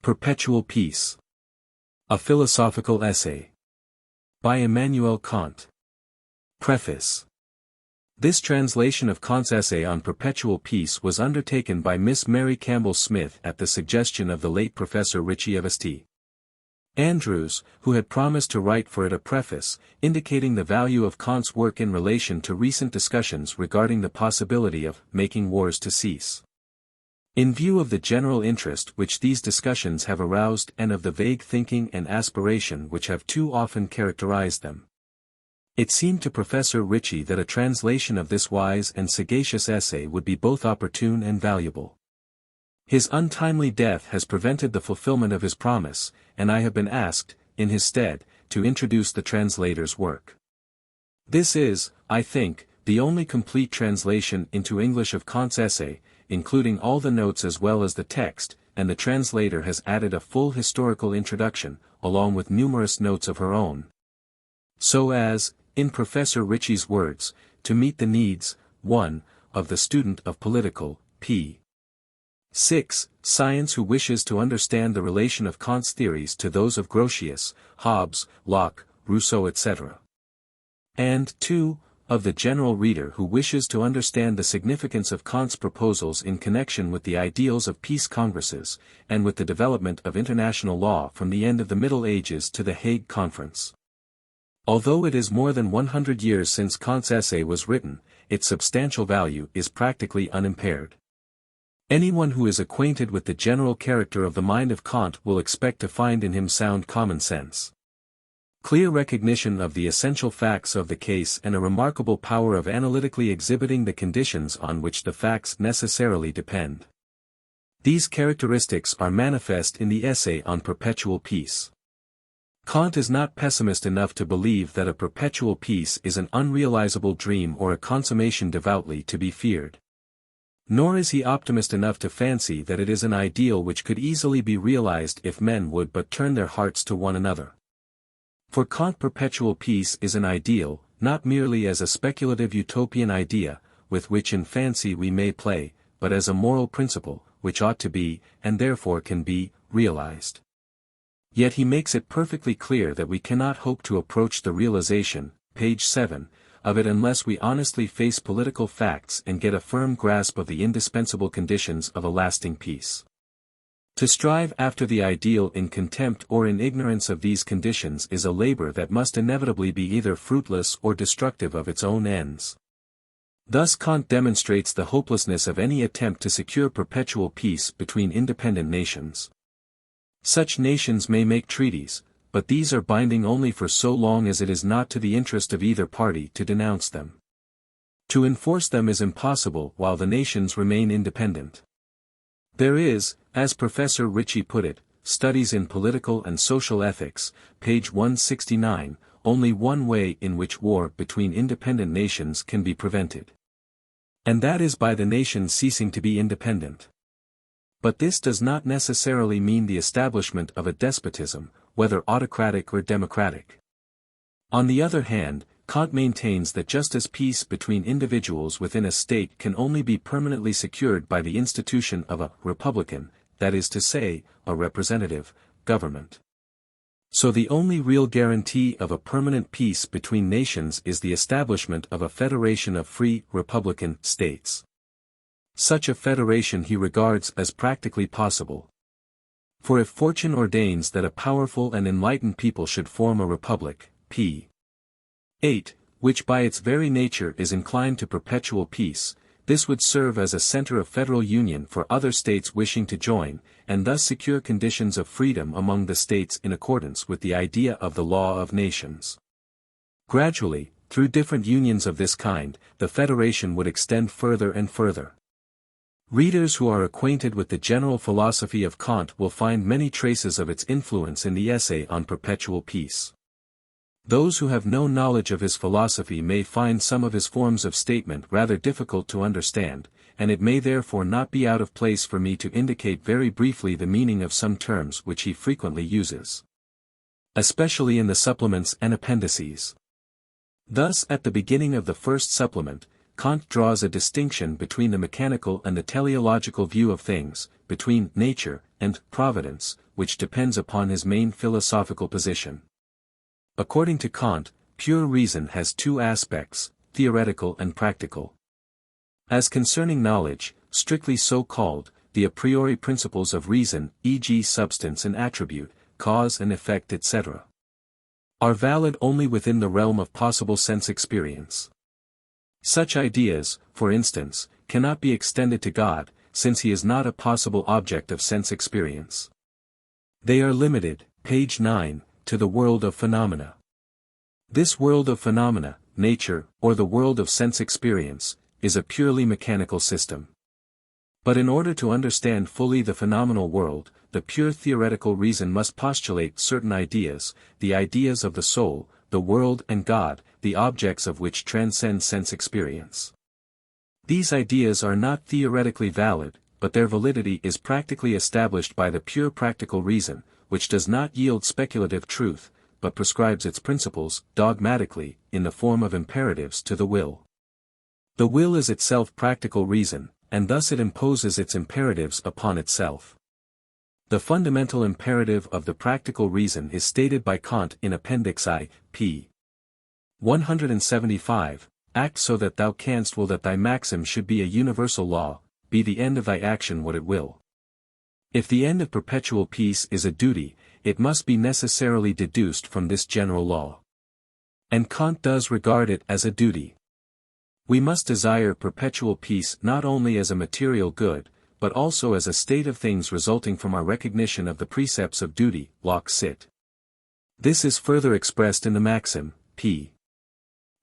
Perpetual Peace. A Philosophical Essay. By Immanuel Kant. Preface. This translation of Kant's essay on perpetual peace was undertaken by Miss Mary Campbell Smith at the suggestion of the late Professor Ritchie of St. Andrews, who had promised to write for it a preface, indicating the value of Kant's work in relation to recent discussions regarding the possibility of making wars to cease. In view of the general interest which these discussions have aroused and of the vague thinking and aspiration which have too often characterized them, it seemed to Professor Ritchie that a translation of this wise and sagacious essay would be both opportune and valuable. His untimely death has prevented the fulfillment of his promise, and I have been asked, in his stead, to introduce the translator's work. This is, I think, the only complete translation into English of Kant's essay, including all the notes as well as the text, and the translator has added a full historical introduction, along with numerous notes of her own, so as, in Professor Ritchie's words, to meet the needs, 1. Of the student of political, p. 6. Science who wishes to understand the relation of Kant's theories to those of Grotius, Hobbes, Locke, Rousseau etc. And 2. Of the general reader who wishes to understand the significance of Kant's proposals in connection with the ideals of peace congresses, and with the development of international law from the end of the Middle Ages to the Hague Conference. Although it is more than 100 years since Kant's essay was written, its substantial value is practically unimpaired. Anyone who is acquainted with the general character of the mind of Kant will expect to find in him sound common sense, clear recognition of the essential facts of the case, and a remarkable power of analytically exhibiting the conditions on which the facts necessarily depend. These characteristics are manifest in the essay on perpetual peace. Kant is not pessimist enough to believe that a perpetual peace is an unrealizable dream or a consummation devoutly to be feared. Nor is he optimist enough to fancy that it is an ideal which could easily be realized if men would but turn their hearts to one another. For Kant, perpetual peace is an ideal, not merely as a speculative utopian idea, with which in fancy we may play, but as a moral principle, which ought to be, and therefore can be, realized. Yet he makes it perfectly clear that we cannot hope to approach the realization, page 7, of it unless we honestly face political facts and get a firm grasp of the indispensable conditions of a lasting peace. To strive after the ideal in contempt or in ignorance of these conditions is a labor that must inevitably be either fruitless or destructive of its own ends. Thus Kant demonstrates the hopelessness of any attempt to secure perpetual peace between independent nations. Such nations may make treaties, but these are binding only for so long as it is not to the interest of either party to denounce them. To enforce them is impossible while the nations remain independent. There is, as Professor Ritchie put it, Studies in Political and Social Ethics, page 169, only one way in which war between independent nations can be prevented. And that is by the nation ceasing to be independent. But this does not necessarily mean the establishment of a despotism, whether autocratic or democratic. On the other hand, Kant maintains that just as peace between individuals within a state can only be permanently secured by the institution of a republican, that is to say, a representative, government, so the only real guarantee of a permanent peace between nations is the establishment of a federation of free, republican states. Such a federation he regards as practically possible. For if fortune ordains that a powerful and enlightened people should form a republic, p. 8, which by its very nature is inclined to perpetual peace, this would serve as a center of federal union for other states wishing to join, and thus secure conditions of freedom among the states in accordance with the idea of the law of nations. Gradually, through different unions of this kind, the federation would extend further and further. Readers who are acquainted with the general philosophy of Kant will find many traces of its influence in the essay on perpetual peace. Those who have no knowledge of his philosophy may find some of his forms of statement rather difficult to understand, and it may therefore not be out of place for me to indicate very briefly the meaning of some terms which he frequently uses, especially in the supplements and appendices. Thus at the beginning of the first supplement, Kant draws a distinction between the mechanical and the teleological view of things, between nature and providence, which depends upon his main philosophical position. According to Kant, pure reason has two aspects, theoretical and practical. As concerning knowledge, strictly so called, the a priori principles of reason, e.g. substance and attribute, cause and effect etc., are valid only within the realm of possible sense experience. Such ideas, for instance, cannot be extended to God, since he is not a possible object of sense experience. They are limited, page 9, to the world of phenomena. This world of phenomena, nature, or the world of sense experience, is a purely mechanical system. But in order to understand fully the phenomenal world, the pure theoretical reason must postulate certain ideas, the ideas of the soul, the world and God, the objects of which transcend sense experience. These ideas are not theoretically valid, but their validity is practically established by the pure practical reason, which does not yield speculative truth, but prescribes its principles, dogmatically, in the form of imperatives to the will. The will is itself practical reason, and thus it imposes its imperatives upon itself. The fundamental imperative of the practical reason is stated by Kant in Appendix I, p. 175, act so that thou canst will that thy maxim should be a universal law, be the end of thy action what it will. If the end of perpetual peace is a duty, it must be necessarily deduced from this general law. And Kant does regard it as a duty. We must desire perpetual peace not only as a material good, but also as a state of things resulting from our recognition of the precepts of duty, loc sit. This is further expressed in the maxim, p.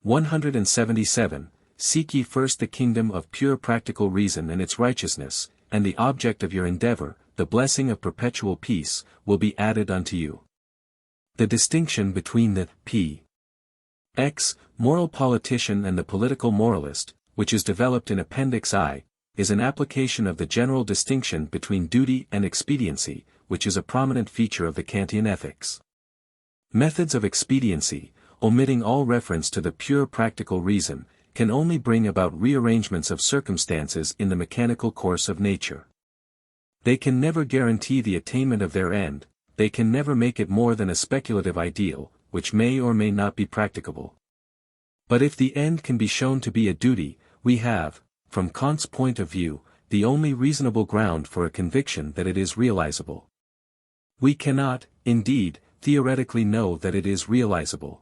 177, seek ye first the kingdom of pure practical reason and its righteousness, and the object of your endeavor, the blessing of perpetual peace, will be added unto you. The distinction between the p.x. moral politician and the political moralist, which is developed in Appendix I, is an application of the general distinction between duty and expediency, which is a prominent feature of the Kantian ethics. Methods of expediency, omitting all reference to the pure practical reason, can only bring about rearrangements of circumstances in the mechanical course of nature. They can never guarantee the attainment of their end, they can never make it more than a speculative ideal, which may or may not be practicable. But if the end can be shown to be a duty, we have, from Kant's point of view, the only reasonable ground for a conviction that it is realizable. We cannot, indeed, theoretically know that it is realizable.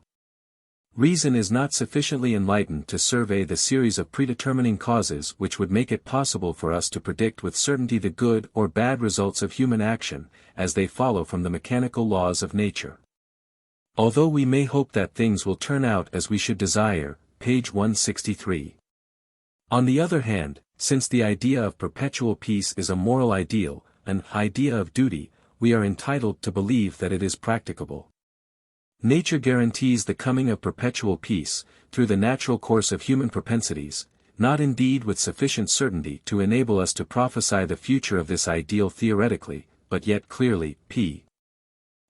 Reason is not sufficiently enlightened to survey the series of predetermining causes which would make it possible for us to predict with certainty the good or bad results of human action, as they follow from the mechanical laws of nature. Although we may hope that things will turn out as we should desire, page 163. On the other hand, since the idea of perpetual peace is a moral ideal, an idea of duty, we are entitled to believe that it is practicable. Nature guarantees the coming of perpetual peace, through the natural course of human propensities, not indeed with sufficient certainty to enable us to prophesy the future of this ideal theoretically, but yet clearly, p.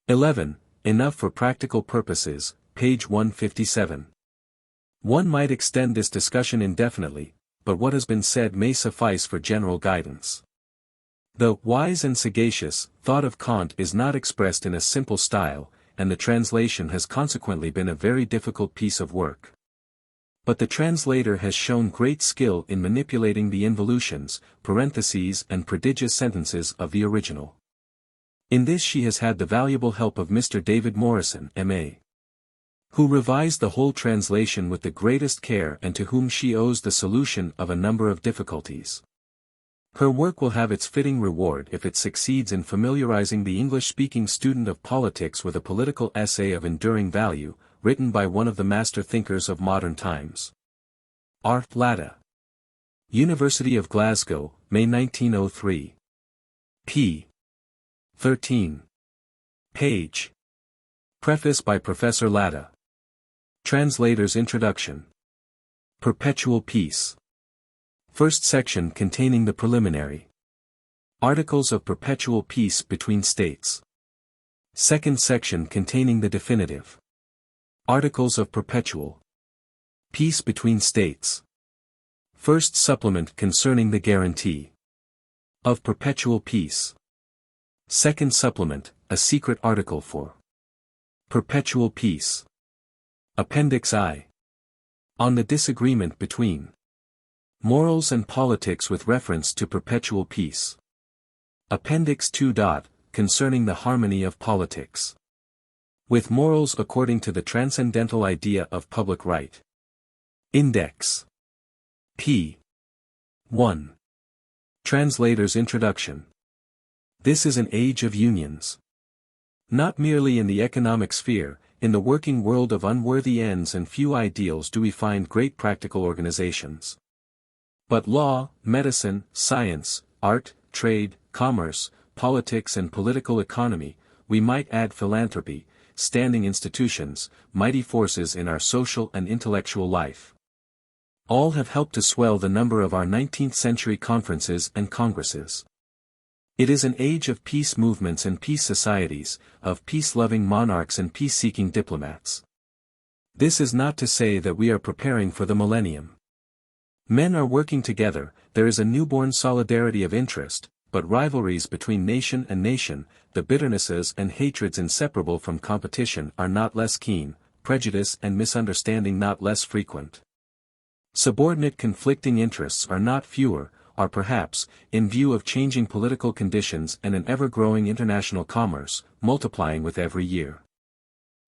11, enough for practical purposes, page 157. One might extend this discussion indefinitely, but what has been said may suffice for general guidance. The wise and sagacious thought of Kant is not expressed in a simple style, and the translation has consequently been a very difficult piece of work. But the translator has shown great skill in manipulating the involutions, parentheses and prodigious sentences of the original. In this she has had the valuable help of Mr. David Morrison, M.A., who revised the whole translation with the greatest care and to whom she owes the solution of a number of difficulties. Her work will have its fitting reward if it succeeds in familiarizing the English-speaking student of politics with a political essay of enduring value, written by one of the master thinkers of modern times. R. Latta. University of Glasgow, May 1903. p. 13. Page. Preface by Professor Latta. Translator's Introduction. Perpetual Peace. First section containing the preliminary. Articles of Perpetual Peace between States. Second section containing the definitive. Articles of Perpetual Peace between States. First supplement concerning the guarantee of perpetual peace. Second supplement, a secret article for Perpetual Peace. Appendix I. On the disagreement between morals and politics with reference to perpetual peace. Appendix II. Concerning the harmony of politics with morals according to the transcendental idea of public right. Index P. 1. Translator's Introduction. This is an age of unions. Not merely in the economic sphere, in the working world of unworthy ends and few ideals do we find great practical organizations. But law, medicine, science, art, trade, commerce, politics and political economy, we might add philanthropy, standing institutions, mighty forces in our social and intellectual life. All have helped to swell the number of our 19th-century conferences and congresses. It is an age of peace movements and peace societies, of peace-loving monarchs and peace-seeking diplomats. This is not to say that we are preparing for the millennium. Men are working together, there is a newborn solidarity of interest, but rivalries between nation and nation, the bitternesses and hatreds inseparable from competition are not less keen, prejudice and misunderstanding not less frequent. Subordinate conflicting interests are not fewer, are perhaps, in view of changing political conditions and an ever-growing international commerce, multiplying with every year.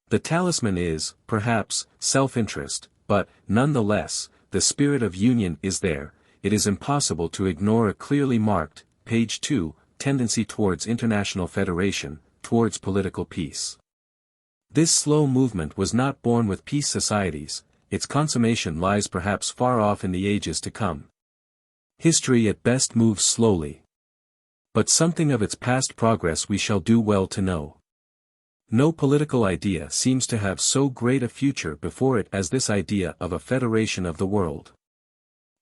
The talisman is, perhaps, self-interest, but, nonetheless, the spirit of union is there. It is impossible to ignore a clearly marked, page 2, tendency towards international federation, towards political peace. This slow movement was not born with peace societies, its consummation lies perhaps far off in the ages to come. History at best moves slowly. But something of its past progress we shall do well to know. No political idea seems to have so great a future before it as this idea of a federation of the world.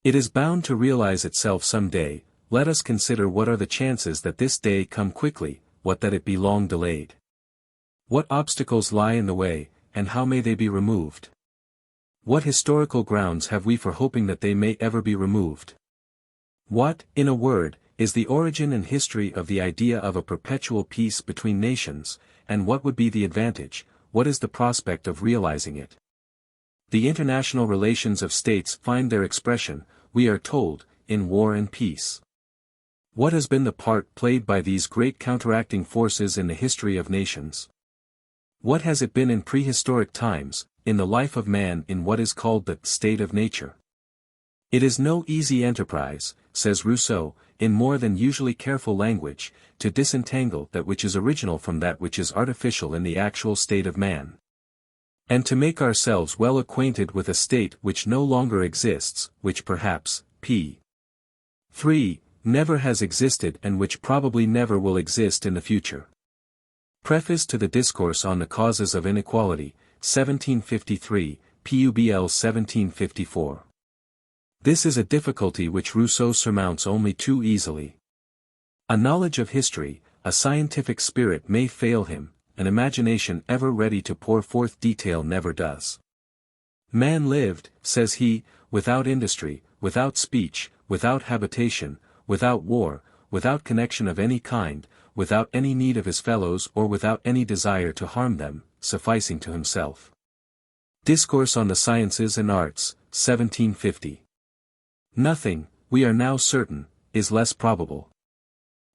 It is bound to realize itself some day. Let us consider what are the chances that this day come quickly, what that it be long delayed. What obstacles lie in the way, and how may they be removed? What historical grounds have we for hoping that they may ever be removed? What, in a word, is the origin and history of the idea of a perpetual peace between nations, and what would be the advantage, what is the prospect of realizing it? The international relations of states find their expression, we are told, in war and peace. What has been the part played by these great counteracting forces in the history of nations? What has it been in prehistoric times, in the life of man in what is called the state of nature? It is no easy enterprise, says Rousseau, in more than usually careful language, to disentangle that which is original from that which is artificial in the actual state of man. And to make ourselves well acquainted with a state which no longer exists, which perhaps, p. 3, never has existed and which probably never will exist in the future. Preface to the Discourse on the Causes of Inequality, 1753, Publ 1754. This is a difficulty which Rousseau surmounts only too easily. A knowledge of history, a scientific spirit may fail him, an imagination ever ready to pour forth detail never does. Man lived, says he, without industry, without speech, without habitation, without war, without connection of any kind, without any need of his fellows or without any desire to harm them, sufficing to himself. Discourse on the Sciences and Arts, 1750. Nothing, we are now certain, is less probable.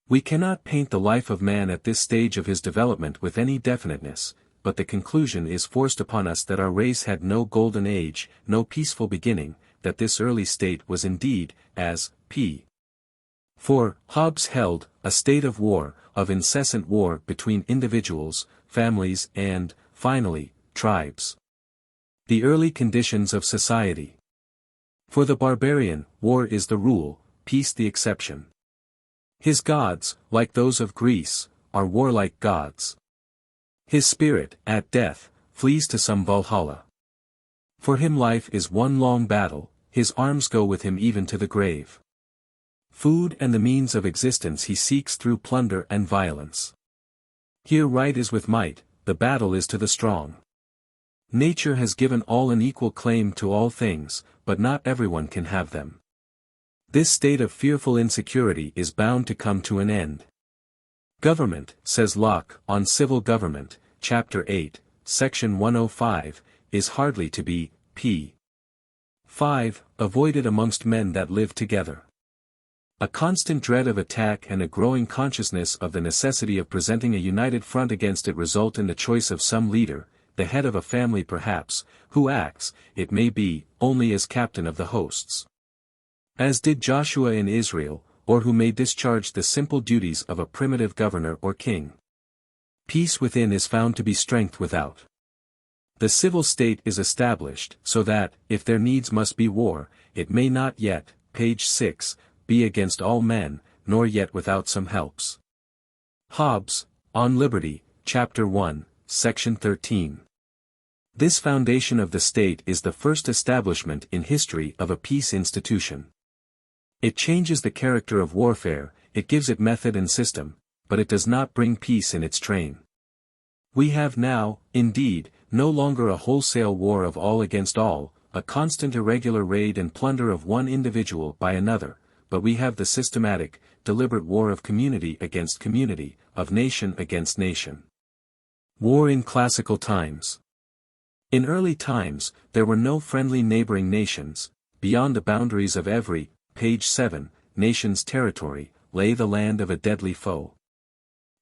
We cannot paint the life of man at this stage of his development with any definiteness, but the conclusion is forced upon us that our race had no golden age, no peaceful beginning, that this early state was indeed, as p. 4 Hobbes held, a state of war, of incessant war between individuals, families and, finally, tribes. The early conditions of society. For the barbarian, war is the rule, peace the exception. His gods, like those of Greece, are warlike gods. His spirit, at death, flees to some Valhalla. For him life is one long battle, his arms go with him even to the grave. Food and the means of existence he seeks through plunder and violence. Here right is with might, the battle is to the strong. Nature has given all an equal claim to all things, but not everyone can have them. This state of fearful insecurity is bound to come to an end. Government, says Locke on Civil Government, Chapter 8, Section 105, is hardly to be, p. 5, avoided amongst men that live together. A constant dread of attack and a growing consciousness of the necessity of presenting a united front against it result in the choice of some leader, the head of a family perhaps, who acts, it may be, only as captain of the hosts. As did Joshua in Israel, or who may discharge the simple duties of a primitive governor or king. Peace within is found to be strength without. The civil state is established, so that, if there needs must be war, it may not yet, page 6, be against all men, nor yet without some helps. Hobbes, On Liberty, Chapter 1, Section 13. This foundation of the state is the first establishment in history of a peace institution. It changes the character of warfare, it gives it method and system, but it does not bring peace in its train. We have now, indeed, no longer a wholesale war of all against all, a constant irregular raid and plunder of one individual by another, but we have the systematic, deliberate war of community against community, of nation against nation. War in classical times. In early times, there were no friendly neighboring nations. Beyond the boundaries of every, page 7, nation's territory, lay the land of a deadly foe.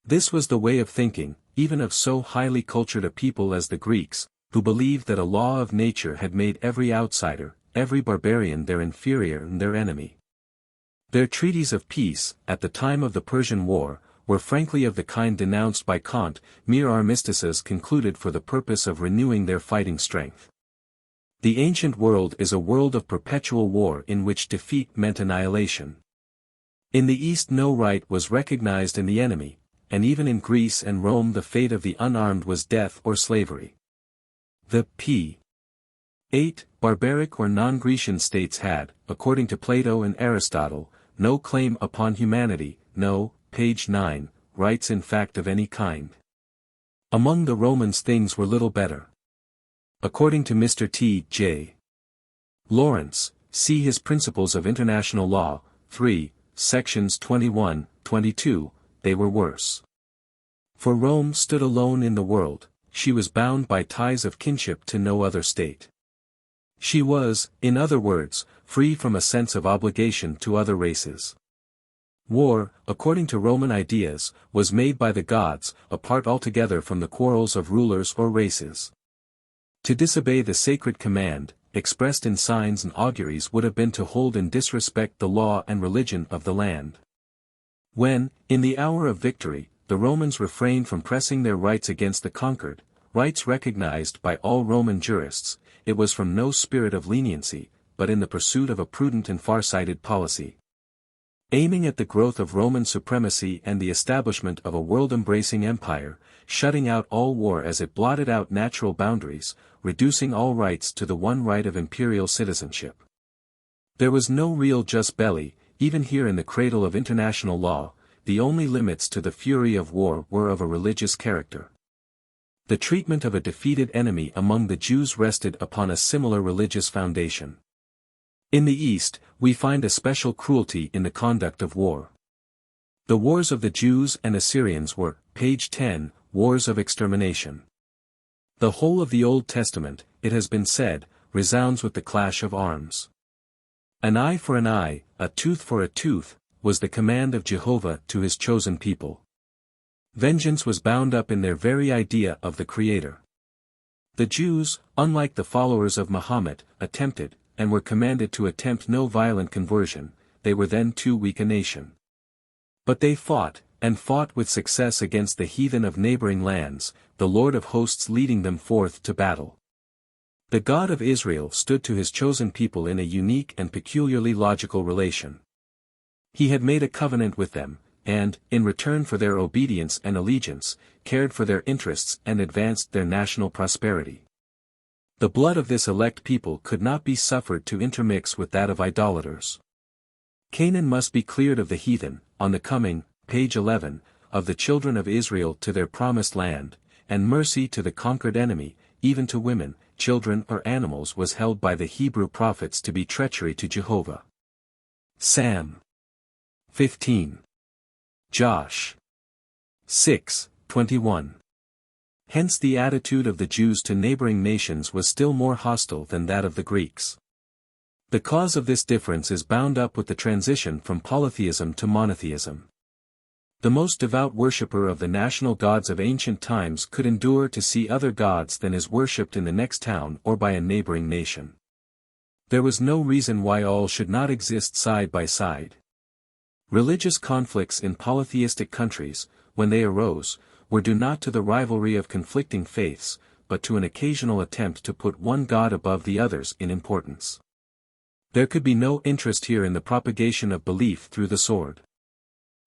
This was the way of thinking, even of so highly cultured a people as the Greeks, who believed that a law of nature had made every outsider, every barbarian their inferior and their enemy. Their treaties of peace, at the time of the Persian War, were frankly of the kind denounced by Kant, mere armistices concluded for the purpose of renewing their fighting strength. The ancient world is a world of perpetual war in which defeat meant annihilation. In the East no right was recognized in the enemy, and even in Greece and Rome the fate of the unarmed was death or slavery. The p. 8 barbaric or non-Grecian states had, according to Plato and Aristotle, no claim upon humanity, no, page 9, rights in fact of any kind. Among the Romans things were little better. According to Mr. T. J. Lawrence, see his Principles of International Law, 3, sections 21, 22, they were worse. For Rome stood alone in the world, she was bound by ties of kinship to no other state. She was, in other words, free from a sense of obligation to other races. War, according to Roman ideas, was made by the gods, apart altogether from the quarrels of rulers or races. To disobey the sacred command, expressed in signs and auguries would have been to hold in disrespect the law and religion of the land. When, in the hour of victory, the Romans refrained from pressing their rights against the conquered, rights recognized by all Roman jurists, it was from no spirit of leniency, but in the pursuit of a prudent and far-sighted policy. Aiming at the growth of Roman supremacy and the establishment of a world-embracing empire, shutting out all war as it blotted out natural boundaries, reducing all rights to the one right of imperial citizenship. There was no real jus belli, even here in the cradle of international law, the only limits to the fury of war were of a religious character. The treatment of a defeated enemy among the Jews rested upon a similar religious foundation. In the East, we find a special cruelty in the conduct of war. The wars of the Jews and Assyrians were, page 10, wars of extermination. The whole of the Old Testament, it has been said, resounds with the clash of arms. An eye for an eye, a tooth for a tooth, was the command of Jehovah to his chosen people. Vengeance was bound up in their very idea of the Creator. The Jews, unlike the followers of Muhammad, attempted, and were commanded to attempt no violent conversion, they were then too weak a nation. But they fought, and fought with success against the heathen of neighboring lands, the Lord of hosts leading them forth to battle. The God of Israel stood to his chosen people in a unique and peculiarly logical relation. He had made a covenant with them, and, in return for their obedience and allegiance, cared for their interests and advanced their national prosperity. The blood of this elect people could not be suffered to intermix with that of idolaters. Canaan must be cleared of the heathen, on the coming, page 11, of the children of Israel to their promised land, and mercy to the conquered enemy, even to women, children or animals was held by the Hebrew prophets to be treachery to Jehovah. Sam 15. Josh 6:21. Hence the attitude of the Jews to neighboring nations was still more hostile than that of the Greeks. The cause of this difference is bound up with the transition from polytheism to monotheism. The most devout worshipper of the national gods of ancient times could endure to see other gods than is worshipped in the next town or by a neighboring nation. There was no reason why all should not exist side by side. Religious conflicts in polytheistic countries, when they arose, were due not to the rivalry of conflicting faiths, but to an occasional attempt to put one god above the others in importance. There could be no interest here in the propagation of belief through the sword.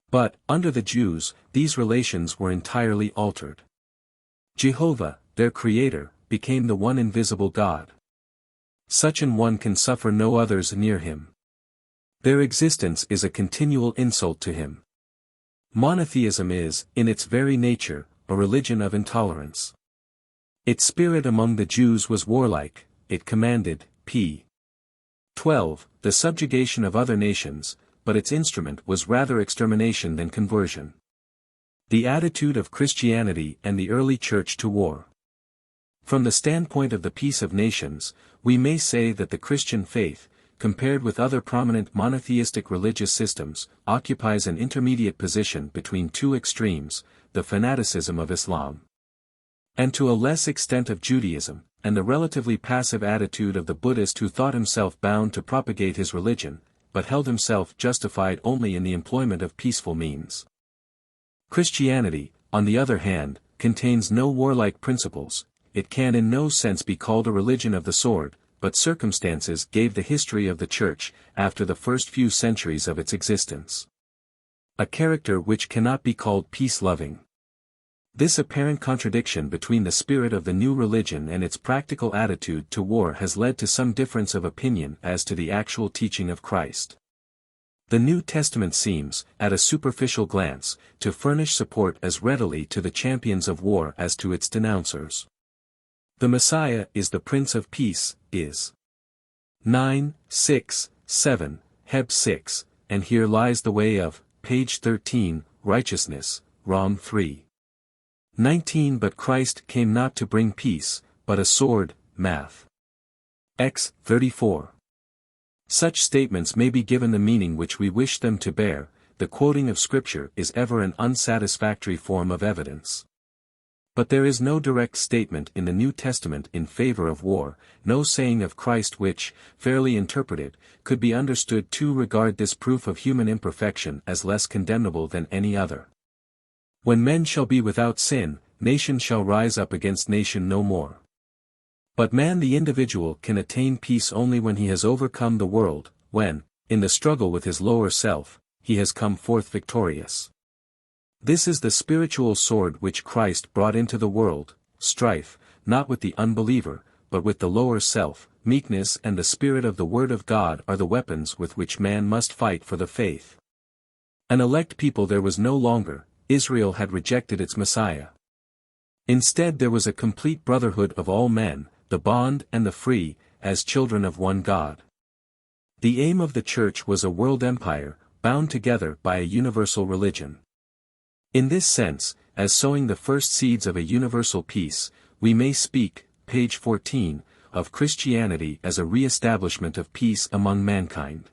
But, under the Jews, these relations were entirely altered. Jehovah, their Creator, became the one invisible God. Such an one can suffer no others near him. Their existence is a continual insult to him. Monotheism is, in its very nature, a religion of intolerance. Its spirit among the Jews was warlike, it commanded, p. 12, the subjugation of other nations, but its instrument was rather extermination than conversion. The attitude of Christianity and the early Church to war. From the standpoint of the peace of nations, we may say that the Christian faith, compared with other prominent monotheistic religious systems, occupies an intermediate position between two extremes, the fanaticism of Islam, and to a less extent of Judaism, and the relatively passive attitude of the Buddhist who thought himself bound to propagate his religion, but held himself justified only in the employment of peaceful means. Christianity, on the other hand, contains no warlike principles, it can in no sense be called a religion of the sword, but circumstances gave the history of the Church, after the first few centuries of its existence, a character which cannot be called peace-loving. This apparent contradiction between the spirit of the new religion and its practical attitude to war has led to some difference of opinion as to the actual teaching of Christ. The New Testament seems, at a superficial glance, to furnish support as readily to the champions of war as to its denouncers. The Messiah is the Prince of Peace, is 9, 6, 7, Heb 6, and here lies the way of, page 13, righteousness, Rom 3. 19 But Christ came not to bring peace, but a sword, Math. X. 34. Such statements may be given the meaning which we wish them to bear. The quoting of Scripture is ever an unsatisfactory form of evidence. But there is no direct statement in the New Testament in favor of war, no saying of Christ which, fairly interpreted, could be understood to regard this proof of human imperfection as less condemnable than any other. When men shall be without sin, nation shall rise up against nation no more. But man the individual can attain peace only when he has overcome the world, when, in the struggle with his lower self, he has come forth victorious. This is the spiritual sword which Christ brought into the world, strife, not with the unbeliever, but with the lower self. Meekness and the spirit of the Word of God are the weapons with which man must fight for the faith. An elect people there was no longer, Israel had rejected its Messiah. Instead there was a complete brotherhood of all men, the bond and the free, as children of one God. The aim of the Church was a world empire, bound together by a universal religion. In this sense, as sowing the first seeds of a universal peace, we may speak, page 14, of Christianity as a re-establishment of peace among mankind.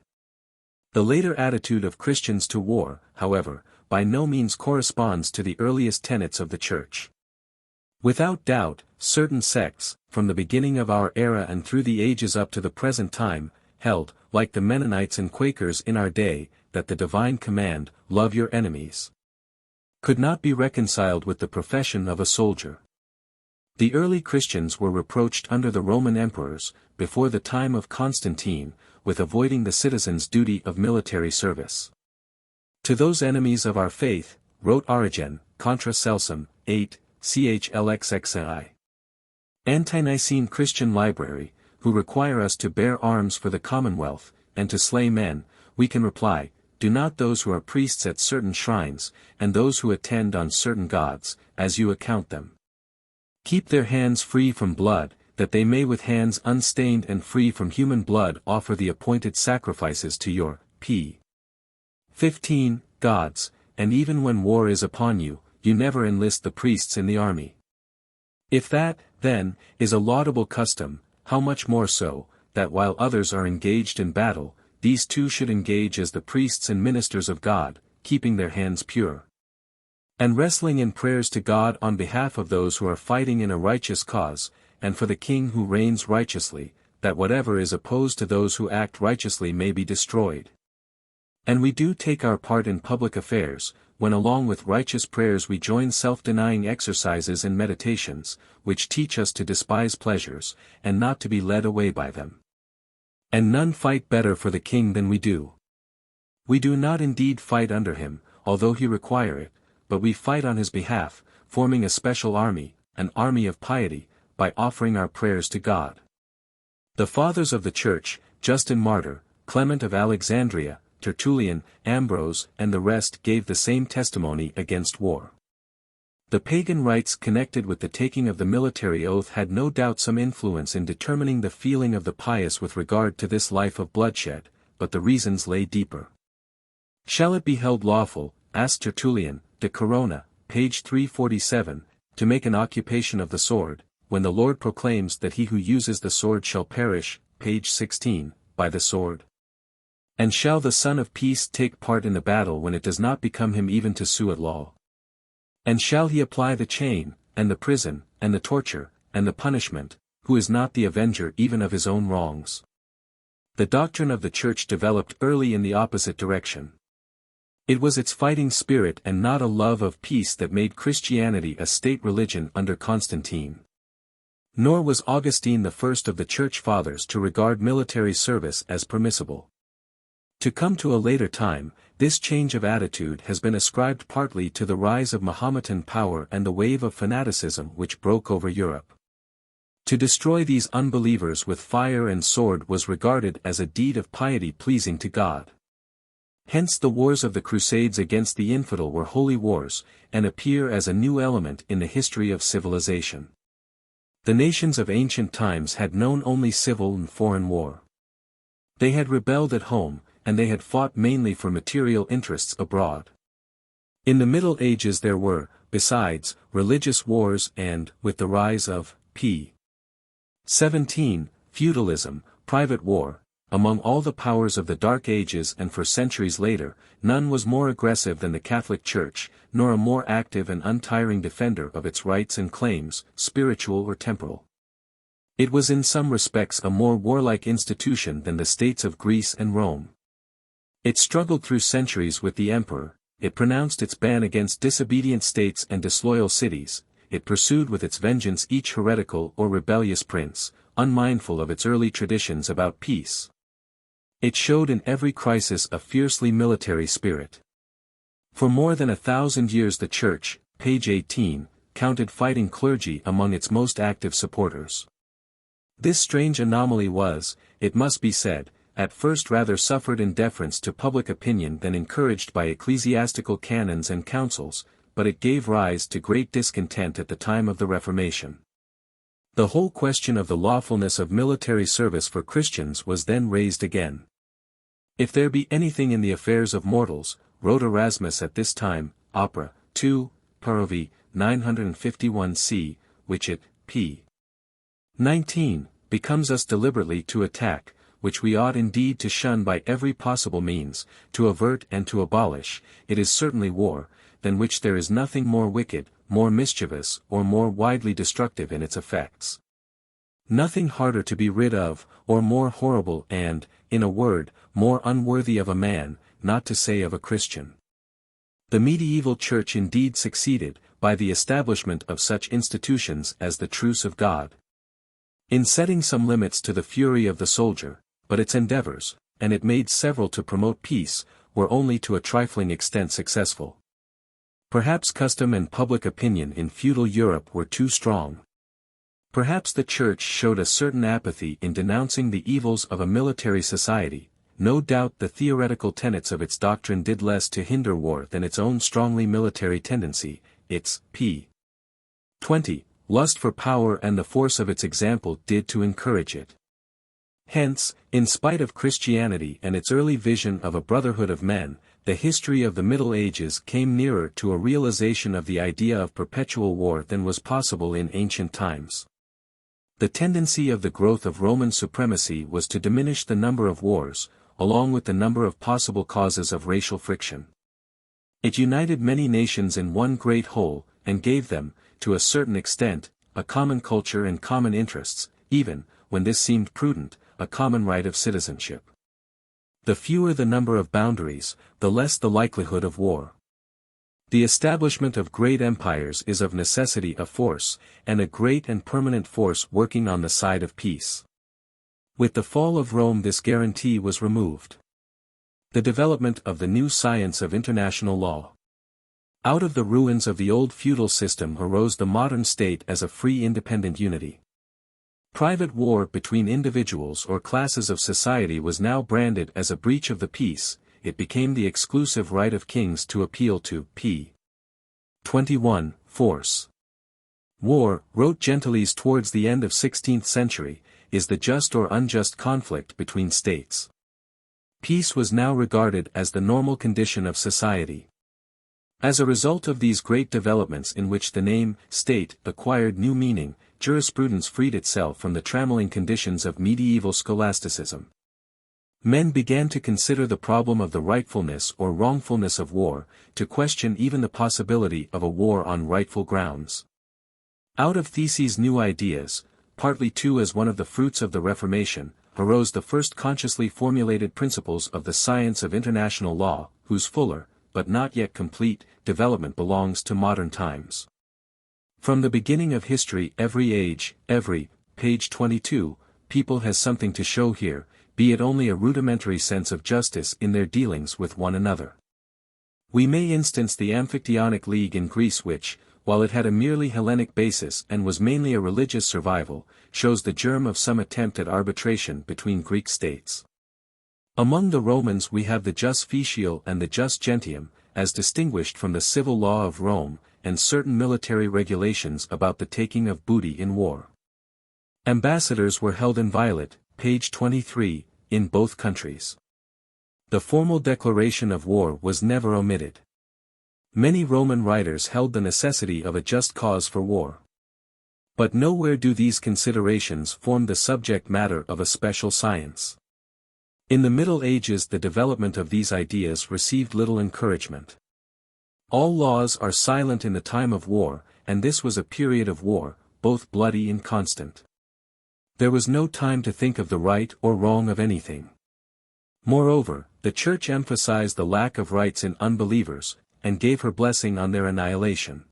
The later attitude of Christians to war, however, by no means corresponds to the earliest tenets of the Church. Without doubt, certain sects, from the beginning of our era and through the ages up to the present time, held, like the Mennonites and Quakers in our day, that the divine command, "Love your enemies," could not be reconciled with the profession of a soldier. The early Christians were reproached under the Roman emperors, before the time of Constantine, with avoiding the citizen's duty of military service. To those enemies of our faith, wrote Origen, Contra Celsum, 8, CHLXXI. Ante-Nicene Christian Library, who require us to bear arms for the commonwealth, and to slay men, we can reply, do not those who are priests at certain shrines, and those who attend on certain gods, as you account them, keep their hands free from blood, that they may with hands unstained and free from human blood offer the appointed sacrifices to your p. 15, gods, and even when war is upon you, you never enlist the priests in the army. If that, then, is a laudable custom, how much more so, that while others are engaged in battle, these too should engage as the priests and ministers of God, keeping their hands pure, and wrestling in prayers to God on behalf of those who are fighting in a righteous cause, and for the king who reigns righteously, that whatever is opposed to those who act righteously may be destroyed. And we do take our part in public affairs, when along with righteous prayers we join self-denying exercises and meditations, which teach us to despise pleasures, and not to be led away by them. And none fight better for the king than we do. We do not indeed fight under him, although he require it, but we fight on his behalf, forming a special army, an army of piety, by offering our prayers to God. The fathers of the Church, Justin Martyr, Clement of Alexandria, Tertullian, Ambrose, and the rest gave the same testimony against war. The pagan rites connected with the taking of the military oath had no doubt some influence in determining the feeling of the pious with regard to this life of bloodshed, but the reasons lay deeper. Shall it be held lawful, asked Tertullian, de Corona, page 347, to make an occupation of the sword, when the Lord proclaims that he who uses the sword shall perish, page 16, by the sword? And shall the Son of Peace take part in the battle when it does not become him even to sue at law? And shall he apply the chain, and the prison, and the torture, and the punishment, who is not the avenger even of his own wrongs? The doctrine of the Church developed early in the opposite direction. It was its fighting spirit and not a love of peace that made Christianity a state religion under Constantine. Nor was Augustine the first of the Church Fathers to regard military service as permissible. To come to a later time, this change of attitude has been ascribed partly to the rise of Mahometan power and the wave of fanaticism which broke over Europe. To destroy these unbelievers with fire and sword was regarded as a deed of piety pleasing to God. Hence the wars of the Crusades against the infidel were holy wars, and appear as a new element in the history of civilization. The nations of ancient times had known only civil and foreign war. They had rebelled at home, and they had fought mainly for material interests abroad. In the Middle Ages there were, besides, religious wars and, with the rise of p. 17, feudalism, private war. Among all the powers of the Dark Ages and for centuries later, none was more aggressive than the Catholic Church, nor a more active and untiring defender of its rights and claims, spiritual or temporal. It was in some respects a more warlike institution than the states of Greece and Rome. It struggled through centuries with the emperor, it pronounced its ban against disobedient states and disloyal cities, it pursued with its vengeance each heretical or rebellious prince, unmindful of its early traditions about peace. It showed in every crisis a fiercely military spirit. For more than 1,000 years the Church, page 18, counted fighting clergy among its most active supporters. This strange anomaly was, it must be said, at first rather suffered in deference to public opinion than encouraged by ecclesiastical canons and councils, but it gave rise to great discontent at the time of the Reformation. The whole question of the lawfulness of military service for Christians was then raised again. If there be anything in the affairs of mortals, wrote Erasmus at this time, Opera, 2, Parovi, 951 c, which it, p. 19, becomes us deliberately to attack, which we ought indeed to shun by every possible means, to avert and to abolish, it is certainly war, than which there is nothing more wicked, more mischievous or more widely destructive in its effects. Nothing harder to be rid of, or more horrible and, in a word, more unworthy of a man, not to say of a Christian. The medieval Church indeed succeeded, by the establishment of such institutions as the truce of God, in setting some limits to the fury of the soldier, but its endeavors, and it made several to promote peace, were only to a trifling extent successful. Perhaps custom and public opinion in feudal Europe were too strong. Perhaps the Church showed a certain apathy in denouncing the evils of a military society. No doubt the theoretical tenets of its doctrine did less to hinder war than its own strongly military tendency, its p. 20, lust for power and the force of its example did to encourage it. Hence, in spite of Christianity and its early vision of a brotherhood of men, the history of the Middle Ages came nearer to a realization of the idea of perpetual war than was possible in ancient times. The tendency of the growth of Roman supremacy was to diminish the number of wars, along with the number of possible causes of racial friction. It united many nations in one great whole, and gave them, to a certain extent, a common culture and common interests, even, when this seemed prudent, a common right of citizenship. The fewer the number of boundaries, the less the likelihood of war. The establishment of great empires is of necessity a force, and a great and permanent force working on the side of peace. With the fall of Rome this guarantee was removed. The development of the new science of international law. Out of the ruins of the old feudal system arose the modern state as a free independent unity. Private war between individuals or classes of society was now branded as a breach of the peace. It became the exclusive right of kings to appeal to p. 21, force. War, wrote Gentilies towards the end of 16th century, is the just or unjust conflict between states. Peace was now regarded as the normal condition of society. As a result of these great developments in which the name, state, acquired new meaning, jurisprudence freed itself from the trammeling conditions of medieval scholasticism. Men began to consider the problem of the rightfulness or wrongfulness of war, to question even the possibility of a war on rightful grounds. Out of Theses' new ideas, partly too as one of the fruits of the Reformation, arose the first consciously formulated principles of the science of international law, whose fuller, but not yet complete, development belongs to modern times. From the beginning of history every age, page 22, people has something to show here, be it only a rudimentary sense of justice in their dealings with one another. We may instance the Amphictyonic League in Greece which, while it had a merely Hellenic basis and was mainly a religious survival, shows the germ of some attempt at arbitration between Greek states. Among the Romans we have the jus ficial and the jus gentium, as distinguished from the civil law of Rome, and certain military regulations about the taking of booty in war. Ambassadors were held inviolate, page 23, in both countries. The formal declaration of war was never omitted. Many Roman writers held the necessity of a just cause for war. But nowhere do these considerations form the subject matter of a special science. In the Middle Ages the development of these ideas received little encouragement. All laws are silent in the time of war, and this was a period of war, both bloody and constant. There was no time to think of the right or wrong of anything. Moreover, the Church emphasized the lack of rights in unbelievers, and gave her blessing on their annihilation.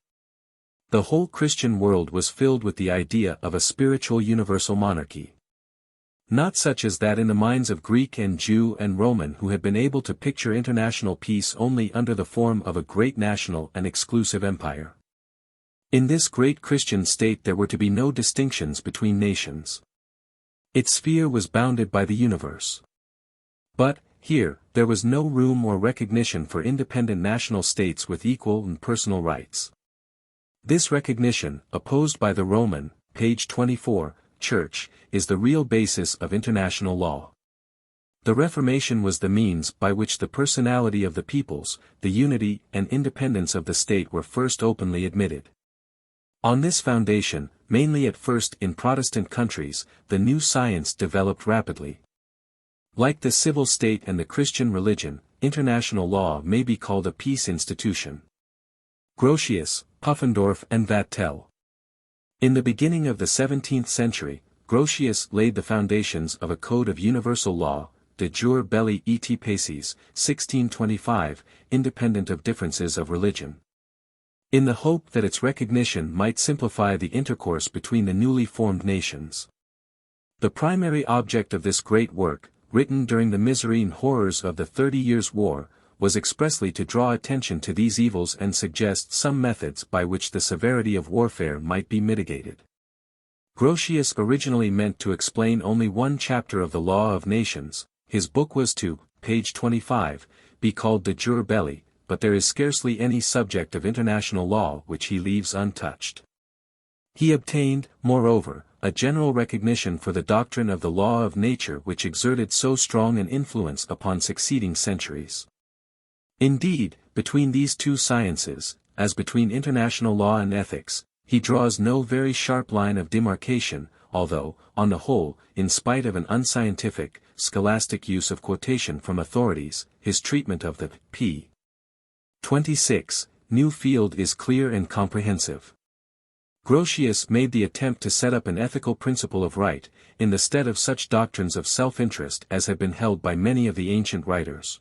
The whole Christian world was filled with the idea of a spiritual universal monarchy. Not such as that in the minds of Greek and Jew and Roman who had been able to picture international peace only under the form of a great national and exclusive empire. In this great Christian state there were to be no distinctions between nations. Its sphere was bounded by the universe. But, here, there was no room or recognition for independent national states with equal and personal rights. This recognition, opposed by the Roman, page 24, Church, is the real basis of international law. The Reformation was the means by which the personality of the peoples, the unity and independence of the state were first openly admitted. On this foundation, mainly at first in Protestant countries, the new science developed rapidly. Like the civil state and the Christian religion, international law may be called a peace institution. Grotius, Pufendorf and Vattel. In the beginning of the 17th century, Grotius laid the foundations of a code of universal law, de jure belli et paces, 1625, independent of differences of religion. In the hope that its recognition might simplify the intercourse between the newly formed nations. The primary object of this great work, written during the misery and horrors of the 30 Years' War, was expressly to draw attention to these evils and suggest some methods by which the severity of warfare might be mitigated. Grotius originally meant to explain only one chapter of the Law of Nations. His book was to, page 25, be called De Jure Belli, but there is scarcely any subject of international law which he leaves untouched. He obtained, moreover, a general recognition for the doctrine of the law of nature which exerted so strong an influence upon succeeding centuries. Indeed, between these two sciences, as between international law and ethics, he draws no very sharp line of demarcation, although, on the whole, in spite of an unscientific, scholastic use of quotation from authorities, his treatment of the p. 26 new field is clear and comprehensive. Grotius made the attempt to set up an ethical principle of right, in the stead of such doctrines of self-interest as had been held by many of the ancient writers.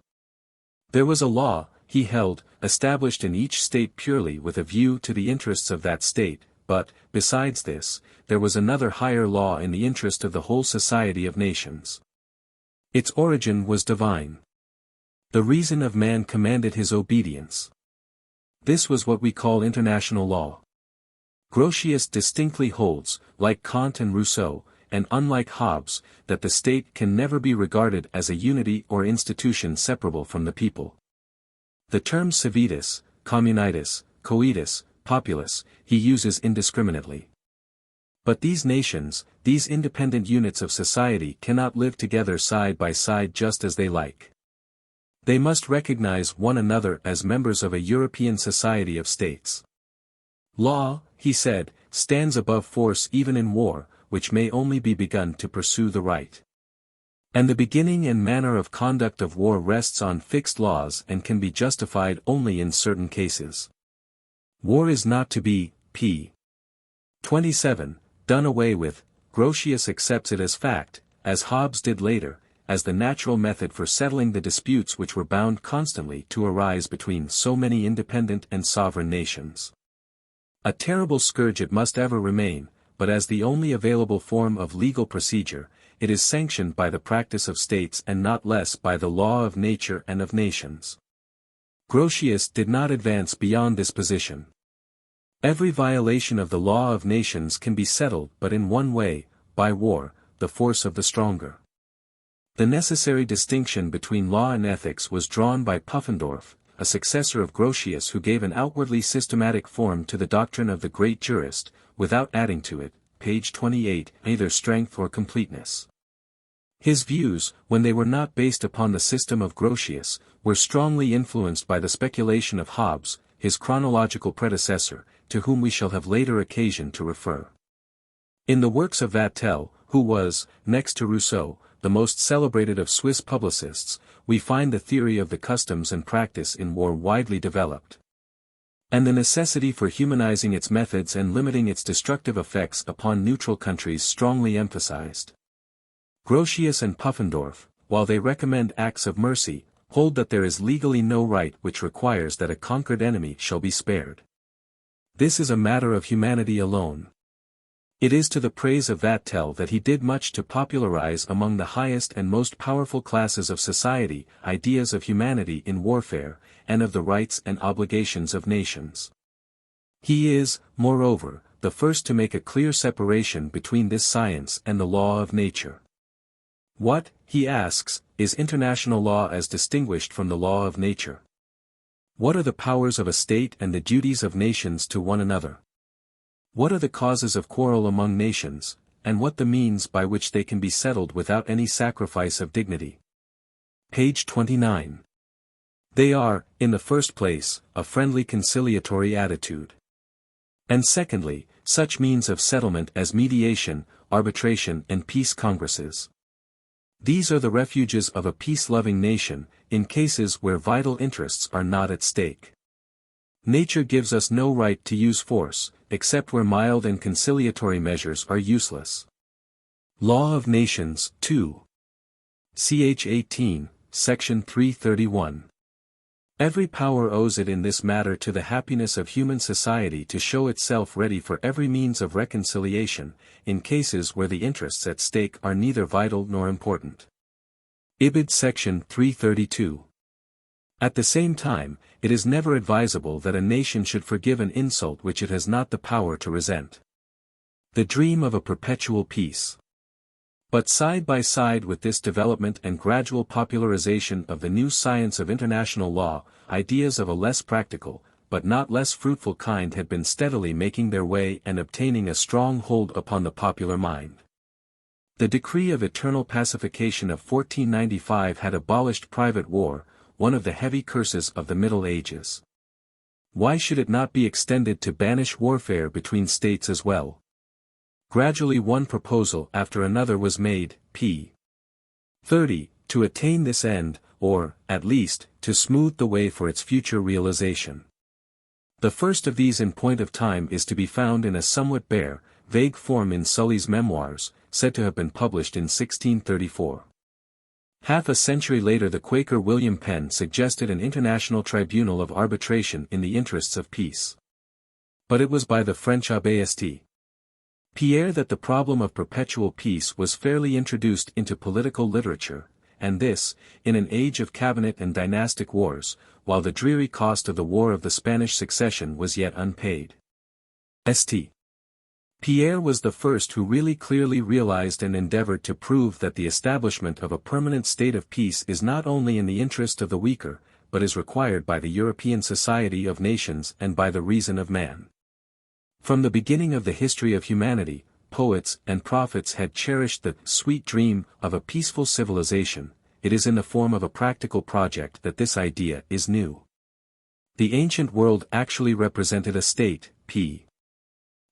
There was a law, he held, established in each state purely with a view to the interests of that state, but, besides this, there was another higher law in the interest of the whole society of nations. Its origin was divine. The reason of man commanded his obedience. This was what we call international law. Grotius distinctly holds, like Kant and Rousseau, and unlike Hobbes, that the state can never be regarded as a unity or institution separable from the people. The terms civitas, communitas, coitus, populus, he uses indiscriminately. But these nations, these independent units of society cannot live together side by side just as they like. They must recognize one another as members of a European society of states. Law, he said, stands above force even in war, which may only be begun to pursue the right. And the beginning and manner of conduct of war rests on fixed laws and can be justified only in certain cases. War is not to be, p. 27, done away with. Grotius accepts it as fact, as Hobbes did later, as the natural method for settling the disputes which were bound constantly to arise between so many independent and sovereign nations. A terrible scourge it must ever remain, but as the only available form of legal procedure, it is sanctioned by the practice of states and not less by the law of nature and of nations. Grotius did not advance beyond this position. Every violation of the law of nations can be settled but in one way, by war, the force of the stronger. The necessary distinction between law and ethics was drawn by Pufendorf, a successor of Grotius who gave an outwardly systematic form to the doctrine of the great jurist, without adding to it, page 28, either strength or completeness. His views, when they were not based upon the system of Grotius, were strongly influenced by the speculation of Hobbes, his chronological predecessor, to whom we shall have later occasion to refer. In the works of Vattel, who was, next to Rousseau, the most celebrated of Swiss publicists, we find the theory of the customs and practice in war widely developed. And the necessity for humanizing its methods and limiting its destructive effects upon neutral countries strongly emphasized. Grotius and Pufendorf, while they recommend acts of mercy, hold that there is legally no right which requires that a conquered enemy shall be spared. This is a matter of humanity alone. It is to the praise of Vattel that he did much to popularize among the highest and most powerful classes of society ideas of humanity in warfare, and of the rights and obligations of nations. He is, moreover, the first to make a clear separation between this science and the law of nature. What, he asks, is international law as distinguished from the law of nature? What are the powers of a state and the duties of nations to one another? What are the causes of quarrel among nations, and what the means by which they can be settled without any sacrifice of dignity? Page 29. They are, in the first place, a friendly conciliatory attitude. And secondly, such means of settlement as mediation, arbitration and peace congresses. These are the refuges of a peace-loving nation, in cases where vital interests are not at stake. Nature gives us no right to use force, except where mild and conciliatory measures are useless. Law of Nations, 2. Ch. 18, Section 331. Every power owes it in this matter to the happiness of human society to show itself ready for every means of reconciliation, in cases where the interests at stake are neither vital nor important. Ibid. Section 332. At the same time, it is never advisable that a nation should forgive an insult which it has not the power to resent. The dream of a perpetual peace. But side by side with this development and gradual popularization of the new science of international law, ideas of a less practical, but not less fruitful kind had been steadily making their way and obtaining a strong hold upon the popular mind. The decree of eternal pacification of 1495 had abolished private war, one of the heavy curses of the Middle Ages. Why should it not be extended to banish warfare between states as well? Gradually one proposal after another was made, p. 30, to attain this end, or, at least, to smooth the way for its future realization. The first of these in point of time is to be found in a somewhat bare, vague form in Sully's Memoirs, said to have been published in 1634. Half a century later the Quaker William Penn suggested an international tribunal of arbitration in the interests of peace. But it was by the French Abbé St. Pierre that the problem of perpetual peace was fairly introduced into political literature, and this, in an age of cabinet and dynastic wars, while the dreary cost of the War of the Spanish Succession was yet unpaid. St. Pierre was the first who really clearly realized and endeavored to prove that the establishment of a permanent state of peace is not only in the interest of the weaker, but is required by the European Society of Nations and by the reason of man. From the beginning of the history of humanity, poets and prophets had cherished the sweet dream of a peaceful civilization. It is in the form of a practical project that this idea is new. The ancient world actually represented a state, p.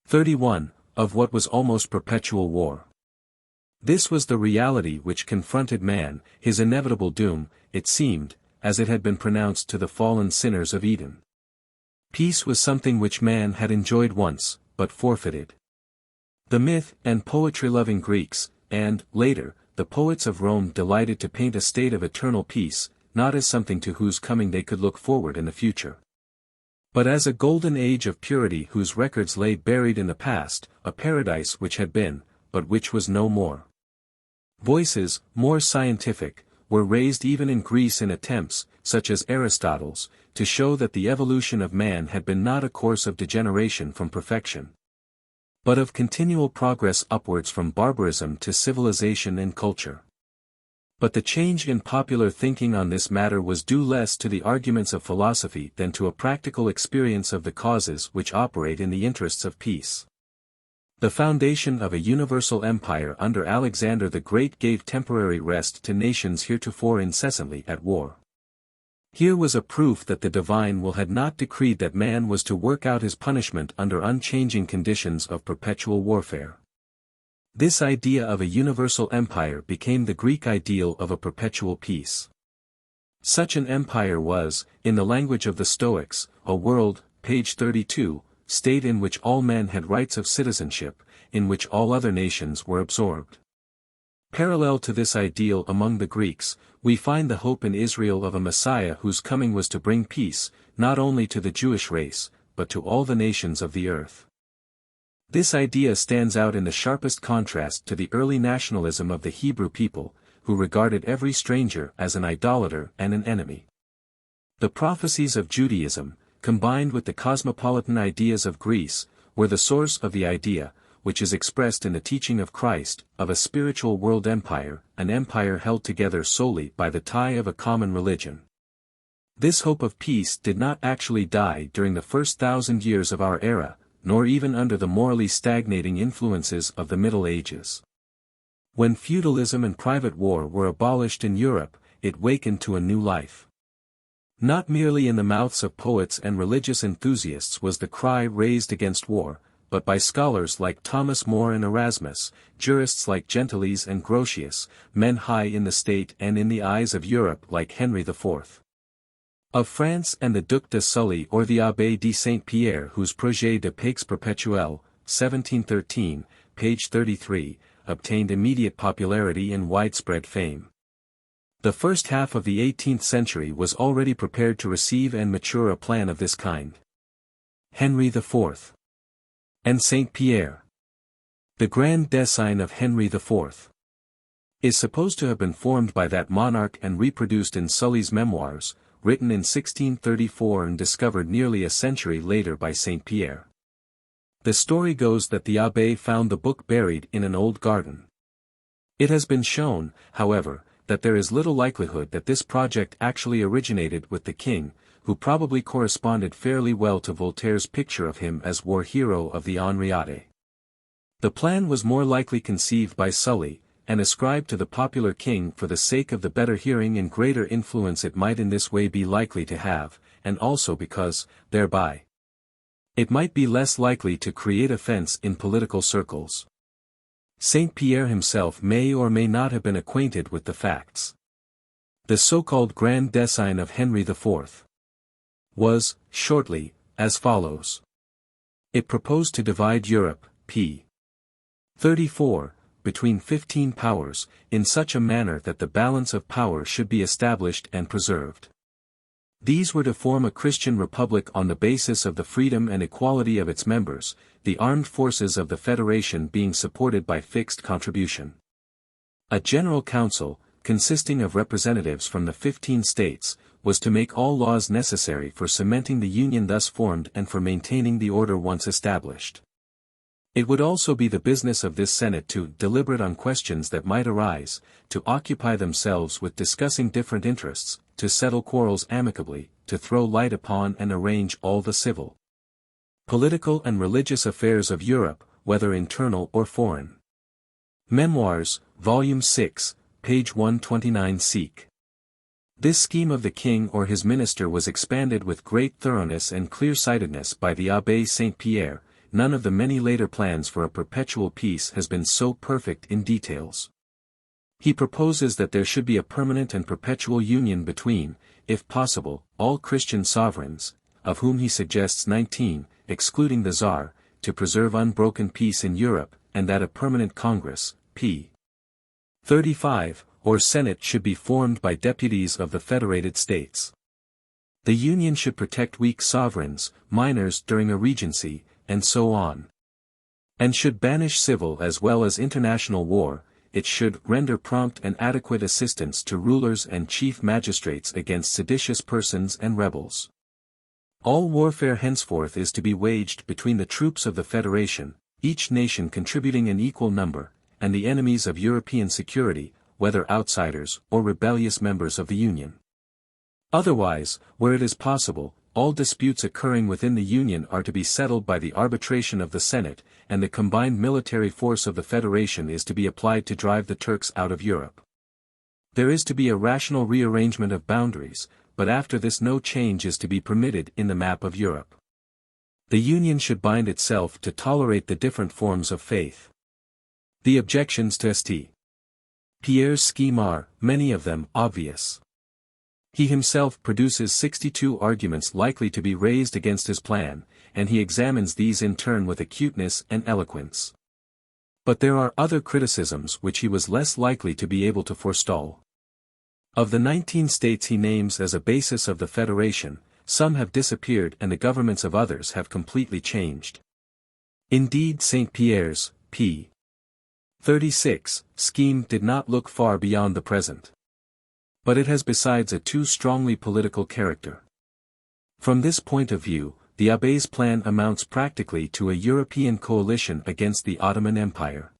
31, of what was almost perpetual war. This was the reality which confronted man, his inevitable doom, it seemed, as it had been pronounced to the fallen sinners of Eden. Peace was something which man had enjoyed once, but forfeited. The myth and poetry-loving Greeks, and, later, the poets of Rome delighted to paint a state of eternal peace, not as something to whose coming they could look forward in the future, but as a golden age of purity whose records lay buried in the past, a paradise which had been, but which was no more. Voices, more scientific, were raised even in Greece in attempts, such as Aristotle's, to show that the evolution of man had been not a course of degeneration from perfection, but of continual progress upwards from barbarism to civilization and culture. But the change in popular thinking on this matter was due less to the arguments of philosophy than to a practical experience of the causes which operate in the interests of peace. The foundation of a universal empire under Alexander the Great gave temporary rest to nations heretofore incessantly at war. Here was a proof that the divine will had not decreed that man was to work out his punishment under unchanging conditions of perpetual warfare. This idea of a universal empire became the Greek ideal of a perpetual peace. Such an empire was, in the language of the Stoics, a world, page 32, state in which all men had rights of citizenship, in which all other nations were absorbed. Parallel to this ideal among the Greeks, we find the hope in Israel of a Messiah whose coming was to bring peace, not only to the Jewish race, but to all the nations of the earth. This idea stands out in the sharpest contrast to the early nationalism of the Hebrew people, who regarded every stranger as an idolater and an enemy. The prophecies of Judaism, combined with the cosmopolitan ideas of Greece, were the source of the idea, which is expressed in the teaching of Christ, of a spiritual world empire, an empire held together solely by the tie of a common religion. This hope of peace did not actually die during the first 1,000 years of our era, nor even under the morally stagnating influences of the Middle Ages. When feudalism and private war were abolished in Europe, it wakened to a new life. Not merely in the mouths of poets and religious enthusiasts was the cry raised against war, but by scholars like Thomas More and Erasmus, jurists like Gentiles and Grotius, men high in the state and in the eyes of Europe like Henry IV. Of France and the Duc de Sully or the Abbé de Saint-Pierre whose Projet de Paix Perpetuelle, 1713, page 33, obtained immediate popularity and widespread fame. The first half of the 18th century was already prepared to receive and mature a plan of this kind. Henry IV. And Saint-Pierre. The grand design of Henry IV is supposed to have been formed by that monarch and reproduced in Sully's Memoirs, written in 1634 and discovered nearly a century later by Saint-Pierre. The story goes that the abbé found the book buried in an old garden. It has been shown, however, that there is little likelihood that this project actually originated with the king, who probably corresponded fairly well to Voltaire's picture of him as war hero of the Henriade. The plan was more likely conceived by Sully, and ascribed to the popular king for the sake of the better hearing and greater influence it might in this way be likely to have, and also because, thereby, it might be less likely to create offense in political circles. Saint Pierre himself may or may not have been acquainted with the facts. The so-called Grand Design of Henry IV was, shortly, as follows. It proposed to divide Europe, p. 34, between 15 powers, in such a manner that the balance of power should be established and preserved. These were to form a Christian republic on the basis of the freedom and equality of its members, the armed forces of the federation being supported by fixed contribution. A general council, consisting of representatives from the 15 states, was to make all laws necessary for cementing the union thus formed and for maintaining the order once established. It would also be the business of this Senate to deliberate on questions that might arise, to occupy themselves with discussing different interests, to settle quarrels amicably, to throw light upon and arrange all the civil, political and religious affairs of Europe, whether internal or foreign. Memoirs, Volume 6, page 129 seek. This scheme of the king or his minister was expanded with great thoroughness and clear-sightedness by the Abbé Saint Pierre. None of the many later plans for a perpetual peace has been so perfect in details. He proposes that there should be a permanent and perpetual union between, if possible, all Christian sovereigns, of whom he suggests 19, excluding the Tsar, to preserve unbroken peace in Europe, and that a permanent Congress, p. 35, or Senate should be formed by deputies of the federated states. The union should protect weak sovereigns, minors during a regency, and so on. And should banish civil as well as international war. It should render prompt and adequate assistance to rulers and chief magistrates against seditious persons and rebels. All warfare henceforth is to be waged between the troops of the Federation, each nation contributing an equal number, and the enemies of European security, whether outsiders or rebellious members of the Union. Otherwise, where it is possible, all disputes occurring within the Union are to be settled by the arbitration of the Senate, and the combined military force of the Federation is to be applied to drive the Turks out of Europe. There is to be a rational rearrangement of boundaries, but after this no change is to be permitted in the map of Europe. The Union should bind itself to tolerate the different forms of faith. The objections to St. Pierre's scheme are, many of them, obvious. He himself produces 62 arguments likely to be raised against his plan, and he examines these in turn with acuteness and eloquence. But there are other criticisms which he was less likely to be able to forestall. Of the 19 states he names as a basis of the Federation, some have disappeared and the governments of others have completely changed. Indeed, Saint Pierre's, p. 36, scheme did not look far beyond the present. But it has besides a too strongly political character. From this point of view, the Abbé's plan amounts practically to a European coalition against the Ottoman Empire.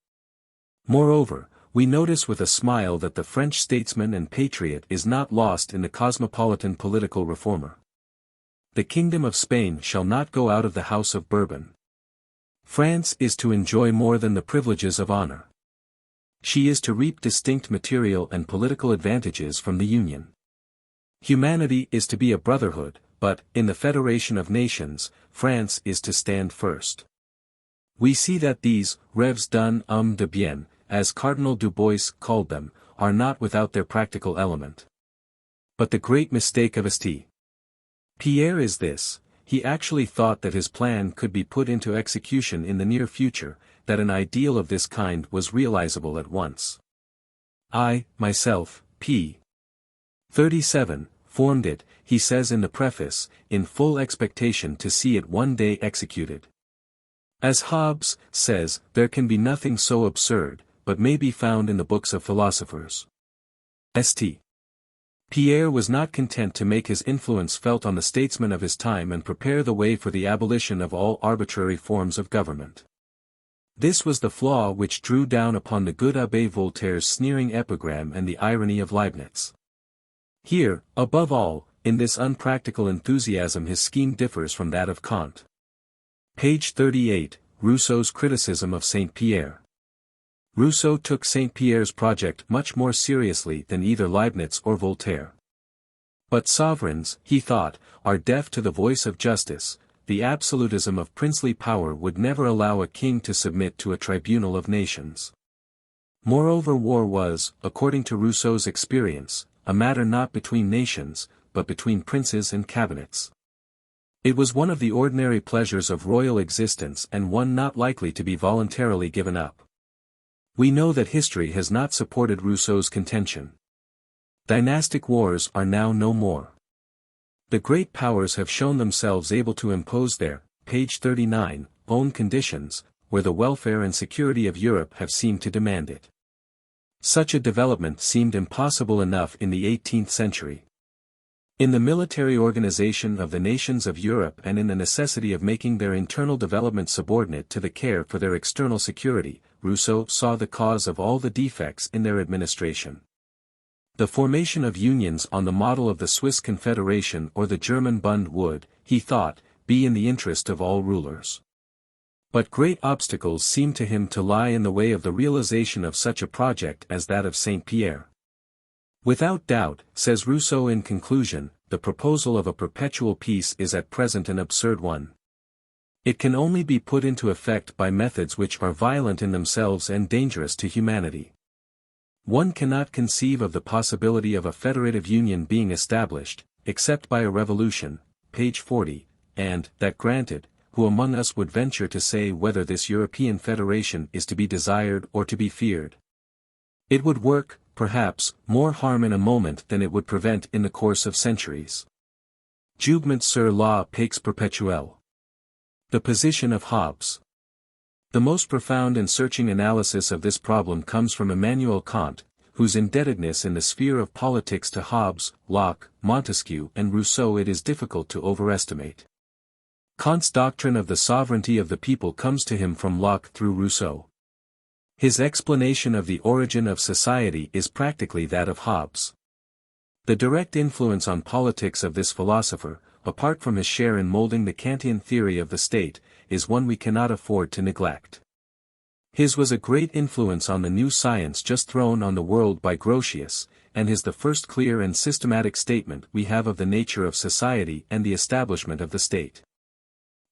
Moreover, we notice with a smile that the French statesman and patriot is not lost in the cosmopolitan political reformer. The kingdom of Spain shall not go out of the house of Bourbon. France is to enjoy more than the privileges of honor. She is to reap distinct material and political advantages from the Union. Humanity is to be a brotherhood, but, in the federation of nations, France is to stand first. We see that these, rêves d'un homme de bien, as Cardinal du Bois called them, are not without their practical element. But the great mistake of St. Pierre is this: he actually thought that his plan could be put into execution in the near future, that an ideal of this kind was realizable at once. I, myself, p. 37, formed it, he says in the preface, in full expectation to see it one day executed. As Hobbes says, there can be nothing so absurd, but may be found in the books of philosophers. St. Pierre was not content to make his influence felt on the statesmen of his time and prepare the way for the abolition of all arbitrary forms of government. This was the flaw which drew down upon the good Abbé Voltaire's sneering epigram and the irony of Leibniz. Here, above all, in this unpractical enthusiasm his scheme differs from that of Kant. Page 38, Rousseau's criticism of Saint Pierre. Rousseau took Saint Pierre's project much more seriously than either Leibniz or Voltaire. But sovereigns, he thought, are deaf to the voice of justice. The absolutism of princely power would never allow a king to submit to a tribunal of nations. Moreover, war was, according to Rousseau's experience, a matter not between nations, but between princes and cabinets. It was one of the ordinary pleasures of royal existence and one not likely to be voluntarily given up. We know that history has not supported Rousseau's contention. Dynastic wars are now no more. The great powers have shown themselves able to impose their, page 39, own conditions, where the welfare and security of Europe have seemed to demand it. Such a development seemed impossible enough in the 18th century. In the military organization of the nations of Europe and in the necessity of making their internal development subordinate to the care for their external security, Rousseau saw the cause of all the defects in their administration. The formation of unions on the model of the Swiss Confederation or the German Bund would, he thought, be in the interest of all rulers. But great obstacles seemed to him to lie in the way of the realization of such a project as that of Saint Pierre. Without doubt, says Rousseau in conclusion, the proposal of a perpetual peace is at present an absurd one. It can only be put into effect by methods which are violent in themselves and dangerous to humanity. One cannot conceive of the possibility of a federative union being established, except by a revolution, page 40, and, that granted, who among us would venture to say whether this European federation is to be desired or to be feared? It would work, perhaps, more harm in a moment than it would prevent in the course of centuries. Jugement sur la paix perpetuelle. The position of Hobbes. The most profound and searching analysis of this problem comes from Immanuel Kant, whose indebtedness in the sphere of politics to Hobbes, Locke, Montesquieu and Rousseau it is difficult to overestimate. Kant's doctrine of the sovereignty of the people comes to him from Locke through Rousseau. His explanation of the origin of society is practically that of Hobbes. The direct influence on politics of this philosopher, apart from his share in molding the Kantian theory of the state, is one we cannot afford to neglect. His was a great influence on the new science just thrown on the world by Grotius, and is the first clear and systematic statement we have of the nature of society and the establishment of the state.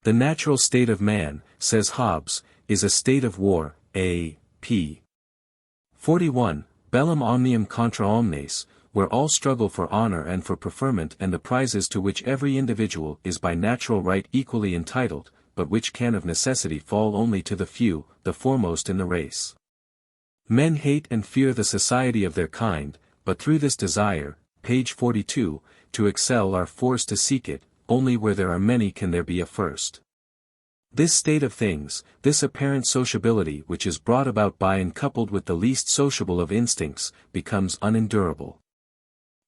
The natural state of man, says Hobbes, is a state of war, p. 41, bellum omnium contra omnes, where all struggle for honor and for preferment and the prizes to which every individual is by natural right equally entitled, but which can of necessity fall only to the few, the foremost in the race. Men hate and fear the society of their kind, but through this desire, page 42, to excel are forced to seek it, only where there are many can there be a first. This state of things, this apparent sociability which is brought about by and coupled with the least sociable of instincts, becomes unendurable.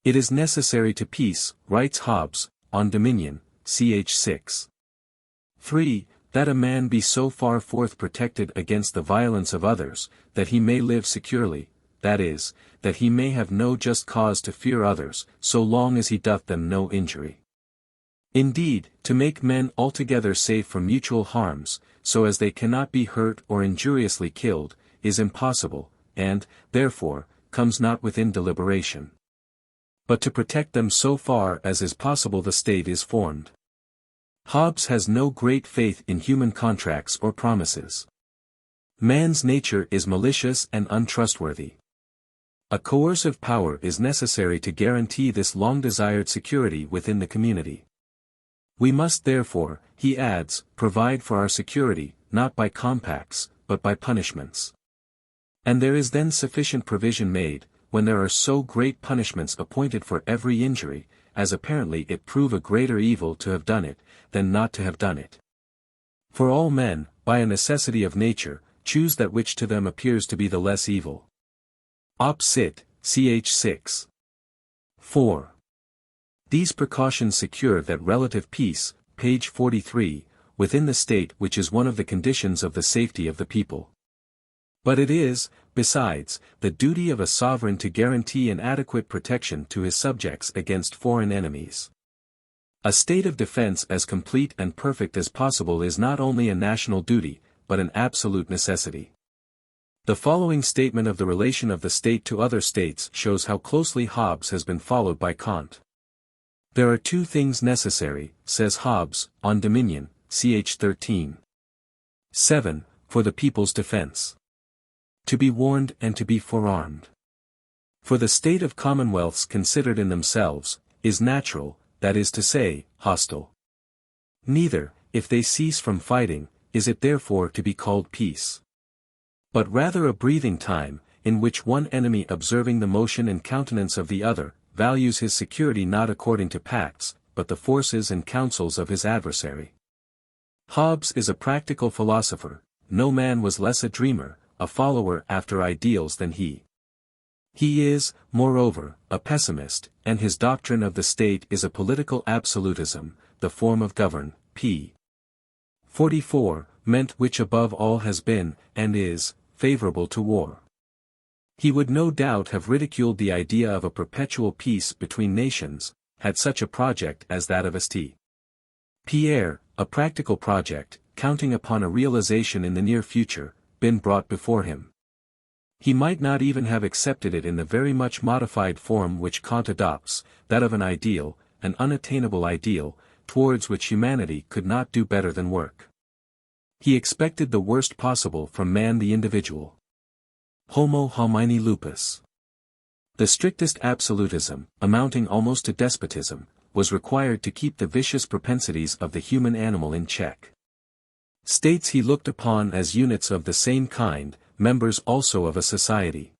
It is necessary to peace, writes Hobbes, on Dominion, ch. 6. 3. That a man be so far forth protected against the violence of others, that he may live securely, that is, that he may have no just cause to fear others, so long as he doth them no injury. Indeed, to make men altogether safe from mutual harms, so as they cannot be hurt or injuriously killed, is impossible, and, therefore, comes not within deliberation. But to protect them so far as is possible the state is formed. Hobbes has no great faith in human contracts or promises. Man's nature is malicious and untrustworthy. A coercive power is necessary to guarantee this long-desired security within the community. We must therefore, he adds, provide for our security, not by compacts, but by punishments. And there is then sufficient provision made, when there are so great punishments appointed for every injury, as apparently it prove a greater evil to have done it, than not to have done it. For all men, by a necessity of nature, choose that which to them appears to be the less evil. Op. Cit., ch. 6. 4. These precautions secure that relative peace, page 43, within the state which is one of the conditions of the safety of the people. But it is, besides, the duty of a sovereign to guarantee an adequate protection to his subjects against foreign enemies. A state of defense as complete and perfect as possible is not only a national duty, but an absolute necessity. The following statement of the relation of the state to other states shows how closely Hobbes has been followed by Kant. There are two things necessary, says Hobbes, on dominion, ch. 13. 7, for the people's defense. To be warned and to be forearmed. For the state of commonwealths considered in themselves, is natural, that is to say, hostile. Neither, if they cease from fighting, is it therefore to be called peace. But rather a breathing time, in which one enemy observing the motion and countenance of the other, values his security not according to pacts, but the forces and counsels of his adversary. Hobbes is a practical philosopher, no man was less a dreamer, a follower after ideals than he. He is, moreover, a pessimist, and his doctrine of the state is a political absolutism, the form of govern, p. 44, meant which above all has been, and is, favorable to war. He would no doubt have ridiculed the idea of a perpetual peace between nations, had such a project as that of St. Pierre, a practical project, counting upon a realization in the near future, been brought before him. He might not even have accepted it in the very much modified form which Kant adopts, that of an ideal, an unattainable ideal, towards which humanity could not do better than work. He expected the worst possible from man the individual. Homo homini lupus. The strictest absolutism, amounting almost to despotism, was required to keep the vicious propensities of the human animal in check. States he looked upon as units of the same kind, members also of a society.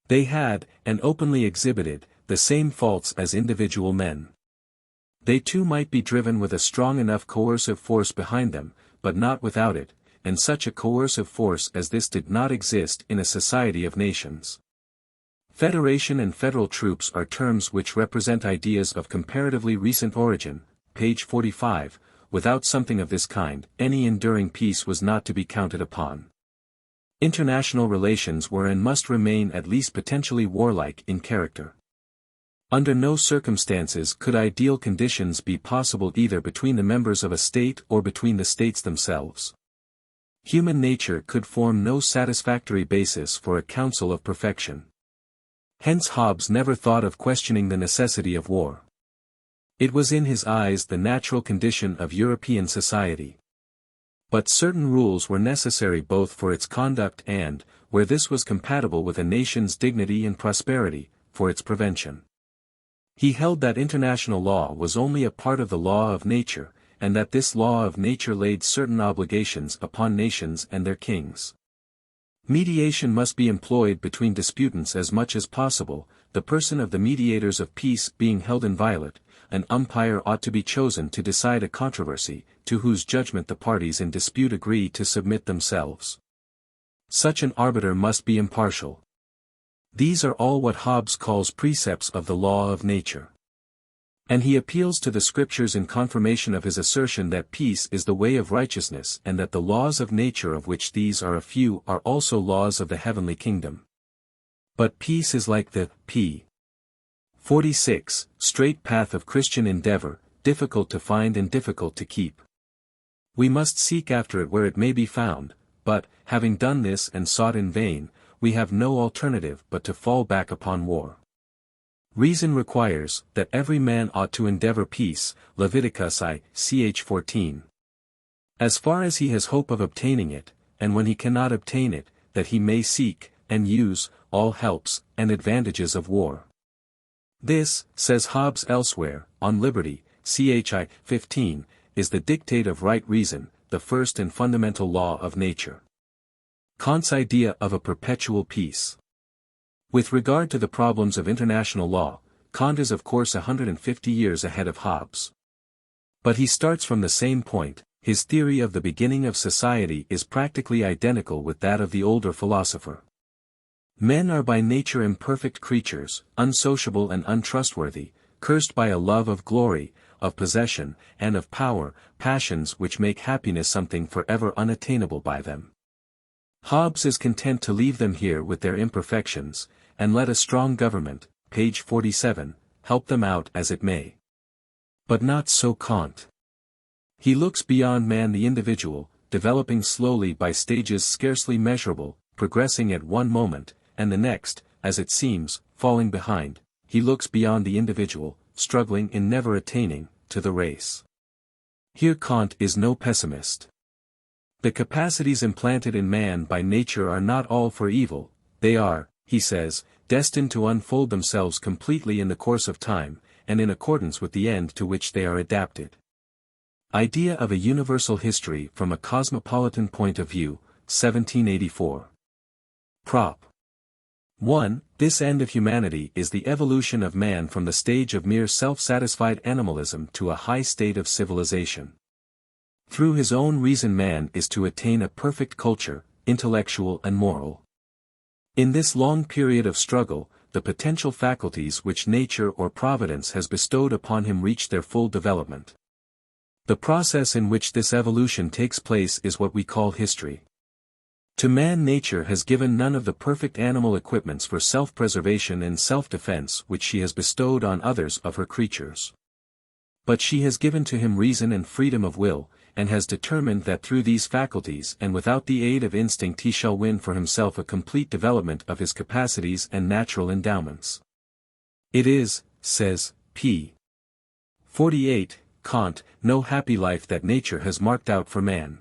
They had, and openly exhibited, the same faults as individual men. They too might be driven with a strong enough coercive force behind them, but not without it, and such a coercive force as this did not exist in a society of nations. Federation and federal troops are terms which represent ideas of comparatively recent origin, page 45, without something of this kind, any enduring peace was not to be counted upon. International relations were and must remain at least potentially warlike in character. Under no circumstances could ideal conditions be possible either between the members of a state or between the states themselves. Human nature could form no satisfactory basis for a council of perfection. Hence Hobbes never thought of questioning the necessity of war. It was in his eyes the natural condition of European society. But certain rules were necessary both for its conduct and, where this was compatible with a nation's dignity and prosperity, for its prevention. He held that international law was only a part of the law of nature, and that this law of nature laid certain obligations upon nations and their kings. Mediation must be employed between disputants as much as possible, the person of the mediators of peace being held inviolate. An umpire ought to be chosen to decide a controversy, to whose judgment the parties in dispute agree to submit themselves. Such an arbiter must be impartial. These are all what Hobbes calls precepts of the law of nature. And he appeals to the scriptures in confirmation of his assertion that peace is the way of righteousness and that the laws of nature of which these are a few are also laws of the heavenly kingdom. But peace is like the p. 46, straight path of Christian endeavor, difficult to find and difficult to keep. We must seek after it where it may be found, but, having done this and sought in vain, we have no alternative but to fall back upon war. Reason requires that every man ought to endeavor peace, Leviticus ch. 14. As far as he has hope of obtaining it, and when he cannot obtain it, that he may seek, and use, all helps, and advantages of war. This, says Hobbes elsewhere, on liberty, ch. 15, is the dictate of right reason, the first and fundamental law of nature. Kant's idea of a perpetual peace. With regard to the problems of international law, Kant is of course 150 years ahead of Hobbes. But he starts from the same point, his theory of the beginning of society is practically identical with that of the older philosopher. Men are by nature imperfect creatures, unsociable and untrustworthy, cursed by a love of glory, of possession, and of power, passions which make happiness something forever unattainable by them. Hobbes is content to leave them here with their imperfections, and let a strong government, page 47, help them out as it may. But not so Kant. He looks beyond man the individual, developing slowly by stages scarcely measurable, progressing at one moment, and the next, as it seems, falling behind, he looks beyond the individual, struggling in never attaining, to the race. Here Kant is no pessimist. The capacities implanted in man by nature are not all for evil, they are, he says, destined to unfold themselves completely in the course of time, and in accordance with the end to which they are adapted. Idea of a Universal History from a Cosmopolitan Point of View, 1784. Prop. 1. This end of humanity is the evolution of man from the stage of mere self-satisfied animalism to a high state of civilization. Through his own reason man is to attain a perfect culture, intellectual and moral. In this long period of struggle, the potential faculties which nature or providence has bestowed upon him reach their full development. The process in which this evolution takes place is what we call history. To man nature has given none of the perfect animal equipments for self-preservation and self-defense which she has bestowed on others of her creatures. But she has given to him reason and freedom of will, and has determined that through these faculties and without the aid of instinct he shall win for himself a complete development of his capacities and natural endowments. It is, says p. 48, Kant, no happy life that nature has marked out for man.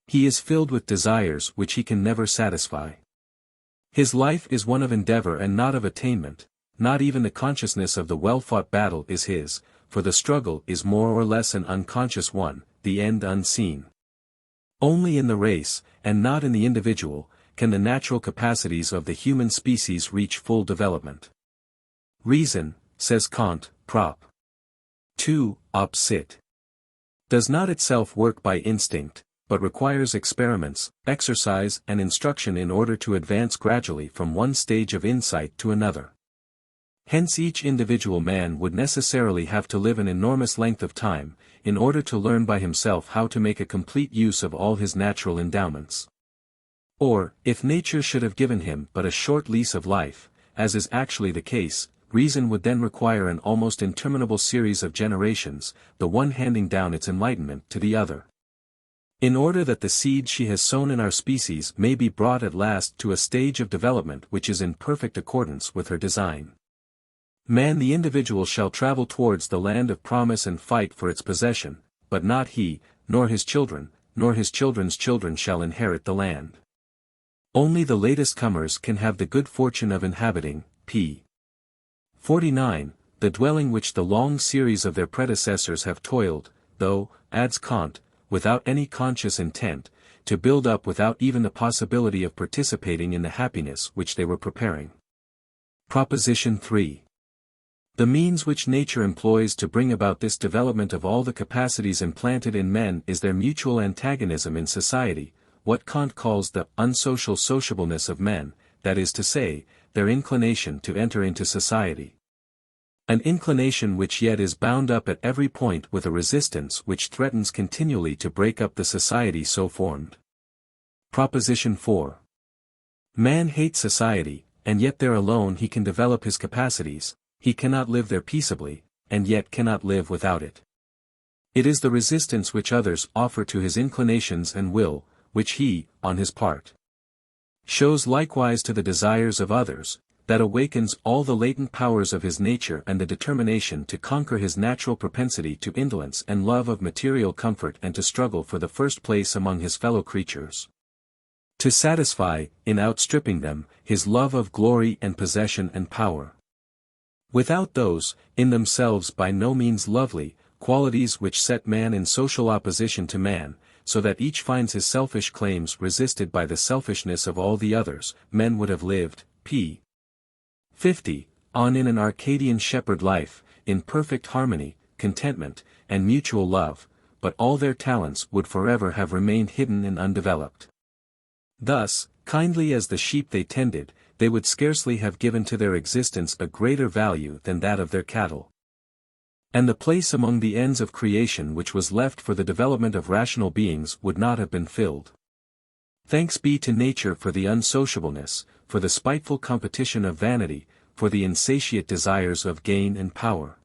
He is filled with desires which he can never satisfy. His life is one of endeavor and not of attainment, not even the consciousness of the well-fought battle is his, for the struggle is more or less an unconscious one, the end unseen. Only in the race, and not in the individual, can the natural capacities of the human species reach full development. Reason, says Kant, Prop. 2, op. cit. Does not itself work by instinct, but requires experiments, exercise and instruction in order to advance gradually from one stage of insight to another. Hence each individual man would necessarily have to live an enormous length of time, in order to learn by himself how to make a complete use of all his natural endowments. Or, if nature should have given him but a short lease of life, as is actually the case, reason would then require an almost interminable series of generations, the one handing down its enlightenment to the other. In order that the seed she has sown in our species may be brought at last to a stage of development which is in perfect accordance with her design. Man the individual shall travel towards the land of promise and fight for its possession, but not he, nor his children, nor his children's children shall inherit the land. Only the latest comers can have the good fortune of inhabiting, p. 49, the dwelling which the long series of their predecessors have toiled, though, adds Kant, without any conscious intent, to build up without even the possibility of participating in the happiness which they were preparing. Proposition 3. The means which nature employs to bring about this development of all the capacities implanted in men is their mutual antagonism in society, what Kant calls the unsocial sociableness of men, that is to say, their inclination to enter into society. An inclination which yet is bound up at every point with a resistance which threatens continually to break up the society so formed. Proposition 4. Man hates society, and yet there alone he can develop his capacities, he cannot live there peaceably, and yet cannot live without it. It is the resistance which others offer to his inclinations and will, which he, on his part, shows likewise to the desires of others, that awakens all the latent powers of his nature and the determination to conquer his natural propensity to indolence and love of material comfort and to struggle for the first place among his fellow creatures. To satisfy, in outstripping them, his love of glory and possession and power. Without those, in themselves by no means lovely, qualities which set man in social opposition to man, so that each finds his selfish claims resisted by the selfishness of all the others, men would have lived, p. 50, on in an Arcadian shepherd life, in perfect harmony, contentment, and mutual love, but all their talents would forever have remained hidden and undeveloped. Thus, kindly as the sheep they tended, they would scarcely have given to their existence a greater value than that of their cattle. And the place among the ends of creation which was left for the development of rational beings would not have been filled. Thanks be to nature for the unsociableness, for the spiteful competition of vanity, for the insatiate desires of gain and power.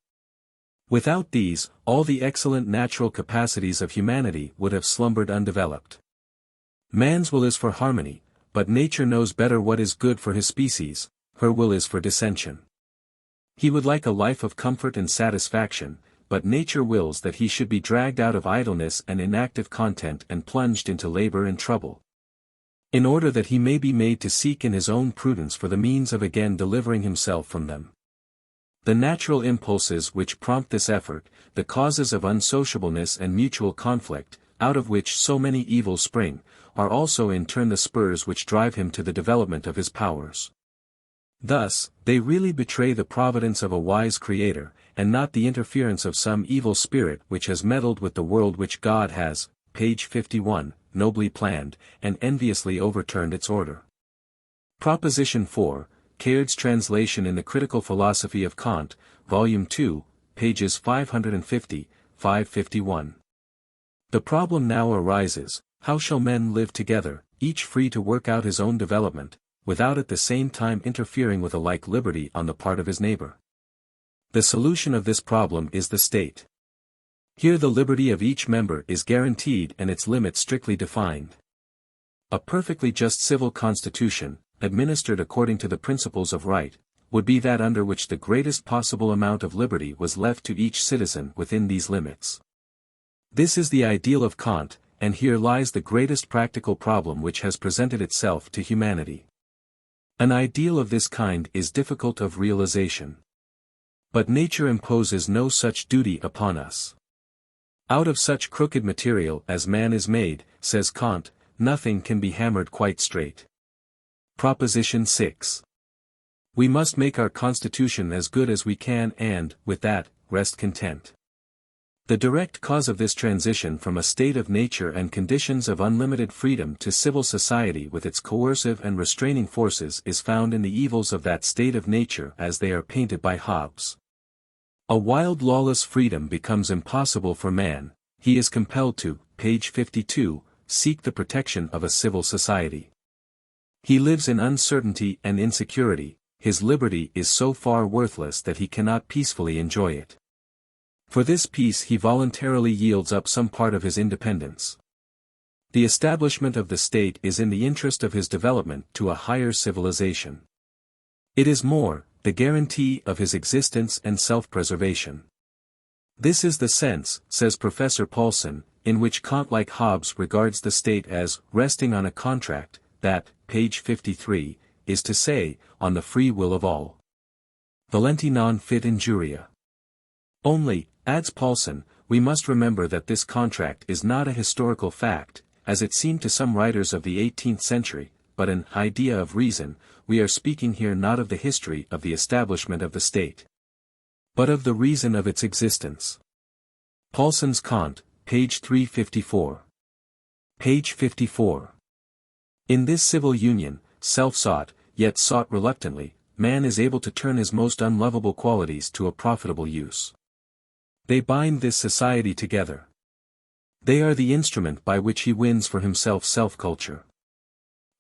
Without these, all the excellent natural capacities of humanity would have slumbered undeveloped. Man's will is for harmony, but nature knows better what is good for his species, her will is for dissension. He would like a life of comfort and satisfaction, but nature wills that he should be dragged out of idleness and inactive content and plunged into labor and trouble, in order that he may be made to seek in his own prudence for the means of again delivering himself from them. The natural impulses which prompt this effort, the causes of unsociableness and mutual conflict, out of which so many evils spring, are also in turn the spurs which drive him to the development of his powers. Thus, they really betray the providence of a wise Creator, and not the interference of some evil spirit which has meddled with the world which God has, page 51, nobly planned, and enviously overturned its order. Proposition 4, Caird's translation in the Critical Philosophy of Kant, Volume 2, pages 550, 551. The problem now arises, how shall men live together, each free to work out his own development, without at the same time interfering with a like liberty on the part of his neighbor? The solution of this problem is the state. Here the liberty of each member is guaranteed and its limits strictly defined. A perfectly just civil constitution, administered according to the principles of right, would be that under which the greatest possible amount of liberty was left to each citizen within these limits. This is the ideal of Kant, and here lies the greatest practical problem which has presented itself to humanity. An ideal of this kind is difficult of realization. But nature imposes no such duty upon us. Out of such crooked material as man is made, says Kant, nothing can be hammered quite straight. Proposition 6. We must make our constitution as good as we can and, with that, rest content. The direct cause of this transition from a state of nature and conditions of unlimited freedom to civil society with its coercive and restraining forces is found in the evils of that state of nature as they are painted by Hobbes. A wild lawless freedom becomes impossible for man, he is compelled to, page 52, seek the protection of a civil society. He lives in uncertainty and insecurity, his liberty is so far worthless that he cannot peacefully enjoy it. For this peace he voluntarily yields up some part of his independence. The establishment of the state is in the interest of his development to a higher civilization. It is more, the guarantee of his existence and self-preservation. This is the sense, says Professor Paulsen, in which Kant like Hobbes regards the state as resting on a contract, that, page 53, is to say, on the free will of all. Valenti non fit injuria. Only, adds Paulsen, we must remember that this contract is not a historical fact, as it seemed to some writers of the 18th century, but an idea of reason. We are speaking here not of the history of the establishment of the state, but of the reason of its existence. Paulsen's Kant, page 354. Page 54. In this civil union, self-sought, yet sought reluctantly, man is able to turn his most unlovable qualities to a profitable use. They bind this society together. They are the instrument by which he wins for himself self-culture.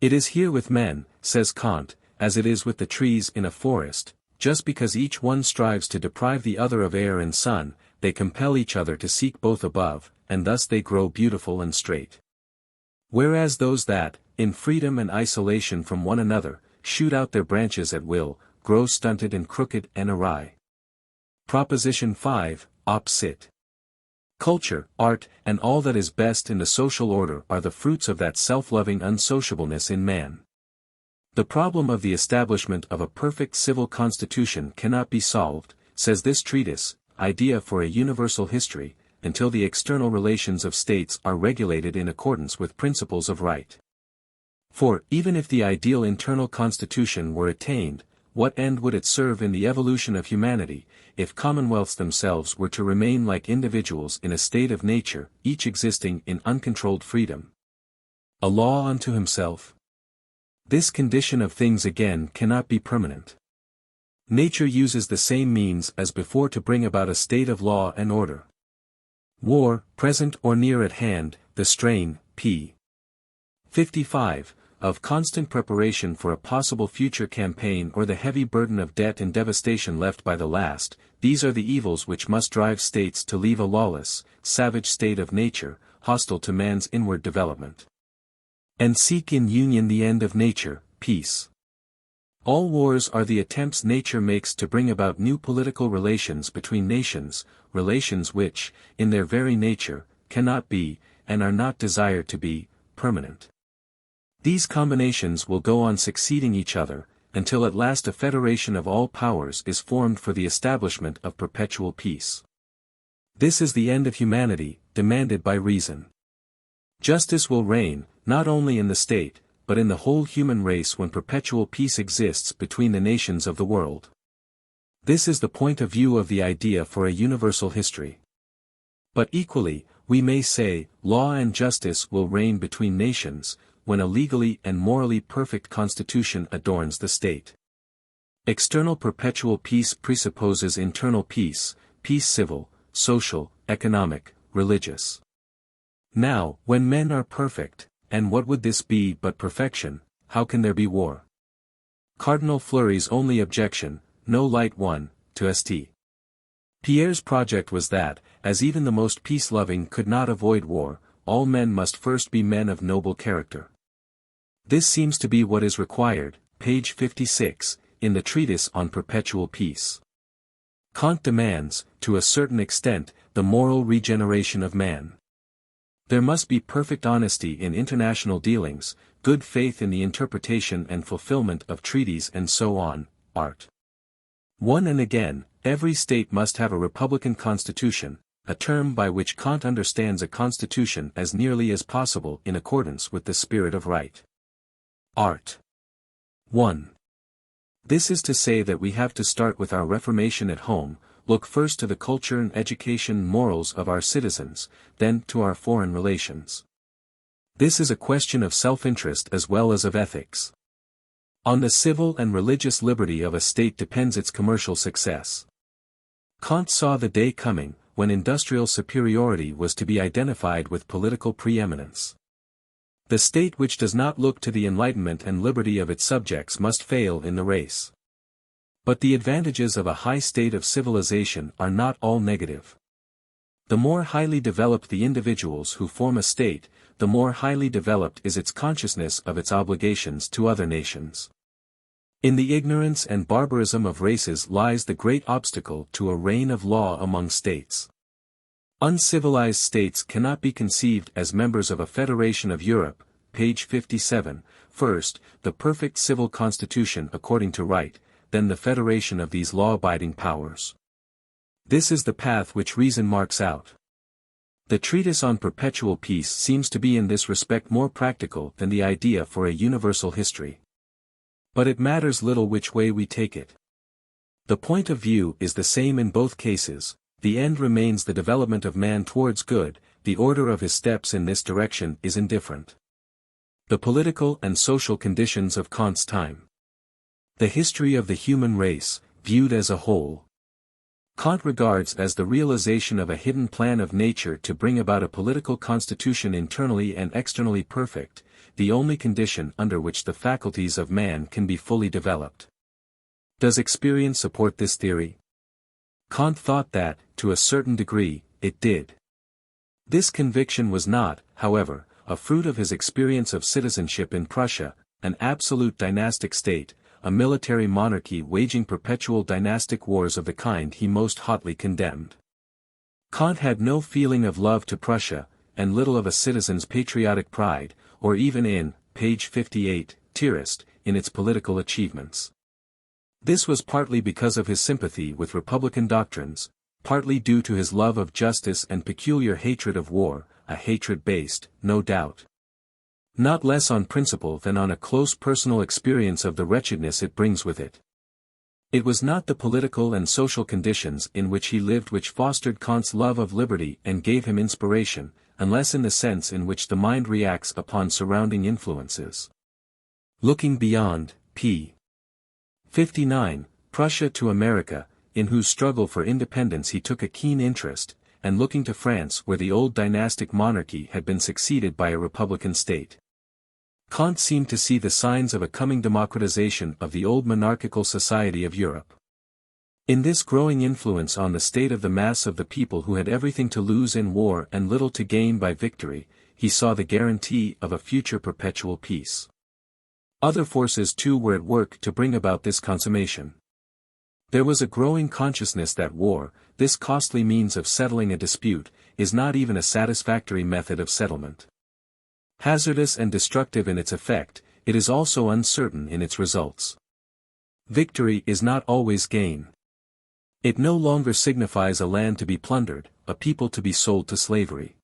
It is here with men, says Kant, as it is with the trees in a forest, just because each one strives to deprive the other of air and sun, they compel each other to seek both above, and thus they grow beautiful and straight. Whereas those that, in freedom and isolation from one another, shoot out their branches at will, grow stunted and crooked and awry. Proposition 5, op. cit. Culture, art, and all that is best in the social order are the fruits of that self-loving unsociableness in man. The problem of the establishment of a perfect civil constitution cannot be solved, says this treatise, Idea for a Universal History, until the external relations of states are regulated in accordance with principles of right. For, even if the ideal internal constitution were attained, what end would it serve in the evolution of humanity, if commonwealths themselves were to remain like individuals in a state of nature, each existing in uncontrolled freedom? A law unto himself? This condition of things again cannot be permanent. Nature uses the same means as before to bring about a state of law and order. War, present or near at hand, the strain, p. 55, of constant preparation for a possible future campaign or the heavy burden of debt and devastation left by the last, these are the evils which must drive states to leave a lawless, savage state of nature, hostile to man's inward development. And seek in union the end of nature, peace. All wars are the attempts nature makes to bring about new political relations between nations, relations which, in their very nature, cannot be, and are not desired to be, permanent. These combinations will go on succeeding each other, until at last a federation of all powers is formed for the establishment of perpetual peace. This is the end of humanity, demanded by reason. Justice will reign, not only in the state, but in the whole human race when perpetual peace exists between the nations of the world. This is the point of view of the idea for a universal history. But equally, we may say, law and justice will reign between nations, when a legally and morally perfect constitution adorns the state. External perpetual peace presupposes internal peace, peace civil, social, economic, religious. Now, when men are perfect, and what would this be but perfection, how can there be war? Cardinal Fleury's only objection, no light one, to St. Pierre's project was that, as even the most peace-loving could not avoid war, all men must first be men of noble character. This seems to be what is required, page 56, in the treatise on perpetual peace. Kant demands, to a certain extent, the moral regeneration of man. There must be perfect honesty in international dealings, good faith in the interpretation and fulfillment of treaties and so on, art. One and again, every state must have a republican constitution, a term by which Kant understands a constitution as nearly as possible in accordance with the spirit of right. Art. 1. This is to say that we have to start with our reformation at home, look first to the culture and education morals of our citizens, then to our foreign relations. This is a question of self-interest as well as of ethics. On the civil and religious liberty of a state depends its commercial success. Kant saw the day coming, when industrial superiority was to be identified with political preeminence. The state which does not look to the enlightenment and liberty of its subjects must fail in the race. But the advantages of a high state of civilization are not all negative. The more highly developed the individuals who form a state, the more highly developed is its consciousness of its obligations to other nations. In the ignorance and barbarism of races lies the great obstacle to a reign of law among states. Uncivilized states cannot be conceived as members of a federation of Europe, page 57, first, the perfect civil constitution according to right, then the federation of these law-abiding powers. This is the path which reason marks out. The treatise on perpetual peace seems to be in this respect more practical than the idea for a universal history. But it matters little which way we take it. The point of view is the same in both cases, the end remains the development of man towards good, the order of his steps in this direction is indifferent. The political and social conditions of Kant's time. The history of the human race, viewed as a whole. Kant regards as the realization of a hidden plan of nature to bring about a political constitution internally and externally perfect, the only condition under which the faculties of man can be fully developed. Does experience support this theory? Kant thought that, to a certain degree, it did. This conviction was not, however, a fruit of his experience of citizenship in Prussia, an absolute dynastic state, a military monarchy waging perpetual dynastic wars of the kind he most hotly condemned. Kant had no feeling of love to Prussia, and little of a citizen's patriotic pride, or even in, page 58, Terrorist, in its political achievements. This was partly because of his sympathy with republican doctrines, partly due to his love of justice and peculiar hatred of war, a hatred based, no doubt, not less on principle than on a close personal experience of the wretchedness it brings with it. It was not the political and social conditions in which he lived which fostered Kant's love of liberty and gave him inspiration, unless in the sense in which the mind reacts upon surrounding influences. Looking beyond, p. 59, Prussia to America, in whose struggle for independence he took a keen interest, and looking to France where the old dynastic monarchy had been succeeded by a republican state. Kant seemed to see the signs of a coming democratization of the old monarchical society of Europe. In this growing influence on the state of the mass of the people who had everything to lose in war and little to gain by victory, he saw the guarantee of a future perpetual peace. Other forces too were at work to bring about this consummation. There was a growing consciousness that war, this costly means of settling a dispute, is not even a satisfactory method of settlement. Hazardous and destructive in its effect, it is also uncertain in its results. Victory is not always gain. It no longer signifies a land to be plundered, a people to be sold to slavery.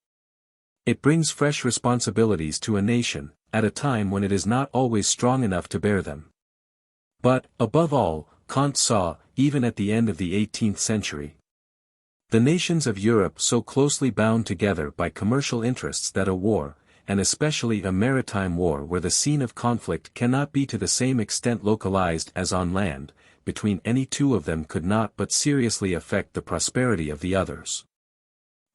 It brings fresh responsibilities to a nation, at a time when it is not always strong enough to bear them. But, above all, Kant saw, even at the end of the 18th century, the nations of Europe so closely bound together by commercial interests that a war, and especially a maritime war where the scene of conflict cannot be to the same extent localized as on land, between any two of them could not but seriously affect the prosperity of the others.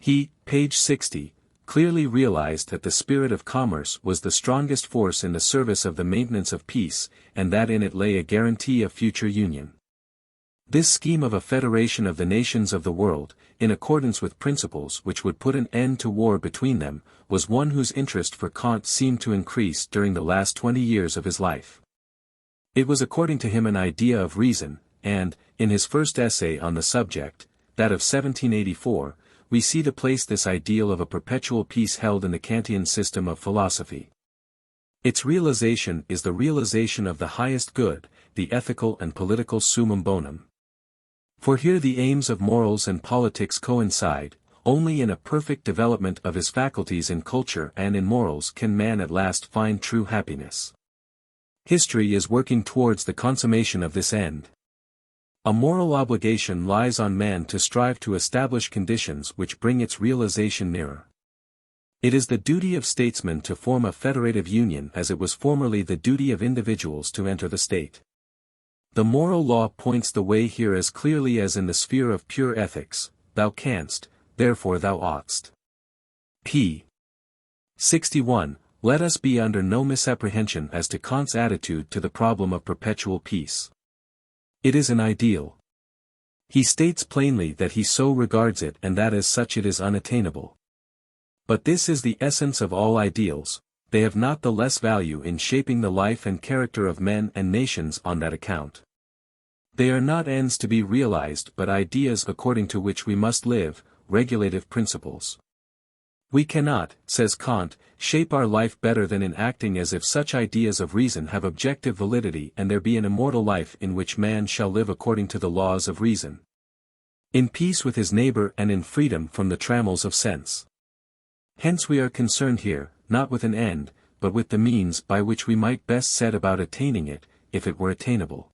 He, page 60, clearly realized that the spirit of commerce was the strongest force in the service of the maintenance of peace, and that in it lay a guarantee of future union. This scheme of a federation of the nations of the world, in accordance with principles which would put an end to war between them, was one whose interest for Kant seemed to increase during the last 20 years of his life. It was according to him an idea of reason, and, in his first essay on the subject, that of 1784, we see to place this ideal of a perpetual peace held in the Kantian system of philosophy. Its realization is the realization of the highest good, the ethical and political summum bonum. For here the aims of morals and politics coincide, only in a perfect development of his faculties in culture and in morals can man at last find true happiness. History is working towards the consummation of this end. A moral obligation lies on man to strive to establish conditions which bring its realization nearer. It is the duty of statesmen to form a federative union as it was formerly the duty of individuals to enter the state. The moral law points the way here as clearly as in the sphere of pure ethics, thou canst, therefore thou oughtst. p. 61. Let us be under no misapprehension as to Kant's attitude to the problem of perpetual peace. It is an ideal. He states plainly that he so regards it and that as such it is unattainable. But this is the essence of all ideals, they have not the less value in shaping the life and character of men and nations on that account. They are not ends to be realized but ideas according to which we must live, regulative principles. We cannot, says Kant, shape our life better than in acting as if such ideas of reason have objective validity and there be an immortal life in which man shall live according to the laws of reason, in peace with his neighbor and in freedom from the trammels of sense. Hence we are concerned here, not with an end, but with the means by which we might best set about attaining it, if it were attainable.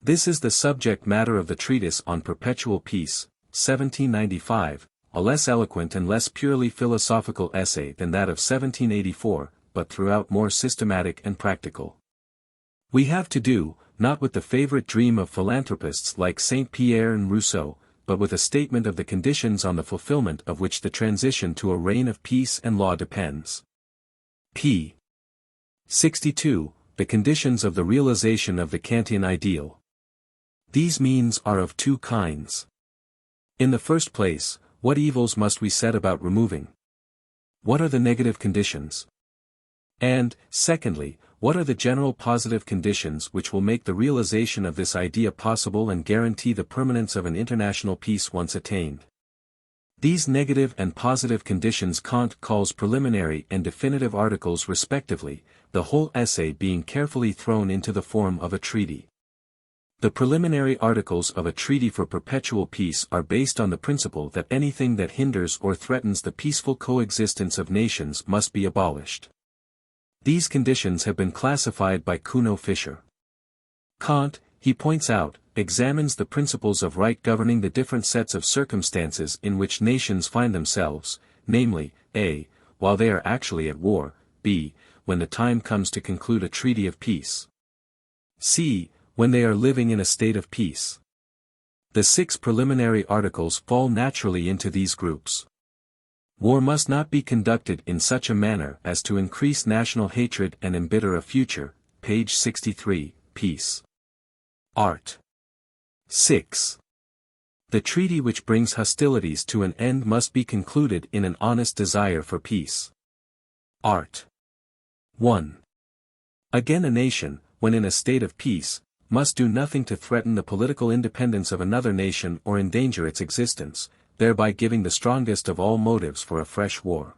This is the subject matter of the treatise on Perpetual Peace, 1795, a less eloquent and less purely philosophical essay than that of 1784, but throughout more systematic and practical. We have to do, not with the favorite dream of philanthropists like Saint Pierre and Rousseau, but with a statement of the conditions on the fulfillment of which the transition to a reign of peace and law depends. p. 62. The conditions of the realization of the Kantian ideal. These means are of two kinds. In the first place, what evils must we set about removing? What are the negative conditions? And, secondly, what are the general positive conditions which will make the realization of this idea possible and guarantee the permanence of an international peace once attained? These negative and positive conditions Kant calls preliminary and definitive articles respectively, the whole essay being carefully thrown into the form of a treaty. The preliminary articles of a treaty for perpetual peace are based on the principle that anything that hinders or threatens the peaceful coexistence of nations must be abolished. These conditions have been classified by Kuno Fischer. Kant, he points out, examines the principles of right governing the different sets of circumstances in which nations find themselves, namely, a. while they are actually at war, b. when the time comes to conclude a treaty of peace, c. when they are living in a state of peace. The 6 preliminary articles fall naturally into these groups. War must not be conducted in such a manner as to increase national hatred and embitter a future, page 63, peace. Art. 6. The treaty which brings hostilities to an end must be concluded in an honest desire for peace. Art. 1. Again, a nation, when in a state of peace, must do nothing to threaten the political independence of another nation or endanger its existence, thereby giving the strongest of all motives for a fresh war.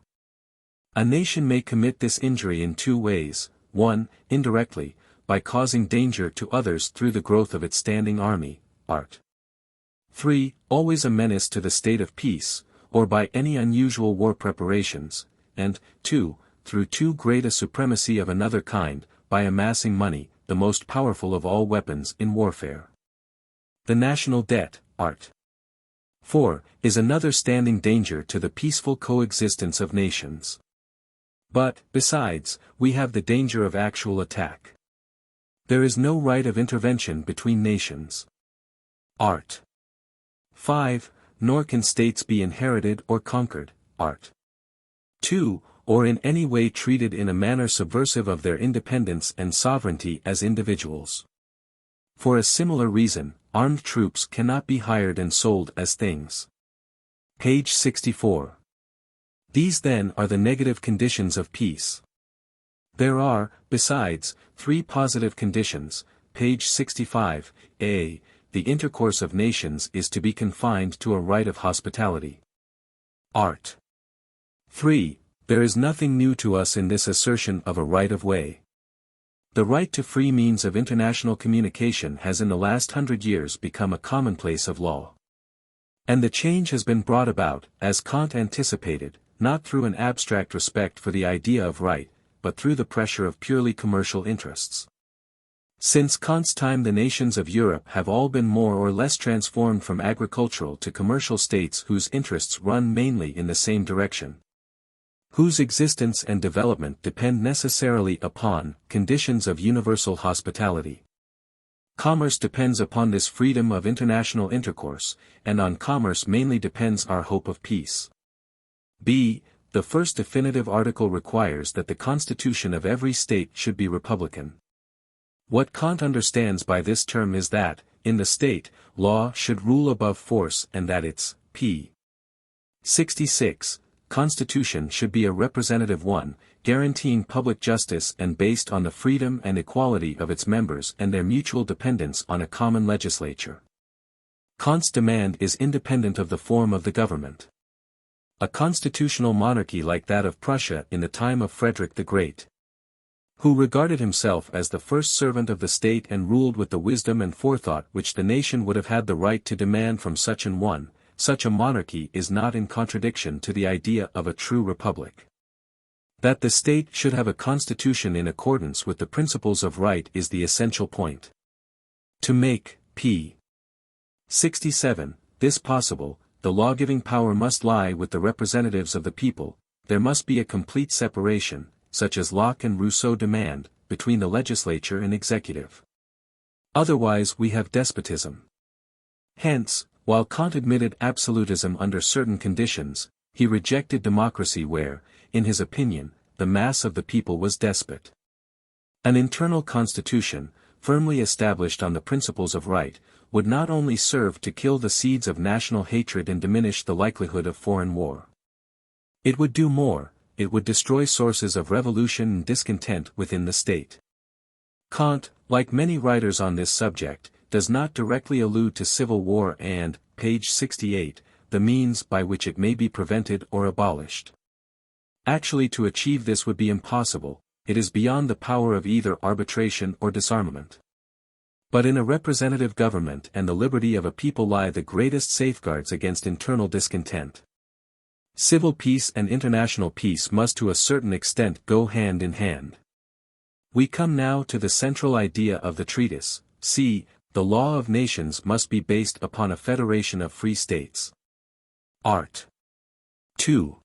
A nation may commit this injury in two ways: 1. Indirectly, by causing danger to others through the growth of its standing army, art. 3. Always a menace to the state of peace, or by any unusual war preparations, and 2. Through too great a supremacy of another kind, by amassing money, the most powerful of all weapons in warfare. The national debt, art. 4. Is another standing danger to the peaceful coexistence of nations. But, besides, we have the danger of actual attack. There is no right of intervention between nations. Art. 5. Nor can states be inherited or conquered, art. 2. Or in any way treated in a manner subversive of their independence and sovereignty as individuals. For a similar reason, armed troops cannot be hired and sold as things. Page 64. These then are the negative conditions of peace. There are, besides, 3 positive conditions. Page 65. A. The intercourse of nations is to be confined to a right of hospitality. Art. 3. There is nothing new to us in this assertion of a right of way. The right to free means of international communication has in the last 100 years become a commonplace of law. And the change has been brought about, as Kant anticipated, not through an abstract respect for the idea of right, but through the pressure of purely commercial interests. Since Kant's time, the nations of Europe have all been more or less transformed from agricultural to commercial states whose interests run mainly in the same direction, whose existence and development depend necessarily upon conditions of universal hospitality. Commerce depends upon this freedom of international intercourse, and on commerce mainly depends our hope of peace. B. The first definitive article requires that the constitution of every state should be republican. What Kant understands by this term is that, in the state, law should rule above force and that its p. 66. Constitution should be a representative one, guaranteeing public justice and based on the freedom and equality of its members and their mutual dependence on a common legislature. Kant's demand is independent of the form of the government. A constitutional monarchy like that of Prussia in the time of Frederick the Great, who regarded himself as the first servant of the state and ruled with the wisdom and forethought which the nation would have had the right to demand from such an one, such a monarchy is not in contradiction to the idea of a true republic. That the state should have a constitution in accordance with the principles of right is the essential point. To make p. 67 this possible, the law-giving power must lie with the representatives of the people. There must be a complete separation, such as Locke and Rousseau demand, between the legislature and executive. Otherwise we have despotism. Hence, while Kant admitted absolutism under certain conditions, he rejected democracy where, in his opinion, the mass of the people was despot. An internal constitution, firmly established on the principles of right, would not only serve to kill the seeds of national hatred and diminish the likelihood of foreign war. It would do more, it would destroy sources of revolution and discontent within the state. Kant, like many writers on this subject, does not directly allude to civil war and, page 68, the means by which it may be prevented or abolished. Actually, to achieve this would be impossible, it is beyond the power of either arbitration or disarmament. But in a representative government and the liberty of a people lie the greatest safeguards against internal discontent. Civil peace and international peace must to a certain extent go hand in hand. We come now to the central idea of the treatise. C. The law of nations must be based upon a federation of free states. Art. 2.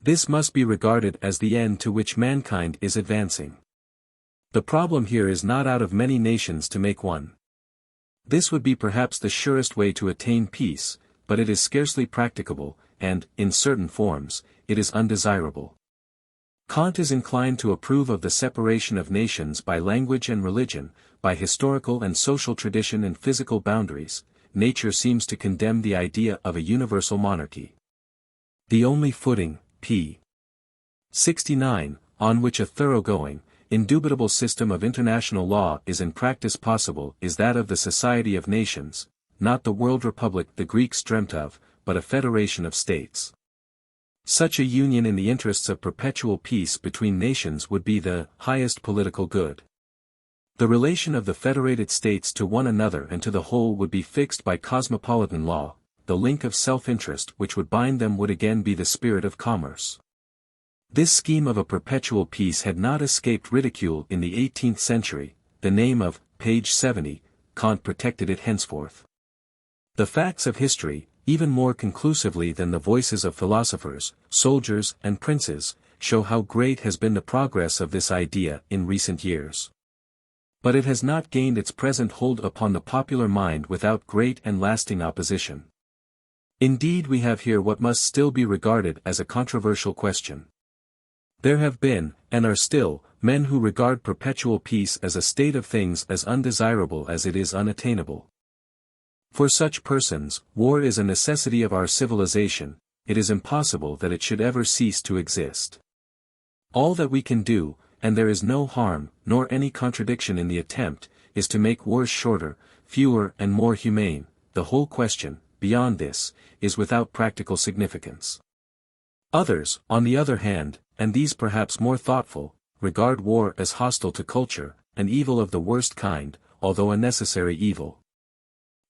This must be regarded as the end to which mankind is advancing. The problem here is not out of many nations to make one. This would be perhaps the surest way to attain peace, but it is scarcely practicable, and, in certain forms, it is undesirable. Kant is inclined to approve of the separation of nations by language and religion, by historical and social tradition and physical boundaries. Nature seems to condemn the idea of a universal monarchy. The only footing, p. 69, on which a thoroughgoing, indubitable system of international law is in practice possible is that of the Society of Nations, not the world republic the Greeks dreamt of, but a federation of states. Such a union in the interests of perpetual peace between nations would be the highest political good. The relation of the federated states to one another and to the whole would be fixed by cosmopolitan law, the link of self-interest which would bind them would again be the spirit of commerce. This scheme of a perpetual peace had not escaped ridicule in the 18th century, the name of, page 70, Kant protected it henceforth. The facts of history, even more conclusively than the voices of philosophers, soldiers, and princes, show how great has been the progress of this idea in recent years. But it has not gained its present hold upon the popular mind without great and lasting opposition. Indeed, we have here what must still be regarded as a controversial question. There have been, and are still, men who regard perpetual peace as a state of things as undesirable as it is unattainable. For such persons, war is a necessity of our civilization, it is impossible that it should ever cease to exist. All that we can do, and there is no harm, nor any contradiction in the attempt, is to make wars shorter, fewer and more humane. The whole question, beyond this, is without practical significance. Others, on the other hand, and these perhaps more thoughtful, regard war as hostile to culture, an evil of the worst kind, although a necessary evil.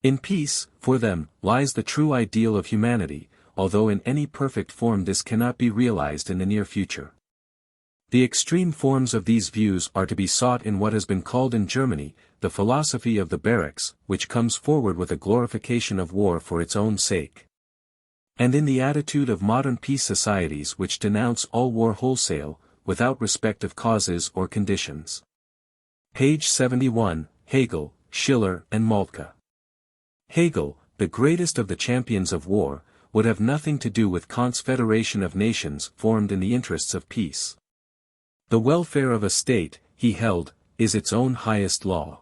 In peace, for them, lies the true ideal of humanity, although in any perfect form this cannot be realized in the near future. The extreme forms of these views are to be sought in what has been called in Germany, the philosophy of the barracks, which comes forward with a glorification of war for its own sake. And in the attitude of modern peace societies which denounce all war wholesale, without respect of causes or conditions. Page 71, Hegel, Schiller and Moltke. Hegel, the greatest of the champions of war, would have nothing to do with Kant's federation of nations formed in the interests of peace. The welfare of a state, he held, is its own highest law.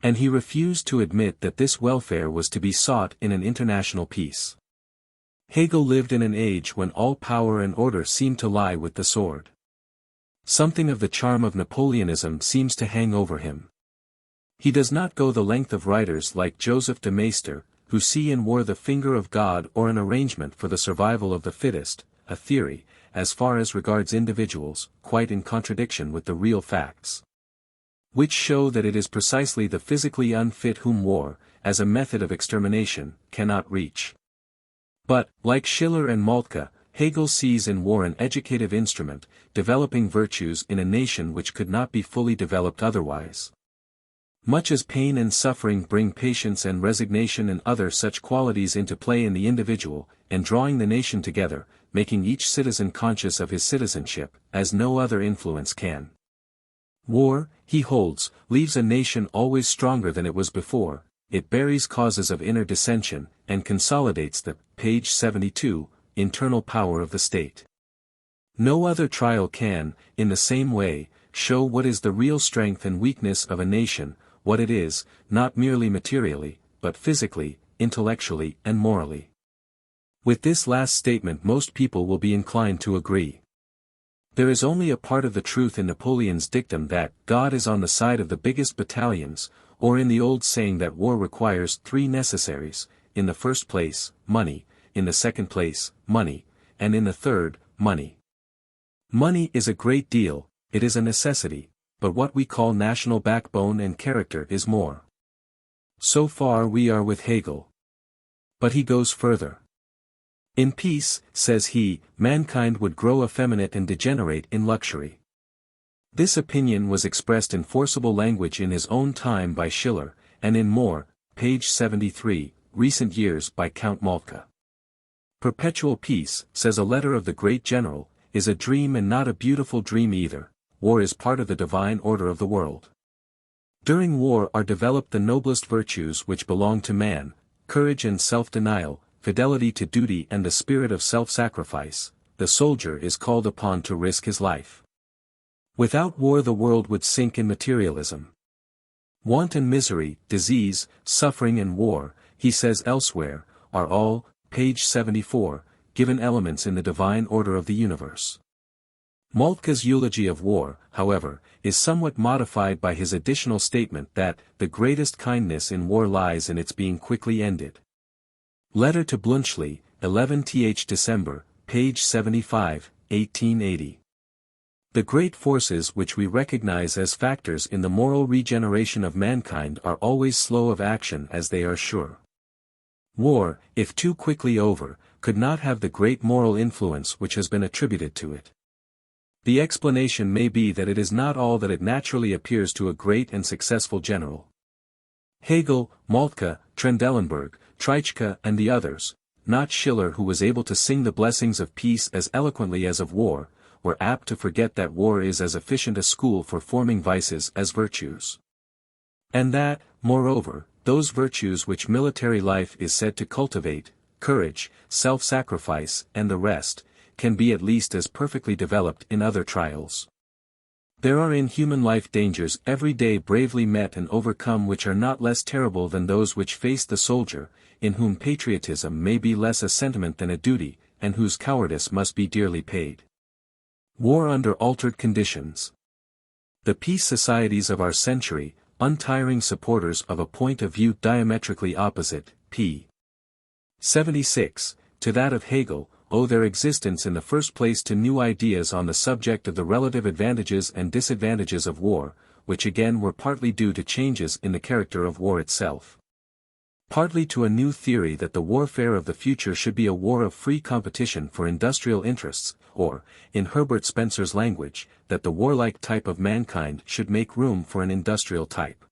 And he refused to admit that this welfare was to be sought in an international peace. Hegel lived in an age when all power and order seemed to lie with the sword. Something of the charm of Napoleonism seems to hang over him. He does not go the length of writers like Joseph de Maistre, who see in war the finger of God or an arrangement for the survival of the fittest, a theory, as far as regards individuals, quite in contradiction with the real facts. Which show that it is precisely the physically unfit whom war, as a method of extermination, cannot reach. But, like Schiller and Moltke, Hegel sees in war an educative instrument, developing virtues in a nation which could not be fully developed otherwise. Much as pain and suffering bring patience and resignation and other such qualities into play in the individual, and drawing the nation together, making each citizen conscious of his citizenship, as no other influence can. War, he holds, leaves a nation always stronger than it was before, it buries causes of inner dissension, and consolidates the, page 72, internal power of the state. No other trial can, in the same way, show what is the real strength and weakness of a nation, what it is, not merely materially, but physically, intellectually and morally. With this last statement most people will be inclined to agree. There is only a part of the truth in Napoleon's dictum that God is on the side of the biggest battalions, or in the old saying that war requires three necessaries, in the first place, money, in the second place, money, and in the third, money. Money is a great deal, it is a necessity, but what we call national backbone and character is more. So far we are with Hegel. But he goes further. In peace, says he, mankind would grow effeminate and degenerate in luxury. This opinion was expressed in forcible language in his own time by Schiller, and in more, page 73, recent years by Count Moltke. Perpetual peace, says a letter of the great general, is a dream and not a beautiful dream either. War is part of the divine order of the world. During war are developed the noblest virtues which belong to man, courage and self-denial, fidelity to duty and the spirit of self-sacrifice. The soldier is called upon to risk his life. Without war the world would sink in materialism. Want and misery, disease, suffering and war, he says elsewhere, are all, page 74, given elements in the divine order of the universe. Moltke's eulogy of war, however, is somewhat modified by his additional statement that the greatest kindness in war lies in its being quickly ended. Letter to Bluntschli, 11th December, page 75, 1880. The great forces which we recognize as factors in the moral regeneration of mankind are always slow of action as they are sure. War, if too quickly over, could not have the great moral influence which has been attributed to it. The explanation may be that it is not all that it naturally appears to a great and successful general. Hegel, Moltke, Trendelenburg, Treitschke and the others, not Schiller who was able to sing the blessings of peace as eloquently as of war, were apt to forget that war is as efficient a school for forming vices as virtues. And that, moreover, those virtues which military life is said to cultivate, courage, self-sacrifice and the rest, can be at least as perfectly developed in other trials. There are in human life dangers every day bravely met and overcome which are not less terrible than those which face the soldier, in whom patriotism may be less a sentiment than a duty, and whose cowardice must be dearly paid. War under altered conditions. The peace societies of our century, untiring supporters of a point of view diametrically opposite, p. 76, to that of Hegel, owe their existence in the first place to new ideas on the subject of the relative advantages and disadvantages of war, which again were partly due to changes in the character of war itself. Partly to a new theory that the warfare of the future should be a war of free competition for industrial interests, or, in Herbert Spencer's language, that the warlike type of mankind should make room for an industrial type.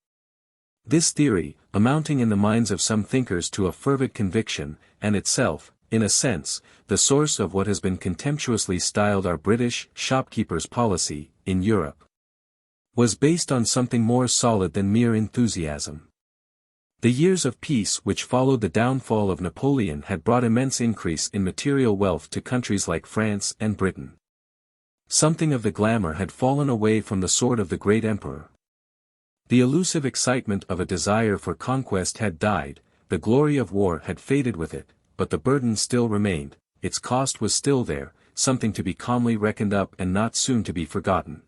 This theory, amounting in the minds of some thinkers to a fervid conviction, and itself, in a sense, the source of what has been contemptuously styled our British shopkeepers' policy, in Europe, was based on something more solid than mere enthusiasm. The years of peace which followed the downfall of Napoleon had brought immense increase in material wealth to countries like France and Britain. Something of the glamour had fallen away from the sword of the great emperor. The elusive excitement of a desire for conquest had died, the glory of war had faded with it, but the burden still remained, its cost was still there, something to be calmly reckoned up and not soon to be forgotten.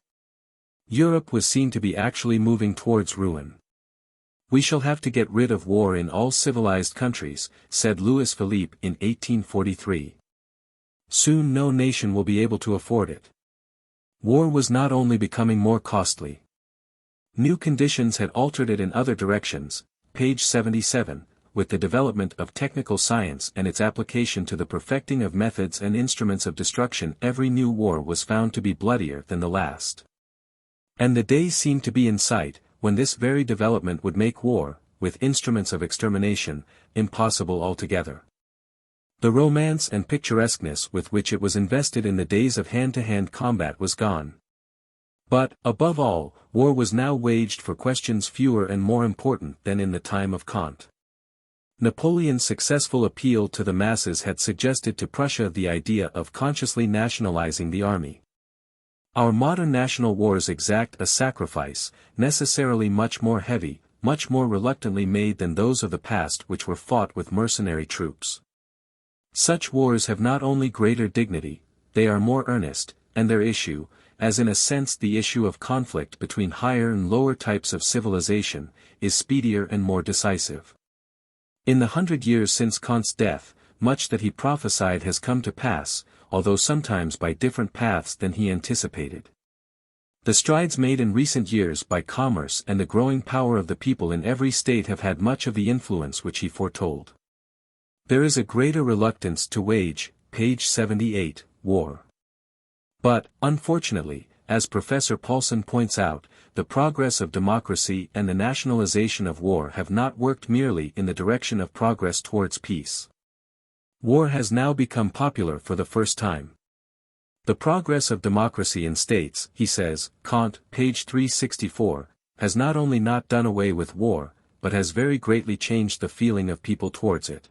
Europe was seen to be actually moving towards ruin. We shall have to get rid of war in all civilized countries, said Louis Philippe in 1843. Soon no nation will be able to afford it. War was not only becoming more costly. New conditions had altered it in other directions, page 77, with the development of technical science and its application to the perfecting of methods and instruments of destruction. Every new war was found to be bloodier than the last. And the day seemed to be in sight, when this very development would make war, with instruments of extermination, impossible altogether. The romance and picturesqueness with which it was invested in the days of hand-to-hand combat was gone. But, above all, war was now waged for questions fewer and more important than in the time of Kant. Napoleon's successful appeal to the masses had suggested to Prussia the idea of consciously nationalizing the army. Our modern national wars exact a sacrifice, necessarily much more heavy, much more reluctantly made than those of the past which were fought with mercenary troops. Such wars have not only greater dignity, they are more earnest, and their issue, as in a sense the issue of conflict between higher and lower types of civilization, is speedier and more decisive. In the 100 years since Kant's death, much that he prophesied has come to pass, although sometimes by different paths than he anticipated. The strides made in recent years by commerce and the growing power of the people in every state have had much of the influence which he foretold. There is a greater reluctance to wage, page 78, war. But, unfortunately, as Professor Paulson points out, the progress of democracy and the nationalization of war have not worked merely in the direction of progress towards peace. War has now become popular for the first time. The progress of democracy in states, he says, Kant, page 364, has not only not done away with war, but has very greatly changed the feeling of people towards it.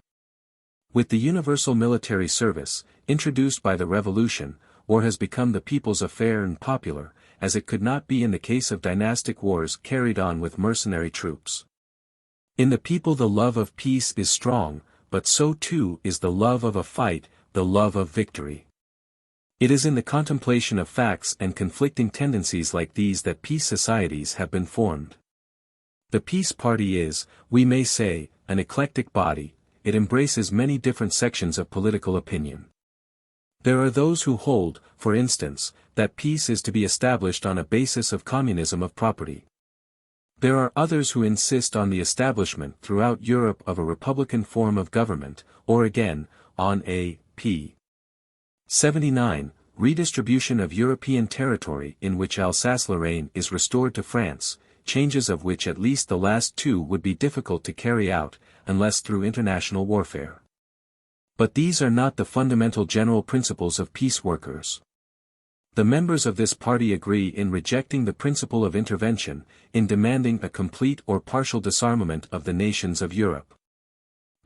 With the universal military service, introduced by the Revolution, war has become the people's affair and popular, as it could not be in the case of dynastic wars carried on with mercenary troops. In the people the love of peace is strong, but so too is the love of a fight, the love of victory. It is in the contemplation of facts and conflicting tendencies like these that peace societies have been formed. The Peace Party is, we may say, an eclectic body. It embraces many different sections of political opinion. There are those who hold, for instance, that peace is to be established on a basis of communism of property. There are others who insist on the establishment throughout Europe of a republican form of government, or again, on a p. 79, redistribution of European territory in which Alsace-Lorraine is restored to France, changes of which at least the last two would be difficult to carry out, unless through international warfare. But these are not the fundamental general principles of peace workers. The members of this party agree in rejecting the principle of intervention, in demanding a complete or partial disarmament of the nations of Europe,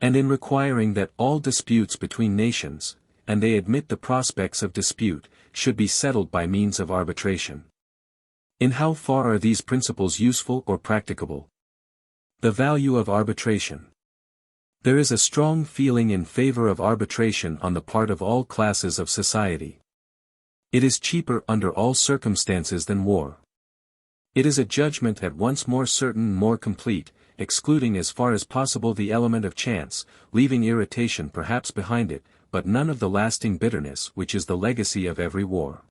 and in requiring that all disputes between nations, and they admit the prospects of dispute, should be settled by means of arbitration. In how far are these principles useful or practicable? The value of arbitration. There is a strong feeling in favor of arbitration on the part of all classes of society. It is cheaper under all circumstances than war. It is a judgment at once more certain and more complete, excluding as far as possible the element of chance, leaving irritation perhaps behind it, but none of the lasting bitterness which is the legacy of every war.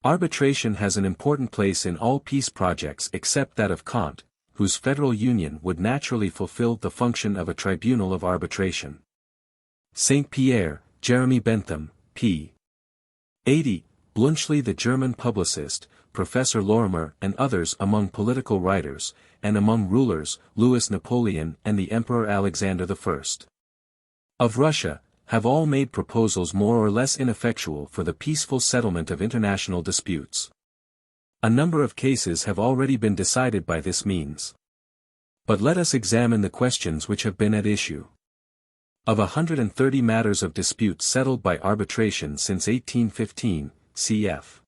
Arbitration has an important place in all peace projects except that of Kant, whose federal union would naturally fulfill the function of a tribunal of arbitration. St. Pierre, Jeremy Bentham, p. 80, Blunchley the German publicist, Professor Lorimer and others among political writers, and among rulers, Louis Napoleon and the Emperor Alexander I. Of Russia, have all made proposals more or less ineffectual for the peaceful settlement of international disputes. A number of cases have already been decided by this means. But let us examine the questions which have been at issue. Of 130 matters of dispute settled by arbitration since 1815, cf.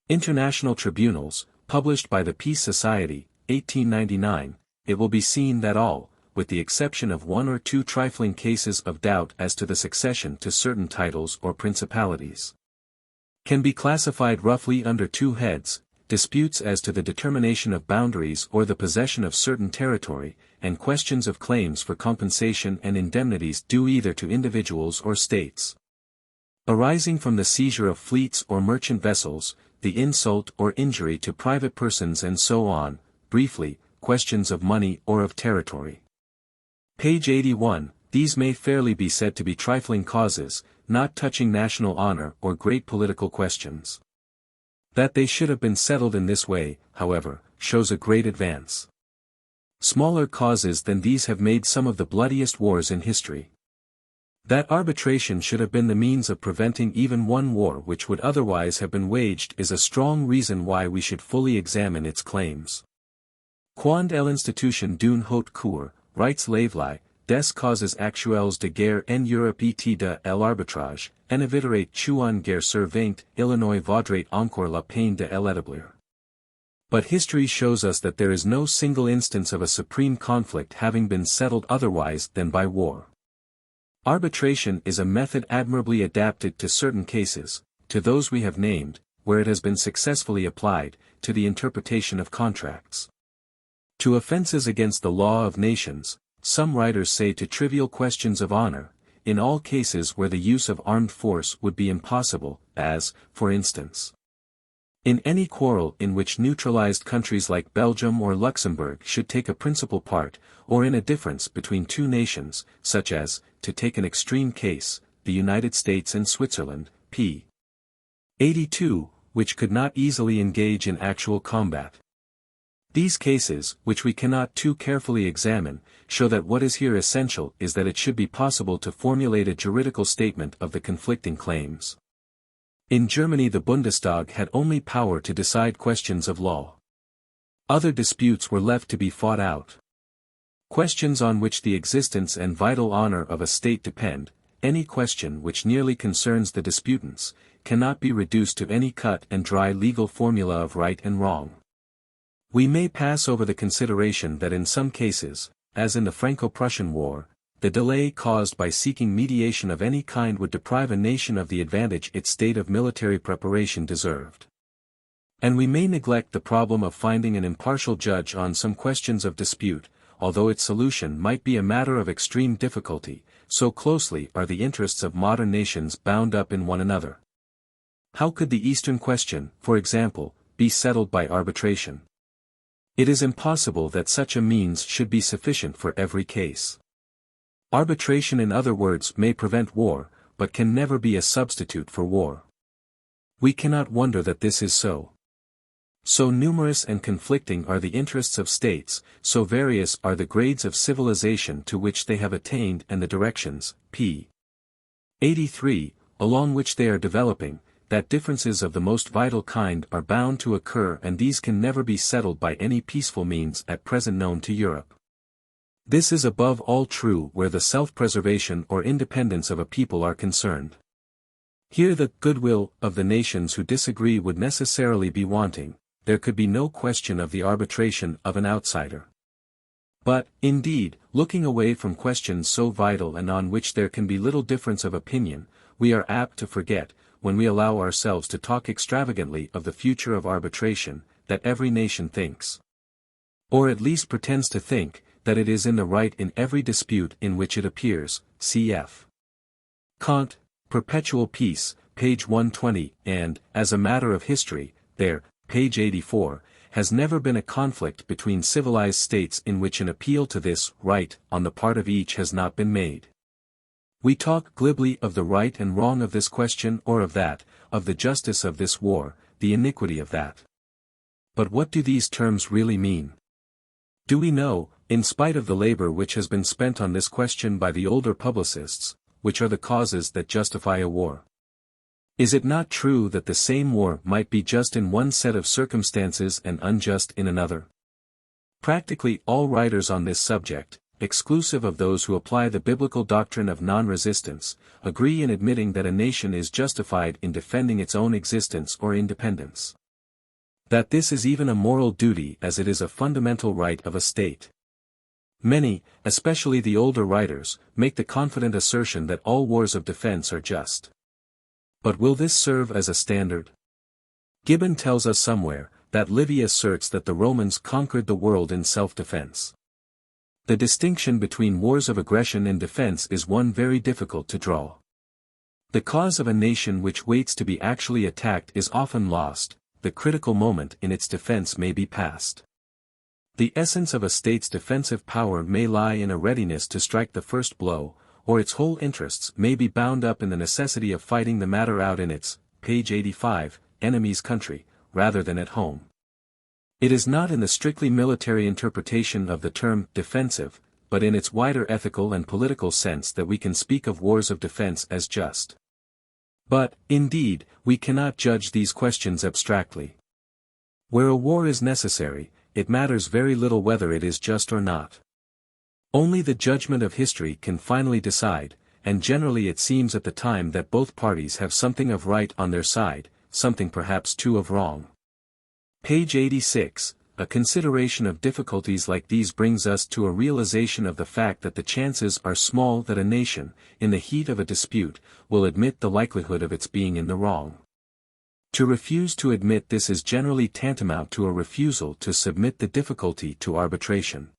International Tribunals, published by the Peace Society, 1899, it will be seen that all, with the exception of one or two trifling cases of doubt as to the succession to certain titles or principalities, can be classified roughly under two heads: disputes as to the determination of boundaries or the possession of certain territory, and questions of claims for compensation and indemnities due either to individuals or states, arising from the seizure of fleets or merchant vessels, the insult or injury to private persons and so on, briefly, questions of money or of territory. Page 81, these may fairly be said to be trifling causes, not touching national honor or great political questions. That they should have been settled in this way, however, shows a great advance. Smaller causes than these have made some of the bloodiest wars in history. That arbitration should have been the means of preventing even one war which would otherwise have been waged is a strong reason why we should fully examine its claims. Quand l'institution d'une haute cour, writes Laveley, des causes actuelles de guerre en Europe et de l'arbitrage, en éviterait une guerre sur 20, Illinois vaudrait encore la peine de l'établir. But history shows us that there is no single instance of a supreme conflict having been settled otherwise than by war. Arbitration is a method admirably adapted to certain cases, to those we have named, where it has been successfully applied, to the interpretation of contracts. To offenses against the law of nations, some writers say to trivial questions of honor, in all cases where the use of armed force would be impossible, as, for instance, in any quarrel in which neutralized countries like Belgium or Luxembourg should take a principal part, or in a difference between two nations, such as, to take an extreme case, the United States and Switzerland, p. 82, which could not easily engage in actual combat. These cases, which we cannot too carefully examine, show that what is here essential is that it should be possible to formulate a juridical statement of the conflicting claims. In Germany the Bundestag had only power to decide questions of law. Other disputes were left to be fought out. Questions on which the existence and vital honor of a state depend, any question which nearly concerns the disputants, cannot be reduced to any cut and dry legal formula of right and wrong. We may pass over the consideration that in some cases, as in the Franco-Prussian War, the delay caused by seeking mediation of any kind would deprive a nation of the advantage its state of military preparation deserved. And we may neglect the problem of finding an impartial judge on some questions of dispute, although its solution might be a matter of extreme difficulty, so closely are the interests of modern nations bound up in one another. How could the Eastern question, for example, be settled by arbitration? It is impossible that such a means should be sufficient for every case. Arbitration, in other words, may prevent war, but can never be a substitute for war. We cannot wonder that this is so. So numerous and conflicting are the interests of states, so various are the grades of civilization to which they have attained and the directions, p. 83, along which they are developing, that differences of the most vital kind are bound to occur, and these can never be settled by any peaceful means at present known to Europe. This is above all true where the self-preservation or independence of a people are concerned. Here the goodwill of the nations who disagree would necessarily be wanting. There could be no question of the arbitration of an outsider. But, indeed, looking away from questions so vital and on which there can be little difference of opinion, we are apt to forget, when we allow ourselves to talk extravagantly of the future of arbitration, that every nation thinks, or at least pretends to think, that it is in the right in every dispute in which it appears, cf. Kant, Perpetual Peace, page 120, and, as a matter of history, there, page 84, has never been a conflict between civilized states in which an appeal to this right on the part of each has not been made. We talk glibly of the right and wrong of this question or of that, of the justice of this war, the iniquity of that. But what do these terms really mean? Do we know, in spite of the labor which has been spent on this question by the older publicists, which are the causes that justify a war? Is it not true that the same war might be just in one set of circumstances and unjust in another? Practically all writers on this subject, exclusive of those who apply the biblical doctrine of non-resistance, agree in admitting that a nation is justified in defending its own existence or independence. That this is even a moral duty as it is a fundamental right of a state. Many, especially the older writers, make the confident assertion that all wars of defense are just. But will this serve as a standard? Gibbon tells us somewhere, that Livy asserts that the Romans conquered the world in self-defense. The distinction between wars of aggression and defense is one very difficult to draw. The cause of a nation which waits to be actually attacked is often lost, the critical moment in its defense may be past. The essence of a state's defensive power may lie in a readiness to strike the first blow, or its whole interests may be bound up in the necessity of fighting the matter out in its, page 85, enemy's country, rather than at home. It is not in the strictly military interpretation of the term defensive, but in its wider ethical and political sense that we can speak of wars of defense as just. But, indeed, we cannot judge these questions abstractly. Where a war is necessary, it matters very little whether it is just or not. Only the judgment of history can finally decide, and generally it seems at the time that both parties have something of right on their side, something perhaps too of wrong. Page 86, a consideration of difficulties like these brings us to a realization of the fact that the chances are small that a nation, in the heat of a dispute, will admit the likelihood of its being in the wrong. To refuse to admit this is generally tantamount to a refusal to submit the difficulty to arbitration.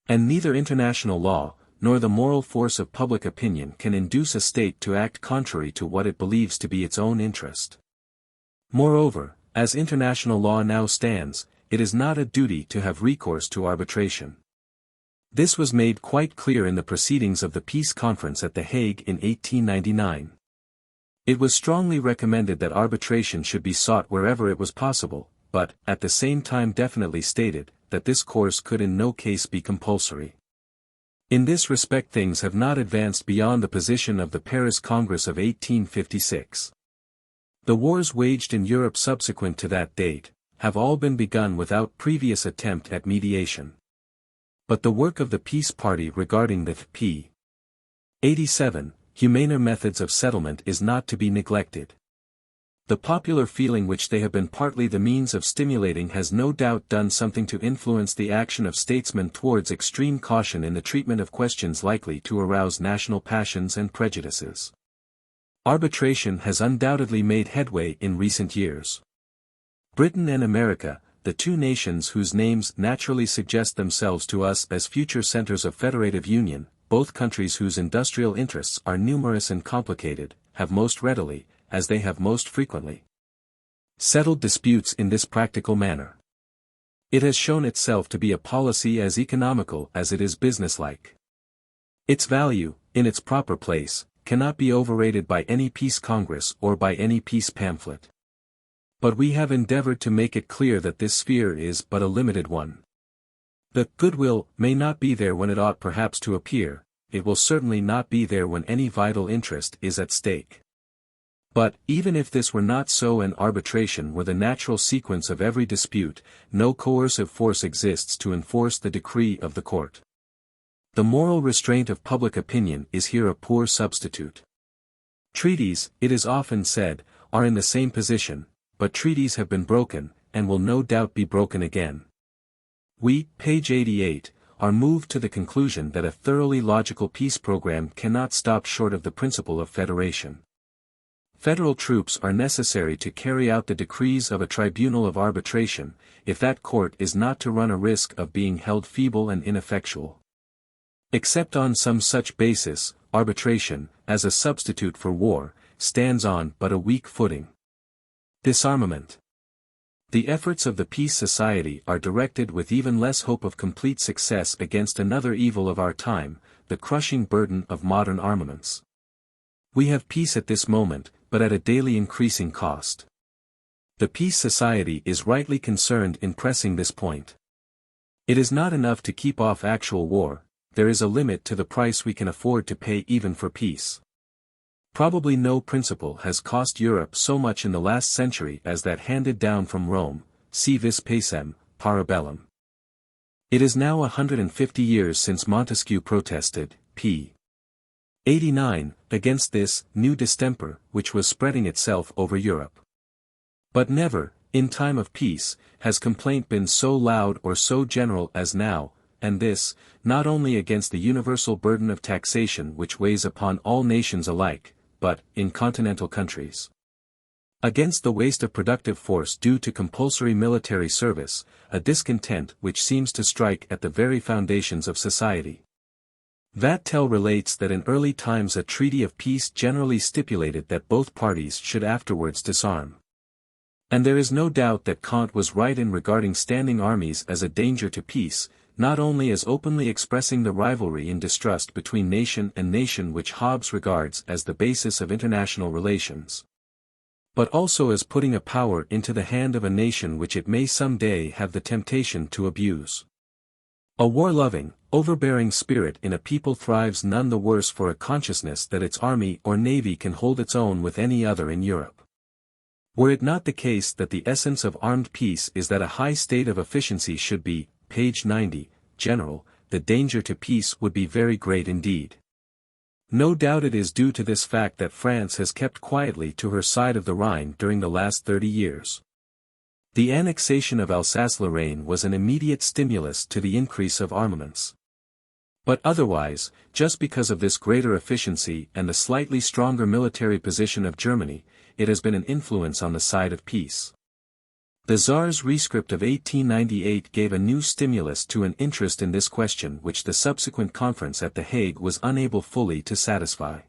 And neither international law, nor the moral force of public opinion can induce a state to act contrary to what it believes to be its own interest. Moreover, as international law now stands, it is not a duty to have recourse to arbitration. This was made quite clear in the proceedings of the Peace Conference at The Hague in 1899. It was strongly recommended that arbitration should be sought wherever it was possible, but, at the same time definitely stated, that this course could in no case be compulsory. In this respect things have not advanced beyond the position of the Paris Congress of 1856. The wars waged in Europe subsequent to that date, have all been begun without previous attempt at mediation. But the work of the Peace Party regarding the p. 87, humaner methods of settlement is not to be neglected. The popular feeling which they have been partly the means of stimulating has no doubt done something to influence the action of statesmen towards extreme caution in the treatment of questions likely to arouse national passions and prejudices. Arbitration has undoubtedly made headway in recent years. Britain and America, the two nations whose names naturally suggest themselves to us as future centers of federative union, both countries whose industrial interests are numerous and complicated, have most readily, as they have most frequently, settled disputes in this practical manner. It has shown itself to be a policy as economical as it is businesslike. Its value, in its proper place, cannot be overrated by any peace congress or by any peace pamphlet. But we have endeavored to make it clear that this sphere is but a limited one. The goodwill may not be there when it ought perhaps to appear, it will certainly not be there when any vital interest is at stake. But, even if this were not so and arbitration were the natural sequence of every dispute, no coercive force exists to enforce the decree of the court. The moral restraint of public opinion is here a poor substitute. Treaties, it is often said, are in the same position, but treaties have been broken, and will no doubt be broken again. We, page 88, are moved to the conclusion that a thoroughly logical peace program cannot stop short of the principle of federation. Federal troops are necessary to carry out the decrees of a tribunal of arbitration, if that court is not to run a risk of being held feeble and ineffectual. Except on some such basis, arbitration, as a substitute for war, stands on but a weak footing. Disarmament. The efforts of the Peace Society are directed with even less hope of complete success against another evil of our time, the crushing burden of modern armaments. We have peace at this moment, but at a daily increasing cost. The Peace Society is rightly concerned in pressing this point. It is not enough to keep off actual war, there is a limit to the price we can afford to pay even for peace. Probably no principle has cost Europe so much in the last century as that handed down from Rome, si vis pacem, para bellum. It is now 150 years since Montesquieu protested, p. 89, against this new distemper which was spreading itself over Europe. But never, in time of peace, has complaint been so loud or so general as now, and this, not only against the universal burden of taxation which weighs upon all nations alike, but, in continental countries, against the waste of productive force due to compulsory military service, a discontent which seems to strike at the very foundations of society. Vattel relates that in early times a treaty of peace generally stipulated that both parties should afterwards disarm. And there is no doubt that Kant was right in regarding standing armies as a danger to peace, not only as openly expressing the rivalry and distrust between nation and nation which Hobbes regards as the basis of international relations, but also as putting a power into the hand of a nation which it may some day have the temptation to abuse. A war-loving, overbearing spirit in a people thrives none the worse for a consciousness that its army or navy can hold its own with any other in Europe. Were it not the case that the essence of armed peace is that a high state of efficiency should be, page 90, general, the danger to peace would be very great indeed. No doubt it is due to this fact that France has kept quietly to her side of the Rhine during the last 30 years. The annexation of Alsace-Lorraine was an immediate stimulus to the increase of armaments. But otherwise, just because of this greater efficiency and the slightly stronger military position of Germany, it has been an influence on the side of peace. The Tsar's rescript of 1898 gave a new stimulus to an interest in this question which the subsequent conference at The Hague was unable fully to satisfy.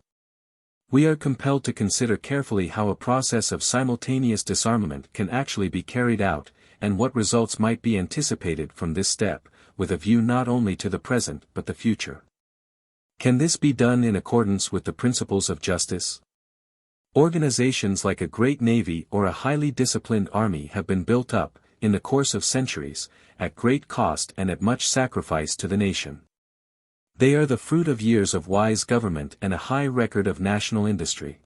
We are compelled to consider carefully how a process of simultaneous disarmament can actually be carried out, and what results might be anticipated from this step, with a view not only to the present but the future. Can this be done in accordance with the principles of justice? Organizations like a great navy or a highly disciplined army have been built up, in the course of centuries, at great cost and at much sacrifice to the nation. They are the fruit of years of wise government and a high record of national industry.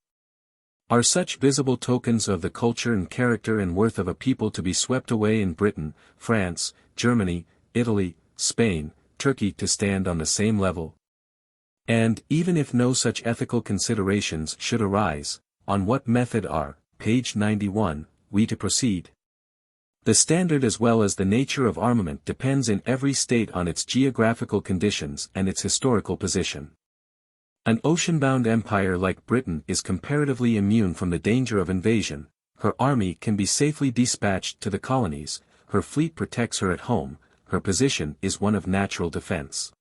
Are such visible tokens of the culture and character and worth of a people to be swept away in Britain, France, Germany, Italy, Spain, Turkey to stand on the same level? And, even if no such ethical considerations should arise, on what method are, page 91, we to proceed. The standard as well as the nature of armament depends in every state on its geographical conditions and its historical position. An ocean-bound empire like Britain is comparatively immune from the danger of invasion. Her army can be safely dispatched to the colonies, her fleet protects her at home, her position is one of natural defense.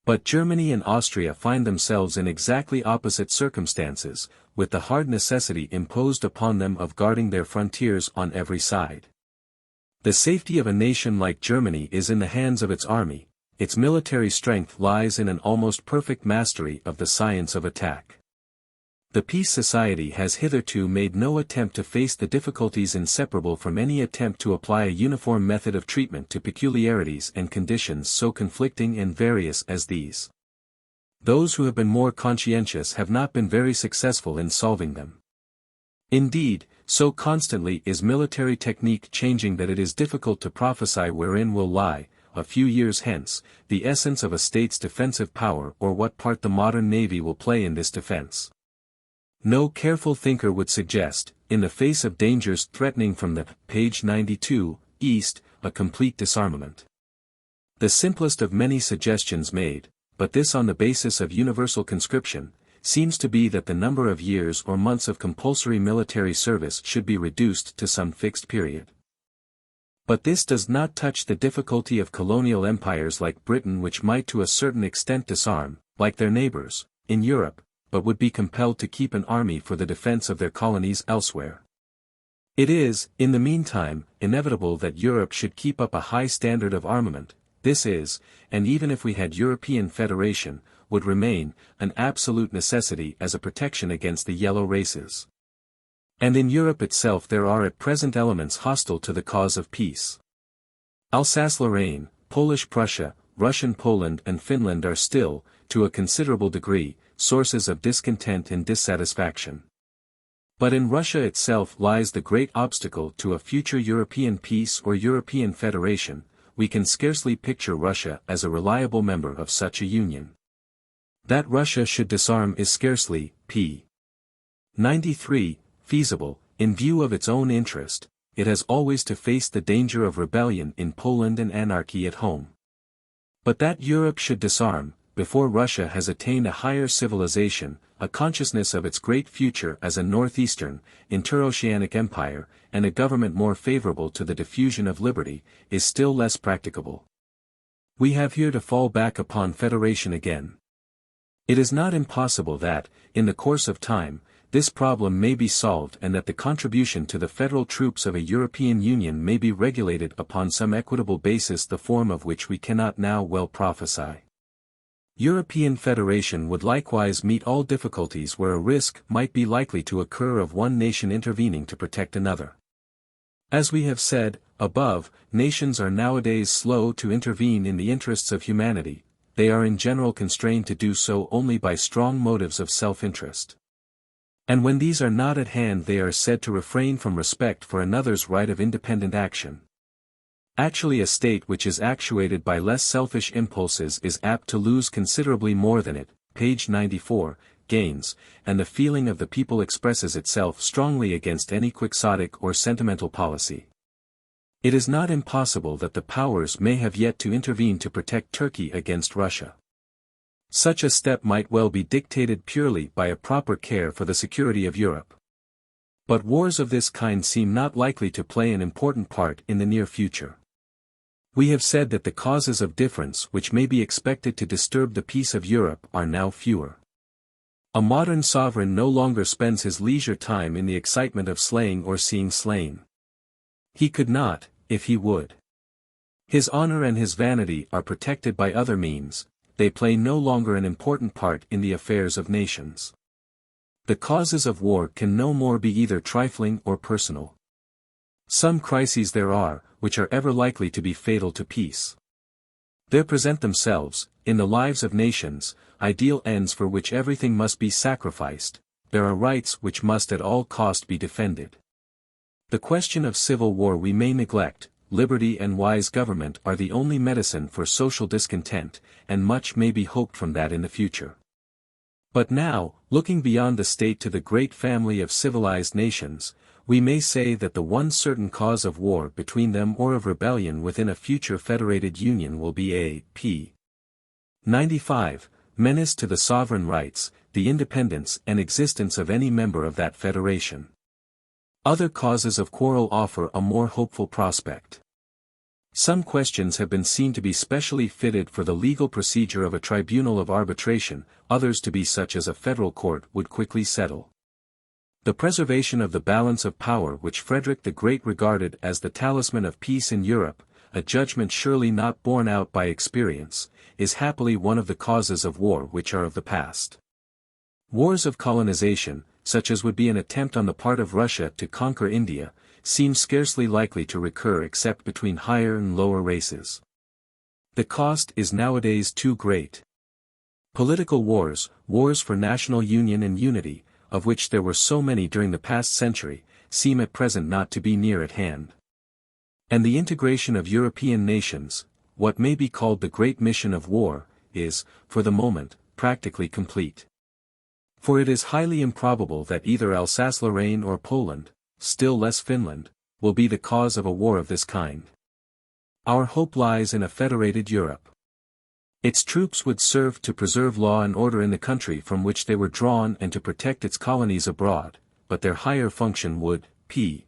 But Germany and Austria find themselves in exactly opposite circumstances, with the hard necessity imposed upon them of guarding their frontiers on every side. The safety of a nation like Germany is in the hands of its army, its military strength lies in an almost perfect mastery of the science of attack. The Peace Society has hitherto made no attempt to face the difficulties inseparable from any attempt to apply a uniform method of treatment to peculiarities and conditions so conflicting and various as these. Those who have been more conscientious have not been very successful in solving them. Indeed, so constantly is military technique changing that it is difficult to prophesy wherein will lie, a few years hence, the essence of a state's defensive power or what part the modern navy will play in this defense. No careful thinker would suggest, in the face of dangers threatening from the, page 92, East, a complete disarmament. The simplest of many suggestions made, but this on the basis of universal conscription, seems to be that the number of years or months of compulsory military service should be reduced to some fixed period. But this does not touch the difficulty of colonial empires like Britain, which might to a certain extent disarm, like their neighbors, in Europe, but would be compelled to keep an army for the defense of their colonies elsewhere. It is, in the meantime, inevitable that Europe should keep up a high standard of armament. This is, and even if we had European federation, would remain, an absolute necessity as a protection against the yellow races. And in Europe itself there are at present elements hostile to the cause of peace. Alsace-Lorraine, Polish Prussia, Russian Poland and Finland are still, to a considerable degree, sources of discontent and dissatisfaction. But in Russia itself lies the great obstacle to a future European peace or European federation. We can scarcely picture Russia as a reliable member of such a union. That Russia should disarm is scarcely, p. 93, feasible. In view of its own interest, it has always to face the danger of rebellion in Poland and anarchy at home. But that Europe should disarm, before Russia has attained a higher civilization, a consciousness of its great future as a northeastern, interoceanic empire, and a government more favorable to the diffusion of liberty, is still less practicable. We have here to fall back upon federation again. It is not impossible that, in the course of time, this problem may be solved and that the contribution to the federal troops of a European Union may be regulated upon some equitable basis, the form of which we cannot now well prophesy. European federation would likewise meet all difficulties where a risk might be likely to occur of one nation intervening to protect another. As we have said, above, nations are nowadays slow to intervene in the interests of humanity. They are in general constrained to do so only by strong motives of self-interest. And when these are not at hand they are said to refrain from respect for another's right of independent action. Actually, a state which is actuated by less selfish impulses is apt to lose considerably more than it, page 94, gains, and the feeling of the people expresses itself strongly against any quixotic or sentimental policy. It is not impossible that the powers may have yet to intervene to protect Turkey against Russia. Such a step might well be dictated purely by a proper care for the security of Europe. But wars of this kind seem not likely to play an important part in the near future. We have said that the causes of difference which may be expected to disturb the peace of Europe are now fewer. A modern sovereign no longer spends his leisure time in the excitement of slaying or seeing slain. He could not, if he would. His honor and his vanity are protected by other means. They play no longer an important part in the affairs of nations. The causes of war can no more be either trifling or personal. Some crises there are, which are ever likely to be fatal to peace. There present themselves, in the lives of nations, ideal ends for which everything must be sacrificed. There are rights which must at all cost be defended. The question of civil war we may neglect. Liberty and wise government are the only medicine for social discontent, and much may be hoped from that in the future. But now, looking beyond the state to the great family of civilized nations, we may say that the one certain cause of war between them or of rebellion within a future federated union will be a p. 95, menace to the sovereign rights, the independence and existence of any member of that federation. Other causes of quarrel offer a more hopeful prospect. Some questions have been seen to be specially fitted for the legal procedure of a tribunal of arbitration, others to be such as a federal court would quickly settle. The preservation of the balance of power which Frederick the Great regarded as the talisman of peace in Europe, a judgment surely not borne out by experience, is happily one of the causes of war which are of the past. Wars of colonization, such as would be an attempt on the part of Russia to conquer India, seem scarcely likely to recur except between higher and lower races. The cost is nowadays too great. Political wars, wars for national union and unity, of which there were so many during the past century, seem at present not to be near at hand. And the integration of European nations, what may be called the great mission of war, is, for the moment, practically complete. For it is highly improbable that either Alsace-Lorraine or Poland, still less Finland, will be the cause of a war of this kind. Our hope lies in a federated Europe. Its troops would serve to preserve law and order in the country from which they were drawn and to protect its colonies abroad, but their higher function would, p.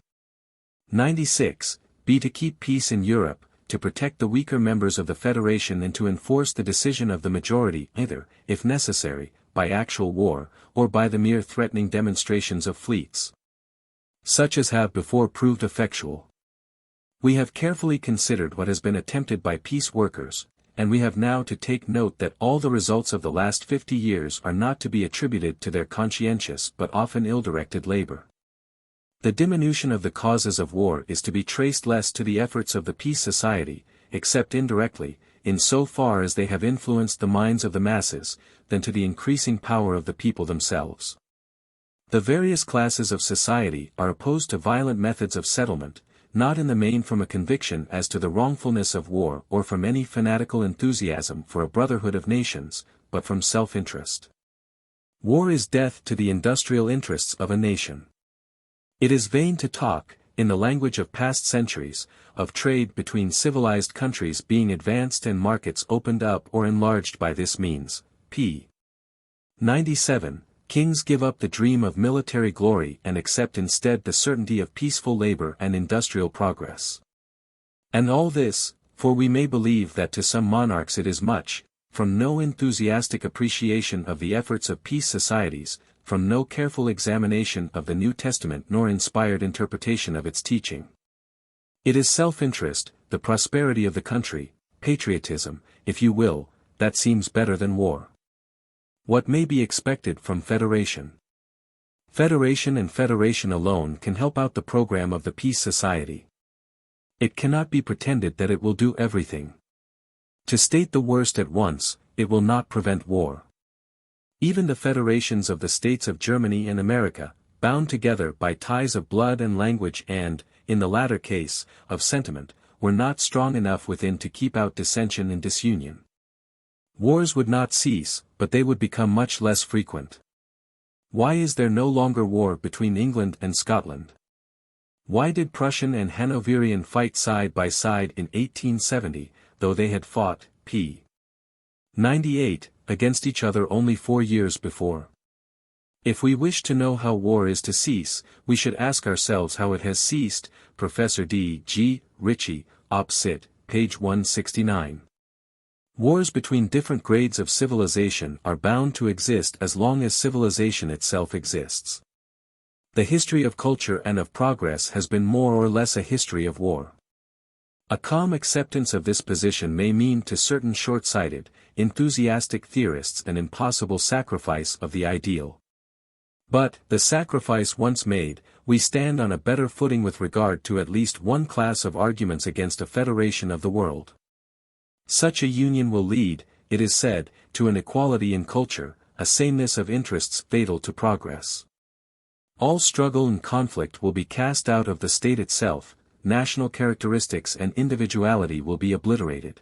96, be to keep peace in Europe, to protect the weaker members of the federation and to enforce the decision of the majority either, if necessary, by actual war, or by the mere threatening demonstrations of fleets, such as have before proved effectual. We have carefully considered what has been attempted by peace workers, and we have now to take note that all the results of the last 50 years are not to be attributed to their conscientious but often ill-directed labor. The diminution of the causes of war is to be traced less to the efforts of the peace society, except indirectly, in so far as they have influenced the minds of the masses, than to the increasing power of the people themselves. The various classes of society are opposed to violent methods of settlement, not in the main from a conviction as to the wrongfulness of war or from any fanatical enthusiasm for a brotherhood of nations, but from self-interest. War is death to the industrial interests of a nation. It is vain to talk, in the language of past centuries, of trade between civilized countries being advanced and markets opened up or enlarged by this means. p. 97. Kings give up the dream of military glory and accept instead the certainty of peaceful labor and industrial progress. And all this, for we may believe that to some monarchs it is much, from no enthusiastic appreciation of the efforts of peace societies, from no careful examination of the New Testament nor inspired interpretation of its teaching. It is self-interest, the prosperity of the country, patriotism, if you will, that seems better than war. What may be expected from federation? Federation and federation alone can help out the program of the peace society. It cannot be pretended that it will do everything. To state the worst at once, it will not prevent war. Even the federations of the states of Germany and America, bound together by ties of blood and language and, in the latter case, of sentiment, were not strong enough within to keep out dissension and disunion. Wars would not cease, but they would become much less frequent. Why is there no longer war between England and Scotland? Why did Prussian and Hanoverian fight side by side in 1870, though they had fought, p. 98, against each other only 4 years before? If we wish to know how war is to cease, we should ask ourselves how it has ceased. Professor D. G. Ritchie, Op. Cit., page 169. Wars between different grades of civilization are bound to exist as long as civilization itself exists. The history of culture and of progress has been more or less a history of war. A calm acceptance of this position may mean to certain short-sighted, enthusiastic theorists an impossible sacrifice of the ideal. But, the sacrifice once made, we stand on a better footing with regard to at least one class of arguments against a federation of the world. Such a union will lead, it is said, to an equality in culture, a sameness of interests fatal to progress. All struggle and conflict will be cast out of the state itself, national characteristics and individuality will be obliterated.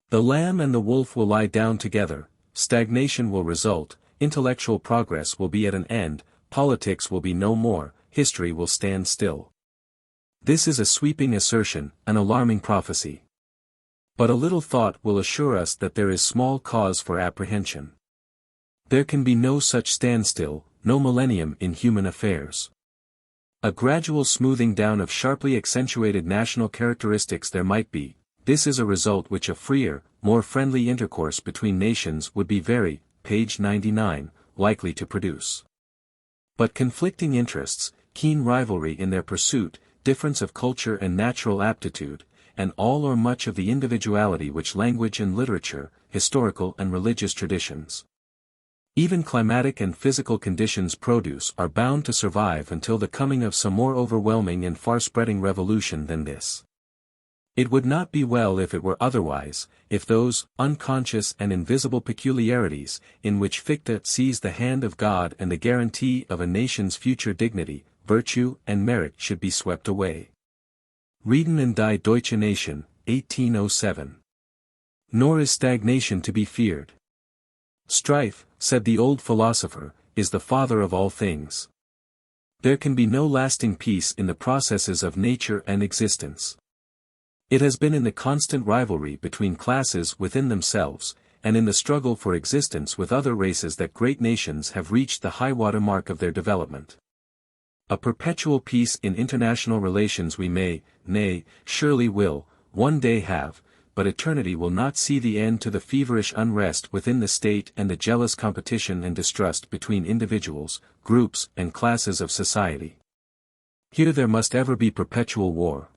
The lamb and the wolf will lie down together, stagnation will result, intellectual progress will be at an end, politics will be no more, history will stand still. This is a sweeping assertion, an alarming prophecy. But a little thought will assure us that there is small cause for apprehension. There can be no such standstill, no millennium in human affairs. A gradual smoothing down of sharply accentuated national characteristics there might be. This is a result which a freer, more friendly intercourse between nations would be very, page 99, likely to produce. But conflicting interests, keen rivalry in their pursuit, difference of culture and natural aptitude, and all or much of the individuality which language and literature, historical and religious traditions, even climatic and physical conditions produce are bound to survive until the coming of some more overwhelming and far-spreading revolution than this. It would not be well if it were otherwise, if those unconscious and invisible peculiarities, in which Fichte sees the hand of God and the guarantee of a nation's future dignity, virtue and merit should be swept away. Reden und die Deutsche Nation, 1807. Nor is stagnation to be feared. Strife, said the old philosopher, is the father of all things. There can be no lasting peace in the processes of nature and existence. It has been in the constant rivalry between classes within themselves, and in the struggle for existence with other races that great nations have reached the high-water mark of their development. A perpetual peace in international relations we may, nay, surely will, one day have, but eternity will not see the end to the feverish unrest within the state and the jealous competition and distrust between individuals, groups and classes of society. Here there must ever be perpetual war.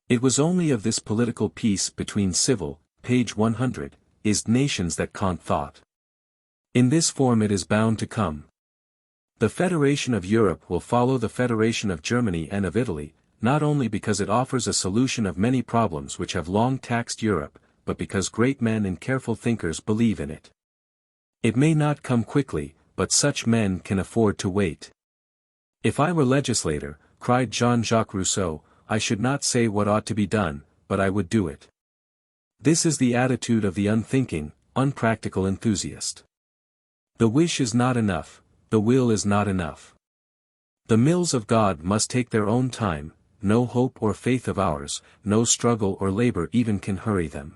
It was only of this political peace between civil, page 100, is nations that Kant thought. In this form it is bound to come. The Federation of Europe will follow the Federation of Germany and of Italy, not only because it offers a solution of many problems which have long taxed Europe, but because great men and careful thinkers believe in it. It may not come quickly, but such men can afford to wait. If I were legislator, cried Jean-Jacques Rousseau, I should not say what ought to be done, but I would do it. This is the attitude of the unthinking, unpractical enthusiast. The wish is not enough, the will is not enough. The mills of God must take their own time, no hope or faith of ours, no struggle or labor even can hurry them.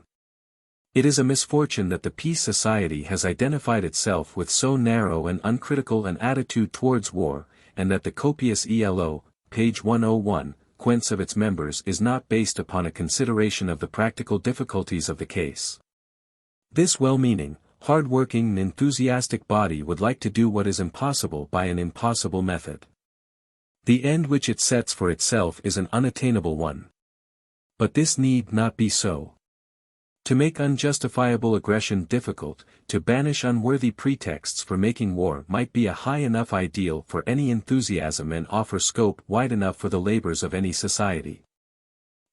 It is a misfortune that the Peace Society has identified itself with so narrow and uncritical an attitude towards war, and that the copious ELO, page 101, quence of its members is not based upon a consideration of the practical difficulties of the case. This well-meaning, hard-working and enthusiastic body would like to do what is impossible by an impossible method. The end which it sets for itself is an unattainable one. But this need not be so. To make unjustifiable aggression difficult, to banish unworthy pretexts for making war might be a high enough ideal for any enthusiasm and offer scope wide enough for the labors of any society.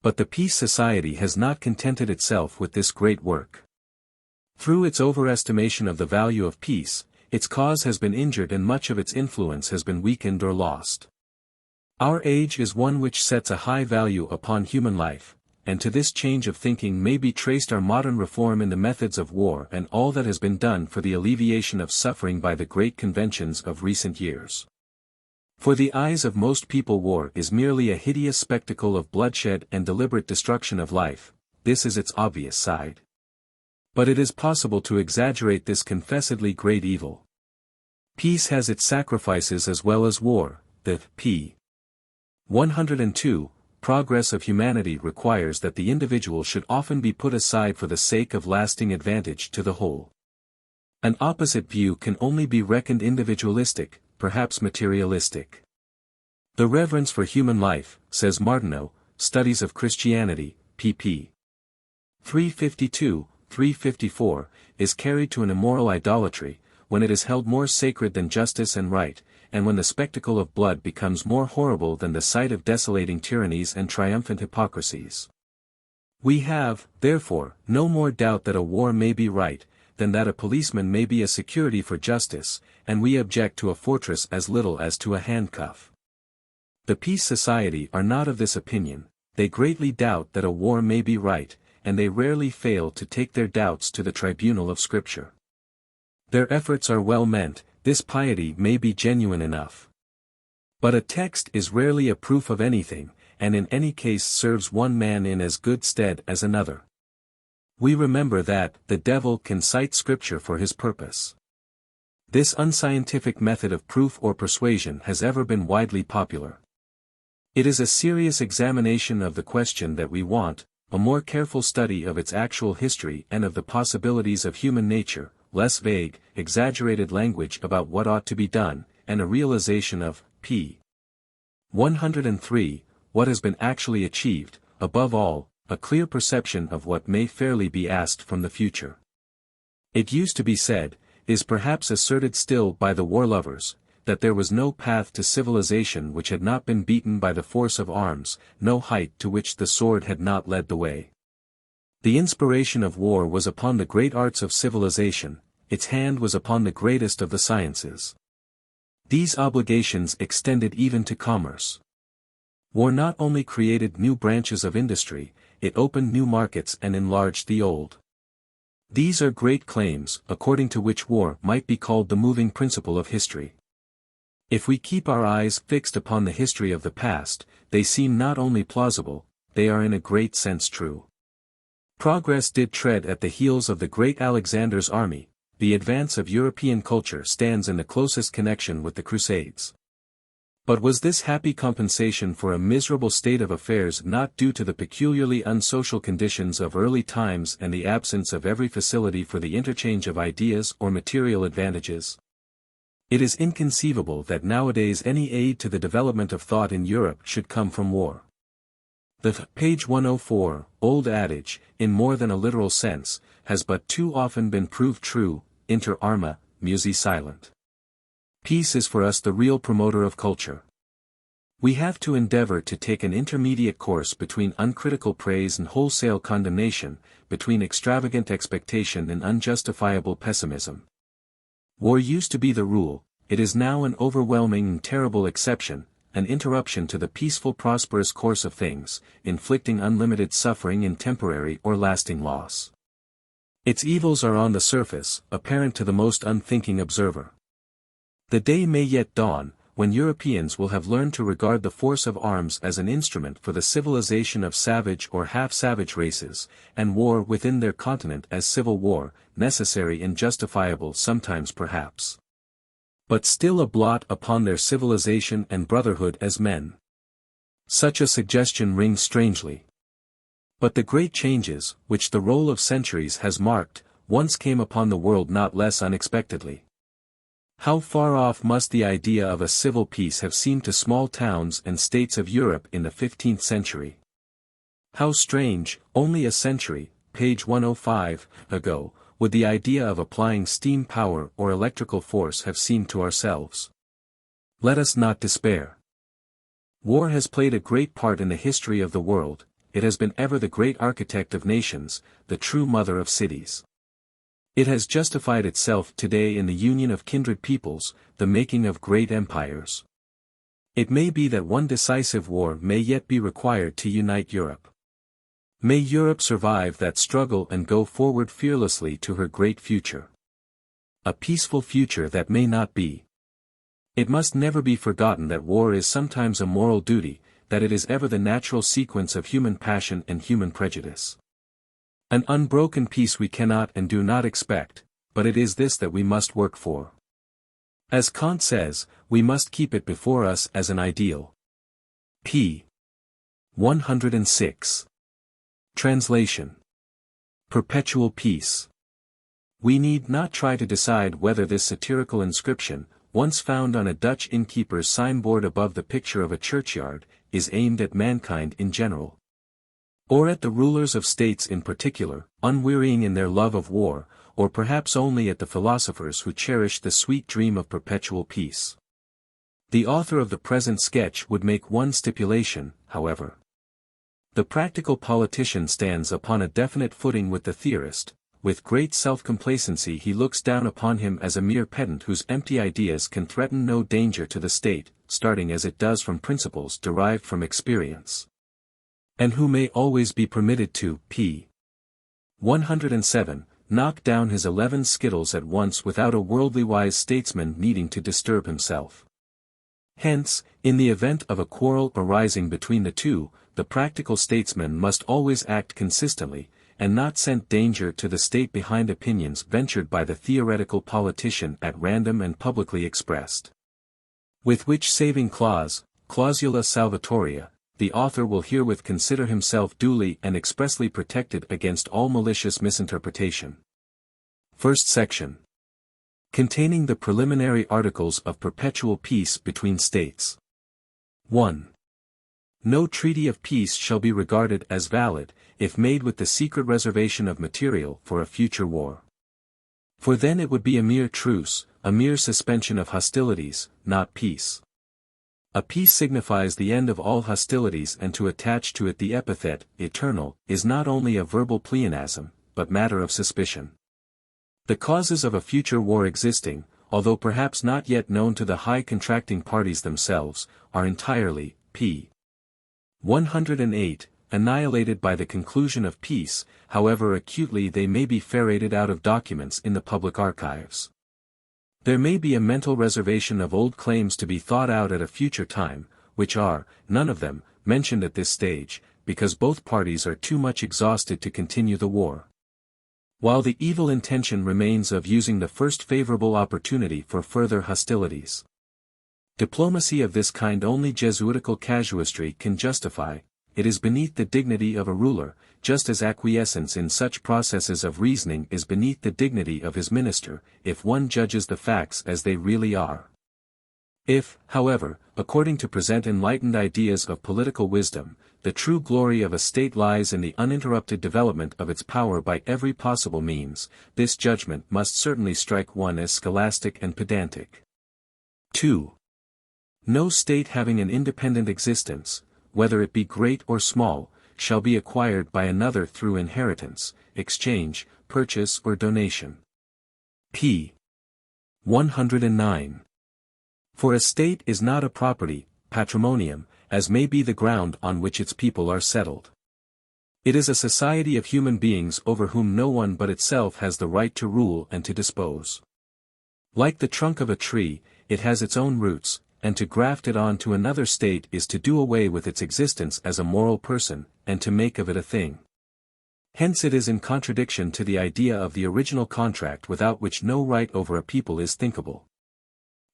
But the Peace Society has not contented itself with this great work. Through its overestimation of the value of peace, its cause has been injured and much of its influence has been weakened or lost. Our age is one which sets a high value upon human life, and to this change of thinking may be traced our modern reform in the methods of war and all that has been done for the alleviation of suffering by the great conventions of recent years. For the eyes of most people war is merely a hideous spectacle of bloodshed and deliberate destruction of life, this is its obvious side. But it is possible to exaggerate this confessedly great evil. Peace has its sacrifices as well as war, the p. 102, progress of humanity requires that the individual should often be put aside for the sake of lasting advantage to the whole. An opposite view can only be reckoned individualistic, perhaps materialistic. The reverence for human life, says Martineau, Studies of Christianity, pp. 352-354, is carried to an immoral idolatry, when it is held more sacred than justice and right, and when the spectacle of blood becomes more horrible than the sight of desolating tyrannies and triumphant hypocrisies. We have, therefore, no more doubt that a war may be right, than that a policeman may be a security for justice, and we object to a fortress as little as to a handcuff. The Peace Society are not of this opinion, they greatly doubt that a war may be right, and they rarely fail to take their doubts to the tribunal of Scripture. Their efforts are well meant, this piety may be genuine enough. But a text is rarely a proof of anything, and in any case serves one man in as good stead as another. We remember that the devil can cite scripture for his purpose. This unscientific method of proof or persuasion has ever been widely popular. It is a serious examination of the question that we want, a more careful study of its actual history and of the possibilities of human nature, less vague, exaggerated language about what ought to be done, and a realization of, p. 103, what has been actually achieved, above all, a clear perception of what may fairly be asked from the future. It used to be said, is perhaps asserted still by the war lovers, that there was no path to civilization which had not been beaten by the force of arms, no height to which the sword had not led the way. The inspiration of war was upon the great arts of civilization, its hand was upon the greatest of the sciences. These obligations extended even to commerce. War not only created new branches of industry, it opened new markets and enlarged the old. These are great claims, according to which war might be called the moving principle of history. If we keep our eyes fixed upon the history of the past, they seem not only plausible, they are in a great sense true. Progress did tread at the heels of the great Alexander's army, the advance of European culture stands in the closest connection with the Crusades. But was this happy compensation for a miserable state of affairs not due to the peculiarly unsocial conditions of early times and the absence of every facility for the interchange of ideas or material advantages? It is inconceivable that nowadays any aid to the development of thought in Europe should come from war. The page 104, old adage, in more than a literal sense, has but too often been proved true, inter arma, musi silent. Peace is for us the real promoter of culture. We have to endeavor to take an intermediate course between uncritical praise and wholesale condemnation, between extravagant expectation and unjustifiable pessimism. War used to be the rule, it is now an overwhelming and terrible exception, an interruption to the peaceful prosperous course of things, inflicting unlimited suffering and temporary or lasting loss. Its evils are on the surface, apparent to the most unthinking observer. The day may yet dawn, when Europeans will have learned to regard the force of arms as an instrument for the civilization of savage or half-savage races, and war within their continent as civil war, necessary and justifiable sometimes perhaps, but still a blot upon their civilization and brotherhood as men. Such a suggestion rings strangely. But the great changes, which the roll of centuries has marked, once came upon the world not less unexpectedly. How far off must the idea of a civil peace have seemed to small towns and states of Europe in the 15th century? How strange, only a century, page 105, ago, would the idea of applying steam power or electrical force have seemed to ourselves? Let us not despair. War has played a great part in the history of the world, it has been ever the great architect of nations, the true mother of cities. It has justified itself today in the union of kindred peoples, the making of great empires. It may be that one decisive war may yet be required to unite Europe. May Europe survive that struggle and go forward fearlessly to her great future. A peaceful future that may not be. It must never be forgotten that war is sometimes a moral duty, that it is ever the natural sequence of human passion and human prejudice. An unbroken peace we cannot and do not expect, but it is this that we must work for. As Kant says, we must keep it before us as an ideal. p. 106. Translation. Perpetual Peace. We need not try to decide whether this satirical inscription, once found on a Dutch innkeeper's signboard above the picture of a churchyard, is aimed at mankind in general, or at the rulers of states in particular, unwearying in their love of war, or perhaps only at the philosophers who cherish the sweet dream of perpetual peace. The author of the present sketch would make one stipulation, however. The practical politician stands upon a definite footing with the theorist. With great self-complacency he looks down upon him as a mere pedant whose empty ideas can threaten no danger to the state, starting as it does from principles derived from experience, and who may always be permitted to, p. 107, knock down his 11 skittles at once without a worldly wise statesman needing to disturb himself. Hence, in the event of a quarrel arising between the two, the practical statesman must always act consistently, and not scent danger to the state behind opinions ventured by the theoretical politician at random and publicly expressed. With which saving clause, clausula salvatoria, the author will herewith consider himself duly and expressly protected against all malicious misinterpretation. First section. Containing the preliminary articles of perpetual peace between states. 1. No treaty of peace shall be regarded as valid, if made with the secret reservation of material for a future war. For then it would be a mere truce, a mere suspension of hostilities, not peace. A peace signifies the end of all hostilities, and to attach to it the epithet, eternal, is not only a verbal pleonasm, but matter of suspicion. The causes of a future war existing, although perhaps not yet known to the high contracting parties themselves, are entirely, p. 108, annihilated by the conclusion of peace, however acutely they may be ferreted out of documents in the public archives. There may be a mental reservation of old claims to be thought out at a future time, which are, none of them, mentioned at this stage, because both parties are too much exhausted to continue the war. While the evil intention remains of using the first favorable opportunity for further hostilities. Diplomacy of this kind only Jesuitical casuistry can justify. It is beneath the dignity of a ruler, just as acquiescence in such processes of reasoning is beneath the dignity of his minister, if one judges the facts as they really are. If, however, according to present enlightened ideas of political wisdom, the true glory of a state lies in the uninterrupted development of its power by every possible means, this judgment must certainly strike one as scholastic and pedantic. 2. No state having an independent existence, whether it be great or small, shall be acquired by another through inheritance, exchange, purchase or donation. p. 109. For a state is not a property, patrimonium, as may be the ground on which its people are settled. It is a society of human beings over whom no one but itself has the right to rule and to dispose. Like the trunk of a tree, it has its own roots, and to graft it on to another state is to do away with its existence as a moral person, and to make of it a thing. Hence it is in contradiction to the idea of the original contract without which no right over a people is thinkable.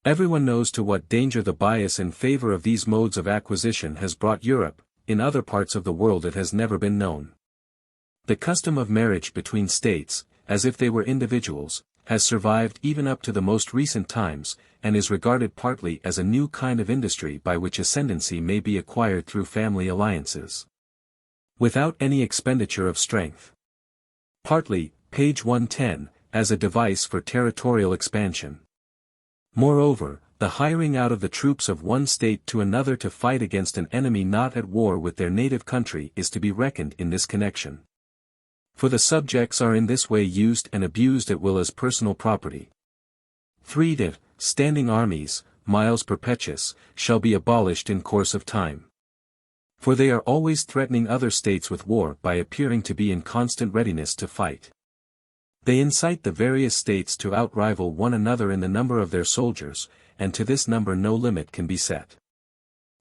Everyone knows to what danger the bias in favor of these modes of acquisition has brought Europe. In other parts of the world it has never been known. The custom of marriage between states, as if they were individuals, has survived even up to the most recent times, and is regarded partly as a new kind of industry by which ascendancy may be acquired through family alliances, without any expenditure of strength. Partly, page 110, as a device for territorial expansion. Moreover, the hiring out of the troops of one state to another to fight against an enemy not at war with their native country is to be reckoned in this connection. For the subjects are in this way used and abused at will as personal property. 3. Standing armies, miles perpetuus, shall be abolished in course of time. For they are always threatening other states with war by appearing to be in constant readiness to fight. They incite the various states to outrival one another in the number of their soldiers, and to this number no limit can be set.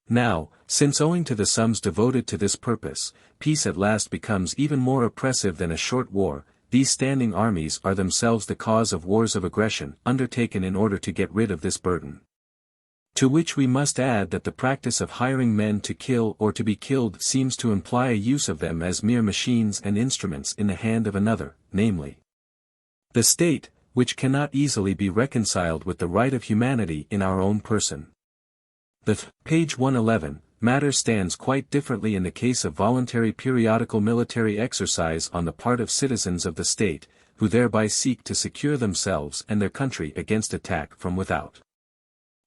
Now, since owing to the sums devoted to this purpose, peace at last becomes even more oppressive than a short war, these standing armies are themselves the cause of wars of aggression undertaken in order to get rid of this burden. To which we must add that the practice of hiring men to kill or to be killed seems to imply a use of them as mere machines and instruments in the hand of another, namely the state, which cannot easily be reconciled with the right of humanity in our own person. Page 111, matter stands quite differently in the case of voluntary periodical military exercise on the part of citizens of the state, who thereby seek to secure themselves and their country against attack from without.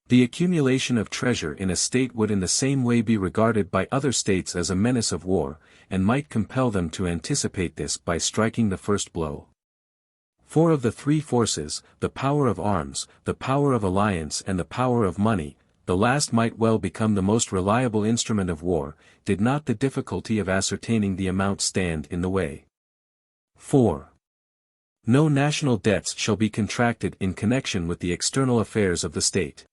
The accumulation of treasure in a state would in the same way be regarded by other states as a menace of war, and might compel them to anticipate this by striking the first blow. For of the three forces, the power of arms, the power of alliance and the power of money, the last might well become the most reliable instrument of war, did not the difficulty of ascertaining the amount stand in the way. 4. No national debts shall be contracted in connection with the external affairs of the state.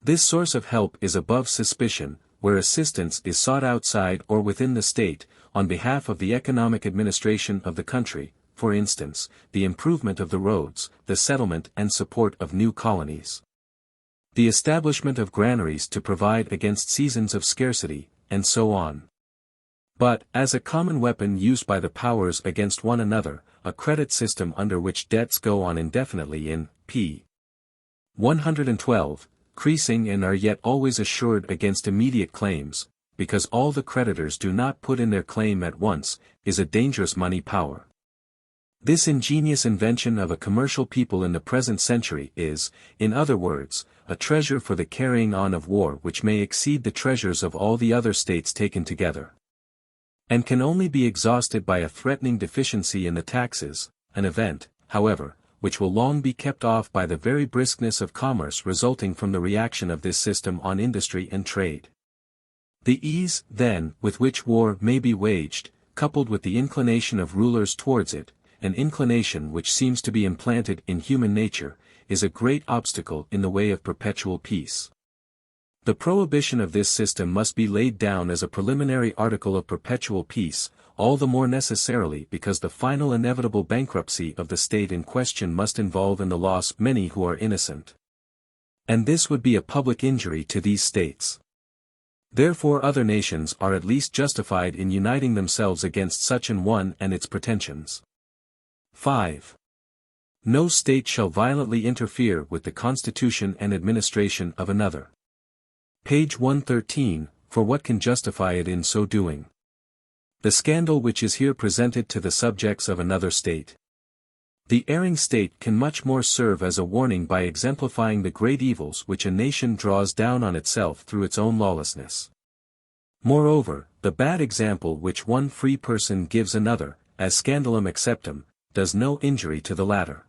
This source of help is above suspicion, where assistance is sought outside or within the state, on behalf of the economic administration of the country, for instance, the improvement of the roads, the settlement and support of new colonies, the establishment of granaries to provide against seasons of scarcity, and so on. But, as a common weapon used by the powers against one another, a credit system under which debts go on indefinitely in p. 112, creasing and are yet always assured against immediate claims, because all the creditors do not put in their claim at once, is a dangerous money power. This ingenious invention of a commercial people in the present century is, in other words, a treasure for the carrying on of war which may exceed the treasures of all the other states taken together, and can only be exhausted by a threatening deficiency in the taxes, an event, however, which will long be kept off by the very briskness of commerce resulting from the reaction of this system on industry and trade. The ease, then, with which war may be waged, coupled with the inclination of rulers towards it, an inclination which seems to be implanted in human nature, is a great obstacle in the way of perpetual peace. The prohibition of this system must be laid down as a preliminary article of perpetual peace, all the more necessarily because the final inevitable bankruptcy of the state in question must involve in the loss many who are innocent. And this would be a public injury to these states. Therefore other nations are at least justified in uniting themselves against such an one and its pretensions. 5. No state shall violently interfere with the constitution and administration of another. Page 113, for what can justify it in so doing? The scandal which is here presented to the subjects of another state. The erring state can much more serve as a warning by exemplifying the great evils which a nation draws down on itself through its own lawlessness. Moreover, the bad example which one free person gives another, as scandalum acceptum, does no injury to the latter.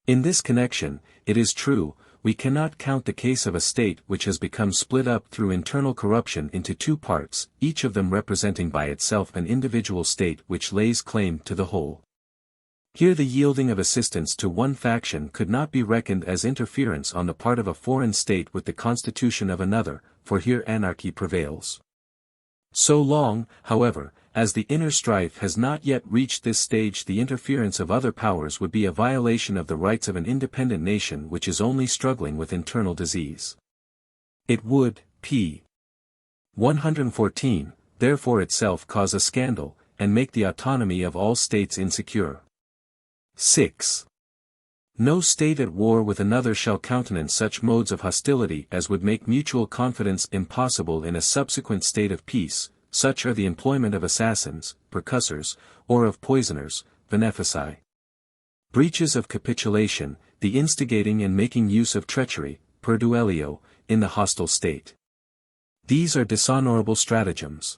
In this connection, it is true, we cannot count the case of a state which has become split up through internal corruption into two parts, each of them representing by itself an individual state which lays claim to the whole. Here the yielding of assistance to one faction could not be reckoned as interference on the part of a foreign state with the constitution of another, for here anarchy prevails. So long, however, as the inner strife has not yet reached this stage, the interference of other powers would be a violation of the rights of an independent nation which is only struggling with internal disease. It would, p. 114, therefore itself cause a scandal, and make the autonomy of all states insecure. 6. No state at war with another shall countenance such modes of hostility as would make mutual confidence impossible in a subsequent state of peace. Such are the employment of assassins, percussors, or of poisoners, benefici. Breaches of capitulation, the instigating and making use of treachery, per duellio, in the hostile state. These are dishonorable stratagems.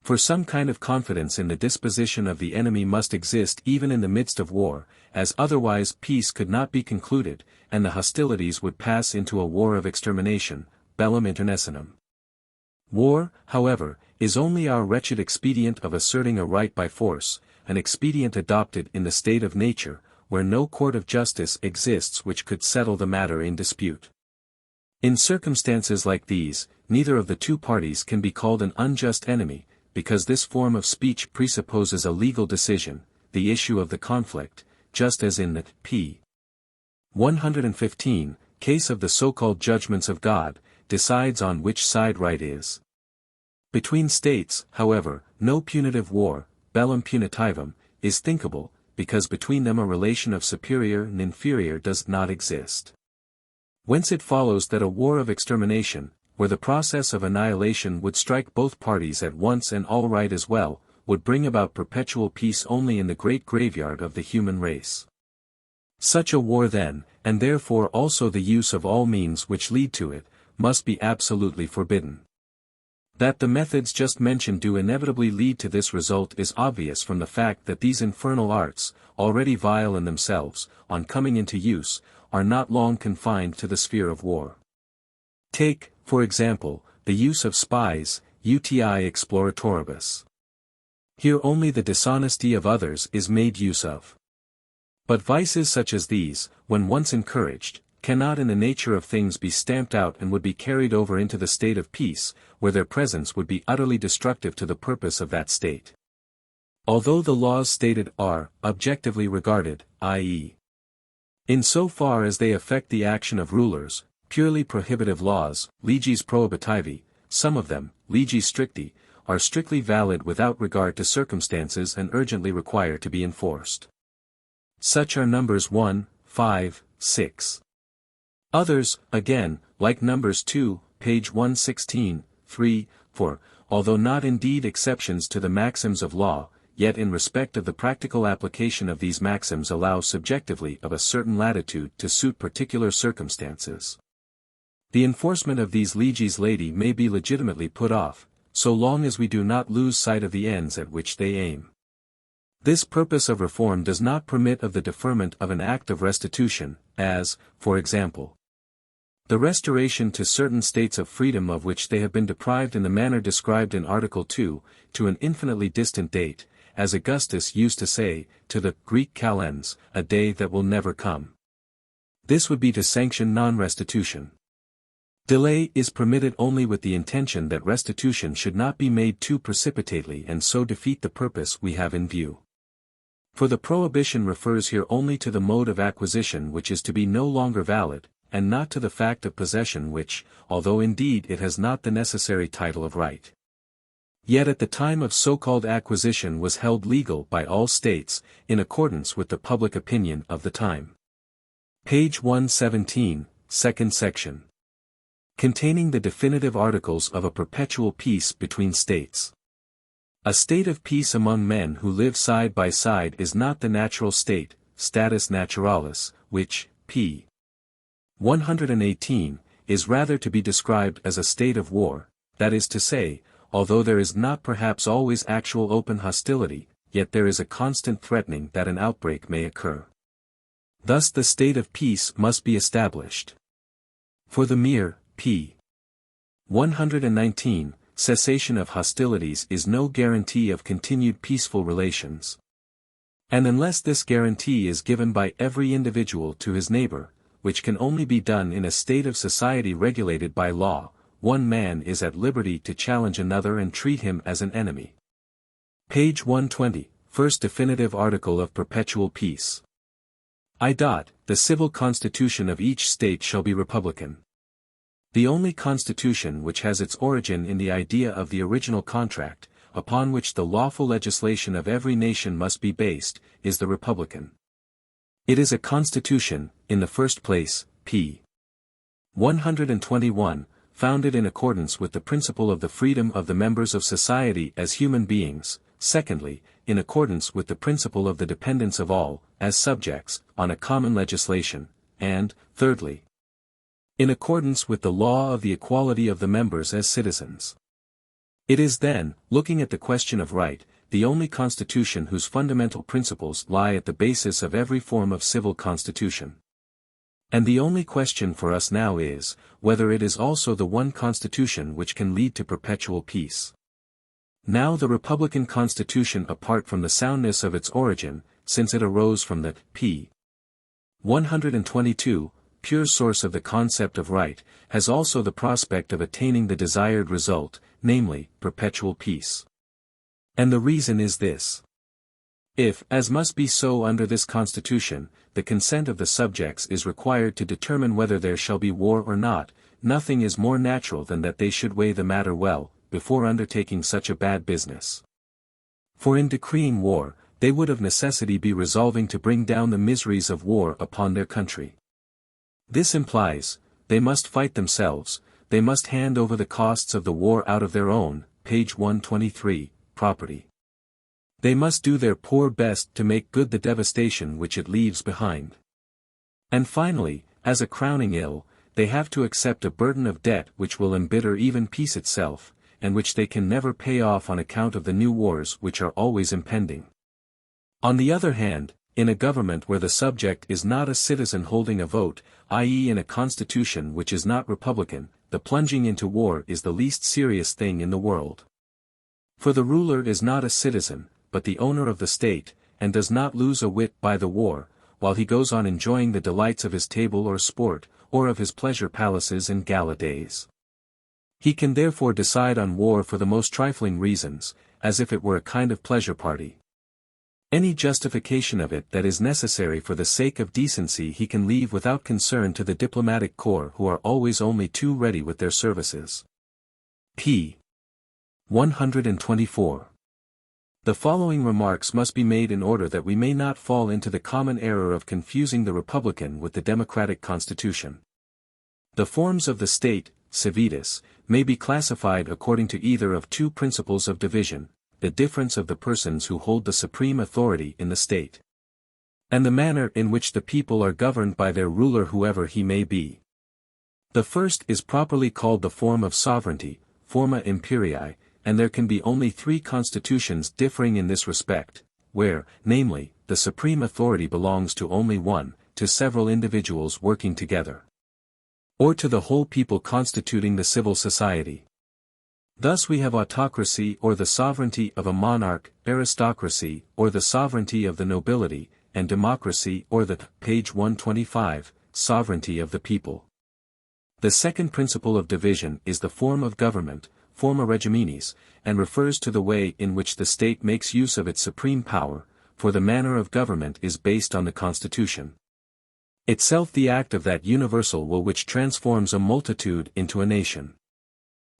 For some kind of confidence in the disposition of the enemy must exist even in the midst of war, as otherwise peace could not be concluded, and the hostilities would pass into a war of extermination, bellum internecinem. War, however, is only our wretched expedient of asserting a right by force, an expedient adopted in the state of nature, where no court of justice exists which could settle the matter in dispute. In circumstances like these, neither of the two parties can be called an unjust enemy, because this form of speech presupposes a legal decision, the issue of the conflict, just as in the p. 115, case of the so-called judgments of God, decides on which side right is. Between states, however, no punitive war, bellum punitivum, is thinkable, because between them a relation of superior and inferior does not exist. Whence it follows that a war of extermination, where the process of annihilation would strike both parties at once and all right as well, would bring about perpetual peace only in the great graveyard of the human race. Such a war then, and therefore also the use of all means which lead to it, must be absolutely forbidden. That the methods just mentioned do inevitably lead to this result is obvious from the fact that these infernal arts, already vile in themselves, on coming into use, are not long confined to the sphere of war. Take, for example, the use of spies, uti exploratoribus. Here only the dishonesty of others is made use of. But vices such as these, when once encouraged, cannot in the nature of things be stamped out and would be carried over into the state of peace, where their presence would be utterly destructive to the purpose of that state. Although the laws stated are, objectively regarded, i.e., in so far as they affect the action of rulers, purely prohibitive laws, leges prohibitivi, some of them, leges stricti, are strictly valid without regard to circumstances and urgently require to be enforced. Such are Numbers 1, 5, 6. Others, again, like Numbers 2, page 116, 3, 4, although not indeed exceptions to the maxims of law, yet in respect of the practical application of these maxims allow subjectively of a certain latitude to suit particular circumstances. The enforcement of these leges lati may be legitimately put off, so long as we do not lose sight of the ends at which they aim. This purpose of reform does not permit of the deferment of an act of restitution, as, for example, the restoration to certain states of freedom of which they have been deprived in the manner described in Article 2, to an infinitely distant date, as Augustus used to say, to the Greek kalends, a day that will never come. This would be to sanction non-restitution. Delay is permitted only with the intention that restitution should not be made too precipitately and so defeat the purpose we have in view. For the prohibition refers here only to the mode of acquisition which is to be no longer valid, and not to the fact of possession which, although indeed it has not the necessary title of right, yet at the time of so-called acquisition was held legal by all states, in accordance with the public opinion of the time. Page 117, second section. Containing the definitive articles of a perpetual peace between states. A state of peace among men who live side by side is not the natural state, status naturalis, which, p. 118, is rather to be described as a state of war, that is to say, although there is not perhaps always actual open hostility, yet there is a constant threatening that an outbreak may occur. Thus the state of peace must be established. For the mere, p. 119, cessation of hostilities is no guarantee of continued peaceful relations. And unless this guarantee is given by every individual to his neighbor, which can only be done in a state of society regulated by law, one man is at liberty to challenge another and treat him as an enemy. Page 120, first definitive article of Perpetual Peace. The civil constitution of each state shall be republican. The only constitution which has its origin in the idea of the original contract, upon which the lawful legislation of every nation must be based, is the republican. It is a constitution, in the first place, p. 121, founded in accordance with the principle of the freedom of the members of society as human beings, secondly, in accordance with the principle of the dependence of all, as subjects, on a common legislation, and, thirdly, in accordance with the law of the equality of the members as citizens. It is then, looking at the question of right, the only constitution whose fundamental principles lie at the basis of every form of civil constitution. And the only question for us now is, whether it is also the one constitution which can lead to perpetual peace. Now the Republican Constitution, apart from the soundness of its origin, since it arose from the p. 122, pure source of the concept of right, has also the prospect of attaining the desired result, namely, perpetual peace. And the reason is this. If, as must be so under this Constitution, the consent of the subjects is required to determine whether there shall be war or not, nothing is more natural than that they should weigh the matter well, before undertaking such a bad business. For in decreeing war, they would of necessity be resolving to bring down the miseries of war upon their country. This implies, they must fight themselves, they must hand over the costs of the war out of their own, page 123, property. They must do their poor best to make good the devastation which it leaves behind. And finally, as a crowning ill, they have to accept a burden of debt which will embitter even peace itself, and which they can never pay off on account of the new wars which are always impending. On the other hand, in a government where the subject is not a citizen holding a vote, i.e. in a constitution which is not republican, the plunging into war is the least serious thing in the world. For the ruler is not a citizen, but the owner of the state, and does not lose a whit by the war, while he goes on enjoying the delights of his table or sport, or of his pleasure palaces and gala days. He can therefore decide on war for the most trifling reasons, as if it were a kind of pleasure party. Any justification of it that is necessary for the sake of decency he can leave without concern to the diplomatic corps, who are always only too ready with their services. p. 124. The following remarks must be made in order that we may not fall into the common error of confusing the republican with the democratic constitution. The forms of the state, civitas, may be classified according to either of two principles of division: the difference of the persons who hold the supreme authority in the state, and the manner in which the people are governed by their ruler, whoever he may be. The first is properly called the form of sovereignty, forma imperii, and there can be only three constitutions differing in this respect, where, namely, the supreme authority belongs to only one, to several individuals working together, or to the whole people constituting the civil society. Thus we have autocracy, or the sovereignty of a monarch, aristocracy, or the sovereignty of the nobility, and democracy, or the, page 125, sovereignty of the people. The second principle of division is the form of government, forma regimenis, and refers to the way in which the state makes use of its supreme power, for the manner of government is based on the constitution itself, the act of that universal will which transforms a multitude into a nation.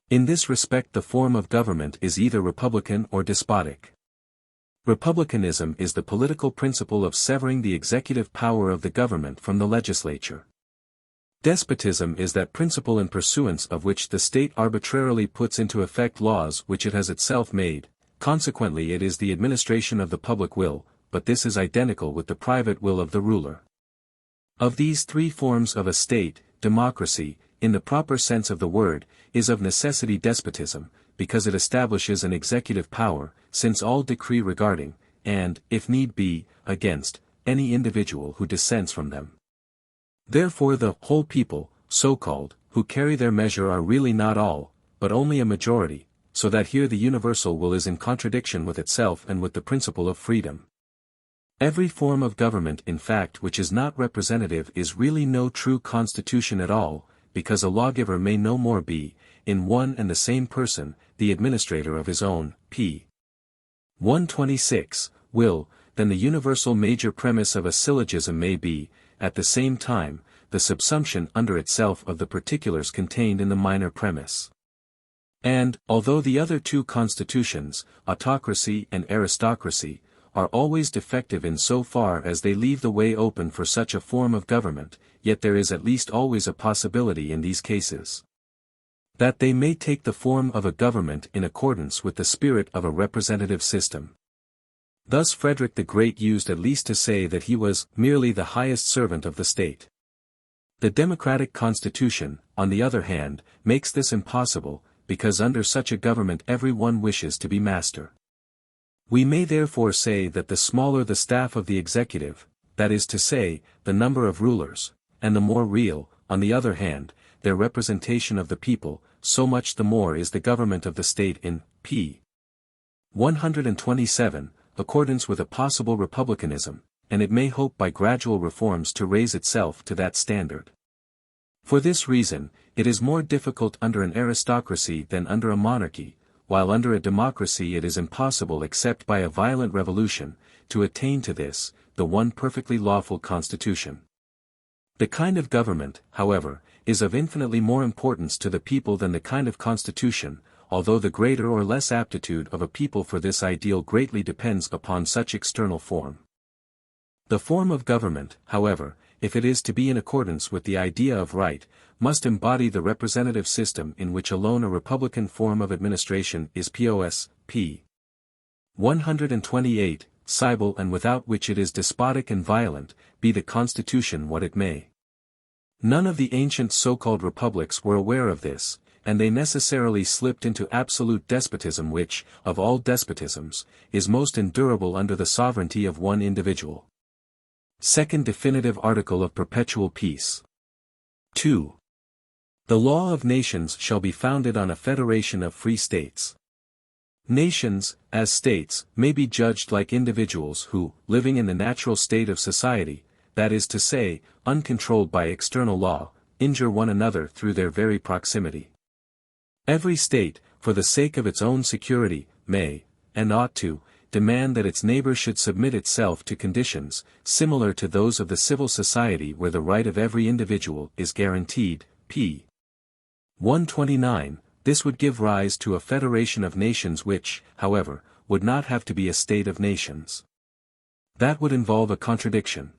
In this respect the form of government is either republican or despotic. Republicanism is the political principle of severing the executive power of the government from the legislature. Despotism is that principle in pursuance of which the state arbitrarily puts into effect laws which it has itself made, consequently it is the administration of the public will, but this is identical with the private will of the ruler. Of these three forms of a state, democracy, in the proper sense of the word, is of necessity despotism, because it establishes an executive power, since all decree regarding, and, if need be, against, any individual who dissents from them. Therefore the whole people, so-called, who carry their measure are really not all, but only a majority, so that here the universal will is in contradiction with itself and with the principle of freedom. Every form of government in fact which is not representative is really no true constitution at all, because a lawgiver may no more be, in one and the same person, the administrator of his own, p. 126, will, than the universal major premise of a syllogism may be, at the same time, the subsumption under itself of the particulars contained in the minor premise. And, although the other two constitutions, autocracy and aristocracy, are always defective in so far as they leave the way open for such a form of government, yet there is at least always a possibility in these cases that they may take the form of a government in accordance with the spirit of a representative system. Thus Frederick the Great used at least to say that he was merely the highest servant of the state. The democratic constitution, on the other hand, makes this impossible, because under such a government every one wishes to be master. We may therefore say that the smaller the staff of the executive, that is to say, the number of rulers, and the more real, on the other hand, their representation of the people, so much the more is the government of the state in p. 127, accordance with a possible republicanism, and it may hope by gradual reforms to raise itself to that standard. For this reason, it is more difficult under an aristocracy than under a monarchy, while under a democracy it is impossible except by a violent revolution, to attain to this, the one perfectly lawful constitution. The kind of government, however, is of infinitely more importance to the people than the kind of constitution, although the greater or less aptitude of a people for this ideal greatly depends upon such external form. The form of government, however, if it is to be in accordance with the idea of right, must embody the representative system in which alone a republican form of administration is p. 128, civil and without which it is despotic and violent, be the constitution what it may. None of the ancient so-called republics were aware of this, and they necessarily slipped into absolute despotism which, of all despotisms, is most endurable under the sovereignty of one individual. Second definitive article of Perpetual Peace. 2. The law of nations shall be founded on a federation of free states. Nations, as states, may be judged like individuals who, living in the natural state of society, that is to say, uncontrolled by external law, injure one another through their very proximity. Every state, for the sake of its own security, may, and ought to, demand that its neighbor should submit itself to conditions, similar to those of the civil society where the right of every individual is guaranteed, p. 129, this would give rise to a federation of nations which, however, would not have to be a state of nations. That would involve a contradiction.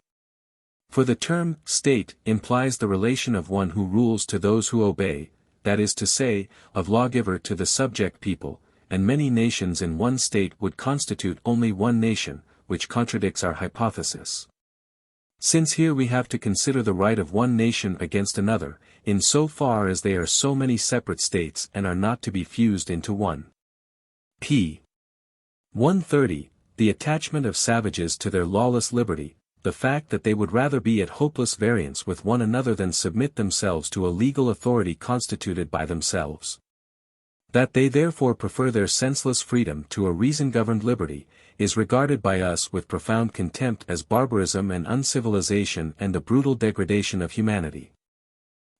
For the term, state, implies the relation of one who rules to those who obey, that is to say, of lawgiver to the subject people, and many nations in one state would constitute only one nation, which contradicts our hypothesis. Since here we have to consider the right of one nation against another, in so far as they are so many separate states and are not to be fused into one. p. 130, the attachment of savages to their lawless liberty, the fact that they would rather be at hopeless variance with one another than submit themselves to a legal authority constituted by themselves. That they therefore prefer their senseless freedom to a reason-governed liberty, is regarded by us with profound contempt as barbarism and uncivilization and a brutal degradation of humanity.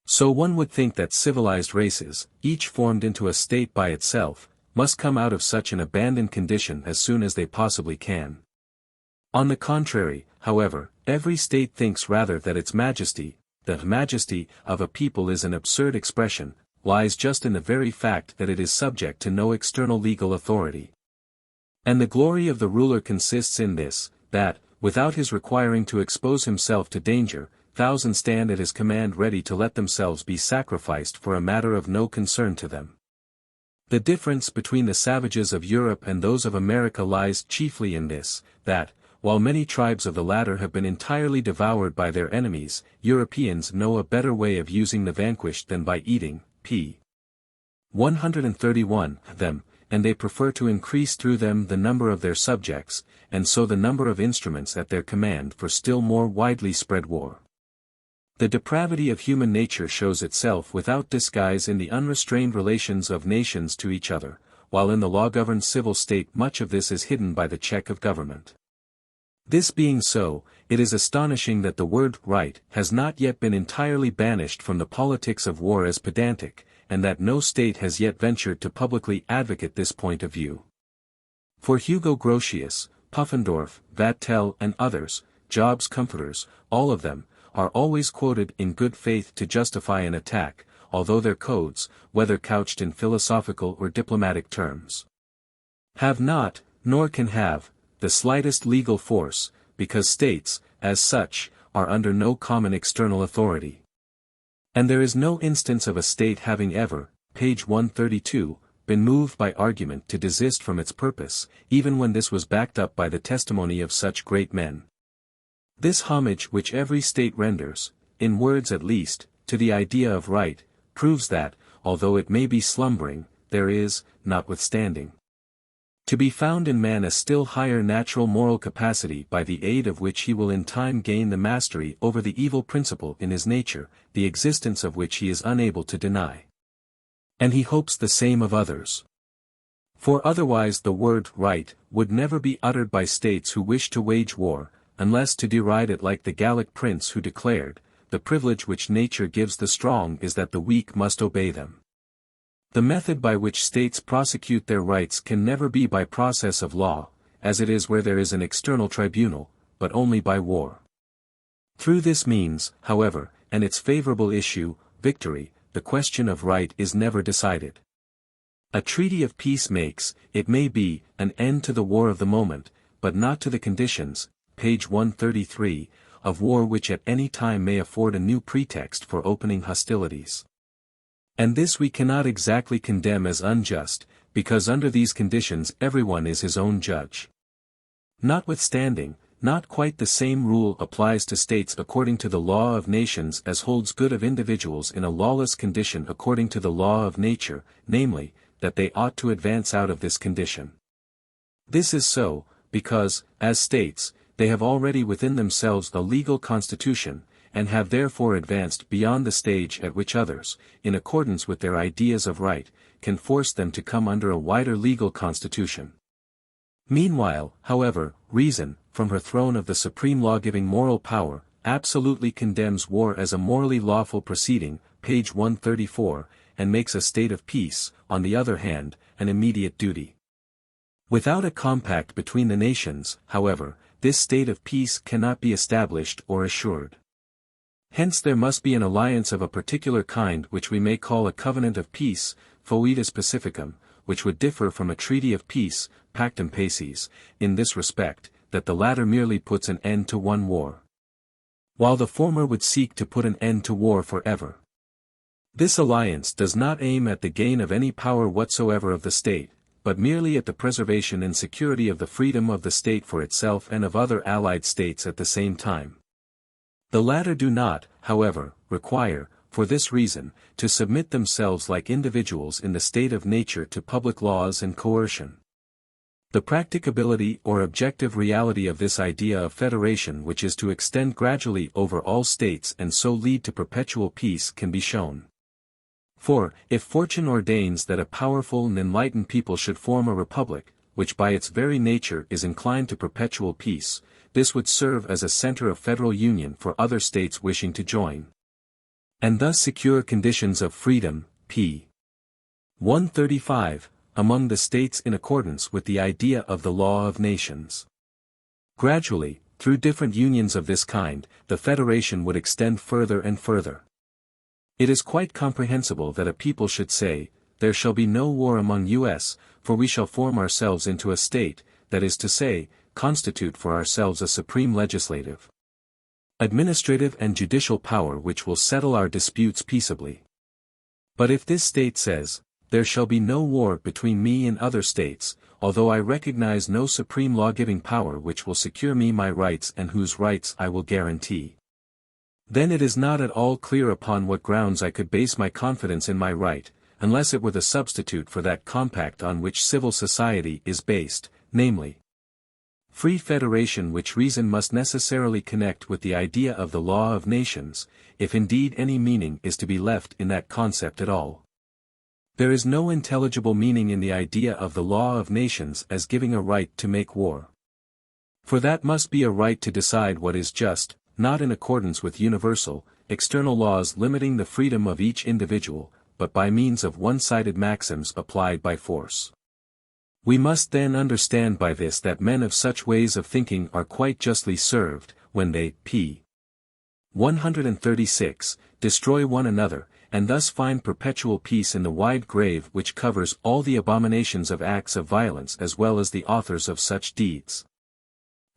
So one would think that civilized races, each formed into a state by itself, must come out of such an abandoned condition as soon as they possibly can. On the contrary, however, every state thinks rather that its majesty, the majesty of a people is an absurd expression, lies just in the very fact that it is subject to no external legal authority. And the glory of the ruler consists in this, that, without his requiring to expose himself to danger, thousands stand at his command ready to let themselves be sacrificed for a matter of no concern to them. The difference between the savages of Europe and those of America lies chiefly in this, that, while many tribes of the latter have been entirely devoured by their enemies, Europeans know a better way of using the vanquished than by eating, p. 131, them, and they prefer to increase through them the number of their subjects, and so the number of instruments at their command for still more widely spread war. The depravity of human nature shows itself without disguise in the unrestrained relations of nations to each other, while in the law-governed civil state much of this is hidden by the check of government. This being so, it is astonishing that the word right has not yet been entirely banished from the politics of war as pedantic, and that no state has yet ventured to publicly advocate this point of view. For Hugo Grotius, Puffendorf, Vattel and others, Job's comforters, all of them, are always quoted in good faith to justify an attack, although their codes, whether couched in philosophical or diplomatic terms, have not, nor can have, the slightest legal force, because states, as such, are under no common external authority. And there is no instance of a state having ever, page 132, been moved by argument to desist from its purpose, even when this was backed up by the testimony of such great men. This homage which every state renders, in words at least, to the idea of right, proves that, although it may be slumbering, there is, notwithstanding, to be found in man a still higher natural moral capacity by the aid of which he will in time gain the mastery over the evil principle in his nature, the existence of which he is unable to deny. And he hopes the same of others. For otherwise the word right would never be uttered by states who wish to wage war, unless to deride it like the Gallic prince who declared, the privilege which nature gives the strong is that the weak must obey them. The method by which states prosecute their rights can never be by process of law, as it is where there is an external tribunal, but only by war. Through this means, however, and its favorable issue, victory, the question of right is never decided. A treaty of peace makes, it may be, an end to the war of the moment, but not to the conditions, page 133, of war which at any time may afford a new pretext for opening hostilities. And this we cannot exactly condemn as unjust, because under these conditions everyone is his own judge. Notwithstanding, not quite the same rule applies to states according to the law of nations as holds good of individuals in a lawless condition according to the law of nature, namely, that they ought to advance out of this condition. This is so, because, as states, they have already within themselves a legal constitution, and have therefore advanced beyond the stage at which others, in accordance with their ideas of right, can force them to come under a wider legal constitution. Meanwhile, however, reason, from her throne of the supreme law-giving moral power, absolutely condemns war as a morally lawful proceeding, page 134, and makes a state of peace, on the other hand, an immediate duty. Without a compact between the nations, however, this state of peace cannot be established or assured. Hence there must be an alliance of a particular kind which we may call a covenant of peace, foedus pacificum, which would differ from a treaty of peace, pactum pacis, in this respect, that the latter merely puts an end to one war, while the former would seek to put an end to war forever. This alliance does not aim at the gain of any power whatsoever of the state, but merely at the preservation and security of the freedom of the state for itself and of other allied states at the same time. The latter do not, however, require, for this reason, to submit themselves like individuals in the state of nature to public laws and coercion. The practicability or objective reality of this idea of federation, which is to extend gradually over all states and so lead to perpetual peace, can be shown. For, if fortune ordains that a powerful and enlightened people should form a republic, which by its very nature is inclined to perpetual peace, this would serve as a center of federal union for other states wishing to join, and thus secure conditions of freedom, p. 135, among the states in accordance with the idea of the law of nations. Gradually, through different unions of this kind, the federation would extend further and further. It is quite comprehensible that a people should say, "There shall be no war among us, for we shall form ourselves into a state," that is to say, constitute for ourselves a supreme legislative, administrative and judicial power which will settle our disputes peaceably. But if this state says, "There shall be no war between me and other states, although I recognize no supreme law-giving power which will secure me my rights and whose rights I will guarantee," then it is not at all clear upon what grounds I could base my confidence in my right, unless it were the substitute for that compact on which civil society is based, namely, free federation, which reason must necessarily connect with the idea of the law of nations, if indeed any meaning is to be left in that concept at all. There is no intelligible meaning in the idea of the law of nations as giving a right to make war. For that must be a right to decide what is just, not in accordance with universal, external laws limiting the freedom of each individual, but by means of one-sided maxims applied by force. We must then understand by this that men of such ways of thinking are quite justly served, when they, p. 136, destroy one another, and thus find perpetual peace in the wide grave which covers all the abominations of acts of violence as well as the authors of such deeds.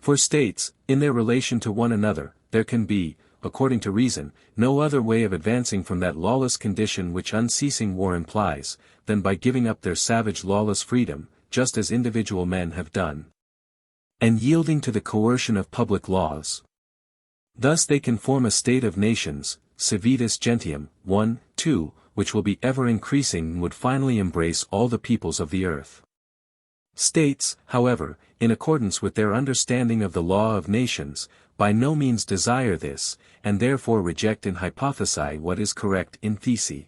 For states, in their relation to one another, there can be, according to reason, no other way of advancing from that lawless condition which unceasing war implies, than by giving up their savage lawless freedom, just as individual men have done, and yielding to the coercion of public laws. Thus they can form a state of nations, civitas gentium, 1, 2, which will be ever increasing and would finally embrace all the peoples of the earth. States, however, in accordance with their understanding of the law of nations, by no means desire this, and therefore reject in hypothesi what is correct in thesi.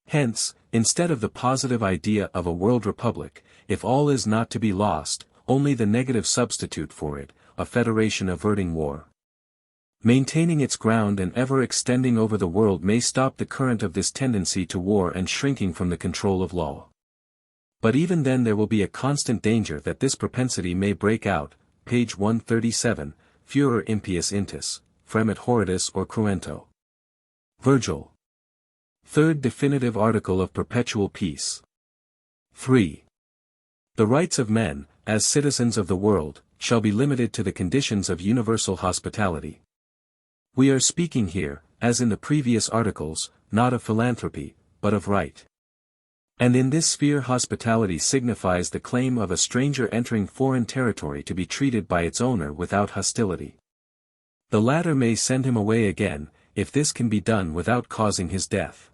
Hence, instead of the positive idea of a world republic, if all is not to be lost, only the negative substitute for it, a federation averting war, maintaining its ground and ever extending over the world, may stop the current of this tendency to war and shrinking from the control of law. But even then there will be a constant danger that this propensity may break out, page 137, furor impius intus, fremit horridus or cruento. Virgil. Third definitive article of Perpetual Peace. 3. The rights of men, as citizens of the world, shall be limited to the conditions of universal hospitality. We are speaking here, as in the previous articles, not of philanthropy, but of right. And in this sphere hospitality signifies the claim of a stranger entering foreign territory to be treated by its owner without hostility. The latter may send him away again, if this can be done without causing his death.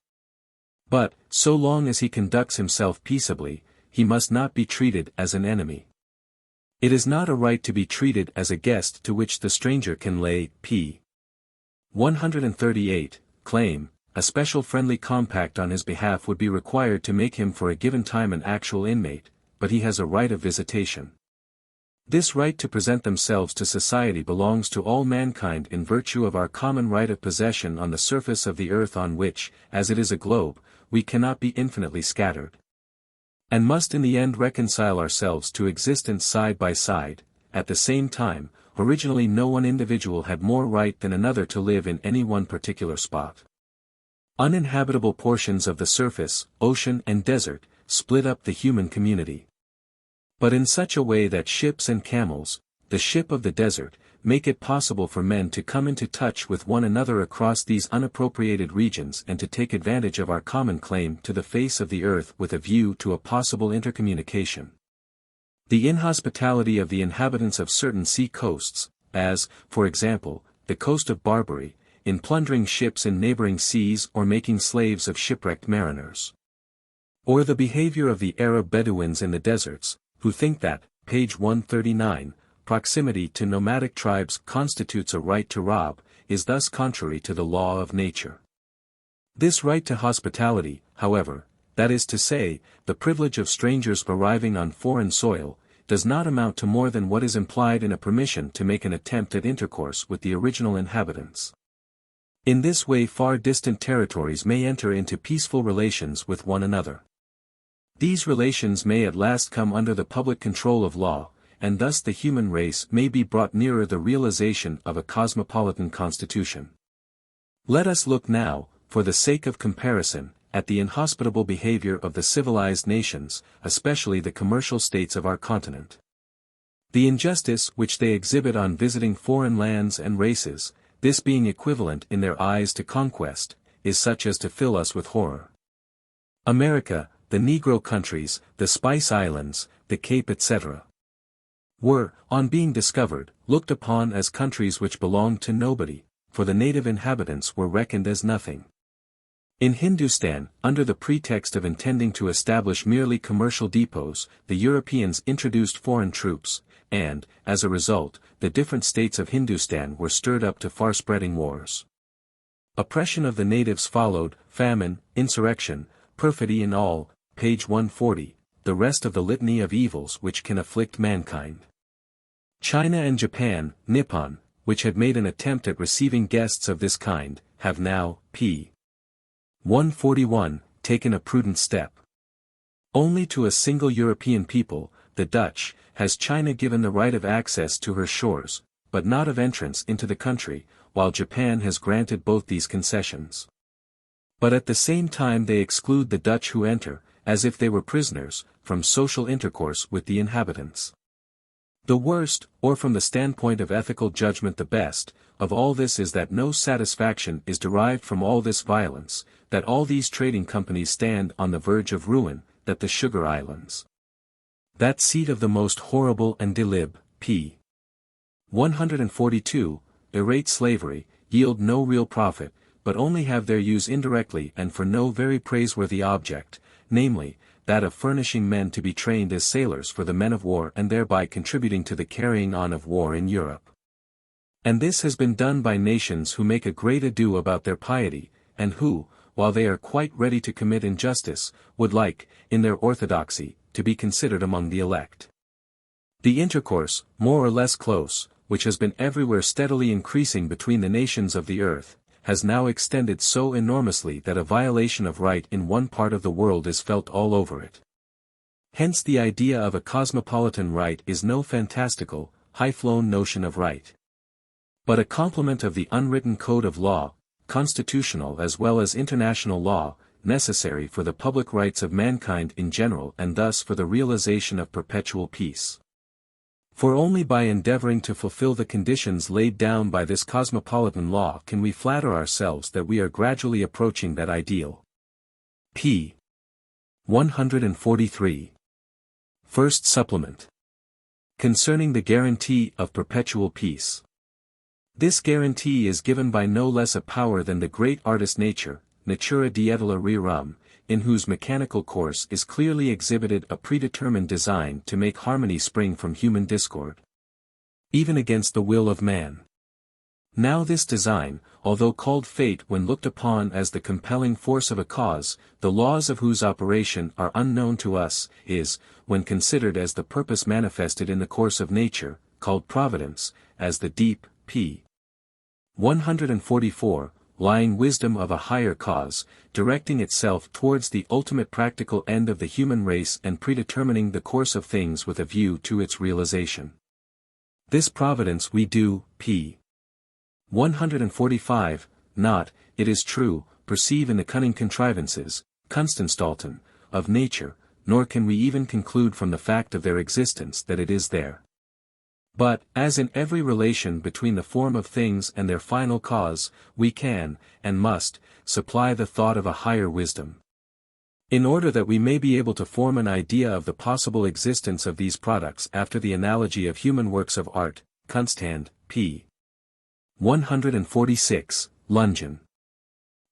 But, so long as he conducts himself peaceably, he must not be treated as an enemy. It is not a right to be treated as a guest to which the stranger can lay, p. 138, claim. A special friendly compact on his behalf would be required to make him for a given time an actual inmate, but he has a right of visitation. This right to present themselves to society belongs to all mankind in virtue of our common right of possession on the surface of the earth on which, as it is a globe, we cannot be infinitely scattered. And must in the end reconcile ourselves to existence side by side. At the same time, originally no one individual had more right than another to live in any one particular spot. Uninhabitable portions of the surface, ocean and desert, split up the human community. But in such a way that ships and camels, the ship of the desert, make it possible for men to come into touch with one another across these unappropriated regions and to take advantage of our common claim to the face of the earth with a view to a possible intercommunication. The inhospitality of the inhabitants of certain sea coasts, as, for example, the coast of Barbary, in plundering ships in neighboring seas or making slaves of shipwrecked mariners. Or the behavior of the Arab Bedouins in the deserts, who think that, page 139, proximity to nomadic tribes constitutes a right to rob, is thus contrary to the law of nature. This right to hospitality, however, that is to say, the privilege of strangers arriving on foreign soil, does not amount to more than what is implied in a permission to make an attempt at intercourse with the original inhabitants. In this way far distant territories may enter into peaceful relations with one another. These relations may at last come under the public control of law, and thus the human race may be brought nearer the realization of a cosmopolitan constitution. Let us look now, for the sake of comparison, at the inhospitable behavior of the civilized nations, especially the commercial states of our continent. The injustice which they exhibit on visiting foreign lands and races, this being equivalent in their eyes to conquest, is such as to fill us with horror. America, the Negro countries, the Spice Islands, the Cape etc. were, on being discovered, looked upon as countries which belonged to nobody, for the native inhabitants were reckoned as nothing. In Hindustan, under the pretext of intending to establish merely commercial depots, the Europeans introduced foreign troops, and, as a result, the different states of Hindustan were stirred up to far-spreading wars. Oppression of the natives followed, famine, insurrection, perfidy in all, page 140, the rest of the litany of evils which can afflict mankind. China and Japan, Nippon, which had made an attempt at receiving guests of this kind, have now, p. 141, taken a prudent step. Only to a single European people, the Dutch, has China given the right of access to her shores, but not of entrance into the country, while Japan has granted both these concessions. But at the same time they exclude the Dutch who enter, as if they were prisoners, from social intercourse with the inhabitants. The worst, or from the standpoint of ethical judgment the best, of all this is that no satisfaction is derived from all this violence, that all these trading companies stand on the verge of ruin, that the Sugar Islands, that seat of the most horrible and delib, p. 142, irate slavery, yield no real profit, but only have their use indirectly and for no very praiseworthy object, namely, that of furnishing men to be trained as sailors for the men of war and thereby contributing to the carrying on of war in Europe. And this has been done by nations who make a great ado about their piety, and who, while they are quite ready to commit injustice, would like, in their orthodoxy, to be considered among the elect. The intercourse, more or less close, which has been everywhere steadily increasing between the nations of the earth, has now extended so enormously that a violation of right in one part of the world is felt all over it. Hence the idea of a cosmopolitan right is no fantastical, high-flown notion of right, but a complement of the unwritten code of law, constitutional as well as international law, necessary for the public rights of mankind in general and thus for the realization of perpetual peace. For only by endeavoring to fulfill the conditions laid down by this cosmopolitan law can we flatter ourselves that we are gradually approaching that ideal. p. 143. First Supplement. Concerning the guarantee of perpetual peace. This guarantee is given by no less a power than the great artist nature, natura dietula rerum, in whose mechanical course is clearly exhibited a predetermined design to make harmony spring from human discord, even against the will of man. Now this design, although called fate when looked upon as the compelling force of a cause, the laws of whose operation are unknown to us, is, when considered as the purpose manifested in the course of nature, called providence, as the deep, p. 144, lying wisdom of a higher cause, directing itself towards the ultimate practical end of the human race and predetermining the course of things with a view to its realization. This providence we do, p. 145, not, it is true, perceive in the cunning contrivances, Constantine, of nature, nor can we even conclude from the fact of their existence that it is there. But, as in every relation between the form of things and their final cause, we can, and must, supply the thought of a higher wisdom. In order that we may be able to form an idea of the possible existence of these products after the analogy of human works of art, Kunststand, p. 146, Lungen.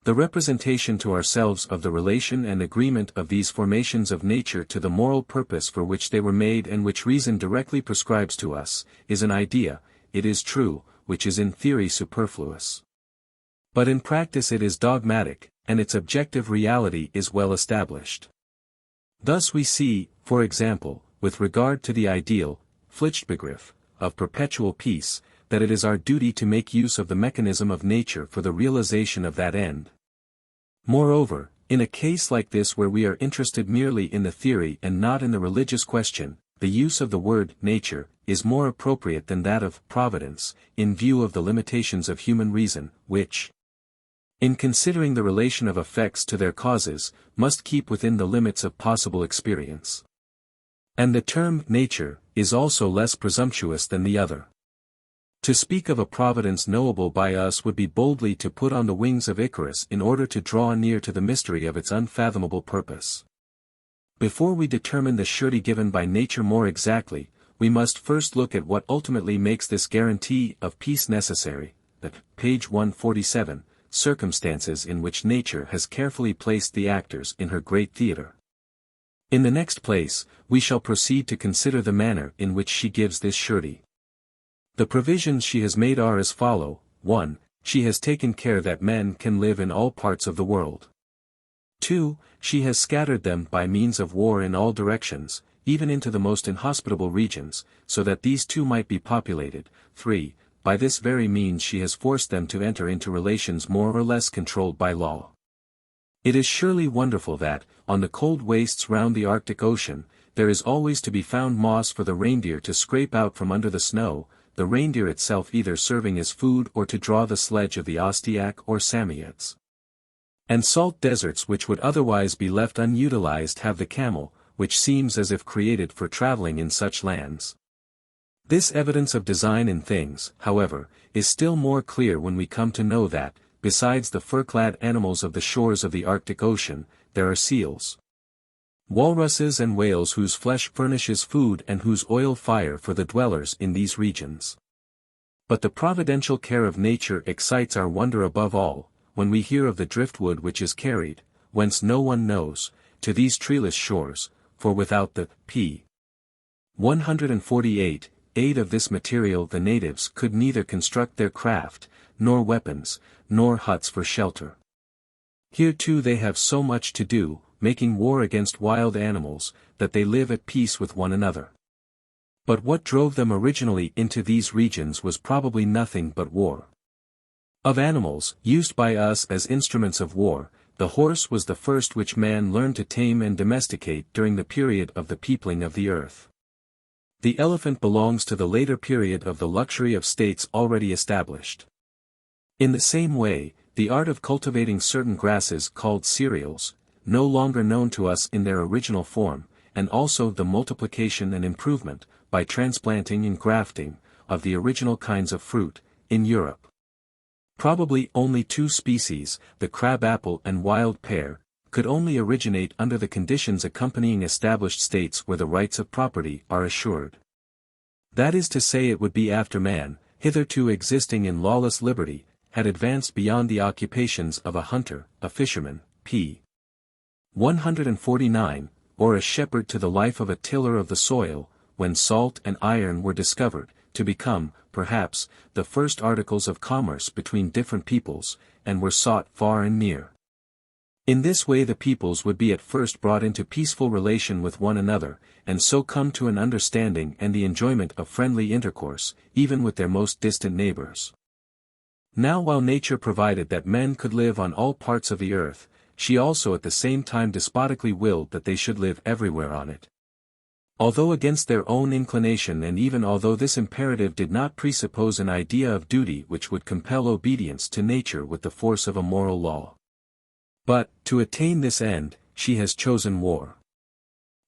The representation to ourselves of the relation and agreement of these formations of nature to the moral purpose for which they were made and which reason directly prescribes to us, is an idea, it is true, which is in theory superfluous. But in practice it is dogmatic, and its objective reality is well established. Thus we see, for example, with regard to the ideal, Pflichtbegriff, of perpetual peace, that it is our duty to make use of the mechanism of nature for the realization of that end. Moreover, in a case like this where we are interested merely in the theory and not in the religious question, the use of the word nature is more appropriate than that of providence, in view of the limitations of human reason, which, in considering the relation of effects to their causes, must keep within the limits of possible experience. And the term nature is also less presumptuous than the other. To speak of a providence knowable by us would be boldly to put on the wings of Icarus in order to draw near to the mystery of its unfathomable purpose. Before we determine the surety given by nature more exactly, we must first look at what ultimately makes this guarantee of peace necessary, that, page 147, circumstances in which nature has carefully placed the actors in her great theatre. In the next place, we shall proceed to consider the manner in which she gives this surety. The provisions she has made are as follow: 1. She has taken care that men can live in all parts of the world. 2. She has scattered them by means of war in all directions, even into the most inhospitable regions, so that these too might be populated. 3. By this very means she has forced them to enter into relations more or less controlled by law. It is surely wonderful that, on the cold wastes round the Arctic Ocean, there is always to be found moss for the reindeer to scrape out from under the snow, the reindeer itself either serving as food or to draw the sledge of the Ostyak or Samoyeds. And salt deserts which would otherwise be left unutilized have the camel, which seems as if created for traveling in such lands. This evidence of design in things, however, is still more clear when we come to know that, besides the fur-clad animals of the shores of the Arctic Ocean, there are seals, walruses and whales whose flesh furnishes food and whose oil fire for the dwellers in these regions. But the providential care of nature excites our wonder above all, when we hear of the driftwood which is carried, whence no one knows, to these treeless shores, for without the p. 148, aid of this material the natives could neither construct their craft, nor weapons, nor huts for shelter. Here too they have so much to do, making war against wild animals, that they live at peace with one another. But what drove them originally into these regions was probably nothing but war. Of animals, used by us as instruments of war, the horse was the first which man learned to tame and domesticate during the period of the peopling of the earth. The elephant belongs to the later period of the luxury of states already established. In the same way, the art of cultivating certain grasses called cereals, no longer known to us in their original form, and also the multiplication and improvement, by transplanting and grafting, of the original kinds of fruit, in Europe. Probably only two species, the crab-apple and wild pear, could only originate under the conditions accompanying established states where the rights of property are assured. That is to say, it would be after man, hitherto existing in lawless liberty, had advanced beyond the occupations of a hunter, a fisherman, p. 149, or a shepherd to the life of a tiller of the soil, when salt and iron were discovered, to become, perhaps, the first articles of commerce between different peoples, and were sought far and near. In this way the peoples would be at first brought into peaceful relation with one another, and so come to an understanding and the enjoyment of friendly intercourse, even with their most distant neighbors. Now while nature provided that men could live on all parts of the earth, she also at the same time despotically willed that they should live everywhere on it. Although against their own inclination, and even although this imperative did not presuppose an idea of duty which would compel obedience to nature with the force of a moral law. But, to attain this end, she has chosen war.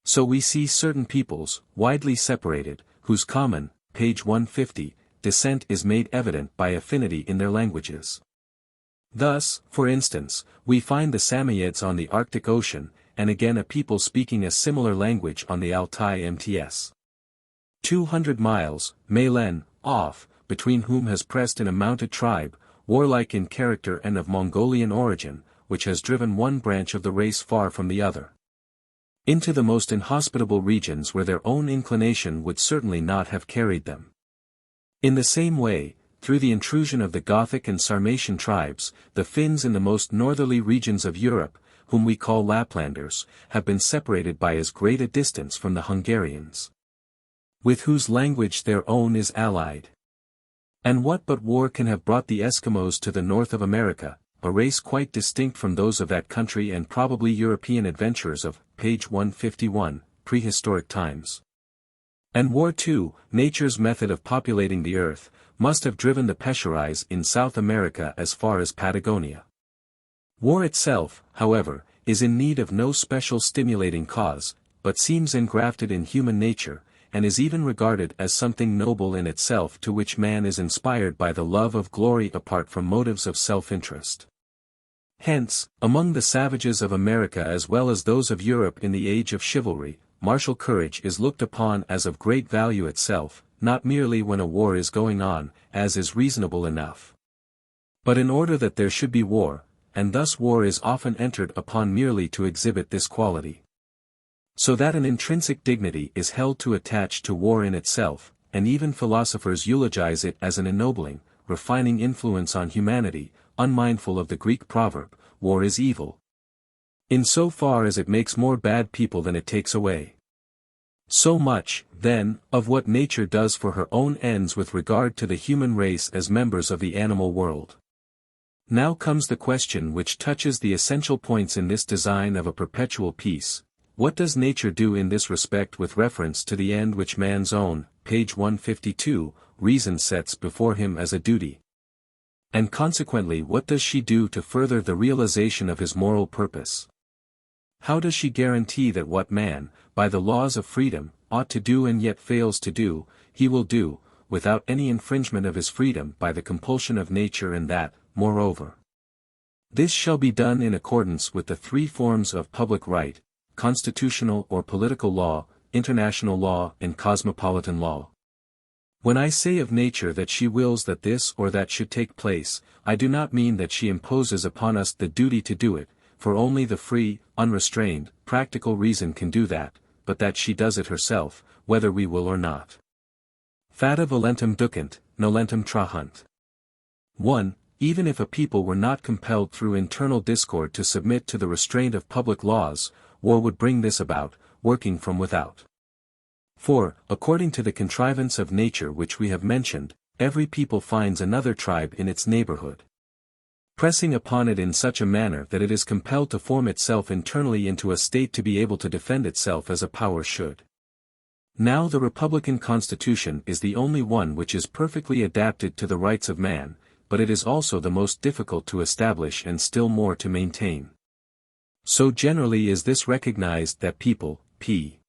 So we see certain peoples, widely separated, whose common, page 150, descent is made evident by affinity in their languages. Thus, for instance, we find the Samoyeds on the Arctic Ocean, and again a people speaking a similar language on the Altai Mts. 200 miles, Malen, off, between whom has pressed in a mounted tribe, warlike in character and of Mongolian origin, which has driven one branch of the race far from the other into the most inhospitable regions where their own inclination would certainly not have carried them. In the same way, through the intrusion of the Gothic and Sarmatian tribes, the Finns in the most northerly regions of Europe, whom we call Laplanders, have been separated by as great a distance from the Hungarians, with whose language their own is allied. And what but war can have brought the Eskimos to the north of America, a race quite distinct from those of that country and probably European adventurers of, page 151, prehistoric times? And war too, nature's method of populating the earth, must have driven the Pesherais in South America as far as Patagonia. War itself, however, is in need of no special stimulating cause, but seems engrafted in human nature, and is even regarded as something noble in itself to which man is inspired by the love of glory apart from motives of self-interest. Hence, among the savages of America as well as those of Europe in the age of chivalry, martial courage is looked upon as of great value itself, not merely when a war is going on, as is reasonable enough, but in order that there should be war, and thus war is often entered upon merely to exhibit this quality. So that an intrinsic dignity is held to attach to war in itself, and even philosophers eulogize it as an ennobling, refining influence on humanity, unmindful of the Greek proverb, war is evil, in so far as it makes more bad people than it takes away. So much, then, of what nature does for her own ends with regard to the human race as members of the animal world. Now comes the question which touches the essential points in this design of a perpetual peace: what does nature do in this respect with reference to the end which man's own, page 152, reason sets before him as a duty? And consequently what does she do to further the realization of his moral purpose? How does she guarantee that what man, by the laws of freedom, ought to do and yet fails to do, he will do, without any infringement of his freedom by the compulsion of nature, and that, moreover, this shall be done in accordance with the three forms of public right: constitutional or political law, international law, and cosmopolitan law? When I say of nature that she wills that this or that should take place, I do not mean that she imposes upon us the duty to do it, for only the free, unrestrained, practical reason can do that, but that she does it herself, whether we will or not. Fata volentem ducent, nolentem trahunt. 1. Even if a people were not compelled through internal discord to submit to the restraint of public laws, war would bring this about, working from without. For, according to the contrivance of nature which we have mentioned, every people finds another tribe in its neighborhood, pressing upon it in such a manner that it is compelled to form itself internally into a state to be able to defend itself as a power should. Now the Republican Constitution is the only one which is perfectly adapted to the rights of man, but it is also the most difficult to establish and still more to maintain. So generally is this recognized that people, p.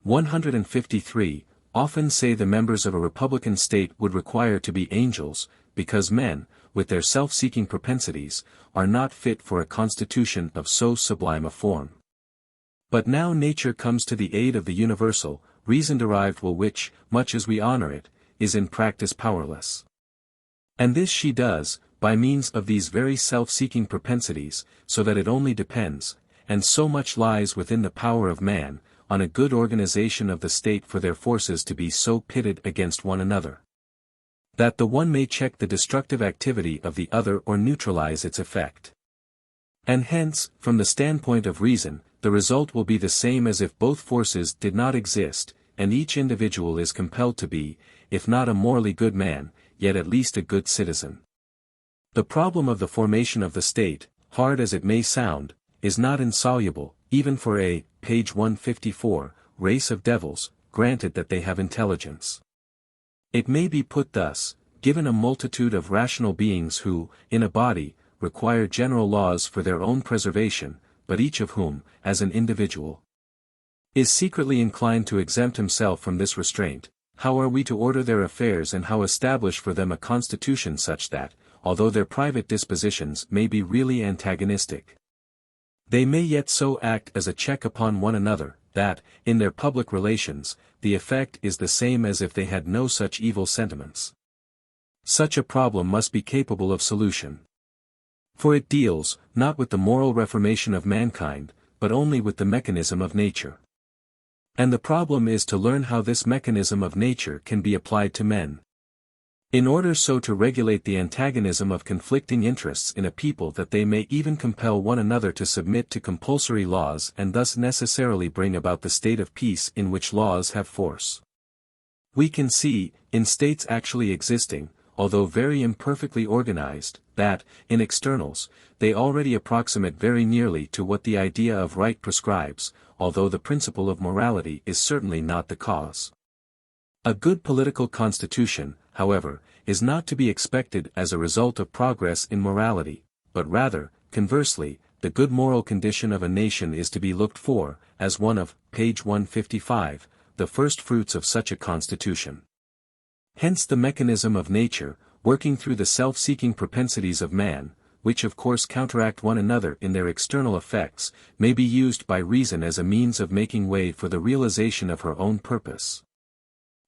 153, often say the members of a republican state would require to be angels, because men, with their self-seeking propensities, are not fit for a constitution of so sublime a form. But now nature comes to the aid of the universal, reason-derived will which, much as we honor it, is in practice powerless. And this she does, by means of these very self-seeking propensities, so that it only depends, and so much lies within the power of man, on a good organization of the state for their forces to be so pitted against one another that the one may check the destructive activity of the other or neutralize its effect. And hence, from the standpoint of reason, the result will be the same as if both forces did not exist, and each individual is compelled to be, if not a morally good man, yet at least a good citizen. The problem of the formation of the state, hard as it may sound, is not insoluble, even for a, page 154, race of devils, granted that they have intelligence. It may be put thus: given a multitude of rational beings who, in a body, require general laws for their own preservation, but each of whom, as an individual, is secretly inclined to exempt himself from this restraint, how are we to order their affairs and how establish for them a constitution such that, although their private dispositions may be really antagonistic, they may yet so act as a check upon one another, that, in their public relations, the effect is the same as if they had no such evil sentiments? Such a problem must be capable of solution. For it deals, not with the moral reformation of mankind, but only with the mechanism of nature. And the problem is to learn how this mechanism of nature can be applied to men, in order so to regulate the antagonism of conflicting interests in a people that they may even compel one another to submit to compulsory laws and thus necessarily bring about the state of peace in which laws have force. We can see, in states actually existing, although very imperfectly organized, that, in externals, they already approximate very nearly to what the idea of right prescribes, although the principle of morality is certainly not the cause. A good political constitution, however, is not to be expected as a result of progress in morality, but rather, conversely, the good moral condition of a nation is to be looked for, as one of, page 155, the first fruits of such a constitution. Hence the mechanism of nature, working through the self-seeking propensities of man, which of course counteract one another in their external effects, may be used by reason as a means of making way for the realization of her own purpose.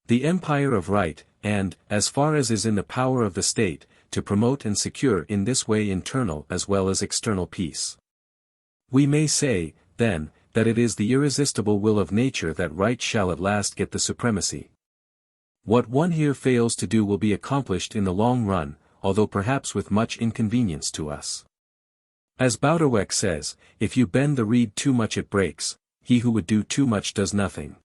The empire of right, and, as far as is in the power of the state, to promote and secure in this way internal as well as external peace. We may say, then, that it is the irresistible will of nature that right shall at last get the supremacy. What one here fails to do will be accomplished in the long run, although perhaps with much inconvenience to us. As Bouderweck says, if you bend the reed too much it breaks, he who would do too much does nothing.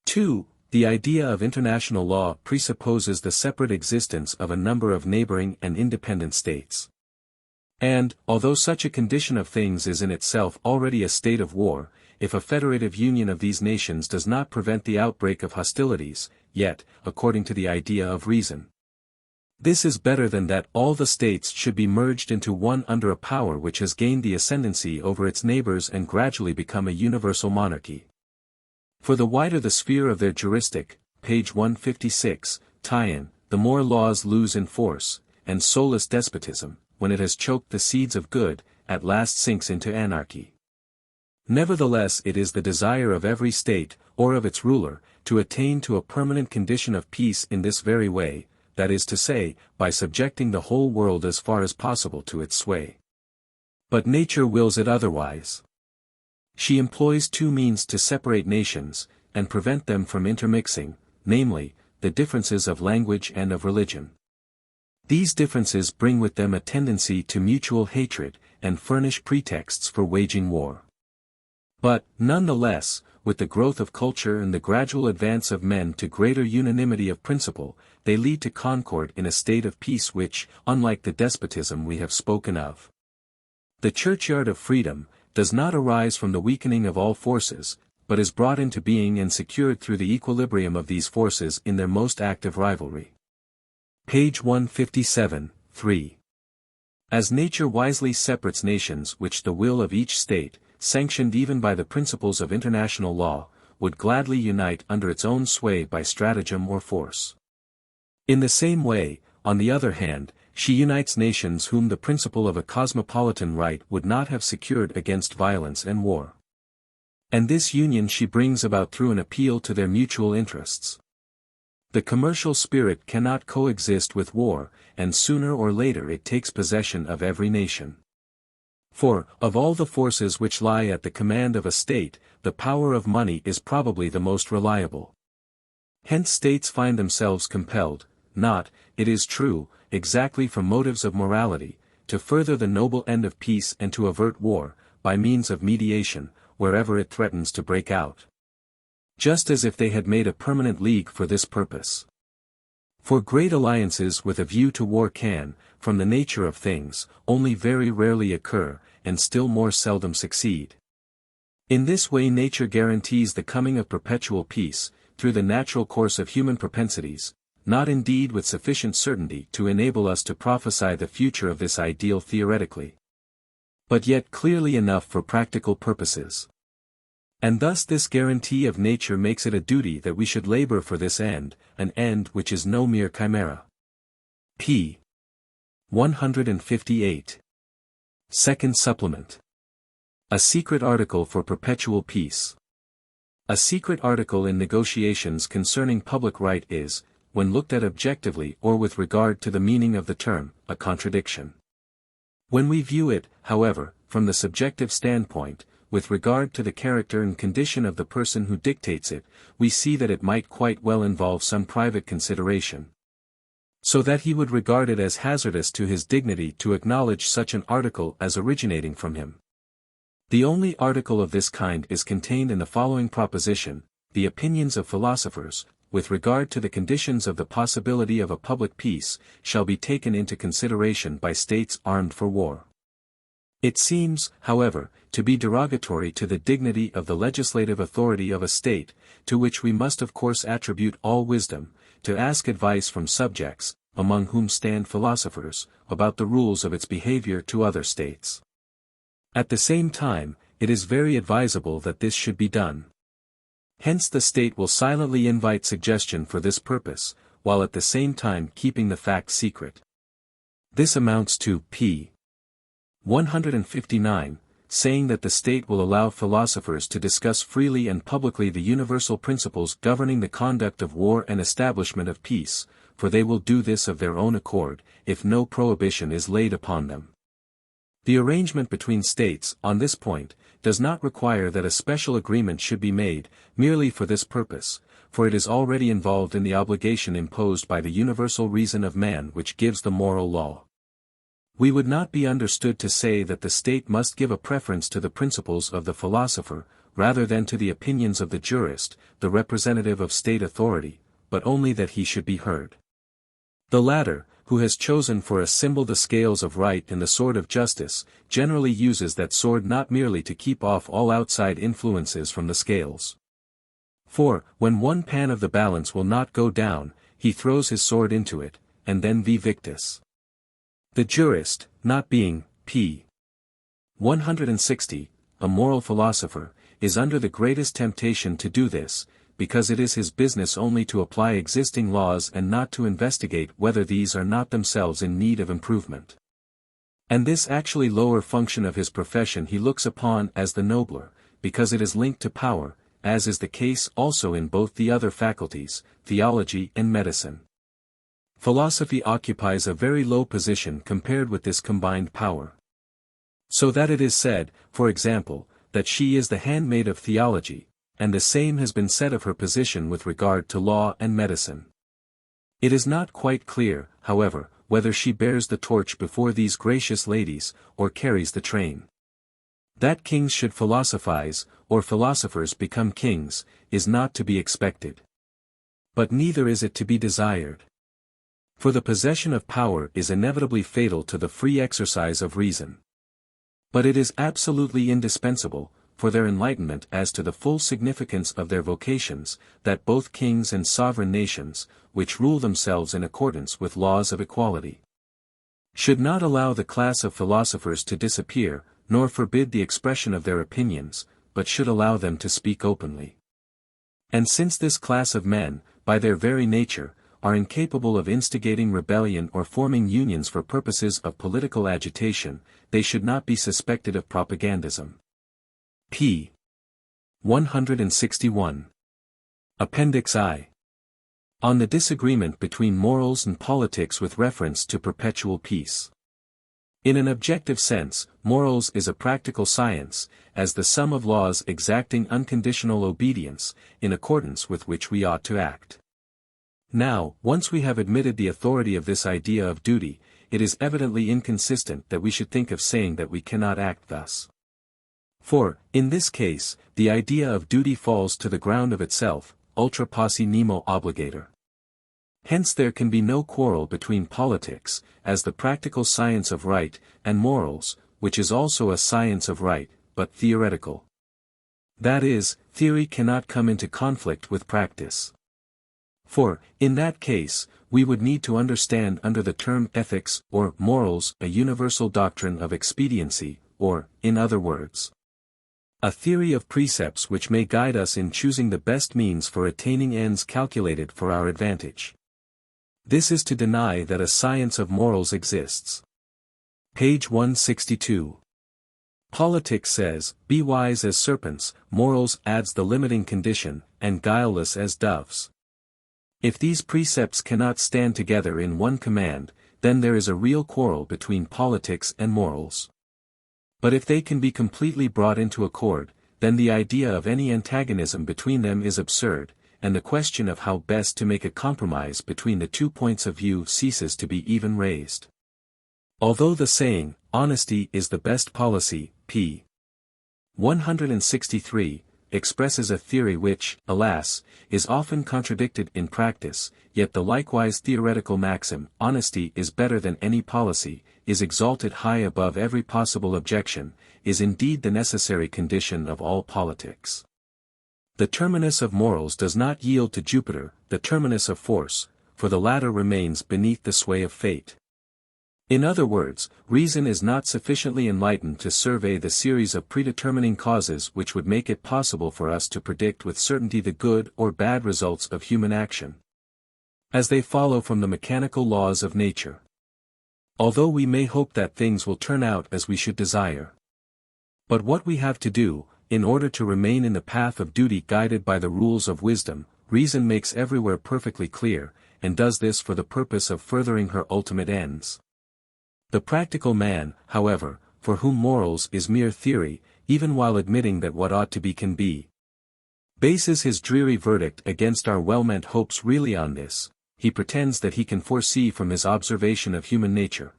2. The idea of international law presupposes the separate existence of a number of neighboring and independent states. And, although such a condition of things is in itself already a state of war, if a federative union of these nations does not prevent the outbreak of hostilities, yet, according to the idea of reason, this is better than that all the states should be merged into one under a power which has gained the ascendancy over its neighbors and gradually become a universal monarchy. For the wider the sphere of their jurisdic, page 156, tie-in, the more laws lose in force, and soulless despotism, when it has choked the seeds of good, at last sinks into anarchy. Nevertheless it is the desire of every state, or of its ruler, to attain to a permanent condition of peace in this very way, that is to say, by subjecting the whole world as far as possible to its sway. But nature wills it otherwise. She employs two means to separate nations, and prevent them from intermixing, namely, the differences of language and of religion. These differences bring with them a tendency to mutual hatred, and furnish pretexts for waging war. But, none the less, with the growth of culture and the gradual advance of men to greater unanimity of principle, they lead to concord in a state of peace which, unlike the despotism we have spoken of, the churchyard of freedom, does not arise from the weakening of all forces, but is brought into being and secured through the equilibrium of these forces in their most active rivalry. Page 157, 3. As nature wisely separates nations which the will of each state, sanctioned even by the principles of international law, would gladly unite under its own sway by stratagem or force. In the same way, on the other hand, she unites nations whom the principle of a cosmopolitan right would not have secured against violence and war. And this union she brings about through an appeal to their mutual interests. The commercial spirit cannot coexist with war, and sooner or later it takes possession of every nation. For, of all the forces which lie at the command of a state, the power of money is probably the most reliable. Hence states find themselves compelled, not, it is true, exactly from motives of morality, to further the noble end of peace and to avert war, by means of mediation, wherever it threatens to break out. Just as if they had made a permanent league for this purpose. For great alliances with a view to war can, from the nature of things, only very rarely occur, and still more seldom succeed. In this way nature guarantees the coming of perpetual peace, through the natural course of human propensities, not indeed with sufficient certainty to enable us to prophesy the future of this ideal theoretically, but yet clearly enough for practical purposes. And thus this guarantee of nature makes it a duty that we should labor for this end, an end which is no mere chimera. p. 158. Second Supplement. A secret article for perpetual peace. A secret article in negotiations concerning public right is, when looked at objectively or with regard to the meaning of the term, a contradiction. When we view it, however, from the subjective standpoint, with regard to the character and condition of the person who dictates it, we see that it might quite well involve some private consideration. So that he would regard it as hazardous to his dignity to acknowledge such an article as originating from him. The only article of this kind is contained in the following proposition: the opinions of philosophers, with regard to the conditions of the possibility of a public peace, shall be taken into consideration by states armed for war. It seems, however, to be derogatory to the dignity of the legislative authority of a state, to which we must of course attribute all wisdom, to ask advice from subjects, among whom stand philosophers, about the rules of its behavior to other states. At the same time, it is very advisable that this should be done. Hence the state will silently invite suggestion for this purpose, while at the same time keeping the fact secret. This amounts to p. 159, saying that the state will allow philosophers to discuss freely and publicly the universal principles governing the conduct of war and establishment of peace, for they will do this of their own accord, if no prohibition is laid upon them. The arrangement between states, on this point, does not require that a special agreement should be made, merely for this purpose, for it is already involved in the obligation imposed by the universal reason of man which gives the moral law. We would not be understood to say that the state must give a preference to the principles of the philosopher, rather than to the opinions of the jurist, the representative of state authority, but only that he should be heard. The latter, who has chosen for a symbol the scales of right and the sword of justice, generally uses that sword not merely to keep off all outside influences from the scales. For, when one pan of the balance will not go down, he throws his sword into it, and then vi victis. The jurist, not being, p. 160, a moral philosopher, is under the greatest temptation to do this, because it is his business only to apply existing laws and not to investigate whether these are not themselves in need of improvement. And this actually lower function of his profession he looks upon as the nobler, because it is linked to power, as is the case also in both the other faculties, theology and medicine. Philosophy occupies a very low position compared with this combined power. So that it is said, for example, that she is the handmaid of theology, and the same has been said of her position with regard to law and medicine. It is not quite clear, however, whether she bears the torch before these gracious ladies, or carries the train. That kings should philosophize, or philosophers become kings, is not to be expected. But neither is it to be desired. For the possession of power is inevitably fatal to the free exercise of reason. But it is absolutely indispensable, for their enlightenment as to the full significance of their vocations, that both kings and sovereign nations, which rule themselves in accordance with laws of equality, should not allow the class of philosophers to disappear, nor forbid the expression of their opinions, but should allow them to speak openly. And since this class of men, by their very nature, are incapable of instigating rebellion or forming unions for purposes of political agitation, they should not be suspected of propagandism. p. 161. Appendix I. On the disagreement between morals and politics with reference to perpetual peace. In an objective sense, morals is a practical science, as the sum of laws exacting unconditional obedience, in accordance with which we ought to act. Now, once we have admitted the authority of this idea of duty, it is evidently inconsistent that we should think of saying that we cannot act thus. For, in this case, the idea of duty falls to the ground of itself, ultra posse nemo obligator. Hence there can be no quarrel between politics, as the practical science of right, and morals, which is also a science of right, but theoretical. That is, theory cannot come into conflict with practice. For, in that case, we would need to understand under the term ethics, or morals, a universal doctrine of expediency, or, in other words, a theory of precepts which may guide us in choosing the best means for attaining ends calculated for our advantage. This is to deny that a science of morals exists. Page 162. Politics says, "Be wise as serpents," morals adds the limiting condition, "and guileless as doves." If these precepts cannot stand together in one command, then there is a real quarrel between politics and morals. But if they can be completely brought into accord, then the idea of any antagonism between them is absurd, and the question of how best to make a compromise between the 2 points of view ceases to be even raised. Although the saying, "honesty is the best policy," p. 163, expresses a theory which, alas, is often contradicted in practice, yet the likewise theoretical maxim, "honesty is better than any policy," is exalted high above every possible objection, is indeed the necessary condition of all politics. The terminus of morals does not yield to Jupiter, the terminus of force, for the latter remains beneath the sway of fate. In other words, reason is not sufficiently enlightened to survey the series of predetermining causes which would make it possible for us to predict with certainty the good or bad results of human action, as they follow from the mechanical laws of nature. Although we may hope that things will turn out as we should desire. But what we have to do, in order to remain in the path of duty guided by the rules of wisdom, reason makes everywhere perfectly clear, and does this for the purpose of furthering her ultimate ends. The practical man, however, for whom morals is mere theory, even while admitting that what ought to be can be, bases his dreary verdict against our well-meant hopes really on this: he pretends that he can foresee from his observation of human nature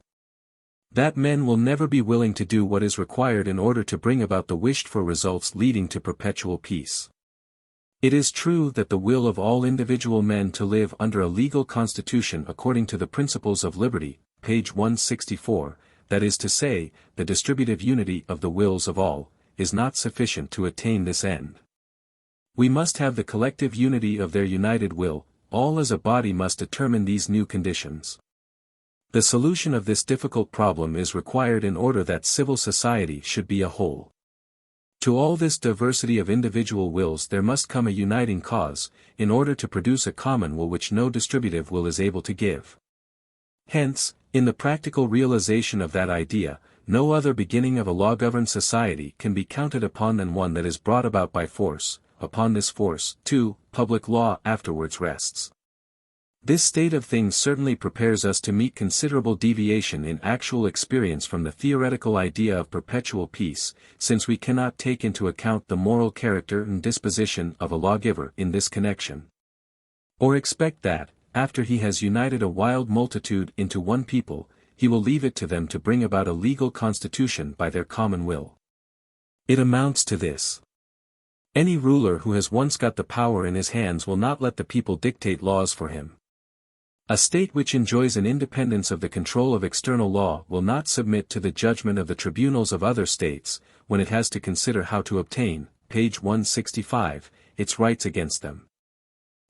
that men will never be willing to do what is required in order to bring about the wished-for results leading to perpetual peace. It is true that the will of all individual men to live under a legal constitution according to the principles of liberty, page 164, that is to say, the distributive unity of the wills of all, is not sufficient to attain this end. We must have the collective unity of their united will, all as a body must determine these new conditions. The solution of this difficult problem is required in order that civil society should be a whole. To all this diversity of individual wills there must come a uniting cause, in order to produce a common will which no distributive will is able to give. Hence, in the practical realization of that idea, no other beginning of a law-governed society can be counted upon than one that is brought about by force. Upon this force, too, public law afterwards rests. This state of things certainly prepares us to meet considerable deviation in actual experience from the theoretical idea of perpetual peace, since we cannot take into account the moral character and disposition of a lawgiver in this connection. Or expect that, after he has united a wild multitude into one people, he will leave it to them to bring about a legal constitution by their common will. It amounts to this. Any ruler who has once got the power in his hands will not let the people dictate laws for him. A state which enjoys an independence of the control of external law will not submit to the judgment of the tribunals of other states, when it has to consider how to obtain, page 165, its rights against them.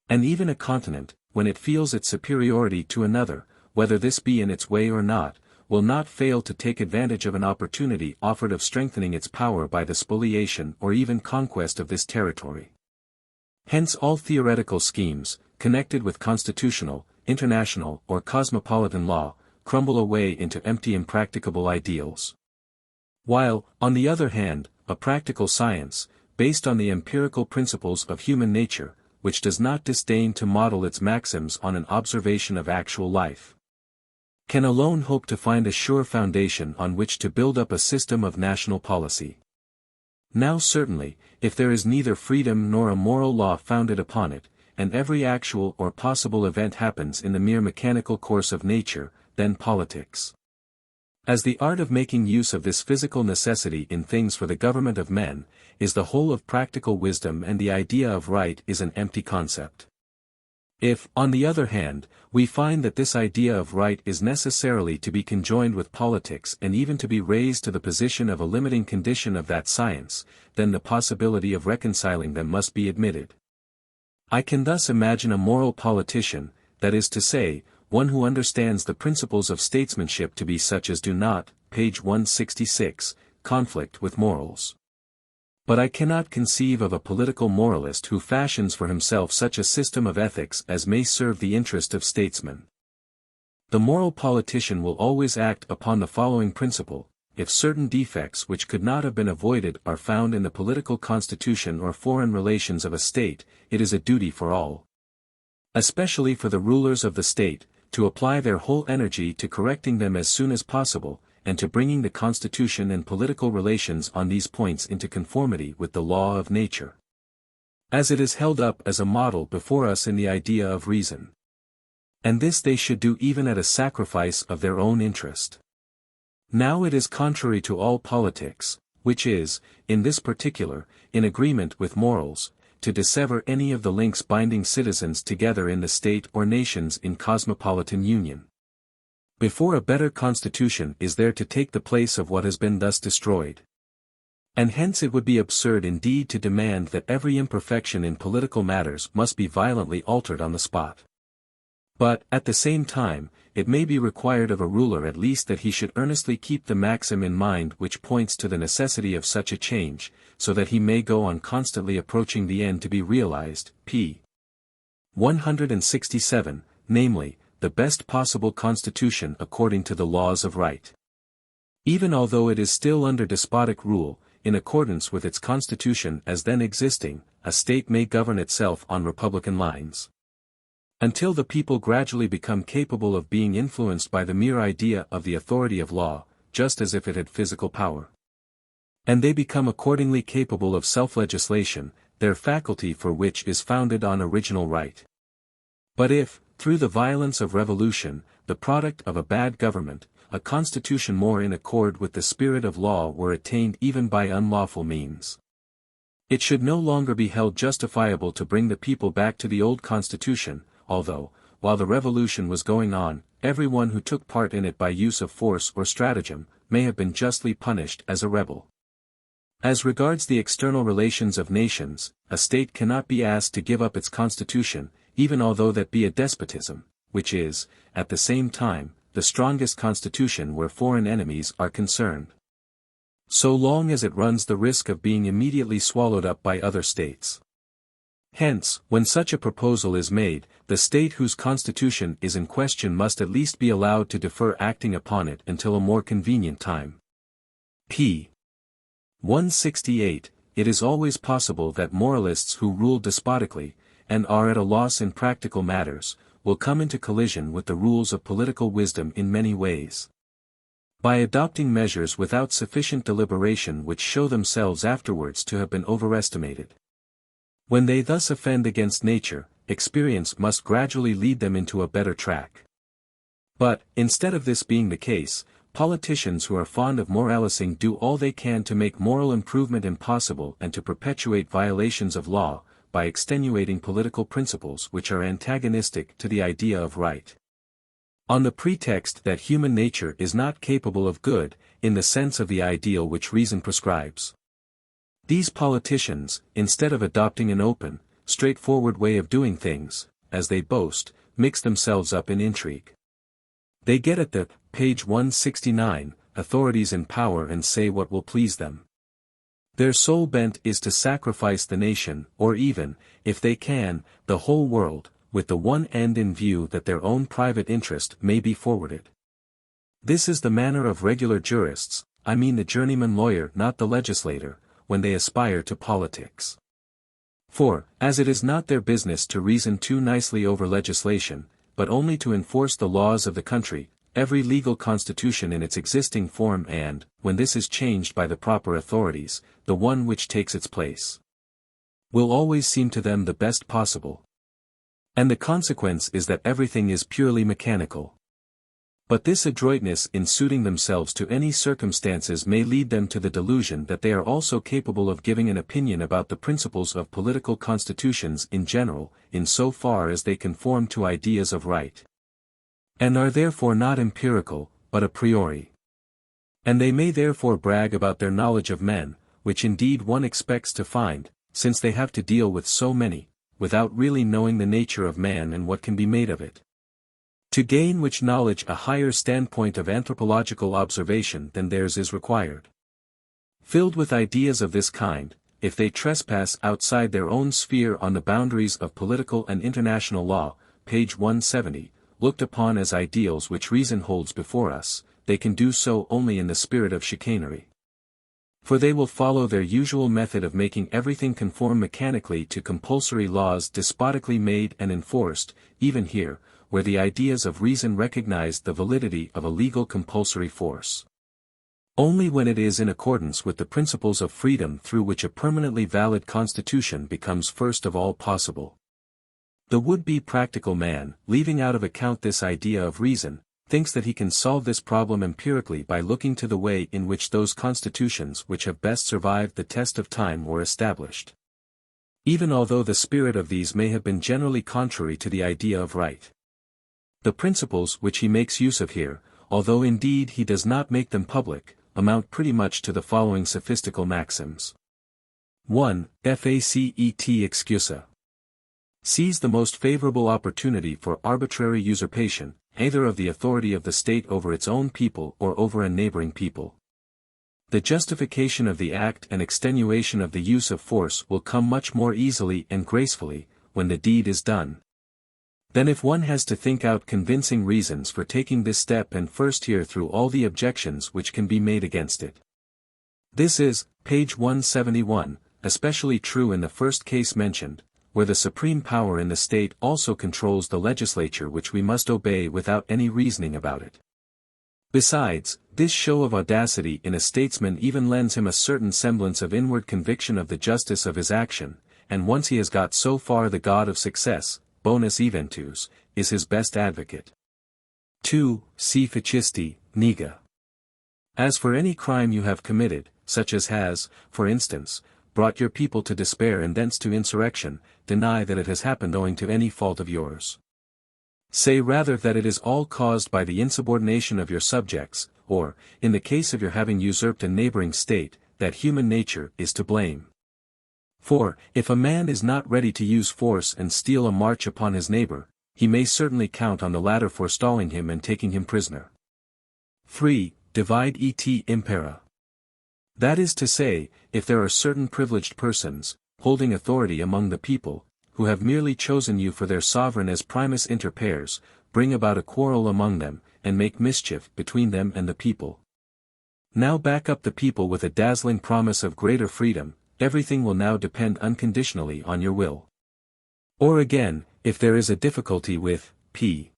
And even a continent, when it feels its superiority to another, whether this be in its way or not, will not fail to take advantage of an opportunity offered of strengthening its power by the spoliation or even conquest of this territory. Hence all theoretical schemes, connected with constitutional, international or cosmopolitan law, crumble away into empty impracticable ideals. While, on the other hand, a practical science, based on the empirical principles of human nature, which does not disdain to model its maxims on an observation of actual life, can alone hope to find a sure foundation on which to build up a system of national policy. Now certainly, if there is neither freedom nor a moral law founded upon it, and every actual or possible event happens in the mere mechanical course of nature, then politics, as the art of making use of this physical necessity in things for the government of men, is the whole of practical wisdom, and the idea of right is an empty concept. If, on the other hand, we find that this idea of right is necessarily to be conjoined with politics and even to be raised to the position of a limiting condition of that science, then the possibility of reconciling them must be admitted. I can thus imagine a moral politician, that is to say, one who understands the principles of statesmanship to be such as do not, page 166, conflict with morals. But I cannot conceive of a political moralist who fashions for himself such a system of ethics as may serve the interest of statesmen. The moral politician will always act upon the following principle: if certain defects which could not have been avoided are found in the political constitution or foreign relations of a state, it is a duty for all, especially for the rulers of the state, to apply their whole energy to correcting them as soon as possible, and to bringing the constitution and political relations on these points into conformity with the law of nature, as it is held up as a model before us in the idea of reason. And this they should do even at a sacrifice of their own interest. Now it is contrary to all politics, which is, in this particular, in agreement with morals, to dissever any of the links binding citizens together in the state or nations in cosmopolitan union. Before a better constitution is there to take the place of what has been thus destroyed. And hence it would be absurd indeed to demand that every imperfection in political matters must be violently altered on the spot. But, at the same time, it may be required of a ruler at least that he should earnestly keep the maxim in mind which points to the necessity of such a change, so that he may go on constantly approaching the end to be realized, p. 167, namely, the best possible constitution according to the laws of right. Even although it is still under despotic rule, in accordance with its constitution as then existing, a state may govern itself on republican lines, until the people gradually become capable of being influenced by the mere idea of the authority of law, just as if it had physical power. And they become accordingly capable of self-legislation, their faculty for which is founded on original right. But if, through the violence of revolution, the product of a bad government, a constitution more in accord with the spirit of law were attained even by unlawful means, it should no longer be held justifiable to bring the people back to the old constitution, although, while the revolution was going on, everyone who took part in it by use of force or stratagem, may have been justly punished as a rebel. As regards the external relations of nations, a state cannot be asked to give up its constitution, even although that be a despotism, which is, at the same time, the strongest constitution where foreign enemies are concerned, so long as it runs the risk of being immediately swallowed up by other states. Hence, when such a proposal is made, the state whose constitution is in question must at least be allowed to defer acting upon it until a more convenient time. p. 168, it is always possible that moralists who rule despotically, and are at a loss in practical matters, will come into collision with the rules of political wisdom in many ways. By adopting measures without sufficient deliberation which show themselves afterwards to have been overestimated. When they thus offend against nature, experience must gradually lead them into a better track. But, instead of this being the case, politicians who are fond of moralising do all they can to make moral improvement impossible and to perpetuate violations of law, by extenuating political principles which are antagonistic to the idea of right, on the pretext that human nature is not capable of good, in the sense of the ideal which reason prescribes. These politicians, instead of adopting an open, straightforward way of doing things, as they boast, mix themselves up in intrigue. They get at the, page 169, authorities in power and say what will please them. Their sole bent is to sacrifice the nation, or even, if they can, the whole world, with the one end in view that their own private interest may be forwarded. This is the manner of regular jurists, I mean the journeyman lawyer not the legislator, when they aspire to politics. For, as it is not their business to reason too nicely over legislation, but only to enforce the laws of the country, every legal constitution in its existing form and, when this is changed by the proper authorities, the one which takes its place will always seem to them the best possible. And the consequence is that everything is purely mechanical. But this adroitness in suiting themselves to any circumstances may lead them to the delusion that they are also capable of giving an opinion about the principles of political constitutions in general, in so far as they conform to ideas of right, and are therefore not empirical, but a priori. And they may therefore brag about their knowledge of men, which indeed one expects to find, since they have to deal with so many, without really knowing the nature of man and what can be made of it. To gain which knowledge a higher standpoint of anthropological observation than theirs is required. Filled with ideas of this kind, if they trespass outside their own sphere on the boundaries of political and international law, page 170, looked upon as ideals which reason holds before us, they can do so only in the spirit of chicanery. For they will follow their usual method of making everything conform mechanically to compulsory laws despotically made and enforced, even here, where the ideas of reason recognize the validity of a legal compulsory force only when it is in accordance with the principles of freedom through which a permanently valid constitution becomes first of all possible. The would-be practical man, leaving out of account this idea of reason, thinks that he can solve this problem empirically by looking to the way in which those constitutions which have best survived the test of time were established, even although the spirit of these may have been generally contrary to the idea of right. The principles which he makes use of here, although indeed he does not make them public, amount pretty much to the following sophistical maxims. 1. Facet excusa. Seize the most favorable opportunity for arbitrary usurpation, either of the authority of the state over its own people or over a neighboring people. The justification of the act and extenuation of the use of force will come much more easily and gracefully, when the deed is done, than if one has to think out convincing reasons for taking this step and first hear through all the objections which can be made against it. This is, page 171, especially true in the first case mentioned, where the supreme power in the state also controls the legislature which we must obey without any reasoning about it. Besides, this show of audacity in a statesman even lends him a certain semblance of inward conviction of the justice of his action, and once he has got so far the god of success, bonus eventus, is his best advocate. 2. Si facisti, nega. As for any crime you have committed, such as has, for instance, brought your people to despair and thence to insurrection, deny that it has happened owing to any fault of yours. Say rather that it is all caused by the insubordination of your subjects, or, in the case of your having usurped a neighboring state, that human nature is to blame. For, if a man is not ready to use force and steal a march upon his neighbor, he may certainly count on the latter forestalling him and taking him prisoner. 3. Divide et impera. That is to say, if there are certain privileged persons, holding authority among the people, who have merely chosen you for their sovereign as primus inter pares, bring about a quarrel among them, and make mischief between them and the people. Now back up the people with a dazzling promise of greater freedom, everything will now depend unconditionally on your will. Or again, if there is a difficulty with, p.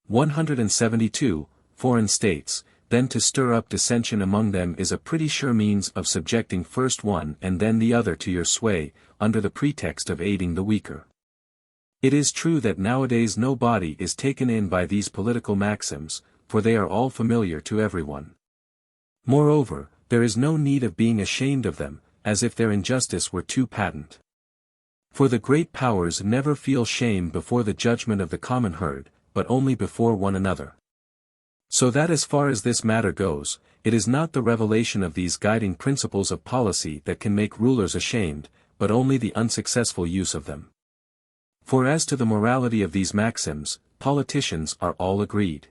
172, foreign states, then to stir up dissension among them is a pretty sure means of subjecting first one and then the other to your sway, under the pretext of aiding the weaker. It is true that nowadays no body is taken in by these political maxims, for they are all familiar to everyone. Moreover, there is no need of being ashamed of them, as if their injustice were too patent. For the great powers never feel shame before the judgment of the common herd, but only before one another. So that as far as this matter goes, it is not the revelation of these guiding principles of policy that can make rulers ashamed, but only the unsuccessful use of them. For as to the morality of these maxims, politicians are all agreed.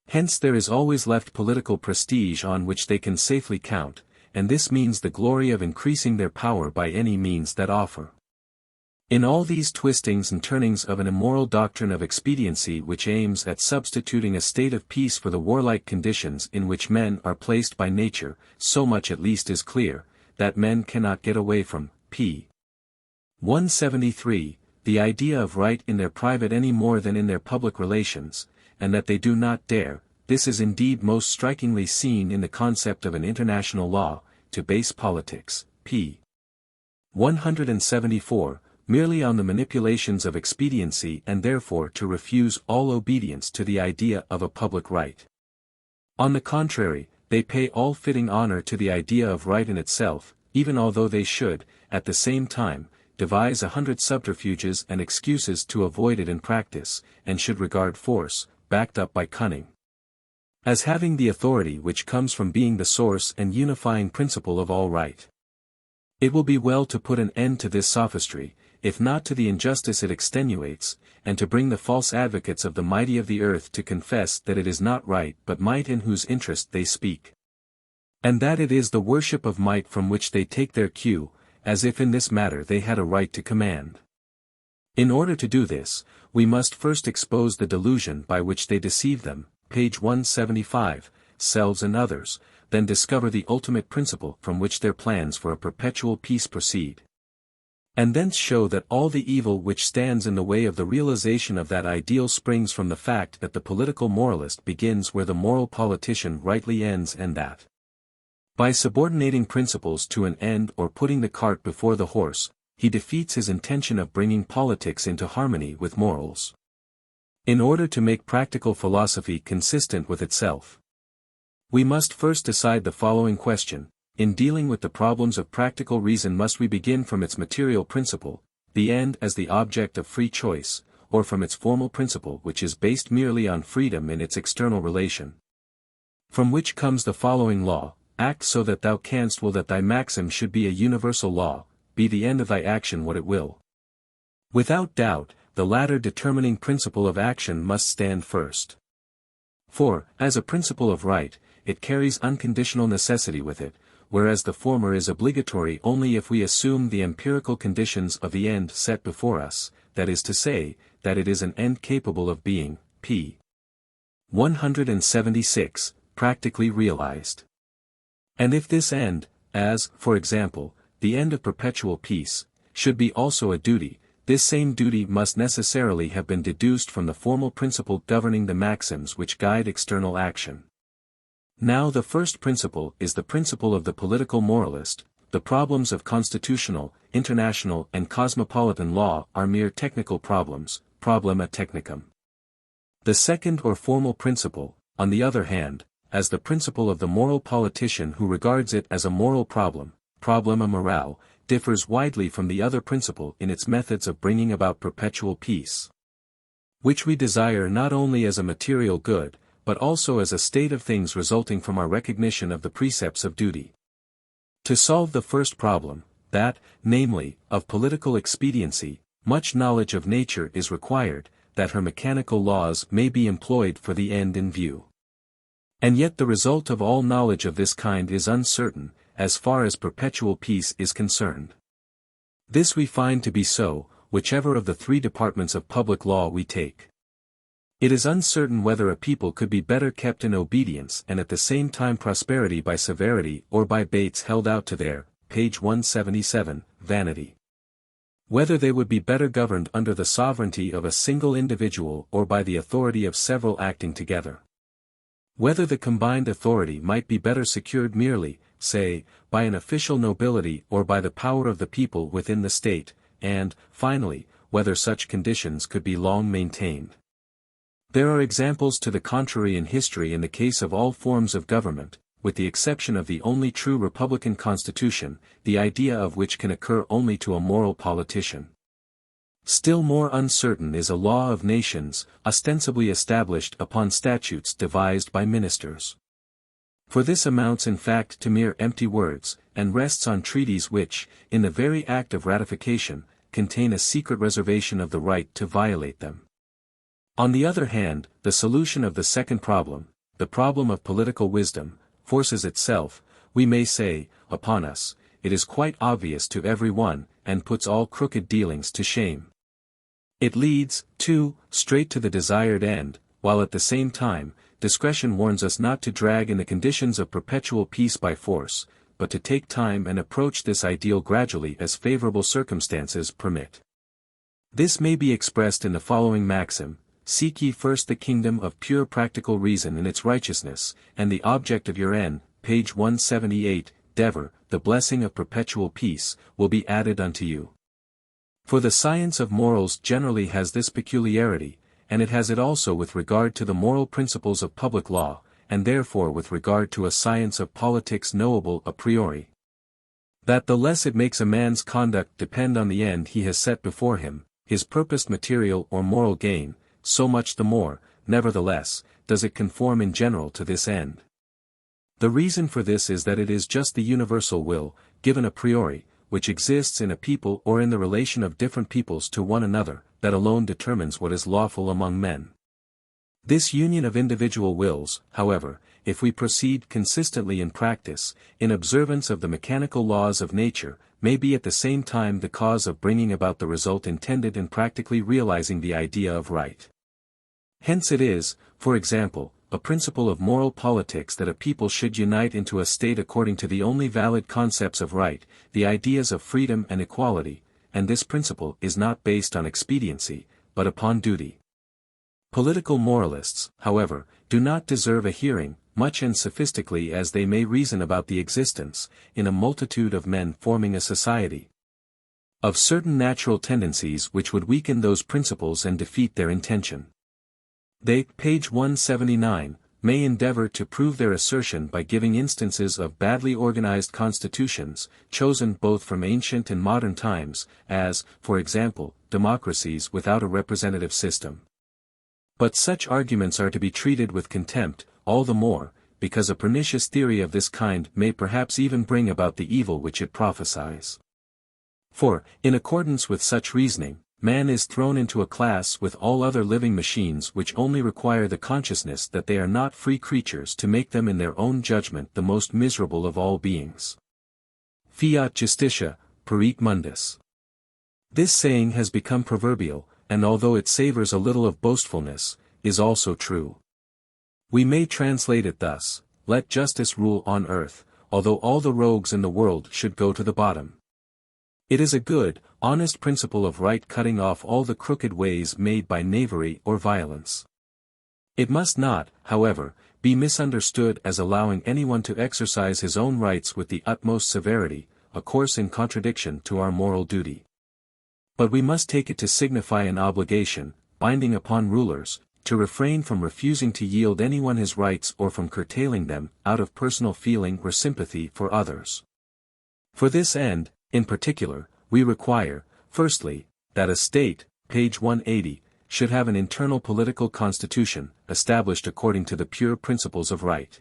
Hence there is always left political prestige on which they can safely count, and this means the glory of increasing their power by any means that offer. In all these twistings and turnings of an immoral doctrine of expediency which aims at substituting a state of peace for the warlike conditions in which men are placed by nature, so much at least is clear, that men cannot get away from, p. 173, the idea of right in their private any more than in their public relations, and that they do not dare. This is indeed most strikingly seen in the concept of an international law, to base politics, p. 174, merely on the manipulations of expediency and therefore to refuse all obedience to the idea of a public right. On the contrary, they pay all fitting honor to the idea of right in itself, even although they should, at the same time, devise 100 subterfuges and excuses to avoid it in practice, and should regard force, backed up by cunning, as having the authority which comes from being the source and unifying principle of all right. It will be well to put an end to this sophistry, if not to the injustice it extenuates, and to bring the false advocates of the mighty of the earth to confess that it is not right but might in whose interest they speak, and that it is the worship of might from which they take their cue, as if in this matter they had a right to command. In order to do this, we must first expose the delusion by which they deceive them, page 175, selves and others, then discover the ultimate principle from which their plans for a perpetual peace proceed, and thence show that all the evil which stands in the way of the realization of that ideal springs from the fact that the political moralist begins where the moral politician rightly ends, and that, by subordinating principles to an end or putting the cart before the horse, he defeats his intention of bringing politics into harmony with morals. In order to make practical philosophy consistent with itself, we must first decide the following question: in dealing with the problems of practical reason, must we begin from its material principle, the end as the object of free choice, or from its formal principle which is based merely on freedom in its external relation? From which comes the following law: act so that thou canst will, that thy maxim should be a universal law, be the end of thy action what it will. Without doubt, the latter determining principle of action must stand first. For, as a principle of right, it carries unconditional necessity with it, whereas the former is obligatory only if we assume the empirical conditions of the end set before us, that is to say, that it is an end capable of being, p. 176, practically realized. And if this end, as, for example, the end of perpetual peace, should be also a duty, this same duty must necessarily have been deduced from the formal principle governing the maxims which guide external action. Now the first principle is the principle of the political moralist. The problems of constitutional, international and cosmopolitan law are mere technical problems, problema technicum. The second or formal principle, on the other hand, as the principle of the moral politician who regards it as a moral problem, problema morale, differs widely from the other principle in its methods of bringing about perpetual peace, which we desire not only as a material good, but also as a state of things resulting from our recognition of the precepts of duty. To solve the first problem, that, namely, of political expediency, much knowledge of nature is required, that her mechanical laws may be employed for the end in view. And yet the result of all knowledge of this kind is uncertain, as far as perpetual peace is concerned. This we find to be so, whichever of the three departments of public law we take. It is uncertain whether a people could be better kept in obedience and at the same time prosperity by severity or by baits held out to their, page 177, vanity. Whether they would be better governed under the sovereignty of a single individual or by the authority of several acting together. Whether the combined authority might be better secured merely, say, by an official nobility or by the power of the people within the state, and, finally, whether such conditions could be long maintained. There are examples to the contrary in history in the case of all forms of government, with the exception of the only true republican constitution, the idea of which can occur only to a moral politician. Still more uncertain is a law of nations, ostensibly established upon statutes devised by ministers. For this amounts in fact to mere empty words, and rests on treaties which, in the very act of ratification, contain a secret reservation of the right to violate them. On the other hand, the solution of the second problem, the problem of political wisdom, forces itself, we may say, upon us. It is quite obvious to every one, and puts all crooked dealings to shame. It leads, too, straight to the desired end, while at the same time, discretion warns us not to drag in the conditions of perpetual peace by force, but to take time and approach this ideal gradually as favorable circumstances permit. This may be expressed in the following maxim: seek ye first the kingdom of pure practical reason and its righteousness, and the object of your end, page 178, Dever, the blessing of perpetual peace, will be added unto you. For the science of morals generally has this peculiarity, and it has it also with regard to the moral principles of public law, and therefore with regard to a science of politics knowable a priori. That the less it makes a man's conduct depend on the end he has set before him, his purposed material or moral gain, so much the more, nevertheless, does it conform in general to this end. The reason for this is that it is just the universal will, given a priori, which exists in a people or in the relation of different peoples to one another, that alone determines what is lawful among men. This union of individual wills, however, if we proceed consistently in practice, in observance of the mechanical laws of nature, may be at the same time the cause of bringing about the result intended in practically realizing the idea of right. Hence it is, for example, a principle of moral politics that a people should unite into a state according to the only valid concepts of right, the ideas of freedom and equality, and this principle is not based on expediency, but upon duty. Political moralists, however, do not deserve a hearing, much and sophistically as they may reason about the existence, in a multitude of men forming a society, of certain natural tendencies which would weaken those principles and defeat their intention. They, page 179, may endeavor to prove their assertion by giving instances of badly organized constitutions, chosen both from ancient and modern times, as, for example, democracies without a representative system. But such arguments are to be treated with contempt, all the more, because a pernicious theory of this kind may perhaps even bring about the evil which it prophesies. For, in accordance with such reasoning, man is thrown into a class with all other living machines which only require the consciousness that they are not free creatures to make them in their own judgment the most miserable of all beings. Fiat justitia, perit mundus. This saying has become proverbial, and although it savors a little of boastfulness, is also true. We may translate it thus: let justice rule on earth, although all the rogues in the world should go to the bottom. It is a good, honest principle of right cutting off all the crooked ways made by knavery or violence. It must not, however, be misunderstood as allowing anyone to exercise his own rights with the utmost severity, a course in contradiction to our moral duty. But we must take it to signify an obligation, binding upon rulers, to refrain from refusing to yield anyone his rights or from curtailing them, out of personal feeling or sympathy for others. For this end, in particular, we require, firstly, that a state, page 180, should have an internal political constitution, established according to the pure principles of right.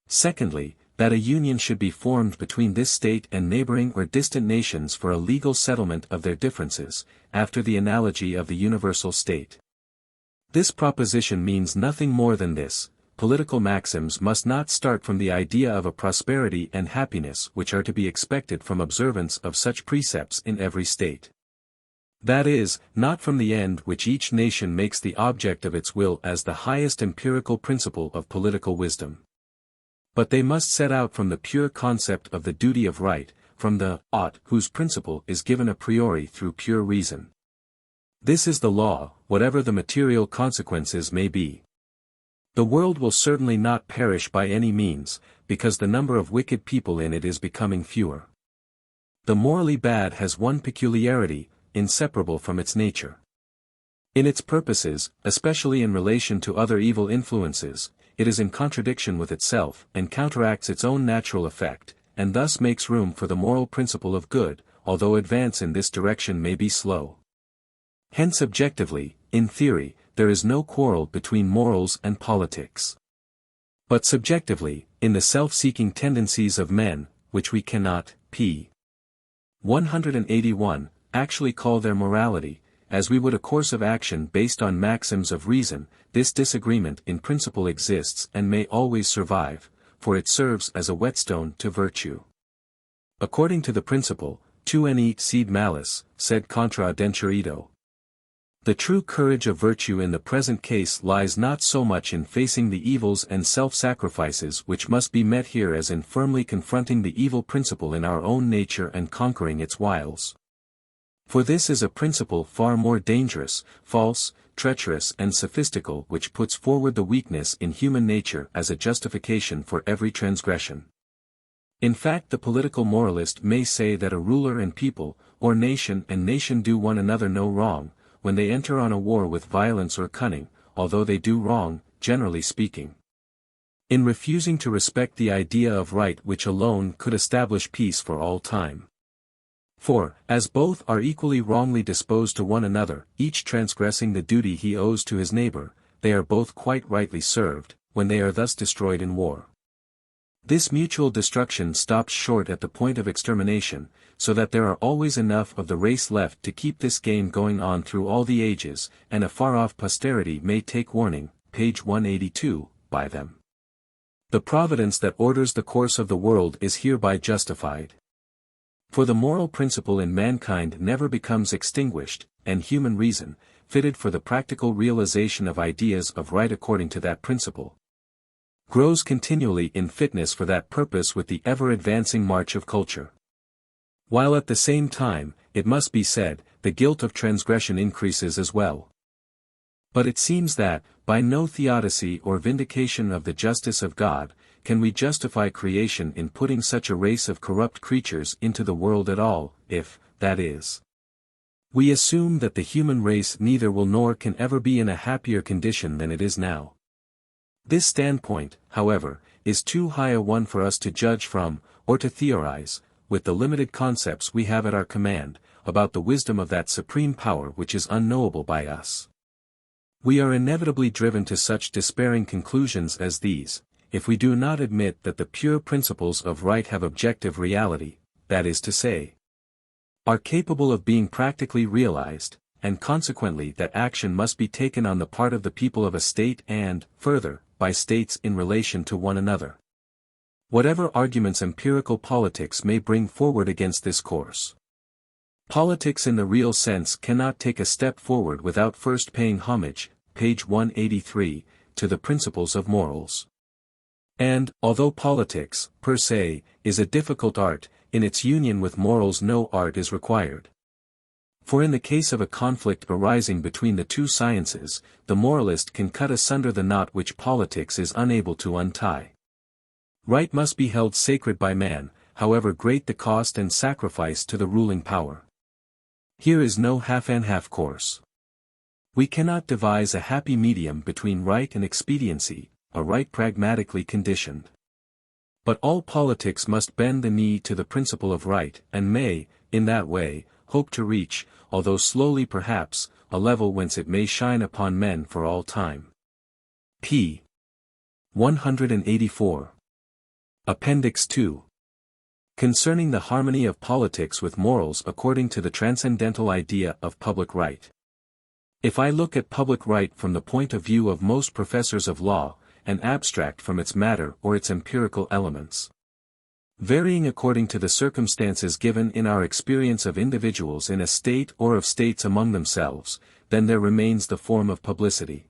Secondly, that a union should be formed between this state and neighboring or distant nations for a legal settlement of their differences, after the analogy of the universal state. This proposition means nothing more than this: political maxims must not start from the idea of a prosperity and happiness which are to be expected from observance of such precepts in every state. That is, not from the end which each nation makes the object of its will as the highest empirical principle of political wisdom. But they must set out from the pure concept of the duty of right, from the ought whose principle is given a priori through pure reason. This is the law, whatever the material consequences may be. The world will certainly not perish by any means, because the number of wicked people in it is becoming fewer. The morally bad has one peculiarity, inseparable from its nature. In its purposes, especially in relation to other evil influences, it is in contradiction with itself, and counteracts its own natural effect, and thus makes room for the moral principle of good, although advance in this direction may be slow. Hence objectively, in theory, there is no quarrel between morals and politics. But subjectively, in the self-seeking tendencies of men, which we cannot, p. 181, actually call their morality, as we would a course of action based on maxims of reason, this disagreement in principle exists and may always survive, for it serves as a whetstone to virtue. According to the principle, tu ne sed malis, sed contra denturido. The true courage of virtue in the present case lies not so much in facing the evils and self-sacrifices which must be met here as in firmly confronting the evil principle in our own nature and conquering its wiles. For this is a principle far more dangerous, false, treacherous and sophistical, which puts forward the weakness in human nature as a justification for every transgression. In fact, the political moralist may say that a ruler and people, or nation and nation do one another no wrong, when they enter on a war with violence or cunning, although they do wrong, generally speaking, in refusing to respect the idea of right which alone could establish peace for all time. For, as both are equally wrongly disposed to one another, each transgressing the duty he owes to his neighbor, they are both quite rightly served, when they are thus destroyed in war. This mutual destruction stops short at the point of extermination, so that there are always enough of the race left to keep this game going on through all the ages, and a far-off posterity may take warning, page 182, by them. The providence that orders the course of the world is hereby justified. For the moral principle in mankind never becomes extinguished, and human reason, fitted for the practical realization of ideas of right according to that principle, grows continually in fitness for that purpose with the ever-advancing march of culture. While at the same time, it must be said, the guilt of transgression increases as well. But it seems that, by no theodicy or vindication of the justice of God, can we justify creation in putting such a race of corrupt creatures into the world at all, if, that is, we assume that the human race neither will nor can ever be in a happier condition than it is now. This standpoint, however, is too high a one for us to judge from, or to theorize, with the limited concepts we have at our command, about the wisdom of that supreme power which is unknowable by us. We are inevitably driven to such despairing conclusions as these, if we do not admit that the pure principles of right have objective reality, that is to say, are capable of being practically realized, and consequently that action must be taken on the part of the people of a state and, further, by states in relation to one another. Whatever arguments empirical politics may bring forward against this course, politics in the real sense cannot take a step forward without first paying homage, page 183, to the principles of morals. And, although politics, per se, is a difficult art, in its union with morals no art is required. For in the case of a conflict arising between the two sciences, the moralist can cut asunder the knot which politics is unable to untie. Right must be held sacred by man, however great the cost and sacrifice to the ruling power. Here is no half-and-half course. We cannot devise a happy medium between right and expediency, a right pragmatically conditioned. But all politics must bend the knee to the principle of right, and may, in that way, hope to reach, although slowly perhaps, a level whence it may shine upon men for all time. p. 184. Appendix 2. Concerning the harmony of politics with morals according to the transcendental idea of public right. If I look at public right from the point of view of most professors of law, and abstract from its matter or its empirical elements, varying according to the circumstances given in our experience of individuals in a state or of states among themselves, then there remains the form of publicity.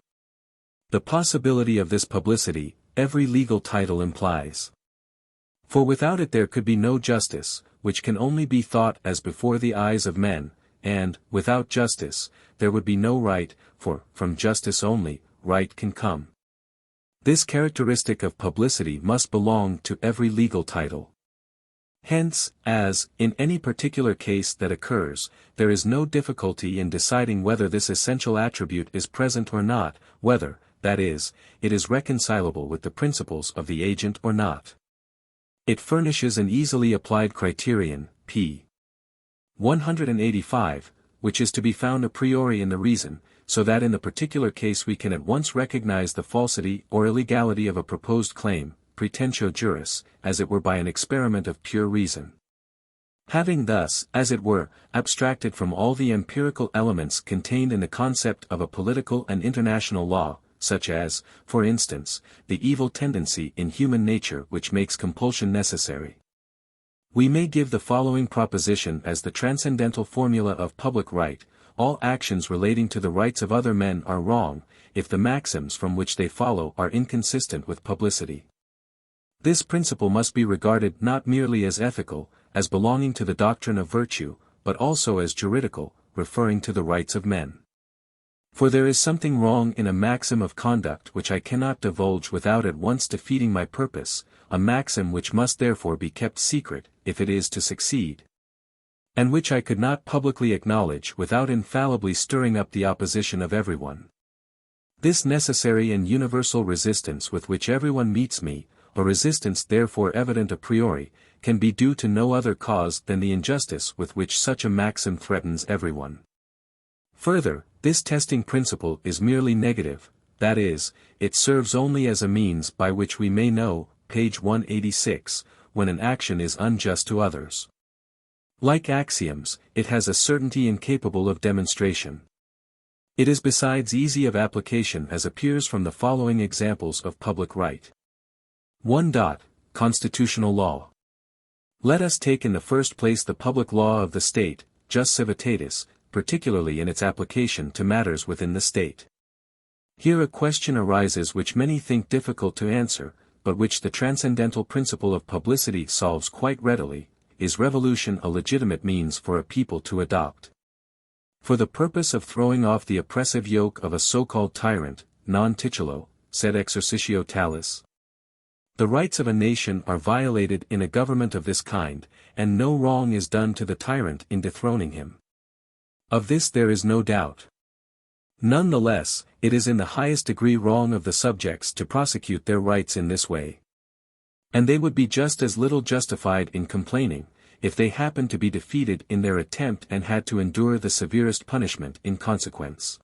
The possibility of this publicity, every legal title implies. For without it there could be no justice, which can only be thought as before the eyes of men, and, without justice, there would be no right, for, from justice only, right can come. This characteristic of publicity must belong to every legal title. Hence, as, in any particular case that occurs, there is no difficulty in deciding whether this essential attribute is present or not, whether, that is, it is reconcilable with the principles of the agent or not. It furnishes an easily applied criterion, p. 185, which is to be found a priori in the reason, so that in the particular case we can at once recognize the falsity or illegality of a proposed claim, pretentio juris, as it were by an experiment of pure reason. Having thus, as it were, abstracted from all the empirical elements contained in the concept of a political and international law, such as, for instance, the evil tendency in human nature which makes compulsion necessary, we may give the following proposition as the transcendental formula of public right: all actions relating to the rights of other men are wrong, if the maxims from which they follow are inconsistent with publicity. This principle must be regarded not merely as ethical, as belonging to the doctrine of virtue, but also as juridical, referring to the rights of men. For there is something wrong in a maxim of conduct which I cannot divulge without at once defeating my purpose, a maxim which must therefore be kept secret, if it is to succeed, and which I could not publicly acknowledge without infallibly stirring up the opposition of everyone. This necessary and universal resistance with which everyone meets me, a resistance therefore evident a priori, can be due to no other cause than the injustice with which such a maxim threatens everyone. Further, this testing principle is merely negative, that is, it serves only as a means by which we may know, page 186, when an action is unjust to others. Like axioms, it has a certainty incapable of demonstration. It is besides easy of application as appears from the following examples of public right. 1. Constitutional law. Let us take in the first place the public law of the state, jus civitatis, particularly in its application to matters within the state. Here a question arises which many think difficult to answer, but which the transcendental principle of publicity solves quite readily: is revolution a legitimate means for a people to adopt? For the purpose of throwing off the oppressive yoke of a so-called tyrant, non titulo, sed exercitio talis. The rights of a nation are violated in a government of this kind, and no wrong is done to the tyrant in dethroning him. Of this there is no doubt. None the less, it is in the highest degree wrong of the subjects to prosecute their rights in this way. And they would be just as little justified in complaining, if they happened to be defeated in their attempt and had to endure the severest punishment in consequence.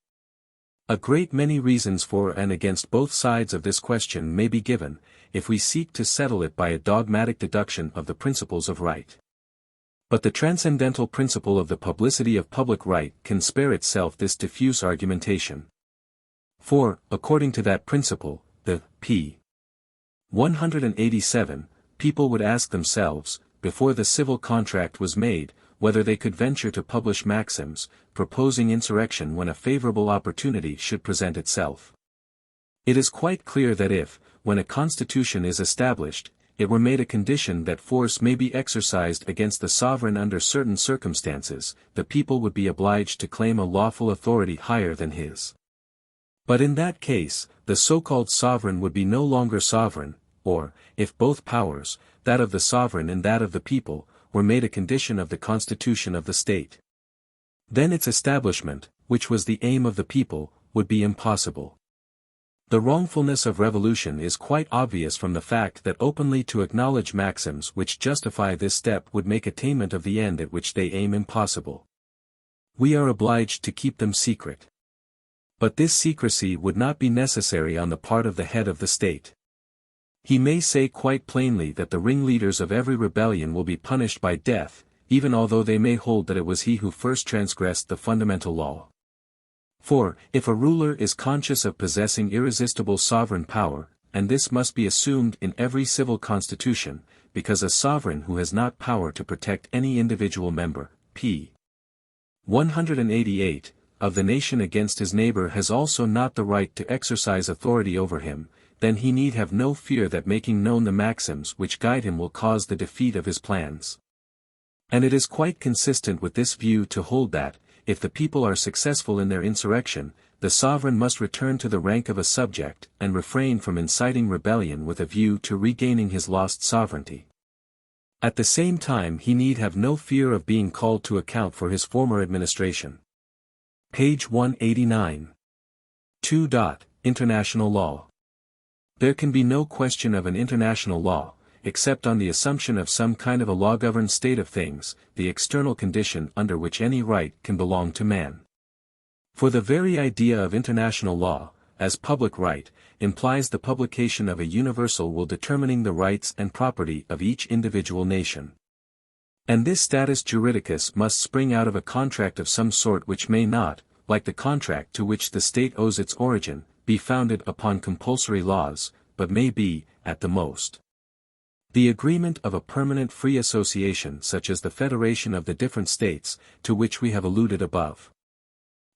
A great many reasons for and against both sides of this question may be given, if we seek to settle it by a dogmatic deduction of the principles of right. But the transcendental principle of the publicity of public right can spare itself this diffuse argumentation. For, according to that principle, the p. 187, people would ask themselves, before the civil contract was made, whether they could venture to publish maxims, proposing insurrection when a favorable opportunity should present itself. It is quite clear that if, when a constitution is established, it were made a condition that force may be exercised against the sovereign under certain circumstances, the people would be obliged to claim a lawful authority higher than his. But in that case, the so-called sovereign would be no longer sovereign, or, if both powers, that of the sovereign and that of the people, were made a condition of the constitution of the state. Then its establishment, which was the aim of the people, would be impossible. The wrongfulness of revolution is quite obvious from the fact that openly to acknowledge maxims which justify this step would make attainment of the end at which they aim impossible. We are obliged to keep them secret. But this secrecy would not be necessary on the part of the head of the state. He may say quite plainly that the ringleaders of every rebellion will be punished by death, even although they may hold that it was he who first transgressed the fundamental law. For, if a ruler is conscious of possessing irresistible sovereign power, and this must be assumed in every civil constitution, because a sovereign who has not power to protect any individual member, p. 188, of the nation against his neighbor has also not the right to exercise authority over him, then he need have no fear that making known the maxims which guide him will cause the defeat of his plans. And it is quite consistent with this view to hold that, if the people are successful in their insurrection, the sovereign must return to the rank of a subject and refrain from inciting rebellion with a view to regaining his lost sovereignty. At the same time he need have no fear of being called to account for his former administration. Page 189. 2. International law. There can be no question of an international law, except on the assumption of some kind of a law-governed state of things, the external condition under which any right can belong to man. For the very idea of international law, as public right, implies the publication of a universal will determining the rights and property of each individual nation. And this status juridicus must spring out of a contract of some sort which may not, like the contract to which the state owes its origin, be founded upon compulsory laws, but may be, at the most, the agreement of a permanent free association such as the federation of the different states, to which we have alluded above.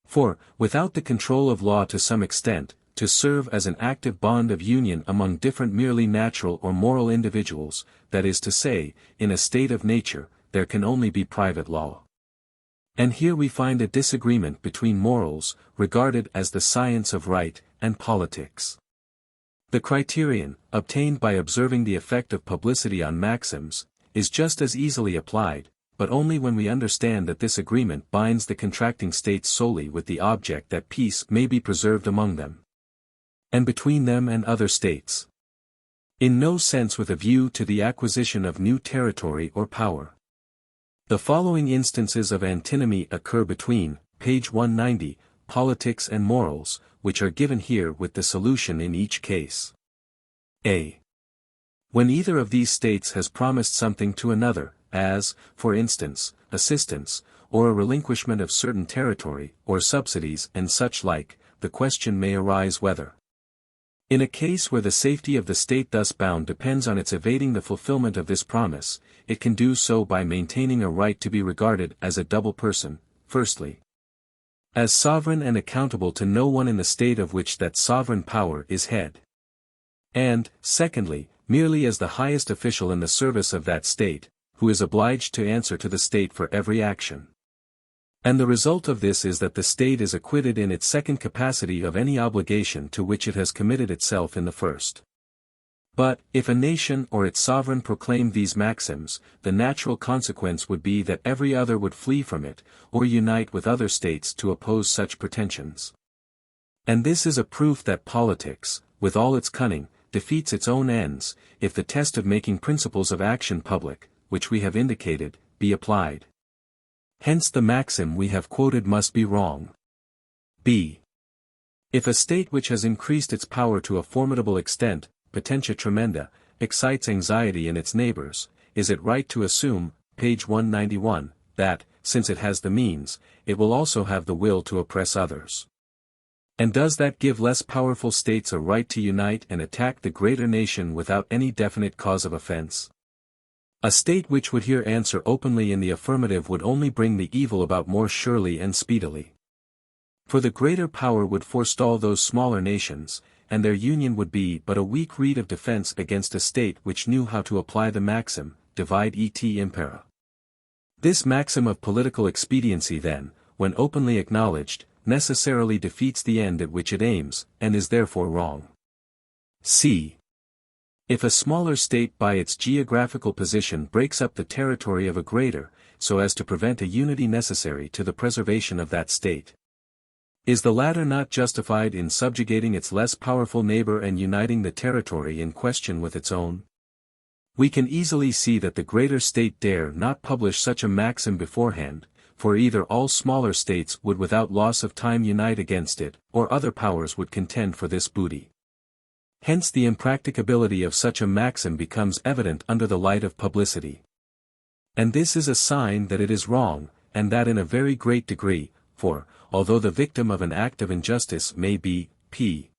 For, without the control of law to some extent, to serve as an active bond of union among different merely natural or moral individuals, that is to say, in a state of nature, there can only be private law. And here we find a disagreement between morals, regarded as the science of right, and politics. The criterion, obtained by observing the effect of publicity on maxims, is just as easily applied, but only when we understand that this agreement binds the contracting states solely with the object that peace may be preserved among them, and between them and other states. In no sense with a view to the acquisition of new territory or power. The following instances of antinomy occur between, page 190, politics and morals, which are given here with the solution in each case. A. When either of these states has promised something to another, as, for instance, assistance, or a relinquishment of certain territory, or subsidies and such like, the question may arise whether, in a case where the safety of the state thus bound depends on its evading the fulfillment of this promise, it can do so by maintaining a right to be regarded as a double person, firstly, as sovereign and accountable to no one in the state of which that sovereign power is head, and, secondly, merely as the highest official in the service of that state, who is obliged to answer to the state for every action. And the result of this is that the state is acquitted in its second capacity of any obligation to which it has committed itself in the first. But, if a nation or its sovereign proclaimed these maxims, the natural consequence would be that every other would flee from it, or unite with other states to oppose such pretensions. And this is a proof that politics, with all its cunning, defeats its own ends, if the test of making principles of action public, which we have indicated, be applied. Hence the maxim we have quoted must be wrong. B. If a state which has increased its power to a formidable extent, potentia tremenda, excites anxiety in its neighbors, is it right to assume, page 191, that, since it has the means, it will also have the will to oppress others? And does that give less powerful states a right to unite and attack the greater nation without any definite cause of offense? A state which would here answer openly in the affirmative would only bring the evil about more surely and speedily. For the greater power would forestall those smaller nations, and their union would be but a weak reed of defense against a state which knew how to apply the maxim, divide et impera. This maxim of political expediency then, when openly acknowledged, necessarily defeats the end at which it aims, and is therefore wrong. C. If a smaller state by its geographical position breaks up the territory of a greater, so as to prevent a unity necessary to the preservation of that state, is the latter not justified in subjugating its less powerful neighbor and uniting the territory in question with its own? We can easily see that the greater state dare not publish such a maxim beforehand, for either all smaller states would without loss of time unite against it, or other powers would contend for this booty. Hence the impracticability of such a maxim becomes evident under the light of publicity. And this is a sign that it is wrong, and that in a very great degree, for, although the victim of an act of injustice may be, p.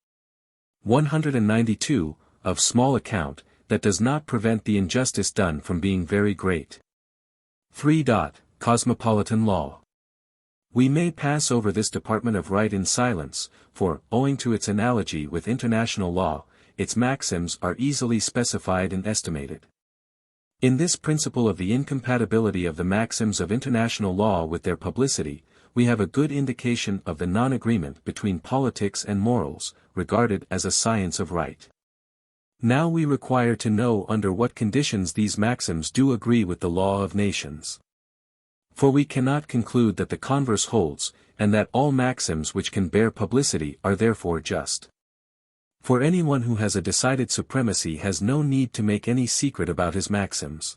192, of small account, that does not prevent the injustice done from being very great. 3. Cosmopolitan law. We may pass over this department of right in silence, for, owing to its analogy with international law, its maxims are easily specified and estimated. In this principle of the incompatibility of the maxims of international law with their publicity, we have a good indication of the non-agreement between politics and morals, regarded as a science of right. Now we require to know under what conditions these maxims do agree with the law of nations. For we cannot conclude that the converse holds, and that all maxims which can bear publicity are therefore just. For anyone who has a decided supremacy has no need to make any secret about his maxims.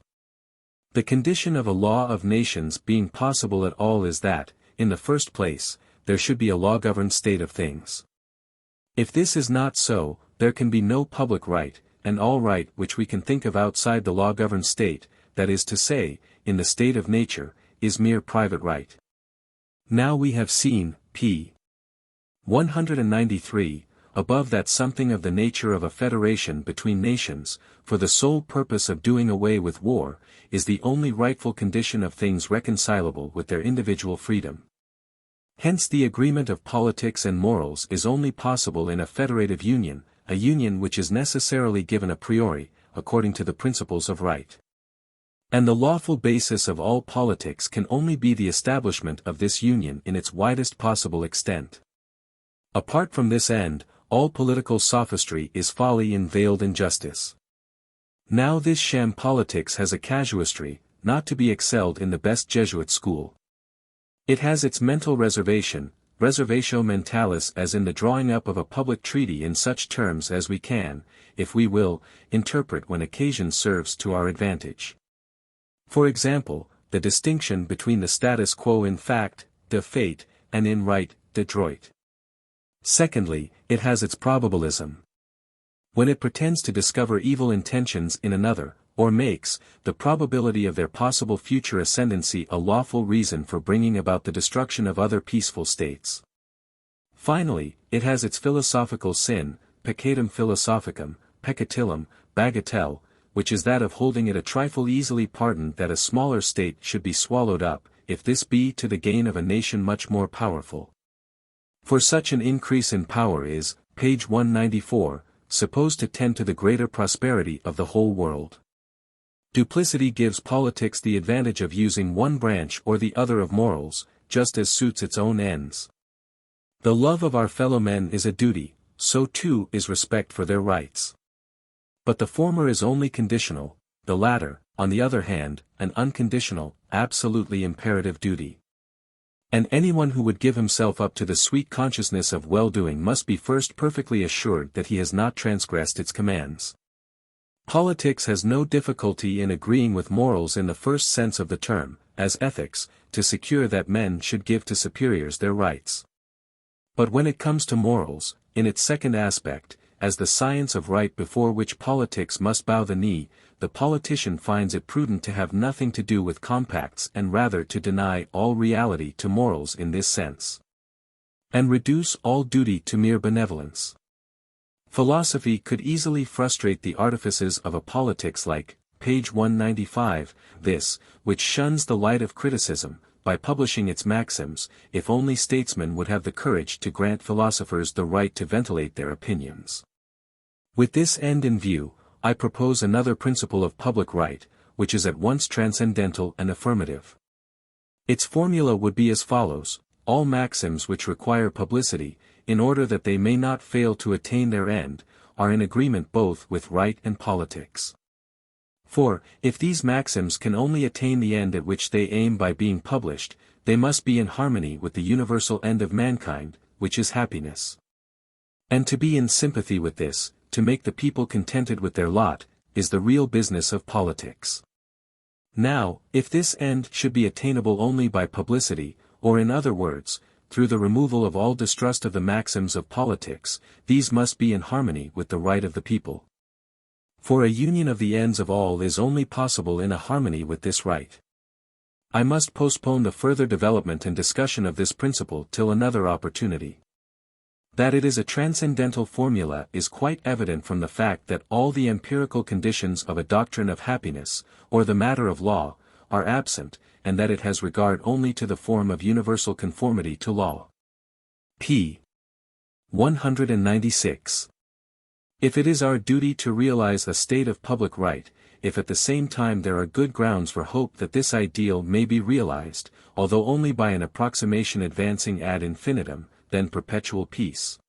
The condition of a law of nations being possible at all is that, in the first place, there should be a law-governed state of things. If this is not so, there can be no public right, and all right which we can think of outside the law-governed state, that is to say, in the state of nature, is mere private right. Now we have seen, p. 193, above that something of the nature of a federation between nations, for the sole purpose of doing away with war, is the only rightful condition of things reconcilable with their individual freedom. Hence the agreement of politics and morals is only possible in a federative union, a union which is necessarily given a priori, according to the principles of right. And the lawful basis of all politics can only be the establishment of this union in its widest possible extent. Apart from this end, all political sophistry is folly in veiled injustice. Now this sham politics has a casuistry, not to be excelled in the best Jesuit school. It has its mental reservatio mentalis as in the drawing up of a public treaty in such terms as we can, if we will, interpret when occasion serves to our advantage. For example, the distinction between the status quo in fact, de fait, and in right, de droit. Secondly, it has its probabilism. When it pretends to discover evil intentions in another, or makes the probability of their possible future ascendancy a lawful reason for bringing about the destruction of other peaceful states. Finally, it has its philosophical sin, peccatum philosophicum, peccatillum, bagatelle, which is that of holding it a trifle easily pardoned that a smaller state should be swallowed up, if this be to the gain of a nation much more powerful. For such an increase in power is, page 194, supposed to tend to the greater prosperity of the whole world. Duplicity gives politics the advantage of using one branch or the other of morals, just as suits its own ends. The love of our fellow men is a duty, so too is respect for their rights. But the former is only conditional, the latter, on the other hand, an unconditional, absolutely imperative duty. And anyone who would give himself up to the sweet consciousness of well-doing must be first perfectly assured that he has not transgressed its commands. Politics has no difficulty in agreeing with morals in the first sense of the term, as ethics, to secure that men should give to superiors their rights. But when it comes to morals, in its second aspect, as the science of right before which politics must bow the knee, the politician finds it prudent to have nothing to do with compacts and rather to deny all reality to morals in this sense, and reduce all duty to mere benevolence. Philosophy could easily frustrate the artifices of a politics like, page 195, this, which shuns the light of criticism, by publishing its maxims, if only statesmen would have the courage to grant philosophers the right to ventilate their opinions. With this end in view, I propose another principle of public right, which is at once transcendental and affirmative. Its formula would be as follows: all maxims which require publicity, in order that they may not fail to attain their end, are in agreement both with right and politics. For, if these maxims can only attain the end at which they aim by being published, they must be in harmony with the universal end of mankind, which is happiness. And to be in sympathy with this, to make the people contented with their lot, is the real business of politics. Now, if this end should be attainable only by publicity, or in other words, through the removal of all distrust of the maxims of politics, these must be in harmony with the right of the people. For a union of the ends of all is only possible in a harmony with this right. I must postpone the further development and discussion of this principle till another opportunity. That it is a transcendental formula is quite evident from the fact that all the empirical conditions of a doctrine of happiness, or the matter of law, are absent, and that it has regard only to the form of universal conformity to law. p. 196. If it is our duty to realize a state of public right, if at the same time there are good grounds for hope that this ideal may be realized, although only by an approximation advancing ad infinitum, then perpetual peace.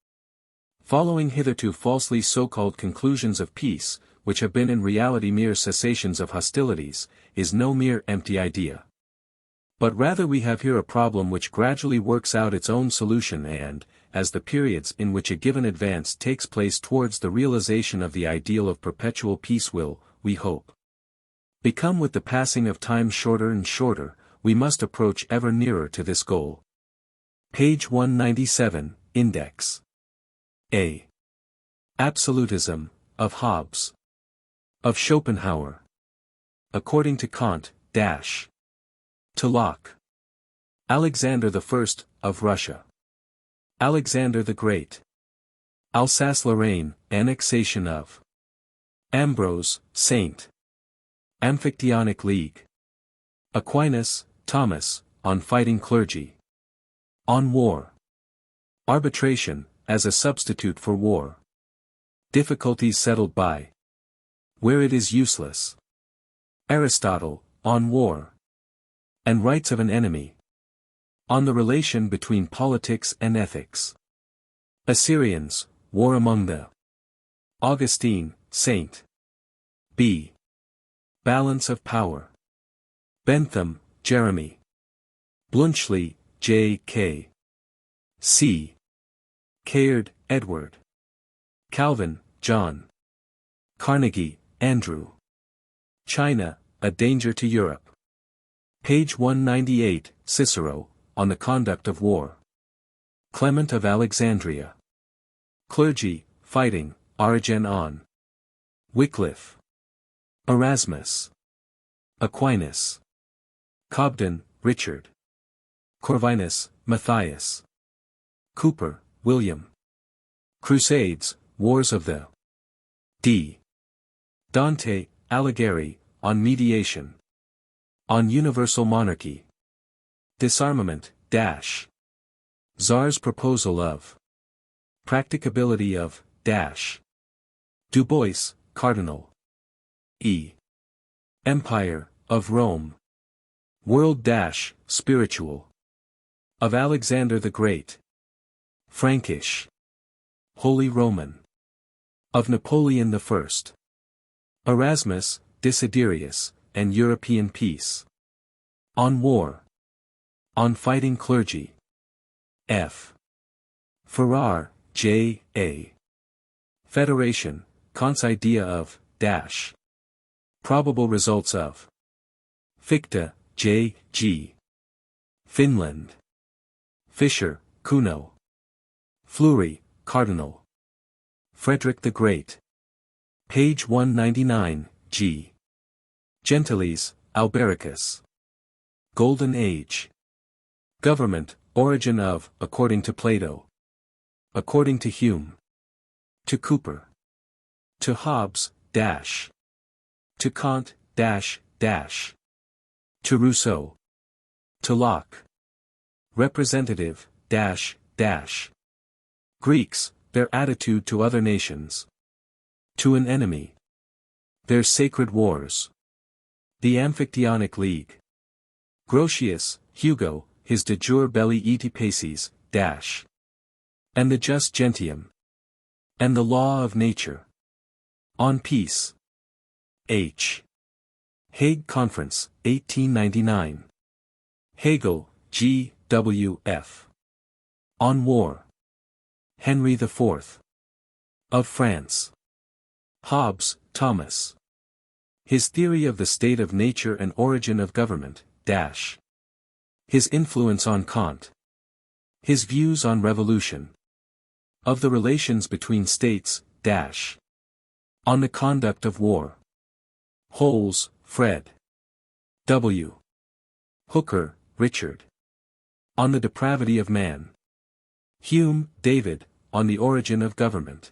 Following hitherto falsely so-called conclusions of peace, which have been in reality mere cessations of hostilities, is no mere empty idea. But rather we have here a problem which gradually works out its own solution and, as the periods in which a given advance takes place towards the realization of the ideal of perpetual peace will, we hope, become with the passing of time shorter and shorter, we must approach ever nearer to this goal. Page 197, Index. A. Absolutism, of Hobbes. Of Schopenhauer. According to Kant, to Locke. Alexander I, of Russia. Alexander the Great. Alsace-Lorraine, annexation of. Ambrose, Saint. Amphictyonic League. Aquinas, Thomas, on fighting clergy. On war. Arbitration, as a substitute for war. Difficulties settled by. Where it is useless. Aristotle, On war and rights of an enemy. On the relation between politics and ethics. Assyrians, War among the. Augustine, Saint. B. Balance of Power. Bentham, Jeremy. Bluntschli, J. K. C. Caird, Edward. Calvin, John. Carnegie, Andrew. China, A Danger to Europe. Page 198, Cicero, On the Conduct of War. Clement of Alexandria. Clergy, Fighting, Origen on. Wycliffe. Erasmus. Aquinas. Cobden, Richard. Corvinus, Matthias. Cooper, William. Crusades, Wars of the. D. Dante, Alighieri, On Mediation. On Universal Monarchy. Disarmament, dash. Tsar's Proposal of. Practicability of, dash. Du Bois, Cardinal. E. Empire, of Rome. World dash, spiritual. Of Alexander the Great. Frankish. Holy Roman. Of Napoleon I. Erasmus, Desiderius, and European Peace. On War. On Fighting Clergy. F. Farrar, J. A. Federation, Kant's idea of, dash. Probable results of. Fichte, J. G. Finland. Fischer, Kuno. Fleury, Cardinal. Frederick the Great. Page 199, G. Gentiles, Albericus. Golden Age. Government, Origin of, according to Plato. According to Hume. To Cooper. To Hobbes, dash. To Kant, dash, dash. To Rousseau. To Locke. Representative, dash, dash. Greeks, their attitude to other nations. To an enemy. Their sacred wars. The Amphictyonic League. Grotius, Hugo, his de jure belli et paces, dash. And the just gentium. And the law of nature. On peace. H. Hague Conference, 1899. Hegel, G. W. F. On War. Henry IV. Of France. Hobbes, Thomas. His theory of the state of nature and origin of government, dash. His influence on Kant. His views on revolution. Of the relations between states, dash. On the conduct of war. Holes, Fred. W. Hooker, Richard. On the depravity of man. Hume, David, On the origin of government.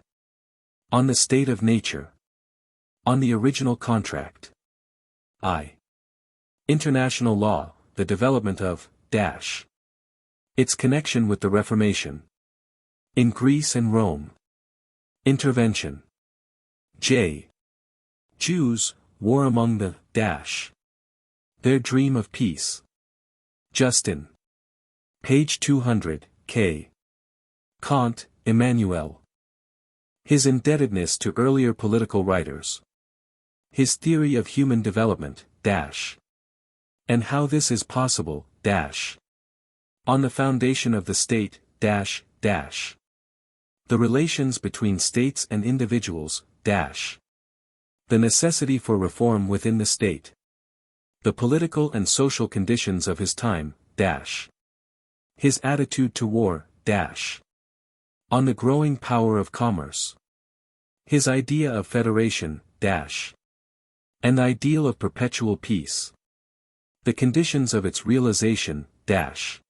On the state of nature. On the original contract. I. International law, the development of, dash. Its connection with the Reformation. In Greece and Rome. Intervention. J. Jews, War among the, dash. Their dream of peace. Justin. Page 200, K. Kant, Immanuel. His indebtedness to earlier political writers. His theory of human development, dash. And how this is possible, dash. On the foundation of the state, dash, dash. The relations between states and individuals, dash. The necessity for reform within the state. The political and social conditions of his time, dash. His attitude to war, dash. On the growing power of commerce. His idea of federation, dash. An ideal of perpetual peace. The conditions of its realization, dash.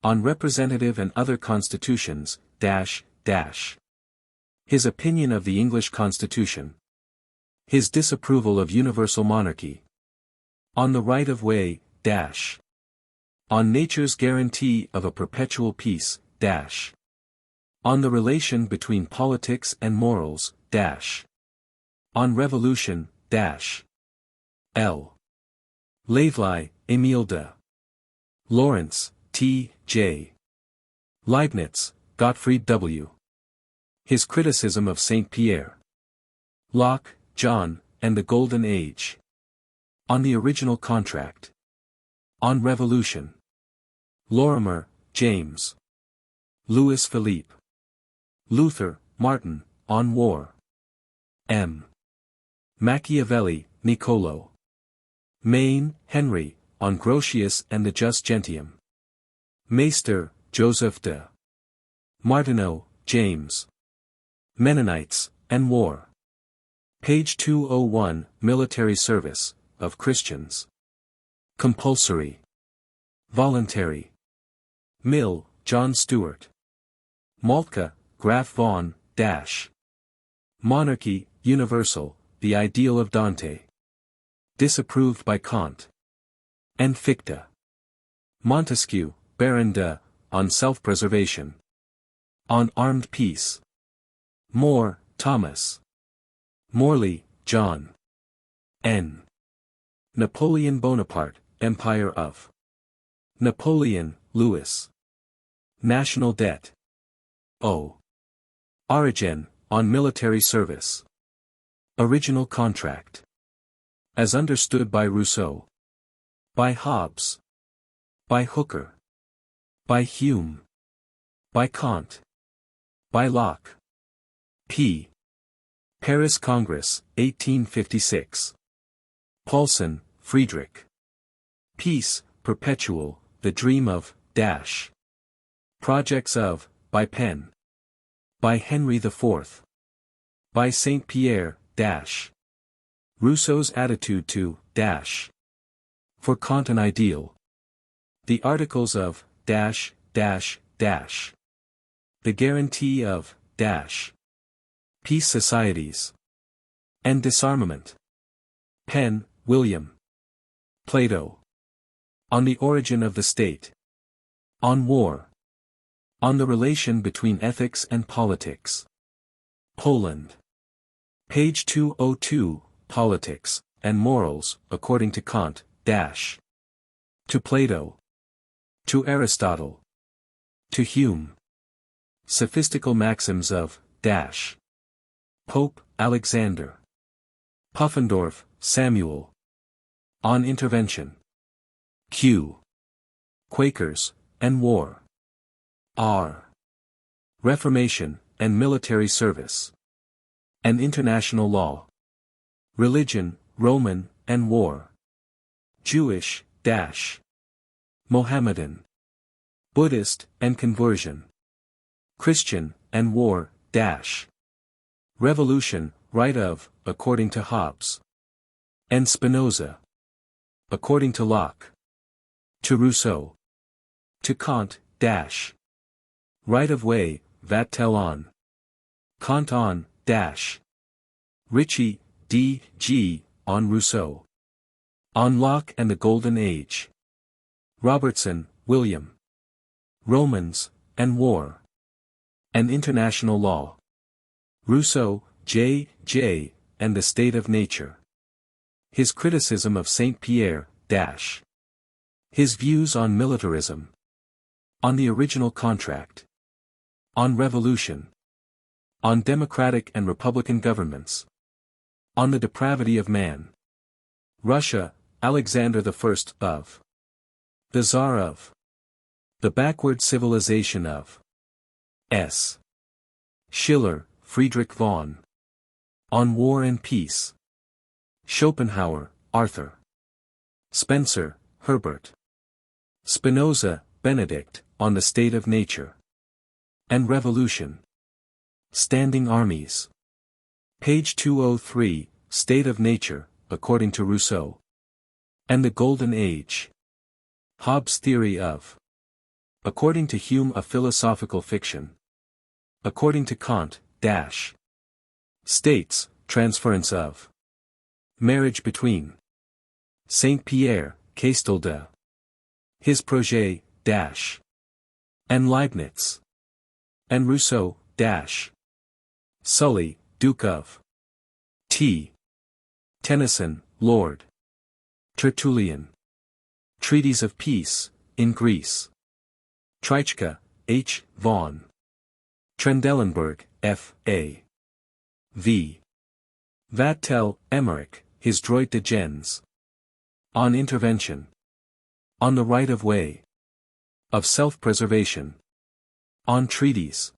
On representative and other constitutions, dash, dash. His opinion of the English Constitution. His disapproval of universal monarchy. On the right of way, dash. On nature's guarantee of a perpetual peace, dash. On the relation between politics and morals, dash. On revolution, dash. L. Laveley, Emile de. Lawrence, T. J. Leibniz, Gottfried W. His Criticism of Saint Pierre. Locke, John, and the Golden Age. On the Original Contract. On Revolution. Lorimer, James. Louis Philippe. Luther, Martin, on War. M. Machiavelli, Niccolo. Maine, Henry, on Grotius and the Just Gentium. Meister, Joseph de. Martineau, James. Mennonites, and War. Page 201, Military Service, of Christians. Compulsory. Voluntary. Mill, John Stuart. Moltke, Graf von, Dash. Monarchy, Universal, the Ideal of Dante. Disapproved by Kant. And Fichte. Montesquieu, Baron de, on Self-Preservation. On Armed Peace. Moore, Thomas. Morley, John. N. Napoleon Bonaparte, Empire of. Napoleon, Louis. National Debt. O. Origen, on Military Service. Original Contract. As understood by Rousseau. By Hobbes. By Hooker. By Hume. By Kant. By Locke. P. Paris Congress, 1856. Paulson, Friedrich. Peace, Perpetual, the Dream of, Dash. Projects of, by Penn. By Henry IV. By Saint Pierre, Dash. Rousseau's attitude to, Dash. For Kant an ideal. The Articles of, Dash, Dash, Dash. The guarantee of, Dash. Peace societies. And disarmament. Penn, William. Plato. On the origin of the state. On war. On the relation between ethics and politics. Poland. Page 202, Politics, and Morals, according to Kant, Dash. To Plato. To Aristotle. To Hume. Sophistical maxims of, Dash. Pope, Alexander. Puffendorf, Samuel. On Intervention. Q. Quakers, and War. R. Reformation, and Military Service. And International Law. Religion, Roman, and War. Jewish, Dash. Mohammedan. Buddhist, and Conversion. Christian, and War, Dash. Revolution, right of, according to Hobbes. And Spinoza. According to Locke. To Rousseau. To Kant, Dash. Right of way, Vattel on. Kant on, Dash. Ritchie, D. G., on Rousseau. On Locke and the Golden Age. Robertson, William. Romans, and War. And International Law. Rousseau, J. J., and the State of Nature. His Criticism of Saint Pierre, Dash. His Views on Militarism. On the Original Contract. On Revolution. On Democratic and Republican Governments. On the Depravity of Man. Russia, Alexander I of. The Tsar of. The Backward Civilization of. S. Schiller, Friedrich von. On War and Peace. Schopenhauer, Arthur. Spencer, Herbert. Spinoza, Benedict, on the State of Nature. And Revolution. Standing Armies. Page 203, State of Nature, according to Rousseau. And the Golden Age. Hobbes' theory of. According to Hume, a philosophical fiction. According to Kant, Dash. States, transference of. Marriage between. Saint Pierre, Castel de. His projet, Dash. And Leibniz. And Rousseau, Dash. Sully, Duke of. T. Tennyson, Lord. Tertullian. Treaties of Peace, in Greece. Treichke, H. Vaughan. Trendelenburg, F. A. V. Vattel, Emmerich, His Droit de gens. On Intervention. On the Right of Way. Of Self-Preservation. On Treaties.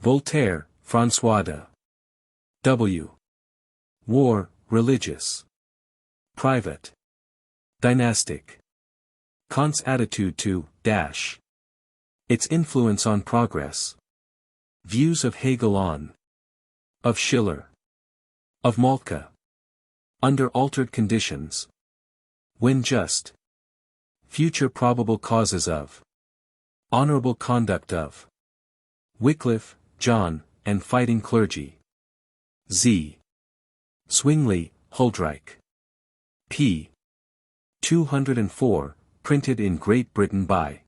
Voltaire, François de W. War, Religious. Private. Dynastic. Kant's attitude to, its influence on progress. Views of Hegel on. Of Schiller. Of Moltke. Under altered conditions. When just. Future probable causes of. Honorable conduct of. Wycliffe, John, and Fighting Clergy. Z. Zwingli, Huldreich. p. 204, printed in Great Britain by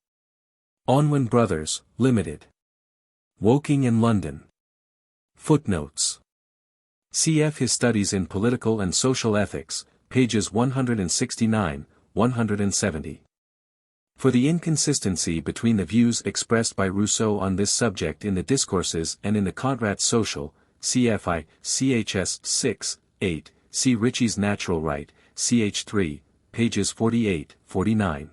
Unwin Brothers, Limited. Woking in London. Footnotes. Cf. His Studies in Political and Social Ethics, pages 169, 170. For the inconsistency between the views expressed by Rousseau on this subject in the Discourses and in the Contrat Social, cf. Chs. 6, 8, see Ritchie's Natural Right, ch. 3, pages 48, 49.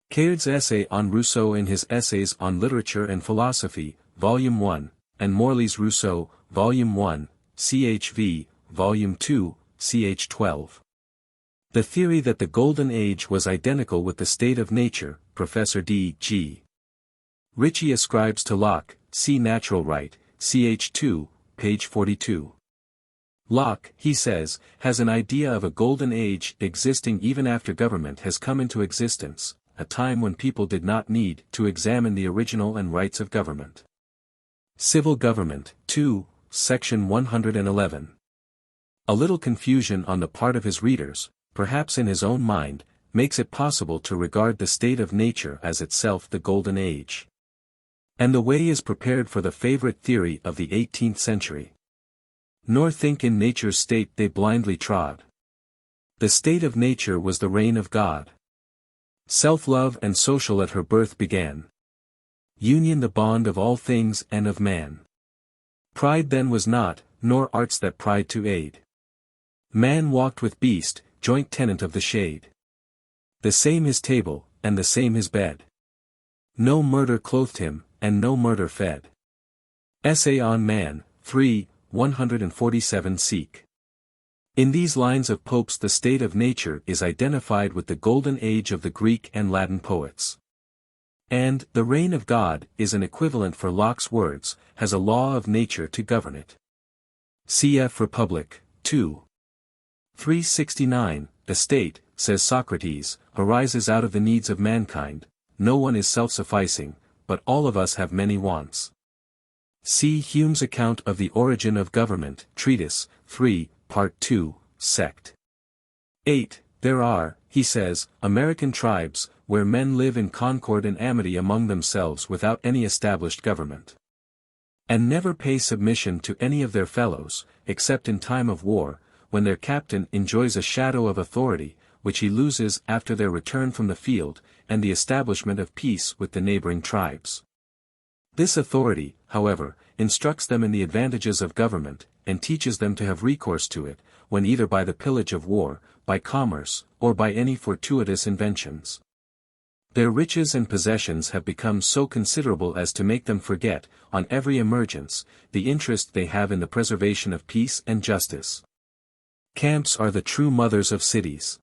Caird's essay on Rousseau in his Essays on Literature and Philosophy, Volume 1, and Morley's Rousseau, Volume 1, CHV, Volume 2, ch. 12. The theory that the Golden Age was identical with the state of nature, Professor D. G. Ritchie ascribes to Locke, see Natural Right, ch. 2, page 42. Locke, he says, has an idea of a golden age existing even after government has come into existence, a time when people did not need to examine the original and rights of government. Civil Government, 2, Section 111. A little confusion on the part of his readers, perhaps in his own mind, makes it possible to regard the state of nature as itself the golden age. And the way is prepared for the favorite theory of the 18th century. Nor think in nature's state they blindly trod. The state of nature was the reign of God. Self-love and social at her birth began. Union the bond of all things and of man. Pride then was not, nor arts that pride to aid. Man walked with beast, joint tenant of the shade. The same his table, and the same his bed. No murder clothed him, and no murder fed. Essay on Man, 3, 147 seek. In these lines of Pope's the state of nature is identified with the golden age of the Greek and Latin poets. And, the reign of God, is an equivalent for Locke's words, has a law of nature to govern it. Cf. Republic, 2. 369, the state, says Socrates, arises out of the needs of mankind, no one is self-sufficing, but all of us have many wants. See Hume's account of the origin of government, Treatise, 3, Part 2, Sect. 8. There are, he says, American tribes, where men live in concord and amity among themselves without any established government. And never pay submission to any of their fellows, except in time of war, when their captain enjoys a shadow of authority, which he loses after their return from the field, and the establishment of peace with the neighboring tribes. This authority, however, instructs them in the advantages of government, and teaches them to have recourse to it, when either by the pillage of war, by commerce, or by any fortuitous inventions. Their riches and possessions have become so considerable as to make them forget, on every emergence, the interest they have in the preservation of peace and justice. Camps are the true mothers of cities.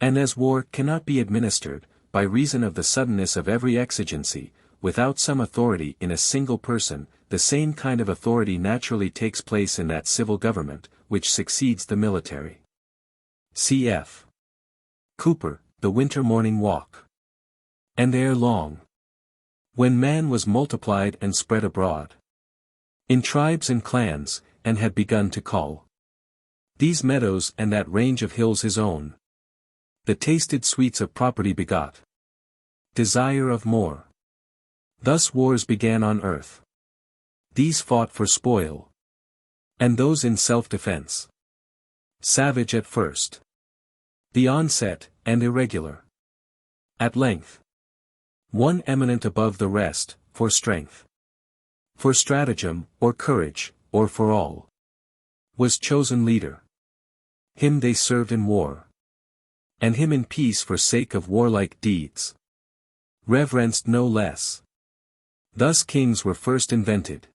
And as war cannot be administered, by reason of the suddenness of every exigency, without some authority in a single person, the same kind of authority naturally takes place in that civil government, which succeeds the military. Cf. Cooper, The Winter Morning Walk. And ere long, when man was multiplied and spread abroad, in tribes and clans, and had begun to call these meadows and that range of hills his own, the tasted sweets of property begot desire of more. Thus wars began on earth. These fought for spoil, and those in self-defense. Savage at first, the onset, and irregular. At length. One eminent above the rest, for strength. For stratagem, or courage, or for all. Was chosen leader. Him they served in war. And him in peace for sake of warlike deeds. Reverenced no less. Thus kings were first invented.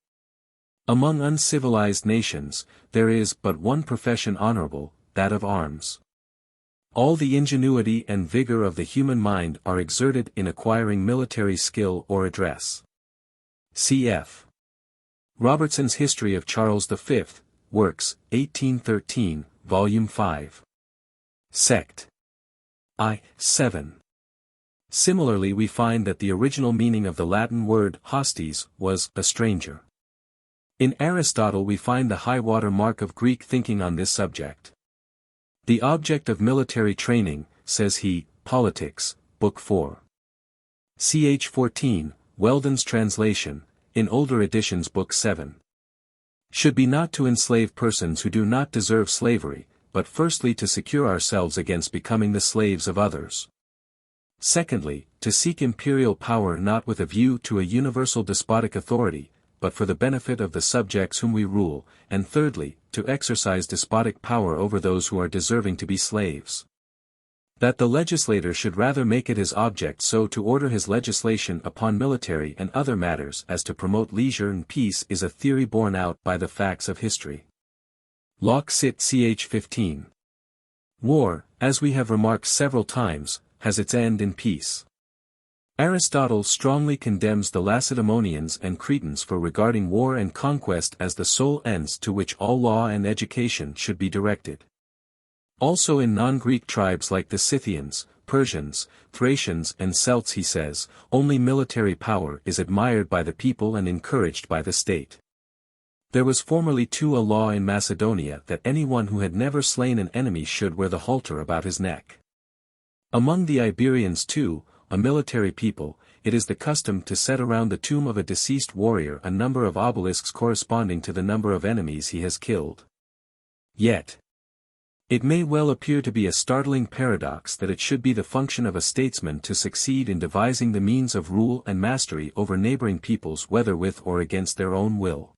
Among uncivilized nations, there is but one profession honorable, that of arms. All the ingenuity and vigor of the human mind are exerted in acquiring military skill or address. Cf. Robertson's History of Charles V, Works, 1813, Volume 5. Sect. I. 7. Similarly we find that the original meaning of the Latin word hostes was a stranger. In Aristotle we find the high-water mark of Greek thinking on this subject. The object of military training, says he, Politics, Book 4. Ch. 14, Weldon's translation, in older editions Book 7. Should be not to enslave persons who do not deserve slavery, but firstly to secure ourselves against becoming the slaves of others. Secondly, to seek imperial power not with a view to a universal despotic authority, but for the benefit of the subjects whom we rule, and thirdly, to exercise despotic power over those who are deserving to be slaves. That the legislator should rather make it his object so to order his legislation upon military and other matters as to promote leisure and peace is a theory borne out by the facts of history. Locke Cit. Ch. 15. War, as we have remarked several times, has its end in peace. Aristotle strongly condemns the Lacedaemonians and Cretans for regarding war and conquest as the sole ends to which all law and education should be directed. Also in non-Greek tribes like the Scythians, Persians, Thracians and Celts he says, only military power is admired by the people and encouraged by the state. There was formerly too a law in Macedonia that anyone who had never slain an enemy should wear the halter about his neck. Among the Iberians too, a military people, it is the custom to set around the tomb of a deceased warrior a number of obelisks corresponding to the number of enemies he has killed. Yet, it may well appear to be a startling paradox that it should be the function of a statesman to succeed in devising the means of rule and mastery over neighboring peoples whether with or against their own will.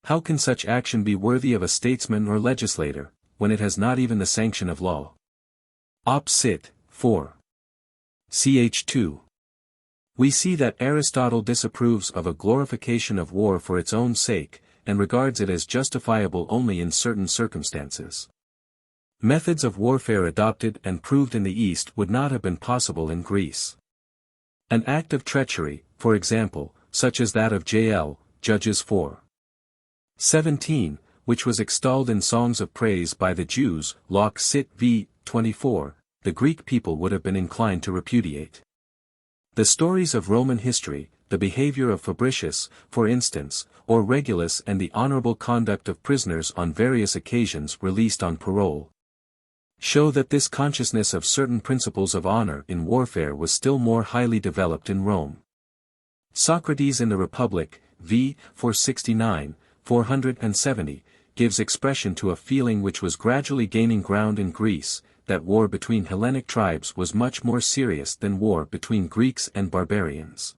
How can such action be worthy of a statesman or legislator, when it has not even the sanction of law? Op. Cit. 4. Ch. 2. We see that Aristotle disapproves of a glorification of war for its own sake, and regards it as justifiable only in certain circumstances. Methods of warfare adopted and proved in the East would not have been possible in Greece. An act of treachery, for example, such as that of Jael, Judges 4. 17, which was extolled in songs of praise by the Jews, Locke Cit. v. 24, the Greek people would have been inclined to repudiate. The stories of Roman history, the behavior of Fabricius, for instance, or Regulus and the honorable conduct of prisoners on various occasions released on parole, show that this consciousness of certain principles of honor in warfare was still more highly developed in Rome. Socrates in the Republic, v. 469, 470, gives expression to a feeling which was gradually gaining ground in Greece, that war between Hellenic tribes was much more serious than war between Greeks and barbarians.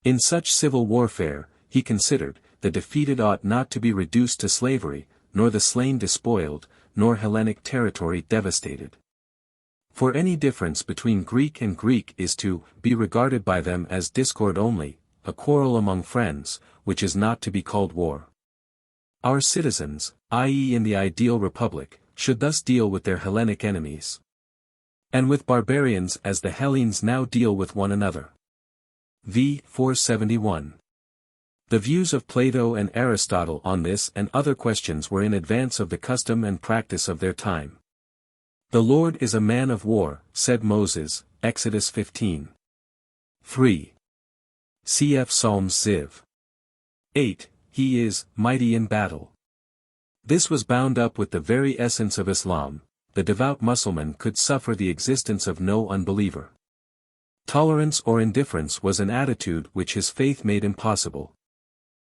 In such civil warfare, he considered, the defeated ought not to be reduced to slavery, nor the slain despoiled, nor Hellenic territory devastated. For any difference between Greek and Greek is to be regarded by them as discord only, a quarrel among friends, which is not to be called war. Our citizens, i.e. in the ideal republic, should thus deal with their Hellenic enemies, and with barbarians as the Hellenes now deal with one another. V. 471. The views of Plato and Aristotle on this and other questions were in advance of the custom and practice of their time. The Lord is a man of war, said Moses, Exodus 15. 3. Cf. Psalms Ziv. 8, he is mighty in battle. This was bound up with the very essence of Islam. The devout Mussulman could suffer the existence of no unbeliever. Tolerance or indifference was an attitude which his faith made impossible.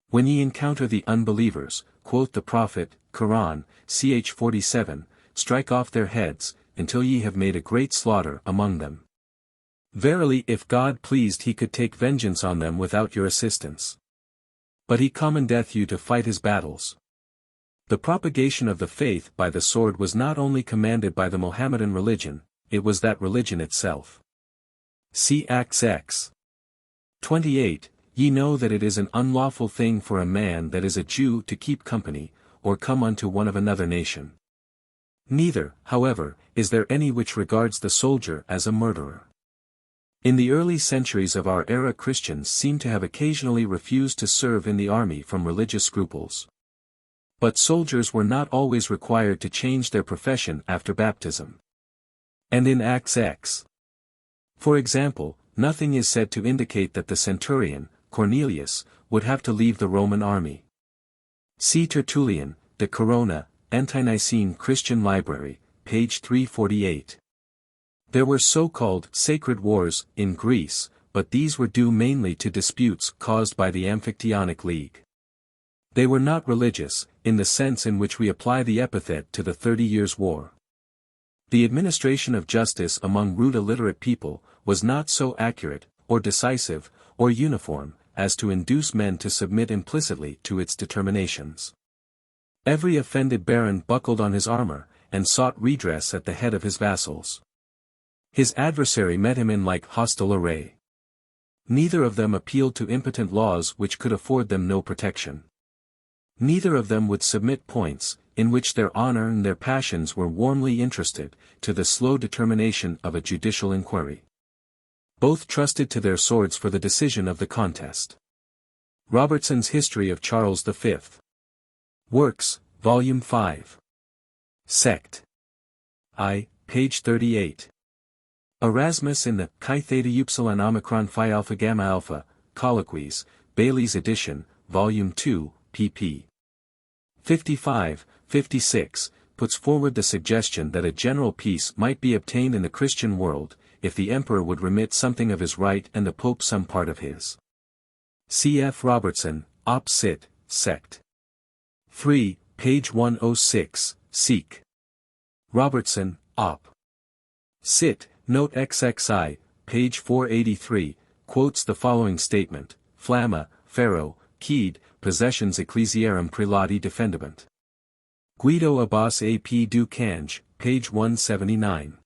When ye encounter the unbelievers, quoth the Prophet, Quran, ch. 47, strike off their heads, until ye have made a great slaughter among them. Verily if God pleased he could take vengeance on them without your assistance. But he commandeth you to fight his battles. The propagation of the faith by the sword was not only commanded by the Mohammedan religion, it was that religion itself. See Acts X. 28, Ye know that it is an unlawful thing for a man that is a Jew to keep company, or come unto one of another nation. Neither, however, is there any which regards the soldier as a murderer. In the early centuries of our era Christians seem to have occasionally refused to serve in the army from religious scruples. But soldiers were not always required to change their profession after baptism. And in Acts X. For example, nothing is said to indicate that the centurion, Cornelius, would have to leave the Roman army. See Tertullian, De Corona, Ante-Nicene Christian Library, page 348. There were so-called sacred wars in Greece, but these were due mainly to disputes caused by the Amphictyonic League. They were not religious, in the sense in which we apply the epithet to the 30 Years' War. The administration of justice among rude illiterate people was not so accurate, or decisive, or uniform, as to induce men to submit implicitly to its determinations. Every offended baron buckled on his armor, and sought redress at the head of his vassals. His adversary met him in like hostile array. Neither of them appealed to impotent laws which could afford them no protection. Neither of them would submit points, in which their honor and their passions were warmly interested, to the slow determination of a judicial inquiry. Both trusted to their swords for the decision of the contest. Robertson's History of Charles V. Works, Volume 5. Sect. I, page 38. Erasmus in the Chi Theta Upsilon Omicron Phi Alpha Gamma Alpha, Colloquies, Bailey's edition, Volume 2, pp. 55, 56, puts forward the suggestion that a general peace might be obtained in the Christian world, if the emperor would remit something of his right and the pope some part of his. C. F. Robertson, Op. Cit., Sect. 3, page 106, Seek. Robertson, Op. Cit., Note XXI, page 483, quotes the following statement, Flamma, Pharaoh, Quid, Possessions Ecclesiarum Prelati Defendabant. Guido Abbas A. P. du Cange, page 179.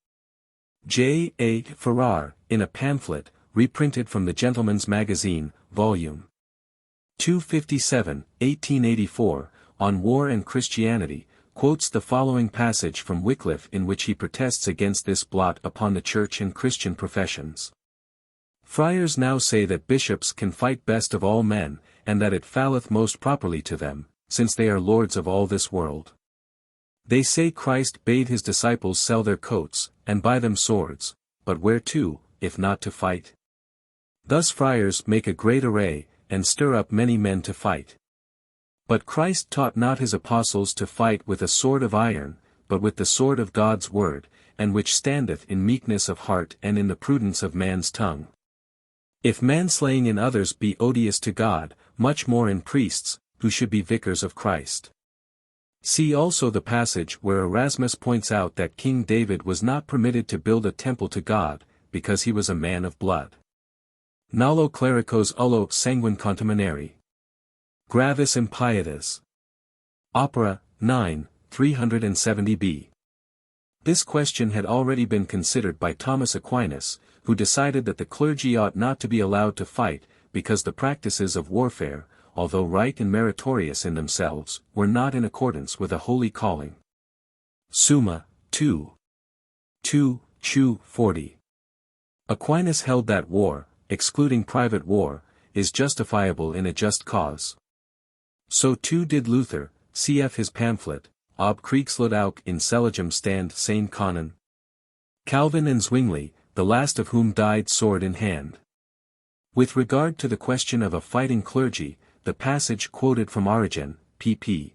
J. A. Farrar, in a pamphlet, reprinted from the Gentleman's Magazine, Volume 257, 1884, on War and Christianity, quotes the following passage from Wycliffe in which he protests against this blot upon the Church and Christian professions. Friars now say that bishops can fight best of all men, and that it falleth most properly to them, since they are lords of all this world. They say Christ bade his disciples sell their coats, and buy them swords, but whereto, if not to fight? Thus friars make a great array, and stir up many men to fight. But Christ taught not his apostles to fight with a sword of iron, but with the sword of God's word, and which standeth in meekness of heart and in the prudence of man's tongue. If manslaying in others be odious to God, much more in priests, who should be vicars of Christ. See also the passage where Erasmus points out that King David was not permitted to build a temple to God, because he was a man of blood. Nolo clericos ullo sanguine contaminari. Gravis impietas. Opera, 9, 370b. This question had already been considered by Thomas Aquinas, who decided that the clergy ought not to be allowed to fight, because the practices of warfare, although right and meritorious in themselves, were not in accordance with a holy calling. Summa, 2. 40. Aquinas held that war, excluding private war, is justifiable in a just cause. So too did Luther, cf. his pamphlet, Ob Kriegslud auch in Seligem stand Sein Kanon. Calvin and Zwingli, the last of whom died sword in hand. With regard to the question of a fighting clergy, the passage quoted from Origen, pp.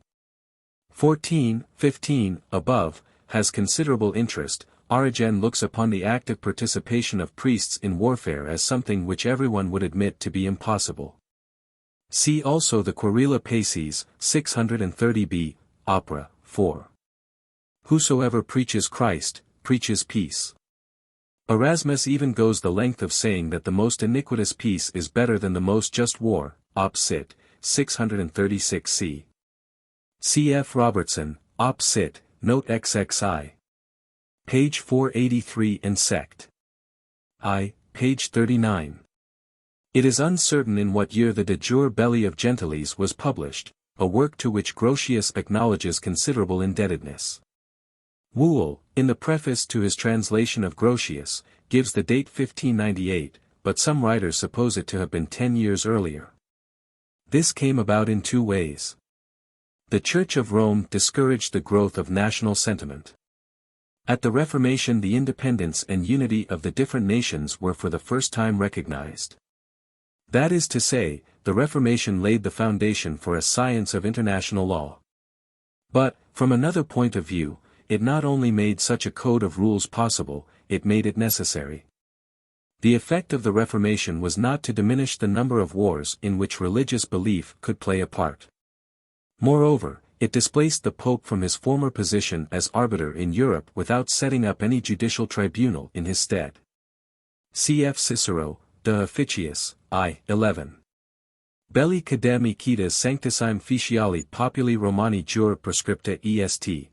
14, 15, above, has considerable interest. Origen looks upon the active participation of priests in warfare as something which everyone would admit to be impossible. See also the Querela Paces, 630b, Opera, 4. Whosoever preaches Christ, preaches peace. Erasmus even goes the length of saying that the most iniquitous peace is better than the most just war, Op. Cit. 636 c. C. F. Robertson, Op. Cit., Note XXI. Page 483 and Sect. I, page 39. It is uncertain in what year the De Jure Belli of Gentiles was published, a work to which Grotius acknowledges considerable indebtedness. Wool, in the preface to his translation of Grotius, gives the date 1598, but some writers suppose it to have been 10 years earlier. This came about in two ways. The Church of Rome discouraged the growth of national sentiment. At the Reformation, the independence and unity of the different nations were for the first time recognized. That is to say, the Reformation laid the foundation for a science of international law. But, from another point of view, it not only made such a code of rules possible, it made it necessary. The effect of the Reformation was not to diminish the number of wars in which religious belief could play a part. Moreover, it displaced the Pope from his former position as arbiter in Europe without setting up any judicial tribunal in his stead. Cf. Cicero, De Officiis, I. 11. Belli cadem equitas sanctisime Ficiali Populi Romani Jure Prescripta est.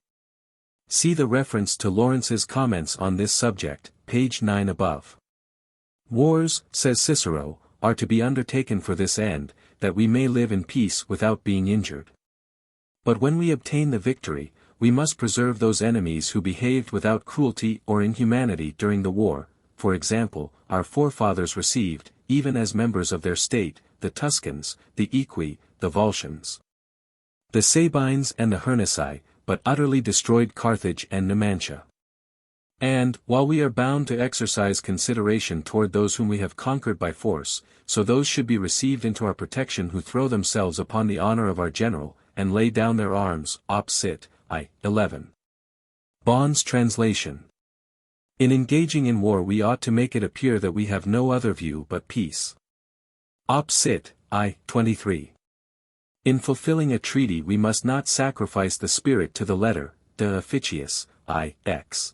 See the reference to Lawrence's comments on this subject, page 9 above. Wars, says Cicero, are to be undertaken for this end, that we may live in peace without being injured. But when we obtain the victory, we must preserve those enemies who behaved without cruelty or inhumanity during the war. For example, our forefathers received, even as members of their state, the Tuscans, the Equi, the Volscians, the Sabines and the Hernici, but utterly destroyed Carthage and Numantia. And, while we are bound to exercise consideration toward those whom we have conquered by force, so those should be received into our protection who throw themselves upon the honor of our general, and lay down their arms. Op. Cit. I. 11. Bond's translation. In engaging in war we ought to make it appear that we have no other view but peace. Op. Cit. I. 23. In fulfilling a treaty we must not sacrifice the spirit to the letter. De Officiis, I. X.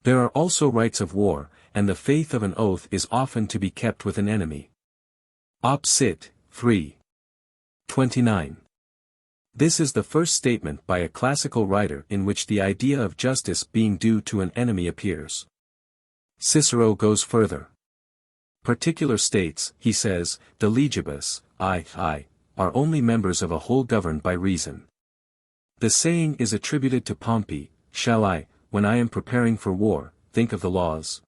There are also rights of war, and the faith of an oath is often to be kept with an enemy. Op. Cit. 3. 29. This is the first statement by a classical writer in which the idea of justice being due to an enemy appears. Cicero goes further. Particular states, he says, de legibus, I, are only members of a whole governed by reason. The saying is attributed to Pompey, shall I, when I am preparing for war, think of the laws?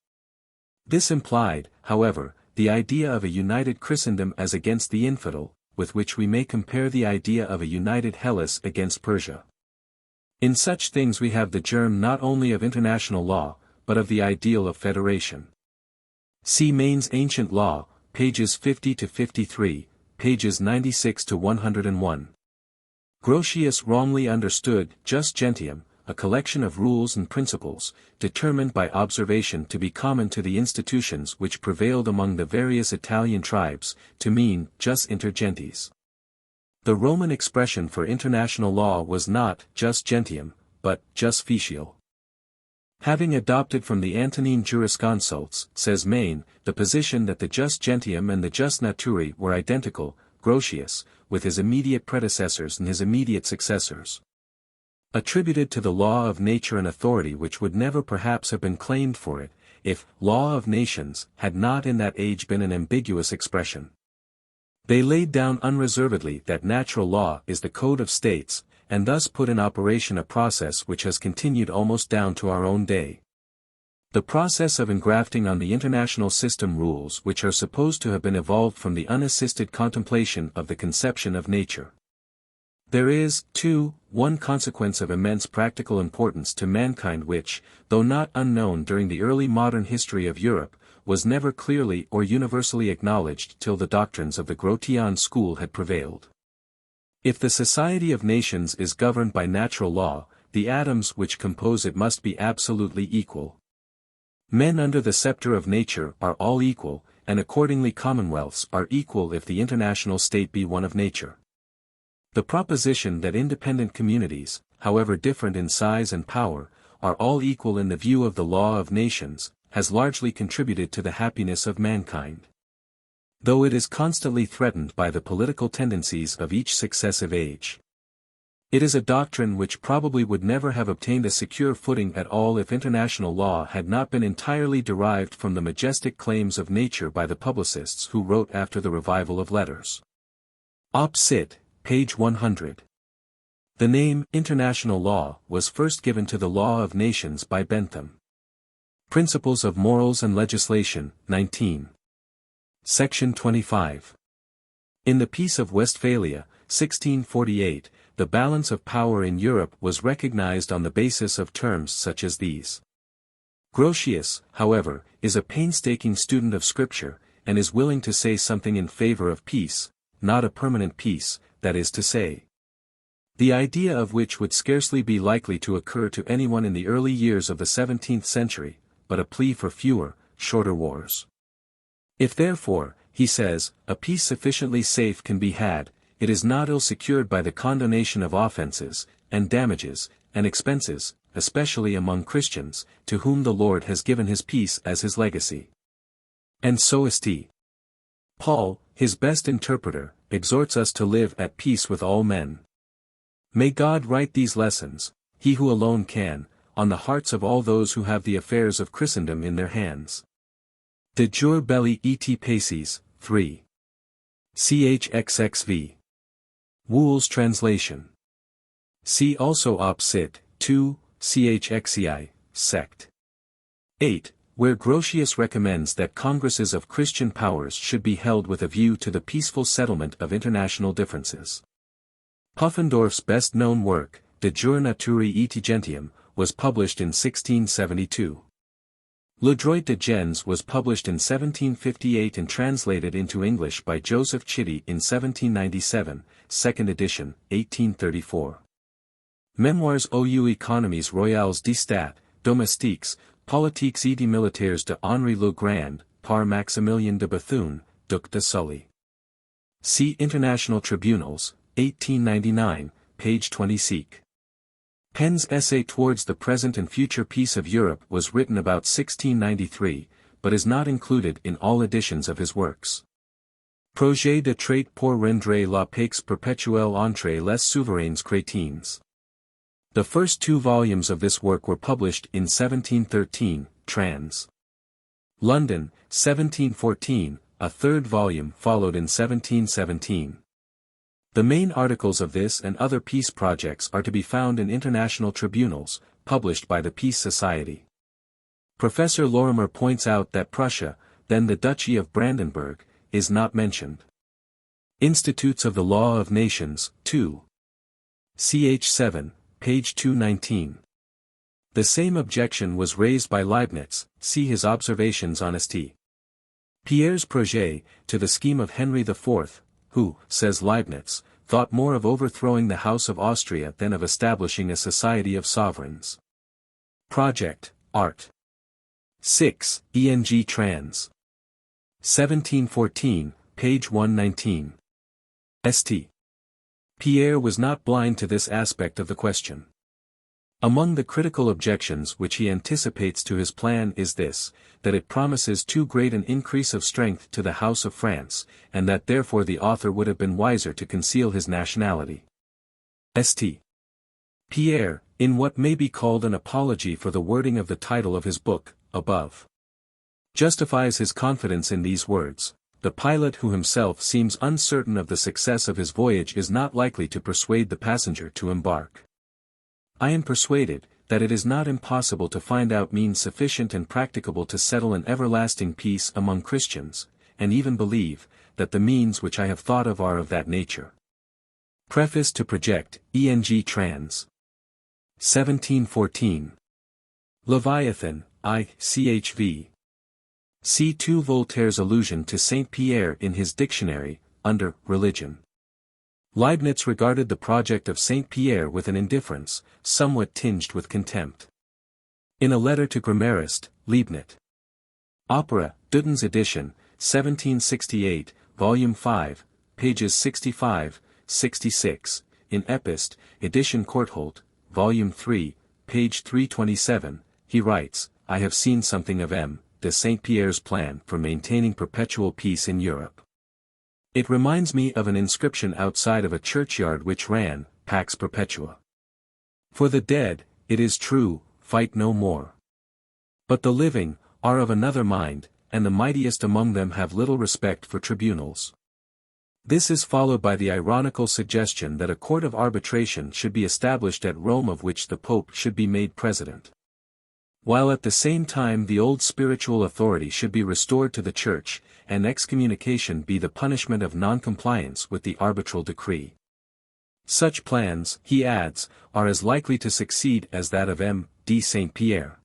This implied, however, the idea of a united Christendom as against the infidel, with which we may compare the idea of a united Hellas against Persia. In such things we have the germ not only of international law, but of the ideal of federation. See Maine's Ancient Law, pages 50 to 53, pages 96 to 101. Grotius wrongly understood jus gentium, a collection of rules and principles, determined by observation to be common to the institutions which prevailed among the various Italian tribes, to mean jus inter gentes. The Roman expression for international law was not jus gentium, but jus ficial. Having adopted from the Antonine jurisconsults, says Maine, the position that the jus gentium and the jus naturae were identical, Grotius, with his immediate predecessors and his immediate successors, attributed to the law of nature an authority which would never perhaps have been claimed for it, if law of nations had not in that age been an ambiguous expression. They laid down unreservedly that natural law is the code of states, and thus put in operation a process which has continued almost down to our own day. The process of engrafting on the international system rules which are supposed to have been evolved from the unassisted contemplation of the conception of nature. There is, too, one consequence of immense practical importance to mankind which, though not unknown during the early modern history of Europe, was never clearly or universally acknowledged till the doctrines of the Grotian school had prevailed. If the society of nations is governed by natural law, the atoms which compose it must be absolutely equal. Men under the scepter of nature are all equal, and accordingly commonwealths are equal if the international state be one of nature. The proposition that independent communities, however different in size and power, are all equal in the view of the law of nations, has largely contributed to the happiness of mankind. Though it is constantly threatened by the political tendencies of each successive age. It is a doctrine which probably would never have obtained a secure footing at all if international law had not been entirely derived from the majestic claims of nature by the publicists who wrote after the revival of letters. Op. Cit., page 100. The name international law was first given to the law of nations by Bentham. Principles of Morals and Legislation, 19. Section 25. In the Peace of Westphalia, 1648, the balance of power in Europe was recognized on the basis of terms such as these. Grotius, however, is a painstaking student of Scripture, and is willing to say something in favor of peace, not a permanent peace, that is to say. The idea of which would scarcely be likely to occur to anyone in the early years of the 17th century, but a plea for fewer, shorter wars. If therefore, he says, a peace sufficiently safe can be had, it is not ill secured by the condonation of offenses, and damages, and expenses, especially among Christians, to whom the Lord has given his peace as his legacy. And so St. Paul, his best interpreter, exhorts us to live at peace with all men. May God write these lessons, he who alone can, on the hearts of all those who have the affairs of Christendom in their hands. De jure belli et pacis, 3. Chxxv. Wool's translation. See also Op. Cit., 2, Chxci, sect. 8, where Grotius recommends that congresses of Christian powers should be held with a view to the peaceful settlement of international differences. Puffendorf's best-known work, De Jure Naturae et Gentium, was published in 1672. Le Droit de gens was published in 1758 and translated into English by Joseph Chitty in 1797, second edition, 1834. Memoires aux économies royales d'État, domestiques, politiques et militaires de Henri le Grand, par Maximilien de Bethune, Duc de Sully. See International Tribunals, 1899, page 20 seq. Penn's essay Towards the Present and Future Peace of Europe was written about 1693, but is not included in all editions of his works. Projet de traité pour rendre la paix perpétuelle entre les souverains chrétiens. The first 2 volumes of this work were published in 1713, trans. London, 1714, a 3rd volume followed in 1717. The main articles of this and other peace projects are to be found in International Tribunals, published by the Peace Society. Professor Lorimer points out that Prussia, then the Duchy of Brandenburg, is not mentioned. Institutes of the Law of Nations, 2. Ch. 7, page 219. The same objection was raised by Leibniz, see his Observations on St. Pierre's projet, to the scheme of Henry IV, who, says Leibniz, thought more of overthrowing the House of Austria than of establishing a society of sovereigns. Project, Art. 6, Eng trans. 1714, page 119. St. Pierre was not blind to this aspect of the question. Among the critical objections which he anticipates to his plan is this, that it promises too great an increase of strength to the House of France, and that therefore the author would have been wiser to conceal his nationality. St. Pierre, in what may be called an apology for the wording of the title of his book, above, justifies his confidence in these words: the pilot who himself seems uncertain of the success of his voyage is not likely to persuade the passenger to embark. I am persuaded, that it is not impossible to find out means sufficient and practicable to settle an everlasting peace among Christians, and even believe, that the means which I have thought of are of that nature. Preface to Project, Eng trans. 1714. Leviathan, I.Ch.V. See 2 Voltaire's allusion to Saint Pierre in his dictionary, under Religion. Leibniz regarded the project of Saint Pierre with an indifference, somewhat tinged with contempt. In a letter to Grammarist, Leibniz. Opera, Dutton's edition, 1768, Volume 5, pages 65, 66, in Epist, edition Courtholt, Volume 3, page 327, he writes, I have seen something of M. de Saint-Pierre's plan for maintaining perpetual peace in Europe. It reminds me of an inscription outside of a churchyard which ran, Pax Perpetua. For the dead, it is true, fight no more. But the living, are of another mind, and the mightiest among them have little respect for tribunals. This is followed by the ironical suggestion that a court of arbitration should be established at Rome of which the Pope should be made president. While at the same time the old spiritual authority should be restored to the Church, and excommunication be the punishment of non-compliance with the arbitral decree. Such plans, he adds, are as likely to succeed as that of M. de Saint-Pierre.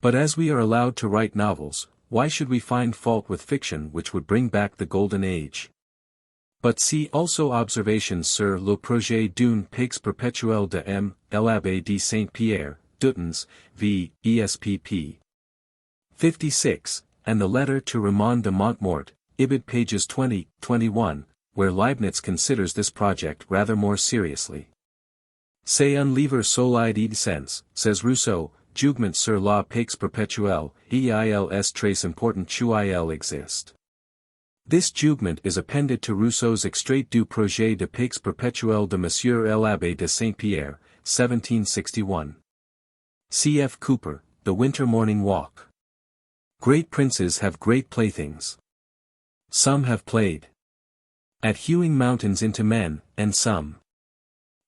But as we are allowed to write novels, why should we find fault with fiction which would bring back the Golden Age? But see also Observations sur le projet d'une paix perpétuelle de M. l'Abbé de Saint-Pierre, Dutens, v. ESPP. 56, and the letter to Raymond de Montmort, Ibid pages 20, 21, where Leibniz considers this project rather more seriously. C'est un livre solide sens, says Rousseau, jugement sur la paix perpétuelle, ils très important qu'il existe. This jugement is appended to Rousseau's Extrait du projet de paix perpétuelle de Monsieur l'Abbé de Saint-Pierre, 1761. C. F. Cooper, The Winter Morning Walk. Great princes have great playthings. Some have played at hewing mountains into men, and some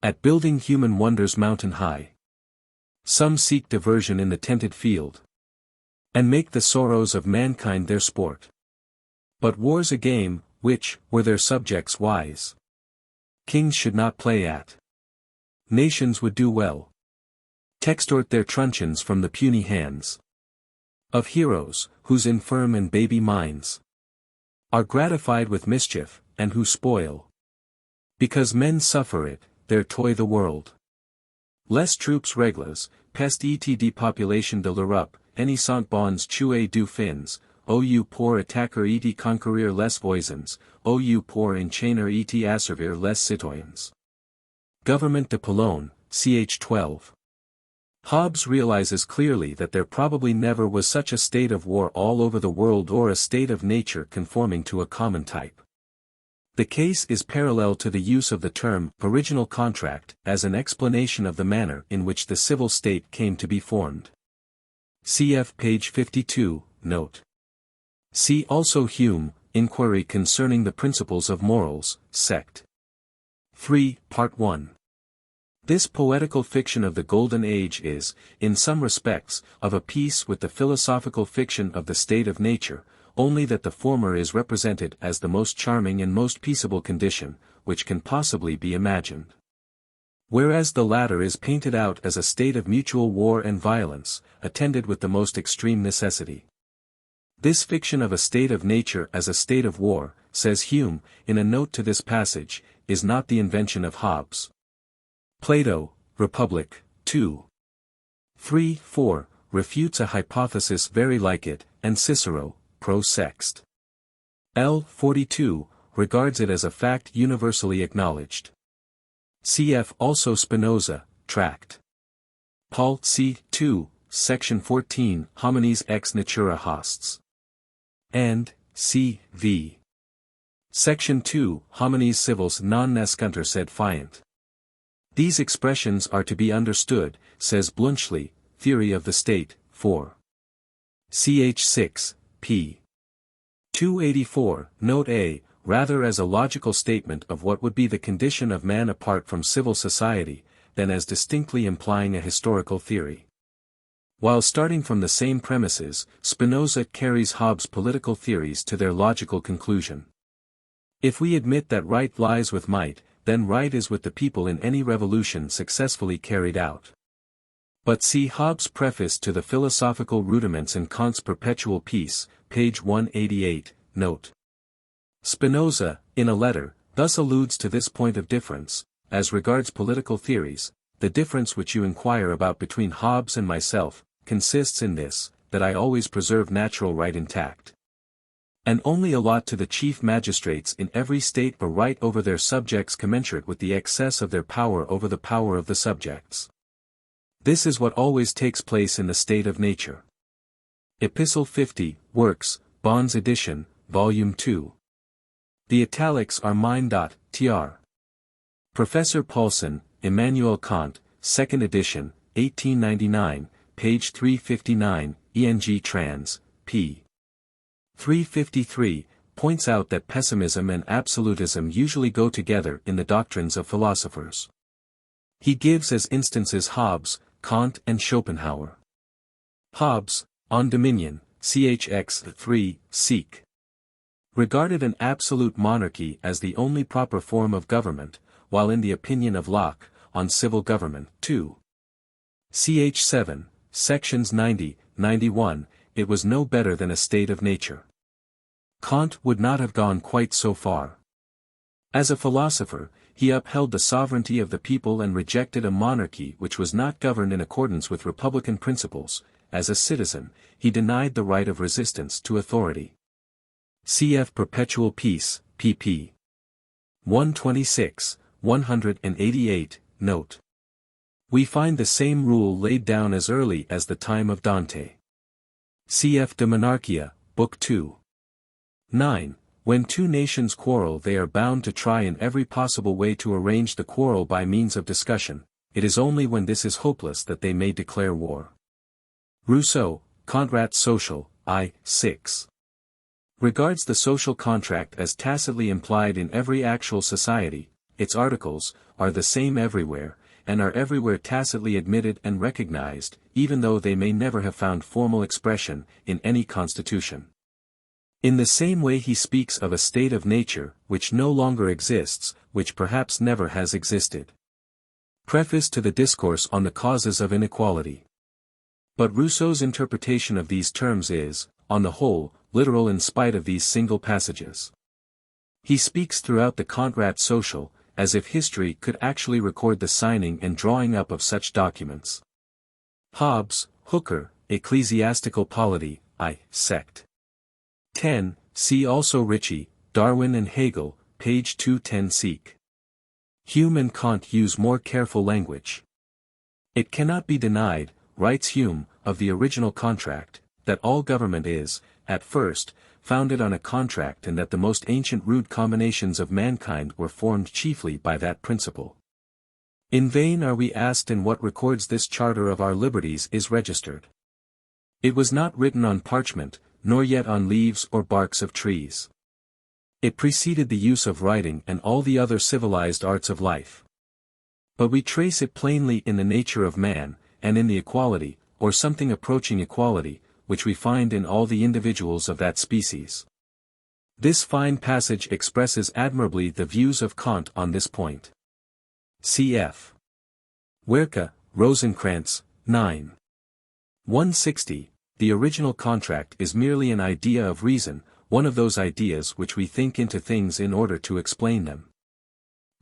at building human wonders mountain high. Some seek diversion in the tented field, and make the sorrows of mankind their sport. But war's a game, which, were their subjects wise, kings should not play at. Nations would do well t'extort their truncheons from the puny hands of heroes, whose infirm and baby minds are gratified with mischief, and who spoil, because men suffer it, their toy the world. Les troupes régles, peste et depopulation de l'Europe, any sont bons tuer du fins, ou pour attaquer et conquérir les voisins, ou pour enchaîner et asservir les citoyens. Government de Pologne, ch. 12. Hobbes realizes clearly that there probably never was such a state of war all over the world or a state of nature conforming to a common type. The case is parallel to the use of the term original contract as an explanation of the manner in which the civil state came to be formed. Cf. page 52, note. See also Hume, Inquiry Concerning the Principles of Morals, Sect. 3, Part 1. This poetical fiction of the Golden Age is, in some respects, of a piece with the philosophical fiction of the state of nature, only that the former is represented as the most charming and most peaceable condition, which can possibly be imagined. Whereas the latter is painted out as a state of mutual war and violence, attended with the most extreme necessity. This fiction of a state of nature as a state of war, says Hume, in a note to this passage, is not the invention of Hobbes. Plato, Republic, 2. 3, 4, refutes a hypothesis very like it, and Cicero, Pro Sext. L. 42, regards it as a fact universally acknowledged. Cf. also Spinoza, Tract. Paul c. 2, section 14, Homines ex natura hosts. And, c. v. Section 2, Homines civils non nascuntur sed fiant. These expressions are to be understood, says Bluntschli, Theory of the State, 4. Ch. 6, p. 284, Note A, rather as a logical statement of what would be the condition of man apart from civil society, than as distinctly implying a historical theory. While starting from the same premises, Spinoza carries Hobbes' political theories to their logical conclusion. If we admit that right lies with might, then right is with the people in any revolution successfully carried out. But see Hobbes' preface to the Philosophical Rudiments and Kant's Perpetual Peace, page 188, note. Spinoza, in a letter, thus alludes to this point of difference, as regards political theories. The difference which you inquire about between Hobbes and myself, consists in this, that I always preserve natural right intact, and only allot to the chief magistrates in every state a right over their subjects commensurate with the excess of their power over the power of the subjects. This is what always takes place in the state of nature. Epistle 50, Works, Bonds Edition, Volume 2. The italics are mine. Tr. Professor Paulson, Immanuel Kant, 2nd edition, 1899, page 359, ENG trans, p. 353, points out that pessimism and absolutism usually go together in the doctrines of philosophers. He gives as instances Hobbes, Kant and Schopenhauer. Hobbes, On Dominion, chx 3, seek. Regarded an absolute monarchy as the only proper form of government, while in the opinion of Locke, on civil government, 2. Ch 7, sections 90, 91, it was no better than a state of nature. Kant would not have gone quite so far. As a philosopher, he upheld the sovereignty of the people and rejected a monarchy which was not governed in accordance with republican principles. As a citizen, he denied the right of resistance to authority. Cf. Perpetual Peace, pp. 126, 188, note. We find the same rule laid down as early as the time of Dante. Cf. De Monarchia, Book 2. 9. When two nations quarrel, they are bound to try in every possible way to arrange the quarrel by means of discussion. It is only when this is hopeless that they may declare war. Rousseau, Contrat Social, I. 6. Regards the social contract as tacitly implied in every actual society. Its articles are the same everywhere, and are everywhere tacitly admitted and recognized, even though they may never have found formal expression in any constitution. In the same way he speaks of a state of nature, which no longer exists, which perhaps never has existed. Preface to the Discourse on the Causes of Inequality. But Rousseau's interpretation of these terms is, on the whole, literal in spite of these single passages. He speaks throughout the Contrat Social, as if history could actually record the signing and drawing up of such documents. Hobbes, Hooker, Ecclesiastical Polity, I. Sect. 10, see also Ritchie, Darwin and Hegel, page 210 seek. Hume and Kant use more careful language. It cannot be denied, writes Hume, of the original contract, that all government is, at first, founded on a contract and that the most ancient rude combinations of mankind were formed chiefly by that principle. In vain are we asked in what records this charter of our liberties is registered. It was not written on parchment, nor yet on leaves or barks of trees. It preceded the use of writing and all the other civilized arts of life. But we trace it plainly in the nature of man, and in the equality, or something approaching equality, which we find in all the individuals of that species. This fine passage expresses admirably the views of Kant on this point. Cf. Werke, Rosenkranz, 9. 160, the original contract is merely an idea of reason, one of those ideas which we think into things in order to explain them.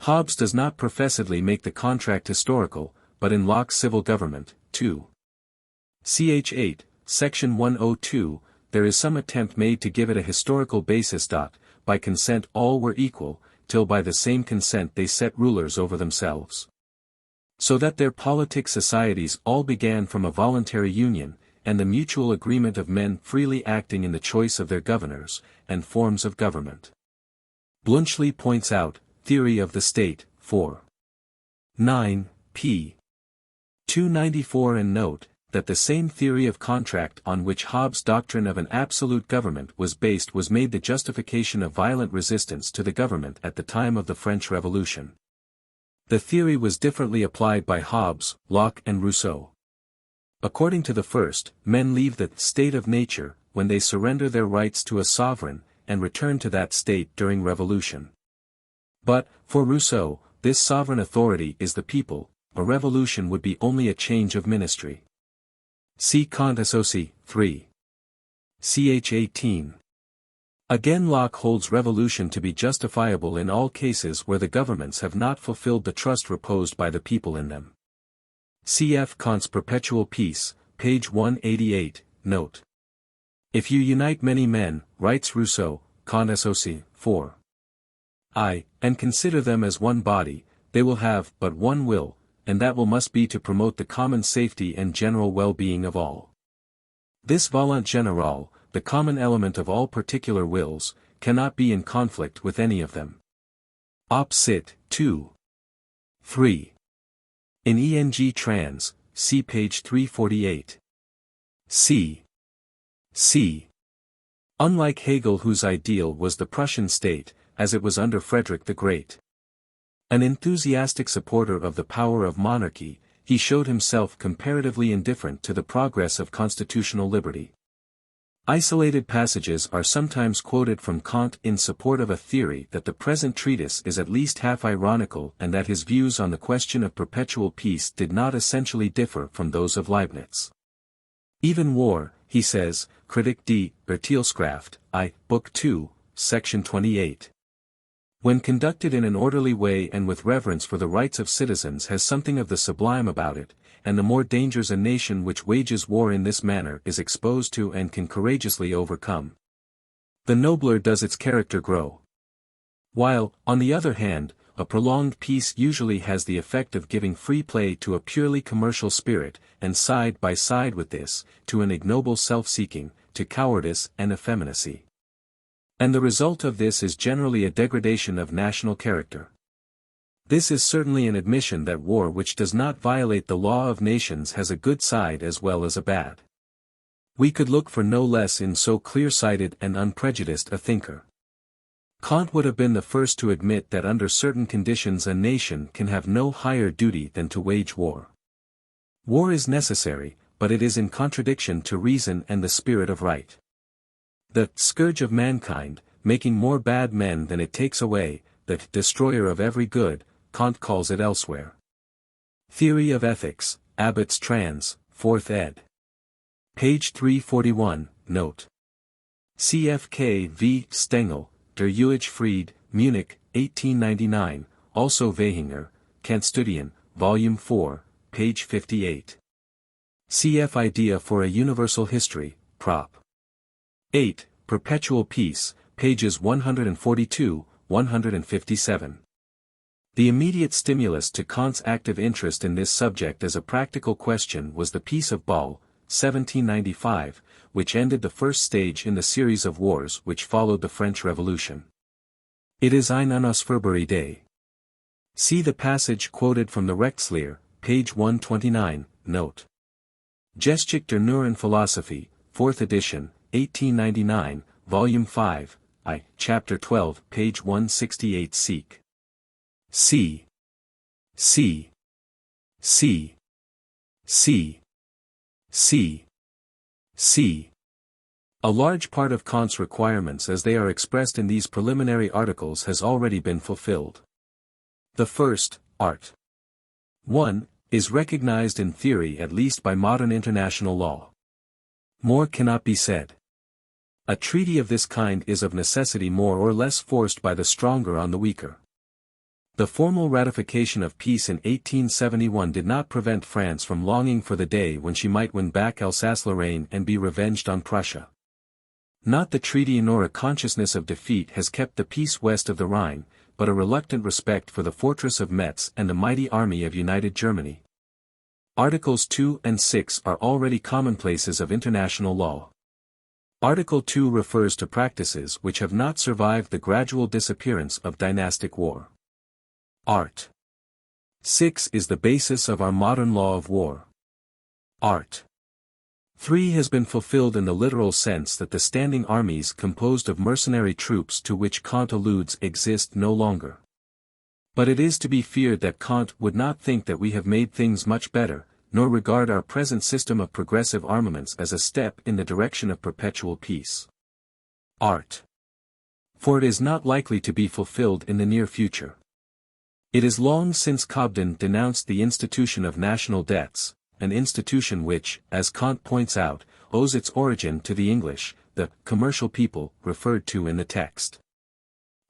Hobbes does not professedly make the contract historical, but in Locke's Civil Government, 2. Ch 8, section 102, there is some attempt made to give it a historical basis. By consent all were equal, till by the same consent they set rulers over themselves. So that their politic societies all began from a voluntary union, and the mutual agreement of men freely acting in the choice of their governors, and forms of government. Bluntschli points out, Theory of the State, 4. 9, p. 294 and note, that the same theory of contract on which Hobbes' doctrine of an absolute government was based was made the justification of violent resistance to the government at the time of the French Revolution. The theory was differently applied by Hobbes, Locke and Rousseau. According to the first, men leave the state of nature, when they surrender their rights to a sovereign, and return to that state during revolution. But, for Rousseau, this sovereign authority is the people. A revolution would be only a change of ministry. See Kant Associ, 3. Ch 18. Again Locke holds revolution to be justifiable in all cases where the governments have not fulfilled the trust reposed by the people in them. Cf. Kant's Perpetual Peace, page 188, note. If you unite many men, writes Rousseau, Kant Associ, 4. And consider them as one body, they will have but one will, and that will must be to promote the common safety and general well-being of all. This volonté générale, the common element of all particular wills, cannot be in conflict with any of them. Op. Cit. 2. 3. In ENG trans, see page 348. C. Unlike Hegel, whose ideal was the Prussian state, as it was under Frederick the Great. An enthusiastic supporter of the power of monarchy, he showed himself comparatively indifferent to the progress of constitutional liberty. Isolated passages are sometimes quoted from Kant in support of a theory that the present treatise is at least half ironical and that his views on the question of perpetual peace did not essentially differ from those of Leibniz. Even war, he says, Kritik die Beurteilskraft, I, Book 2, Section 28. When conducted in an orderly way and with reverence for the rights of citizens has something of the sublime about it, and the more dangers a nation which wages war in this manner is exposed to and can courageously overcome, the nobler does its character grow. While, on the other hand, a prolonged peace usually has the effect of giving free play to a purely commercial spirit, and side by side with this, to an ignoble self-seeking, to cowardice and effeminacy. And the result of this is generally a degradation of national character. This is certainly an admission that war which does not violate the law of nations has a good side as well as a bad. We could look for no less in so clear-sighted and unprejudiced a thinker. Kant would have been the first to admit that under certain conditions a nation can have no higher duty than to wage war. War is necessary, but it is in contradiction to reason and the spirit of right. The scourge of mankind, making more bad men than it takes away, the destroyer of every good, Kant calls it elsewhere. Theory of Ethics, Abbott's Trans, 4th ed. Page 341, note. CFK v. Stengel, Der Ewigen Fried, Munich, 1899, also Wehinger, Kantstudien, Volume 4, page 58. Cf. Idea for a Universal History, Prop. 8, Perpetual Peace, pages 142, 157. The immediate stimulus to Kant's active interest in this subject as a practical question was the Peace of Bâle, 1795, which ended the first stage in the series of wars which followed the French Revolution. It is eine unausführbare Idee. See the passage quoted from the Rechtslehre, page 129, note. Geschichte der Neueren Philosophie, 4th edition, 1899, volume 5, I, chapter 12, page 168 seek. C. A large part of Kant's requirements as they are expressed in these preliminary articles has already been fulfilled. The first, Art. 1, is recognized in theory at least by modern international law. More cannot be said. A treaty of this kind is of necessity more or less forced by the stronger on the weaker. The formal ratification of peace in 1871 did not prevent France from longing for the day when she might win back Alsace-Lorraine and be revenged on Prussia. Not the treaty nor a consciousness of defeat has kept the peace west of the Rhine, but a reluctant respect for the fortress of Metz and the mighty army of United Germany. Articles 2 and 6 are already commonplaces of international law. Article 2 refers to practices which have not survived the gradual disappearance of dynastic war. Art. 6 is the basis of our modern law of war. Art. 3 has been fulfilled in the literal sense that the standing armies composed of mercenary troops to which Kant alludes exist no longer. But it is to be feared that Kant would not think that we have made things much better, nor regard our present system of progressive armaments as a step in the direction of perpetual peace. Art. For it is not likely to be fulfilled in the near future. It is long since Cobden denounced the institution of national debts, an institution which, as Kant points out, owes its origin to the English, the commercial people, referred to in the text.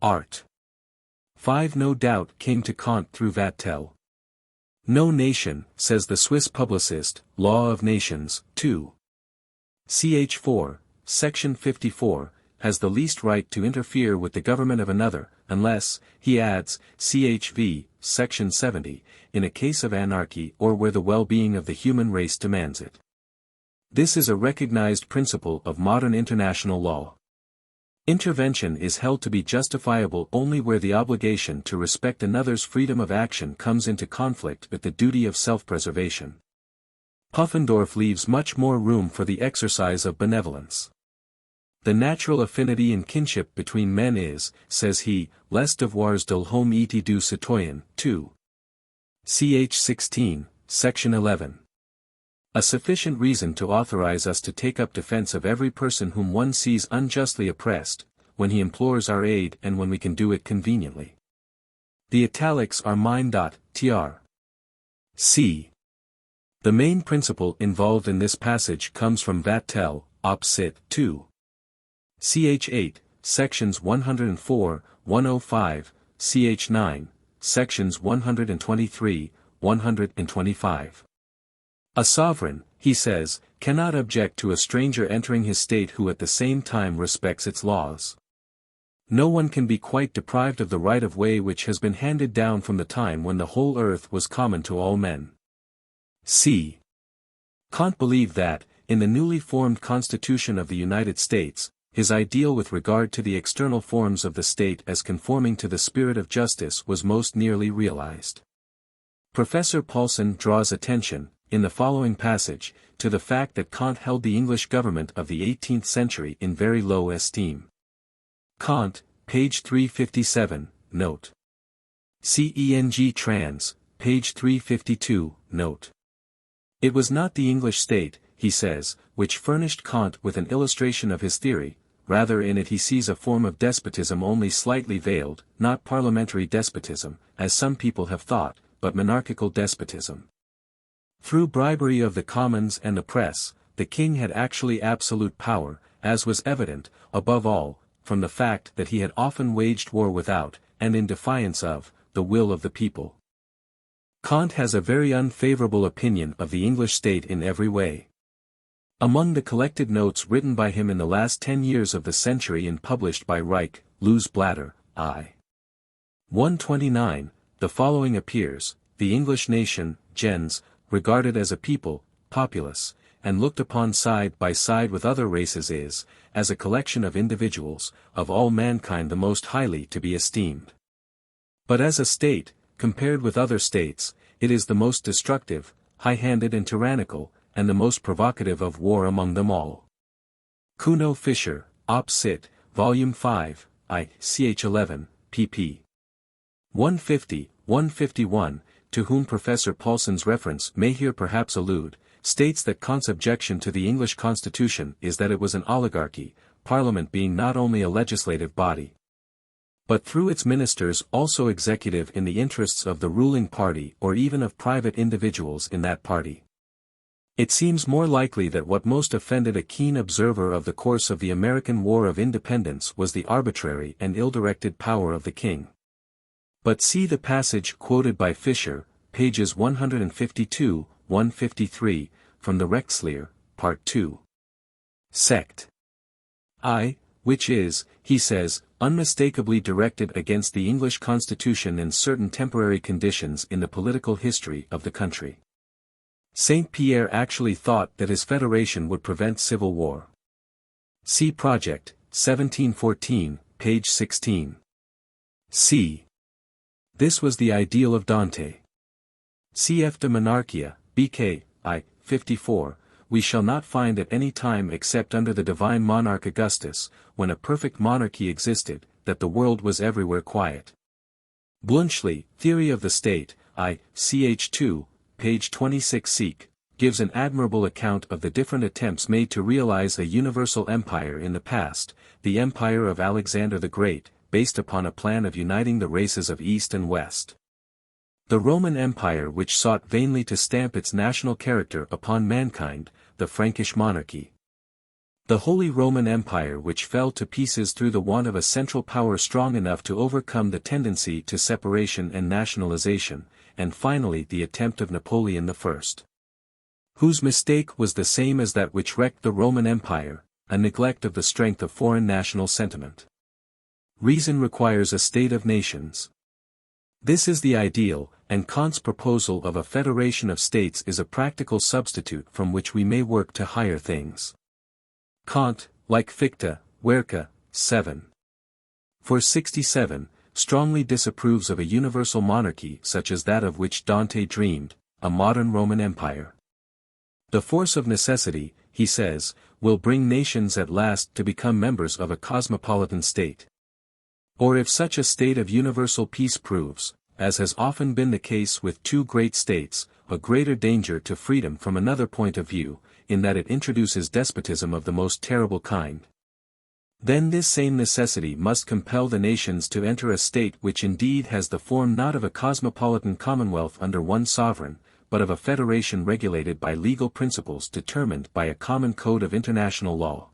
Art. 5 no doubt came to Kant through Vattel. No nation, says the Swiss publicist, Law of Nations, 2. Ch. 4, section 54, has the least right to interfere with the government of another, unless, he adds, chv. section 70, in a case of anarchy or where the well-being of the human race demands it. This is a recognized principle of modern international law. Intervention is held to be justifiable only where the obligation to respect another's freedom of action comes into conflict with the duty of self-preservation. Puffendorf leaves much more room for the exercise of benevolence. The natural affinity and kinship between men is, says he, les devoirs de l'homme et du citoyen, 2. Ch. 16, section 11. A sufficient reason to authorize us to take up defense of every person whom one sees unjustly oppressed, when he implores our aid and when we can do it conveniently. The italics are mine. Tr. C. The main principle involved in this passage comes from Vattel, Op. Cit. 2. Ch. 8, sections 104, 105, Ch. 9, sections 123, 125. A sovereign, he says, cannot object to a stranger entering his state who at the same time respects its laws. No one can be quite deprived of the right of way which has been handed down from the time when the whole earth was common to all men. C. Kant believed that, in the newly formed Constitution of the United States, his ideal with regard to the external forms of the state as conforming to the spirit of justice was most nearly realized. Professor Paulsen draws attention, in the following passage, to the fact that Kant held the English government of the 18th century in very low esteem. Kant, page 357, note. Ceng trans, page 352, note. It was not the English state, he says, which furnished Kant with an illustration of his theory, rather in it he sees a form of despotism only slightly veiled, not parliamentary despotism, as some people have thought, but monarchical despotism. Through bribery of the commons and the press, the king had actually absolute power, as was evident, above all, from the fact that he had often waged war without, and in defiance of, the will of the people. Kant has a very unfavorable opinion of the English state in every way. Among the collected notes written by him in the last 10 years of the century and published by Reich, Lewes Blatter, I. 129, the following appears: the English nation, gens, regarded as a people, populace, and looked upon side by side with other races is, as a collection of individuals, of all mankind the most highly to be esteemed. But as a state, compared with other states, it is the most destructive, high-handed and tyrannical, and the most provocative of war among them all. Kuno Fischer, Op. Cit., Volume 5, Ch. 11, pp. 150, 151, to whom Professor Paulsen's reference may here perhaps allude, states that Kant's objection to the English constitution is that it was an oligarchy, Parliament being not only a legislative body, but through its ministers also executive in the interests of the ruling party or even of private individuals in that party. It seems more likely that what most offended a keen observer of the course of the American War of Independence was the arbitrary and ill-directed power of the king. But see the passage quoted by Fischer, pages 152, 153, from the Rechtslehre, Part 2. Sect. I, which is, he says, unmistakably directed against the English Constitution and certain temporary conditions in the political history of the country. Saint Pierre actually thought that his federation would prevent civil war. See Project, 1714, page 16. C. This was the ideal of Dante. Cf. de Monarchia, BK, I, 54, we shall not find at any time except under the divine monarch Augustus, when a perfect monarchy existed, that the world was everywhere quiet. Bluntschli, Theory of the State, I, ch. 2, page 26 seq, gives an admirable account of the different attempts made to realize a universal empire in the past, the empire of Alexander the Great, based upon a plan of uniting the races of East and West. The Roman Empire which sought vainly to stamp its national character upon mankind, the Frankish monarchy. The Holy Roman Empire which fell to pieces through the want of a central power strong enough to overcome the tendency to separation and nationalization, and finally the attempt of Napoleon I, whose mistake was the same as that which wrecked the Roman Empire, a neglect of the strength of foreign national sentiment. Reason requires a state of nations. This is the ideal, and Kant's proposal of a federation of states is a practical substitute from which we may work to higher things. Kant, like Fichte, Werke, 7. 467, strongly disapproves of a universal monarchy such as that of which Dante dreamed, a modern Roman Empire. The force of necessity, he says, will bring nations at last to become members of a cosmopolitan state. Or if such a state of universal peace proves, as has often been the case with two great states, a greater danger to freedom from another point of view, in that it introduces despotism of the most terrible kind. Then this same necessity must compel the nations to enter a state which indeed has the form not of a cosmopolitan commonwealth under one sovereign, but of a federation regulated by legal principles determined by a common code of international law.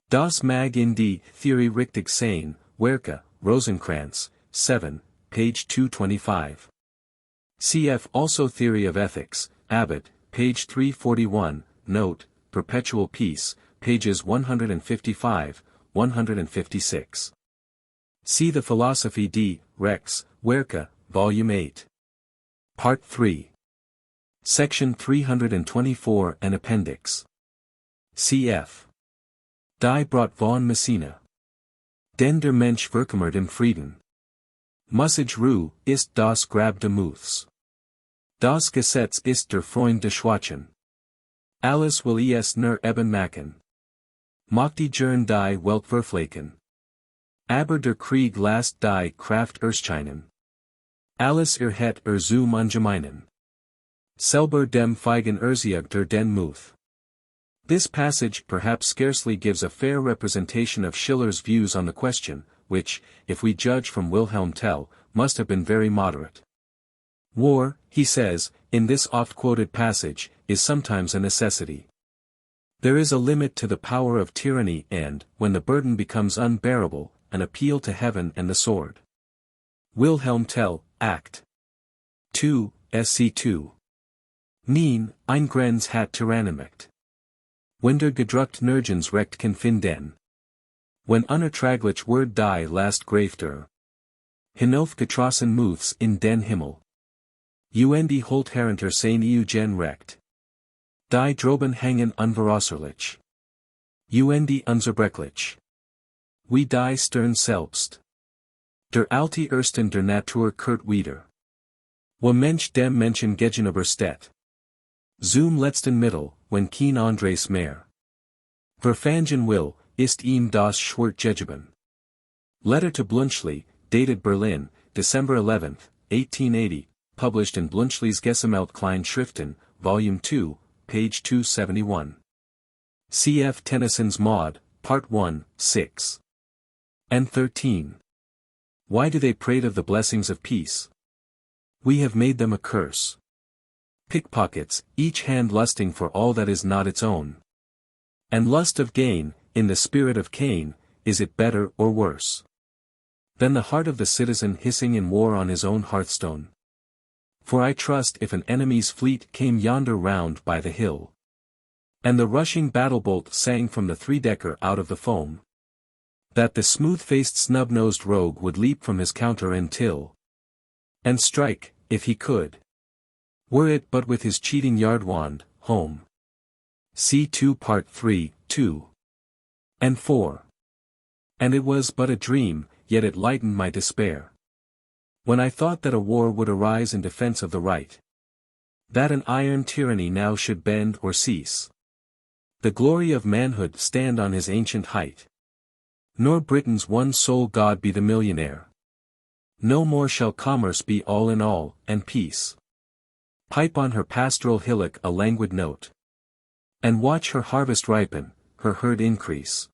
Das mag in die Theorie richtig sein, Werke, Rosenkranz, 7, page 225. Cf. Also Theory of Ethics, Abbott, page 341, note, Perpetual Peace, pages 155, 156. See the Philosophie des Rex, Werke, Volume 8. Part 3. Section 324 and Appendix. Cf. Die Brot von Messina. Den der Mensch verkümmert im Frieden. Mussage Ruhe ist das Grab de Muths. Das Gesetz ist der Freund des Schwachen. Alles will es nur eben machen. Macht die Gern die Welt verflaken. Aber der Krieg lasst die Kraft erscheinen. Alles het zum Angemeinen. Selber dem Feigen Erziehter den Muth. This passage perhaps scarcely gives a fair representation of Schiller's views on the question, which, if we judge from Wilhelm Tell, must have been very moderate. War, he says, in this oft-quoted passage, is sometimes a necessity. There is a limit to the power of tyranny and, when the burden becomes unbearable, an appeal to heaven and the sword. Wilhelm Tell, Act 2, SC 2. Neen, ein Grenz hat Tyrannenmacht. Wenn der gedruckt nirgends recht kann finden. When unerträglich word die last Grafter. Hinauf getrossen Muths in den Himmel. Und holt herenter sein Eugen recht. Die droben hängen unveraußerlich. Und unzerbrechlich. Wie die Stern selbst. Der alte Ersten der Natur kehrt wieder. Wo Mensch dem Menschen gegenüber steht. Zum letzten Mittel, wenn kein Andres mehr. Verfangen will, ist ihm das Schwert gegeben. Letter to Bluntschli, dated Berlin, December 11, 1880, published in Bluntschli's Gesammelt Kleine Schriften, Volume 2, page 271. Cf. Tennyson's Maud, Part 1, 6. And 13. Why do they prate of the blessings of peace? We have made them a curse. Pickpockets, each hand lusting for all that is not its own. And lust of gain, in the spirit of Cain, is it better or worse than the heart of the citizen hissing in war on his own hearthstone? For I trust if an enemy's fleet came yonder round by the hill, and the rushing battle-bolt sang from the three-decker out of the foam, that the smooth-faced snub-nosed rogue would leap from his counter and till, and strike, if he could, were it but with his cheating yard-wand, home. C2 Part 3, 2. And 4. And it was but a dream, yet it lightened my despair. When I thought that a war would arise in defense of the right, that an iron tyranny now should bend or cease, the glory of manhood stand on his ancient height, nor Britain's one sole god be the millionaire. No more shall commerce be all in all, and peace pipe on her pastoral hillock a languid note, and watch her harvest ripen, her herd increase.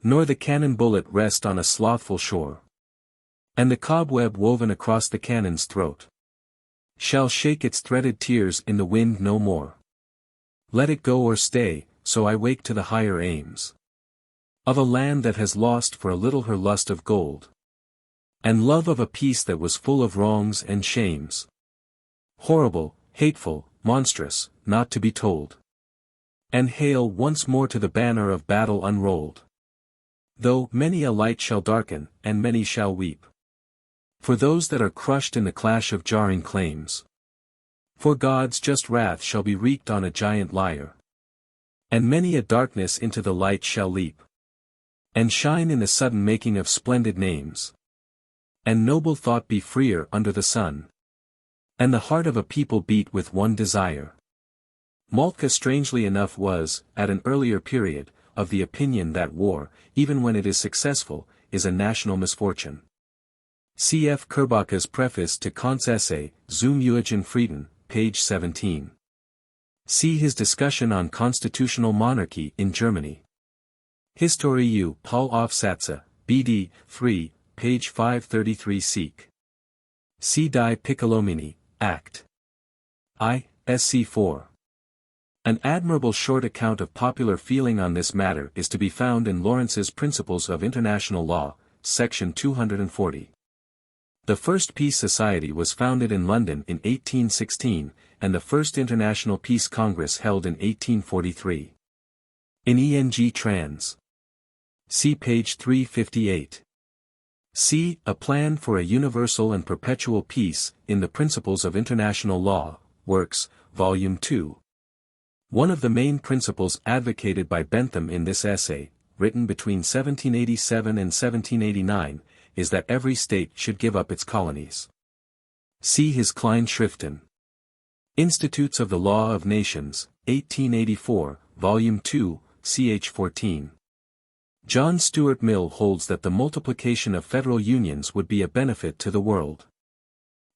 Nor the cannon bullet rest on a slothful shore, and the cobweb woven across the cannon's throat shall shake its threaded tears in the wind no more. Let it go or stay, so I wake to the higher aims of a land that has lost for a little her lust of gold, and love of a peace that was full of wrongs and shames, horrible, hateful, monstrous, not to be told. And hail once more to the banner of battle unrolled. Though many a light shall darken, and many shall weep. For those that are crushed in the clash of jarring claims. For God's just wrath shall be wreaked on a giant liar. And many a darkness into the light shall leap. And shine in the sudden making of splendid names. And noble thought be freer under the sun. And the heart of a people beat with one desire. Moltke strangely enough was, at an earlier period, of the opinion that war, even when it is successful, is a national misfortune. C.F. Kerbach's preface to Kant's essay, Zum Ewigen Frieden, page 17. See his discussion on constitutional monarchy in Germany. History U. Paul Aufsätze, BD, 3, page 533 Seek. C. Die Piccolomini, Act. I, SC 4. An admirable short account of popular feeling on this matter is to be found in Lawrence's Principles of International Law, section 240. The first Peace Society was founded in London in 1816, and the first International Peace Congress held in 1843. In E.N.G. Trans. See page 358. C. A Plan for a Universal and Perpetual Peace, in the Principles of International Law, Works, Volume 2. One of the main principles advocated by Bentham in this essay, written between 1787 and 1789, is that every state should give up its colonies. See his Kleinschriften. Institutes of the Law of Nations, 1884, Volume 2, ch. 14. John Stuart Mill holds that the multiplication of federal unions would be a benefit to the world.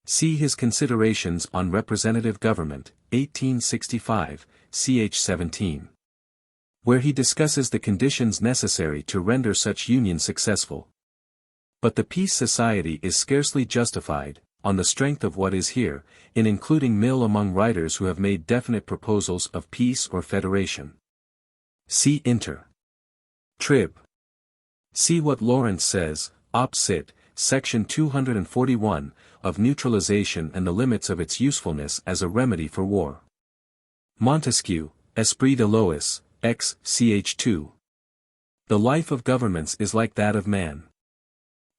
See his Considerations on Representative Government, 1865, ch. 17. Where he discusses the conditions necessary to render such union successful. But the Peace Society is scarcely justified, on the strength of what is here, in including Mill among writers who have made definite proposals of peace or federation. See Inter. Trib. See what Lawrence says, Op. Cit., section 241, of neutralization and the limits of its usefulness as a remedy for war. Montesquieu, Esprit de Lois, X. ch. 2. The life of governments is like that of man.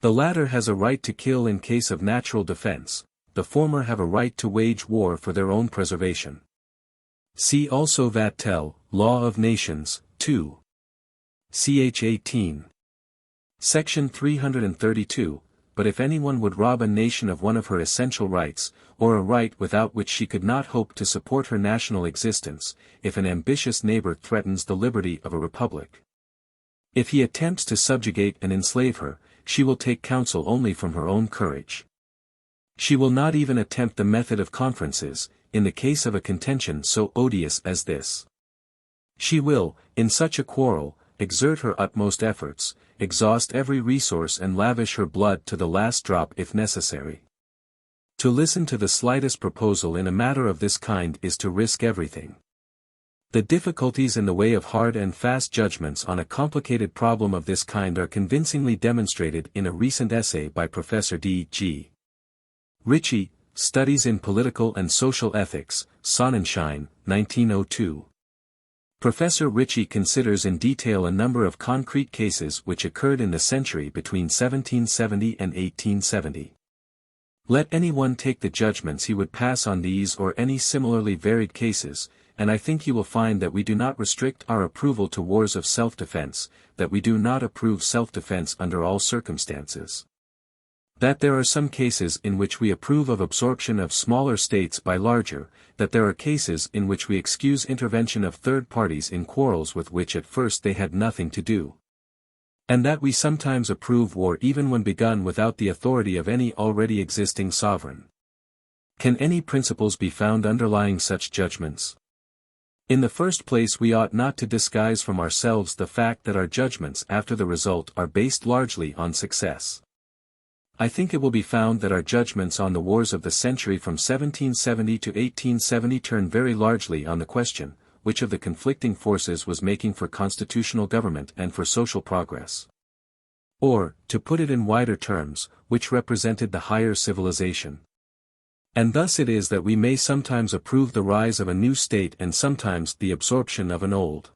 The latter has a right to kill in case of natural defense, the former have a right to wage war for their own preservation. See also Vattel, Law of Nations, 2. Ch. 18. Section 332, But if anyone would rob a nation of one of her essential rights, or a right without which she could not hope to support her national existence, if an ambitious neighbor threatens the liberty of a republic. If he attempts to subjugate and enslave her, she will take counsel only from her own courage. She will not even attempt the method of conferences, in the case of a contention so odious as this. She will, in such a quarrel, exert her utmost efforts, exhaust every resource and lavish her blood to the last drop if necessary. To listen to the slightest proposal in a matter of this kind is to risk everything. The difficulties in the way of hard and fast judgments on a complicated problem of this kind are convincingly demonstrated in a recent essay by Professor D.G. Ritchie, Studies in Political and Social Ethics, Sonnenschein, 1902. Professor Ritchie considers in detail a number of concrete cases which occurred in the century between 1770 and 1870. Let anyone take the judgments he would pass on these or any similarly varied cases, and I think you will find that we do not restrict our approval to wars of self-defense, that we do not approve self-defense under all circumstances. That there are some cases in which we approve of absorption of smaller states by larger, that there are cases in which we excuse intervention of third parties in quarrels with which at first they had nothing to do. And that we sometimes approve war even when begun without the authority of any already existing sovereign. Can any principles be found underlying such judgments? In the first place, we ought not to disguise from ourselves the fact that our judgments after the result are based largely on success. I think it will be found that our judgments on the wars of the century from 1770 to 1870 turn very largely on the question, which of the conflicting forces was making for constitutional government and for social progress. Or, to put it in wider terms, which represented the higher civilization. And thus it is that we may sometimes approve the rise of a new state and sometimes the absorption of an old.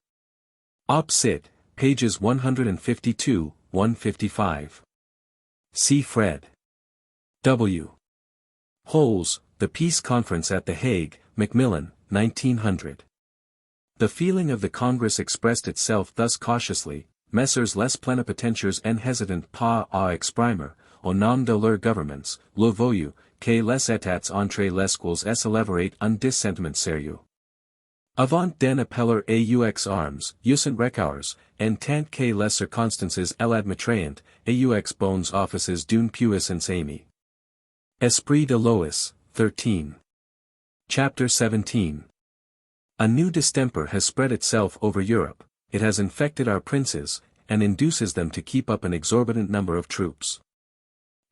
Op. Cit., pages 152, 155. See Fred. W. Holes, The Peace Conference at The Hague, Macmillan, 1900. The feeling of the Congress expressed itself thus cautiously: Messrs. Les plenipotentiaires en hesitant pas à exprimer, au nom de leurs governments, le voeu, que les états entre lesquels es éleverate un dissentiment sérieux. Avant d'en appeler aux armes, usant recours, en tant que les circonstances l'admettrayent, aux bons offices d'une puissance amie. Esprit de Lois, 13. Chapter 17. A new distemper has spread itself over Europe, it has infected our princes, and induces them to keep up an exorbitant number of troops.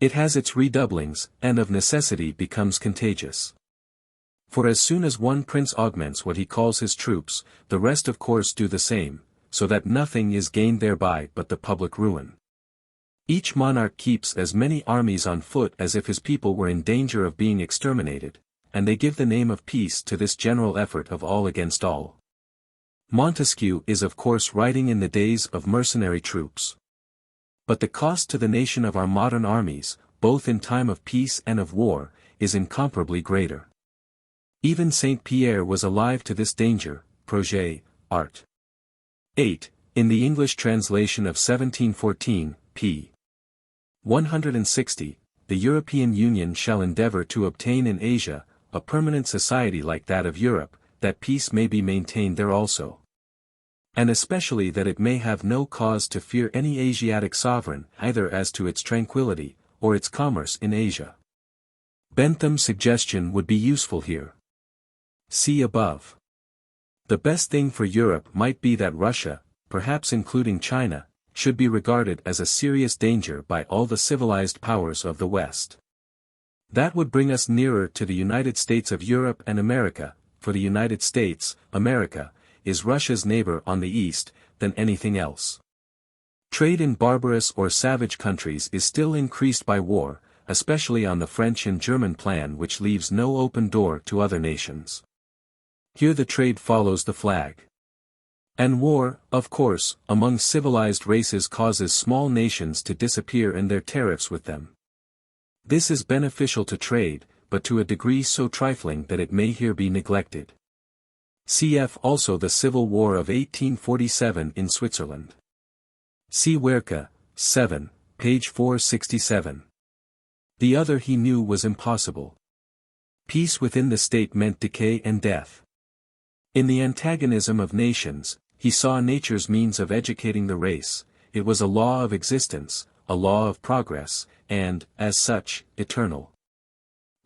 It has its redoublings, and of necessity becomes contagious. For as soon as one prince augments what he calls his troops, the rest of course do the same, so that nothing is gained thereby but the public ruin. Each monarch keeps as many armies on foot as if his people were in danger of being exterminated, and they give the name of peace to this general effort of all against all. Montesquieu is of course writing in the days of mercenary troops. But the cost to the nation of our modern armies, both in time of peace and of war, is incomparably greater. Even Saint Pierre was alive to this danger. Projet, Art. 8, in the English translation of 1714, p. 160, the European Union shall endeavour to obtain in Asia, a permanent society like that of Europe, that peace may be maintained there also. And especially that it may have no cause to fear any Asiatic sovereign either as to its tranquillity, or its commerce in Asia. Bentham's suggestion would be useful here. See above. The best thing for Europe might be that Russia, perhaps including China, should be regarded as a serious danger by all the civilized powers of the West. That would bring us nearer to the United States of Europe and America, for the United States, America, is Russia's neighbor on the east, than anything else. Trade in barbarous or savage countries is still increased by war, especially on the French and German plan, which leaves no open door to other nations. Here the trade follows the flag. And war, of course, among civilized races causes small nations to disappear and their tariffs with them. This is beneficial to trade, but to a degree so trifling that it may here be neglected. Cf. also the Civil War of 1847 in Switzerland. See Werke, 7, page 467. The other he knew was impossible. Peace within the state meant decay and death. In the antagonism of nations, he saw nature's means of educating the race. It was a law of existence, a law of progress, and, as such, eternal.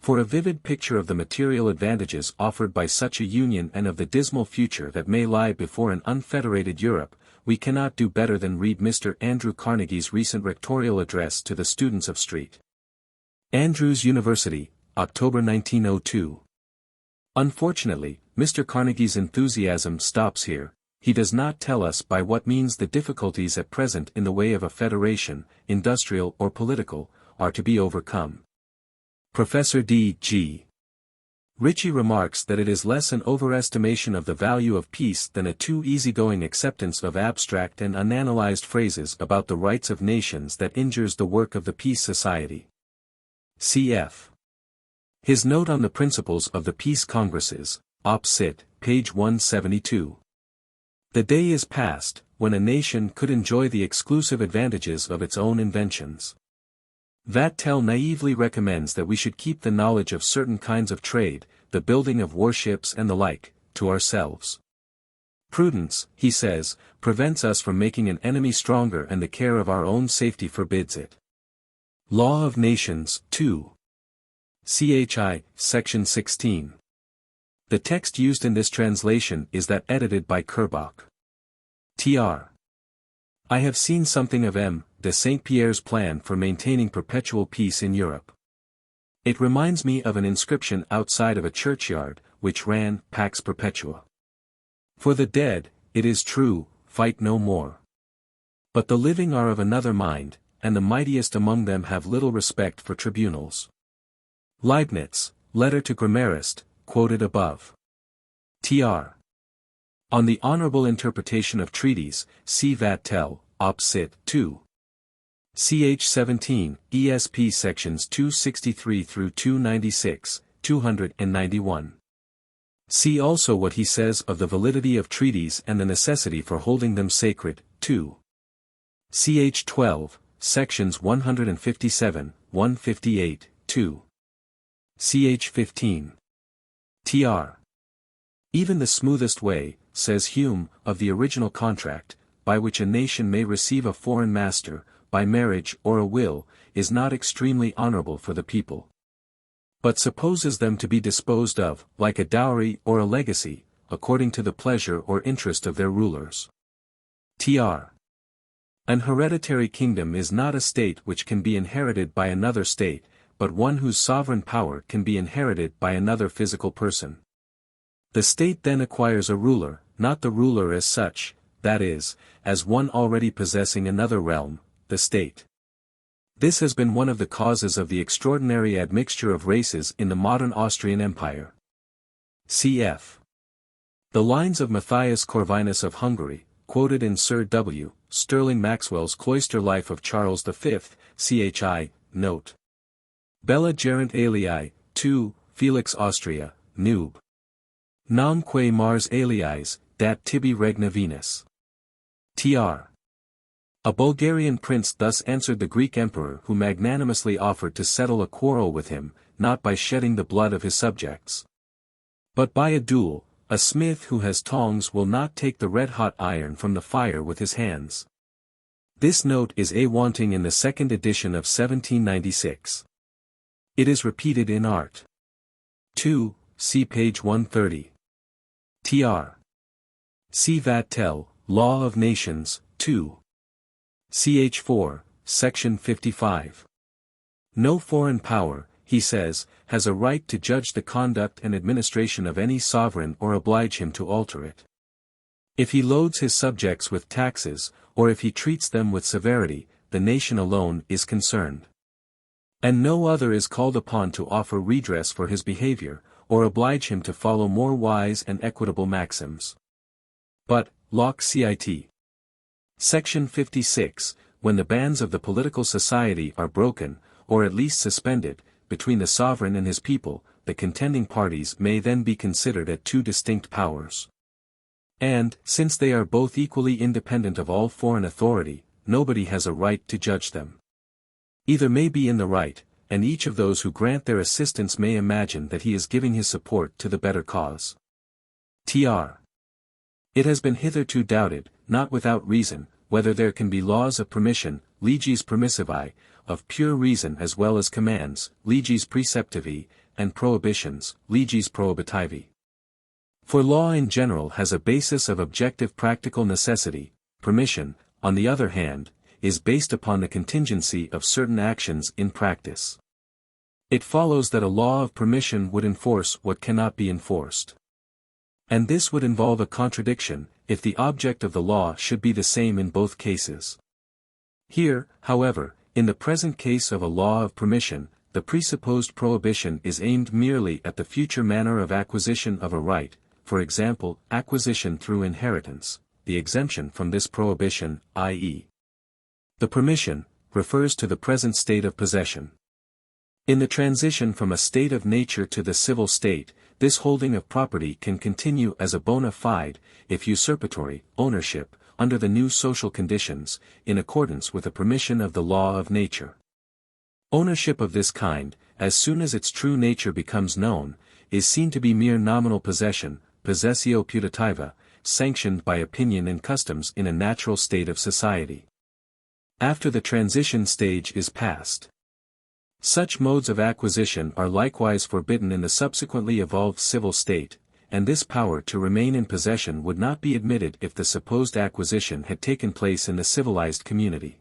For a vivid picture of the material advantages offered by such a union and of the dismal future that may lie before an unfederated Europe, we cannot do better than read Mr. Andrew Carnegie's recent rectorial address to the students of St. Andrews University, October 1902. Unfortunately, Mr. Carnegie's enthusiasm stops here. He does not tell us by what means the difficulties at present in the way of a federation, industrial or political, are to be overcome. Professor D.G. Ritchie remarks that it is less an overestimation of the value of peace than a too easygoing acceptance of abstract and unanalyzed phrases about the rights of nations that injures the work of the Peace Society. Cf. His note on the principles of the Peace Congresses, Op. Cit., page 172. The day is past, when a nation could enjoy the exclusive advantages of its own inventions. Vattel naively recommends that we should keep the knowledge of certain kinds of trade, the building of warships and the like, to ourselves. Prudence, he says, prevents us from making an enemy stronger, and the care of our own safety forbids it. Law of Nations, 2. CHI, section 16. The text used in this translation is that edited by Kerbach. Tr. I have seen something of M. de Saint Pierre's plan for maintaining perpetual peace in Europe. It reminds me of an inscription outside of a churchyard, which ran, Pax Perpetua. For the dead, it is true, fight no more. But the living are of another mind, and the mightiest among them have little respect for tribunals. Leibniz, Letter to Grammarist, quoted above. Tr. On the honorable interpretation of treaties, see Vattel, Op. Cit. 2. ch. 17, ESP sections 263 through 296, 291. See also what he says of the validity of treaties and the necessity for holding them sacred, 2. Ch. 12, sections 157, 158, 2. Ch. 15. Tr. Even the smoothest way, says Hume, of the original contract, by which a nation may receive a foreign master, by marriage or a will, is not extremely honorable for the people, but supposes them to be disposed of, like a dowry or a legacy, according to the pleasure or interest of their rulers. Tr. An hereditary kingdom is not a state which can be inherited by another state, but one whose sovereign power can be inherited by another physical person. The state then acquires a ruler, not the ruler as such, that is, as one already possessing another realm, the state. This has been one of the causes of the extraordinary admixture of races in the modern Austrian Empire. Cf. The lines of Matthias Corvinus of Hungary, quoted in Sir W. Sterling Maxwell's Cloister Life of Charles V, Chi, note. Bella gerent alii, 2, Felix Austria, Nub. Namque Mars aliis, dat tibi regna Venus. Tr. A Bulgarian prince thus answered the Greek emperor who magnanimously offered to settle a quarrel with him, not by shedding the blood of his subjects, but by a duel. A smith who has tongs will not take the red-hot iron from the fire with his hands. This note is wanting in the second edition of 1796. It is repeated in Art. 2, see page 130. Tr. See Vattel, Law of Nations, 2. Ch. 4, section 55. No foreign power, he says, has a right to judge the conduct and administration of any sovereign or oblige him to alter it. If he loads his subjects with taxes, or if he treats them with severity, the nation alone is concerned. And no other is called upon to offer redress for his behavior, or oblige him to follow more wise and equitable maxims. But, Locke cit. Section 56, when the bands of the political society are broken, or at least suspended, between the sovereign and his people, the contending parties may then be considered as two distinct powers. And, since they are both equally independent of all foreign authority, nobody has a right to judge them. Either may be in the right, and each of those who grant their assistance may imagine that he is giving his support to the better cause. Tr. It has been hitherto doubted, not without reason, whether there can be laws of permission, leges permissivi, of pure reason as well as commands, leges preceptivi, and prohibitions, leges prohibitivi. For law in general has a basis of objective practical necessity. Permission, on the other hand, is based upon the contingency of certain actions in practice. It follows that a law of permission would enforce what cannot be enforced. And this would involve a contradiction, if the object of the law should be the same in both cases. Here, however, in the present case of a law of permission, the presupposed prohibition is aimed merely at the future manner of acquisition of a right, for example, acquisition through inheritance. The exemption from this prohibition, i.e. the permission, refers to the present state of possession. In the transition from a state of nature to the civil state, this holding of property can continue as a bona fide, if usurpatory, ownership, under the new social conditions, in accordance with the permission of the law of nature. Ownership of this kind, as soon as its true nature becomes known, is seen to be mere nominal possession, possessio putativa, sanctioned by opinion and customs in a natural state of society. After the transition stage is passed, such modes of acquisition are likewise forbidden in the subsequently evolved civil state, and this power to remain in possession would not be admitted if the supposed acquisition had taken place in the civilized community.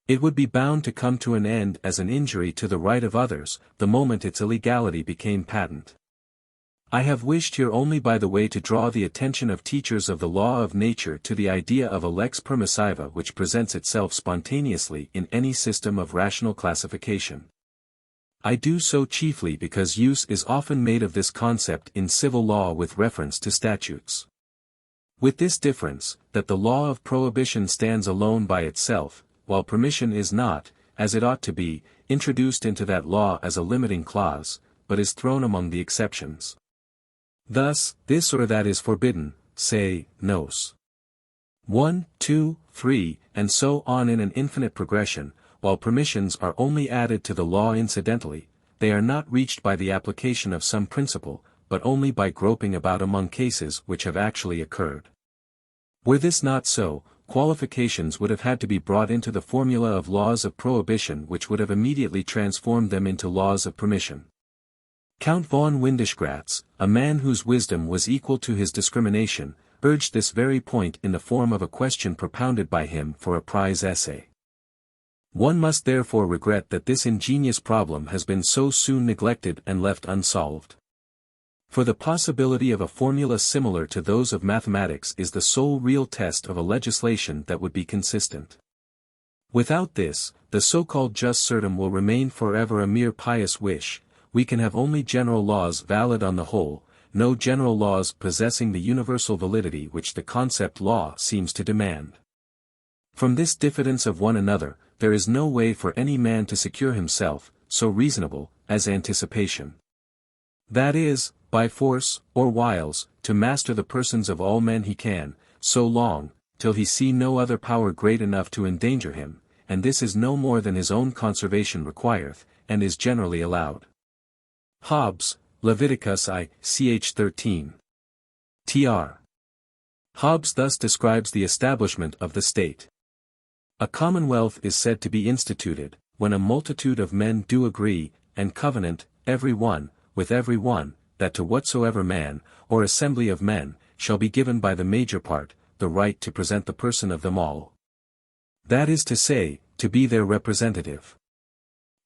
It would be bound to come to an end as an injury to the right of others, the moment its illegality became patent. I have wished here only by the way to draw the attention of teachers of the law of nature to the idea of a lex permissiva which presents itself spontaneously in any system of rational classification. I do so chiefly because use is often made of this concept in civil law with reference to statutes. With this difference, that the law of prohibition stands alone by itself, while permission is not, as it ought to be, introduced into that law as a limiting clause, but is thrown among the exceptions. Thus, this or that is forbidden, say, nos. 1, 2, 3, and so on in an infinite progression, while permissions are only added to the law incidentally, they are not reached by the application of some principle, but only by groping about among cases which have actually occurred. Were this not so, qualifications would have had to be brought into the formula of laws of prohibition which would have immediately transformed them into laws of permission. Count von Windisgratz, a man whose wisdom was equal to his discrimination, urged this very point in the form of a question propounded by him for a prize essay. One must therefore regret that this ingenious problem has been so soon neglected and left unsolved. For the possibility of a formula similar to those of mathematics is the sole real test of a legislation that would be consistent. Without this, the so-called jus certum will remain forever a mere pious wish. We can have only general laws valid on the whole, no general laws possessing the universal validity which the concept law seems to demand. From this diffidence of one another, there is no way for any man to secure himself, so reasonable, as anticipation. That is, by force, or wiles, to master the persons of all men he can, so long, till he see no other power great enough to endanger him, and this is no more than his own conservation requireth, and is generally allowed. Hobbes, Leviticus I, ch. 13. Tr. Hobbes thus describes the establishment of the state. A commonwealth is said to be instituted, when a multitude of men do agree, and covenant, every one, with every one, that to whatsoever man, or assembly of men, shall be given by the major part, the right to present the person of them all. That is to say, to be their representative.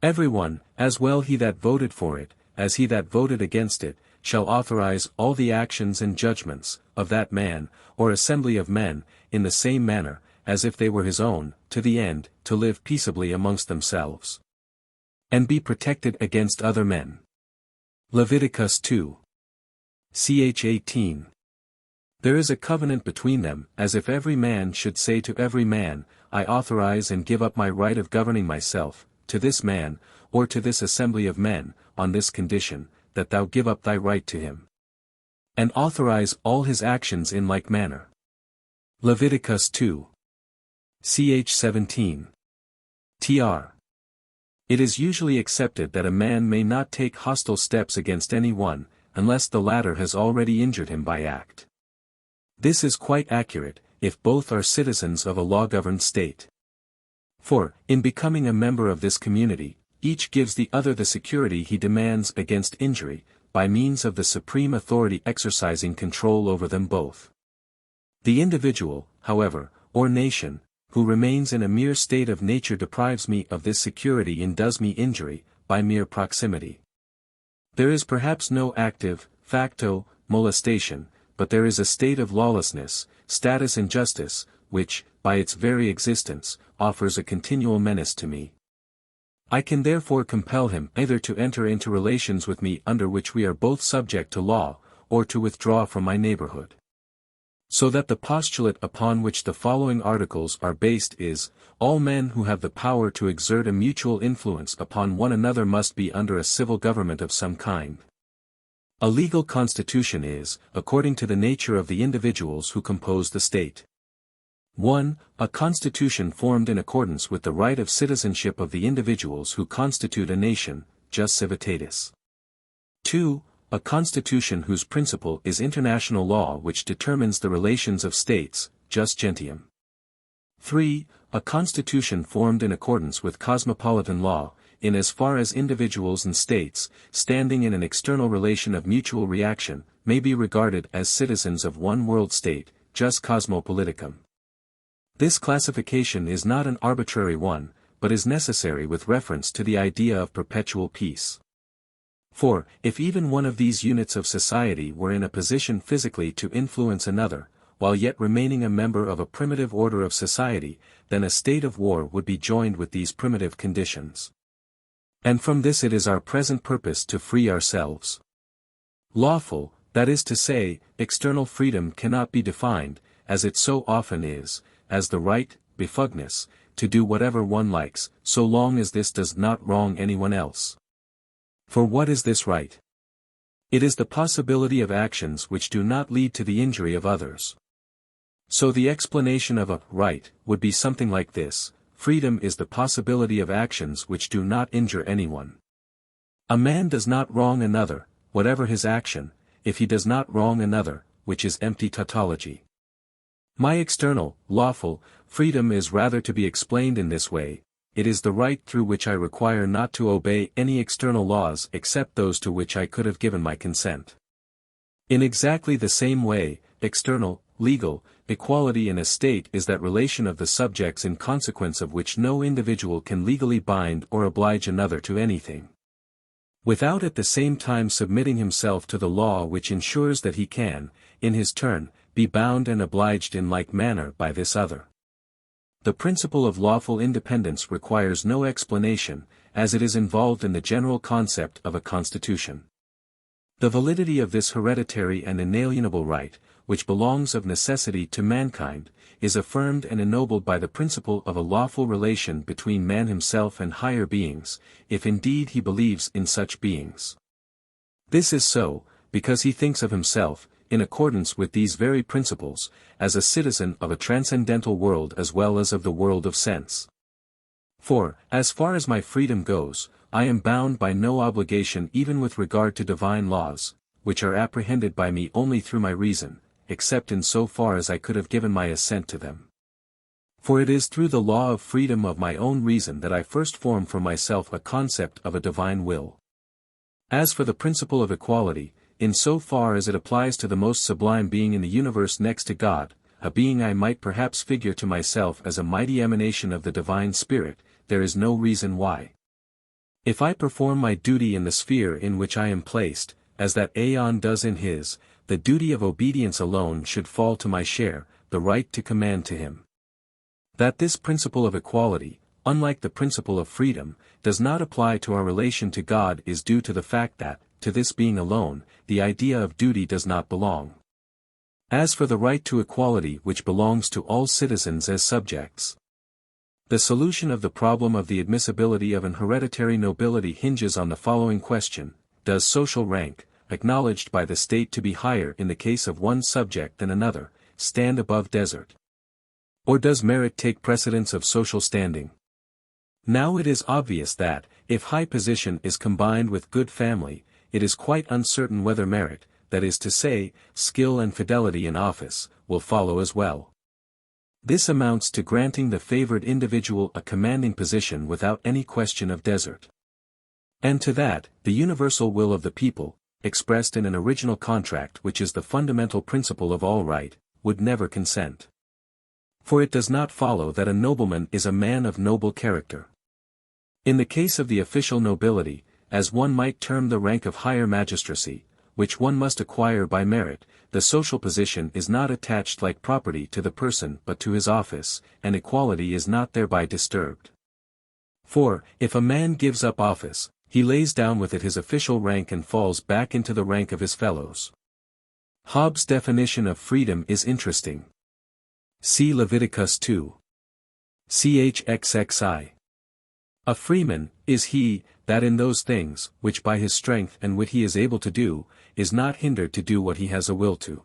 Every one, as well he that voted for it, as he that voted against it, shall authorize all the actions and judgments, of that man, or assembly of men, in the same manner, as if they were his own, to the end, to live peaceably amongst themselves. And be protected against other men. Leviticus 2. Ch. 18. There is a covenant between them, as if every man should say to every man, I authorize and give up my right of governing myself, to this man, or to this assembly of men, on this condition, that thou give up thy right to him. And authorize all his actions in like manner. Leviticus 2. Ch. 17. Tr. It is usually accepted that a man may not take hostile steps against any one, unless the latter has already injured him by act. This is quite accurate, if both are citizens of a law-governed state. For, in becoming a member of this community, each gives the other the security he demands against injury, by means of the supreme authority exercising control over them both. The individual, however, or nation, who remains in a mere state of nature deprives me of this security and does me injury, by mere proximity. There is perhaps no active, facto, molestation, but there is a state of lawlessness, status injustice, which, by its very existence, offers a continual menace to me. I can therefore compel him either to enter into relations with me under which we are both subject to law, or to withdraw from my neighborhood. So that the postulate upon which the following articles are based is, all men who have the power to exert a mutual influence upon one another must be under a civil government of some kind. A legal constitution is, according to the nature of the individuals who compose the state. 1. A constitution formed in accordance with the right of citizenship of the individuals who constitute a nation, jus civitatis. 2. A constitution whose principle is international law which determines the relations of states, jus gentium. 3. A constitution formed in accordance with cosmopolitan law, in as far as individuals and states, standing in an external relation of mutual reaction, may be regarded as citizens of one world state, jus cosmopoliticum. This classification is not an arbitrary one, but is necessary with reference to the idea of perpetual peace. For, if even one of these units of society were in a position physically to influence another, while yet remaining a member of a primitive order of society, then a state of war would be joined with these primitive conditions. And from this it is our present purpose to free ourselves. Lawful, that is to say, external freedom cannot be defined, as it so often is, as the right, befugness, to do whatever one likes, so long as this does not wrong anyone else. For what is this right? It is the possibility of actions which do not lead to the injury of others. So the explanation of a right would be something like this: freedom is the possibility of actions which do not injure anyone. A man does not wrong another, whatever his action, if he does not wrong another, which is empty tautology. My external, lawful, freedom is rather to be explained in this way: it is the right through which I require not to obey any external laws except those to which I could have given my consent. In exactly the same way, external, legal, equality in a state is that relation of the subjects in consequence of which no individual can legally bind or oblige another to anything, without at the same time submitting himself to the law which ensures that he can, in his turn, be bound and obliged in like manner by this other. The principle of lawful independence requires no explanation, as it is involved in the general concept of a constitution. The validity of this hereditary and inalienable right, which belongs of necessity to mankind, is affirmed and ennobled by the principle of a lawful relation between man himself and higher beings, if indeed he believes in such beings. This is so, because he thinks of himself, in accordance with these very principles, as a citizen of a transcendental world as well as of the world of sense. For, as far as my freedom goes, I am bound by no obligation even with regard to divine laws, which are apprehended by me only through my reason, except in so far as I could have given my assent to them. For it is through the law of freedom of my own reason that I first form for myself a concept of a divine will. As for the principle of equality, in so far as it applies to the most sublime being in the universe next to God, a being I might perhaps figure to myself as a mighty emanation of the divine spirit, there is no reason why, if I perform my duty in the sphere in which I am placed, as that aeon does in his, the duty of obedience alone should fall to my share, the right to command to him. That this principle of equality, unlike the principle of freedom, does not apply to our relation to God is due to the fact that, to this being alone, the idea of duty does not belong. As for the right to equality which belongs to all citizens as subjects, the solution of the problem of the admissibility of an hereditary nobility hinges on the following question: does social rank, acknowledged by the state to be higher in the case of one subject than another, stand above desert? Or does merit take precedence of social standing? Now it is obvious that, if high position is combined with good family, it is quite uncertain whether merit, that is to say, skill and fidelity in office, will follow as well. This amounts to granting the favored individual a commanding position without any question of desert. And to that, the universal will of the people, expressed in an original contract which is the fundamental principle of all right, would never consent. For it does not follow that a nobleman is a man of noble character. In the case of the official nobility, as one might term the rank of higher magistracy, which one must acquire by merit, the social position is not attached like property to the person but to his office, and equality is not thereby disturbed. For, if a man gives up office, he lays down with it his official rank and falls back into the rank of his fellows. Hobbes' definition of freedom is interesting. See Leviticus 2. Chxxi. A freeman, is he, that in those things, which by his strength and wit he is able to do, is not hindered to do what he has a will to.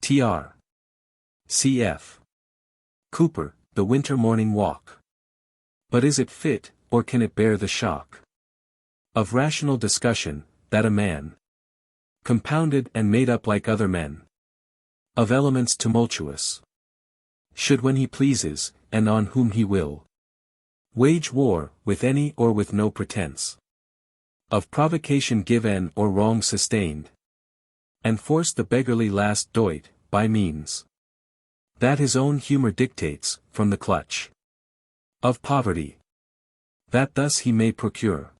Tr. Cf. Cooper, The Winter Morning Walk. But is it fit, or can it bear the shock of rational discussion, that a man, compounded and made up like other men, of elements tumultuous, should when he pleases, and on whom he will, wage war, with any or with no pretense of provocation given or wrong sustained, and force the beggarly last doit, by means that his own humor dictates, from the clutch of poverty, that thus he may procure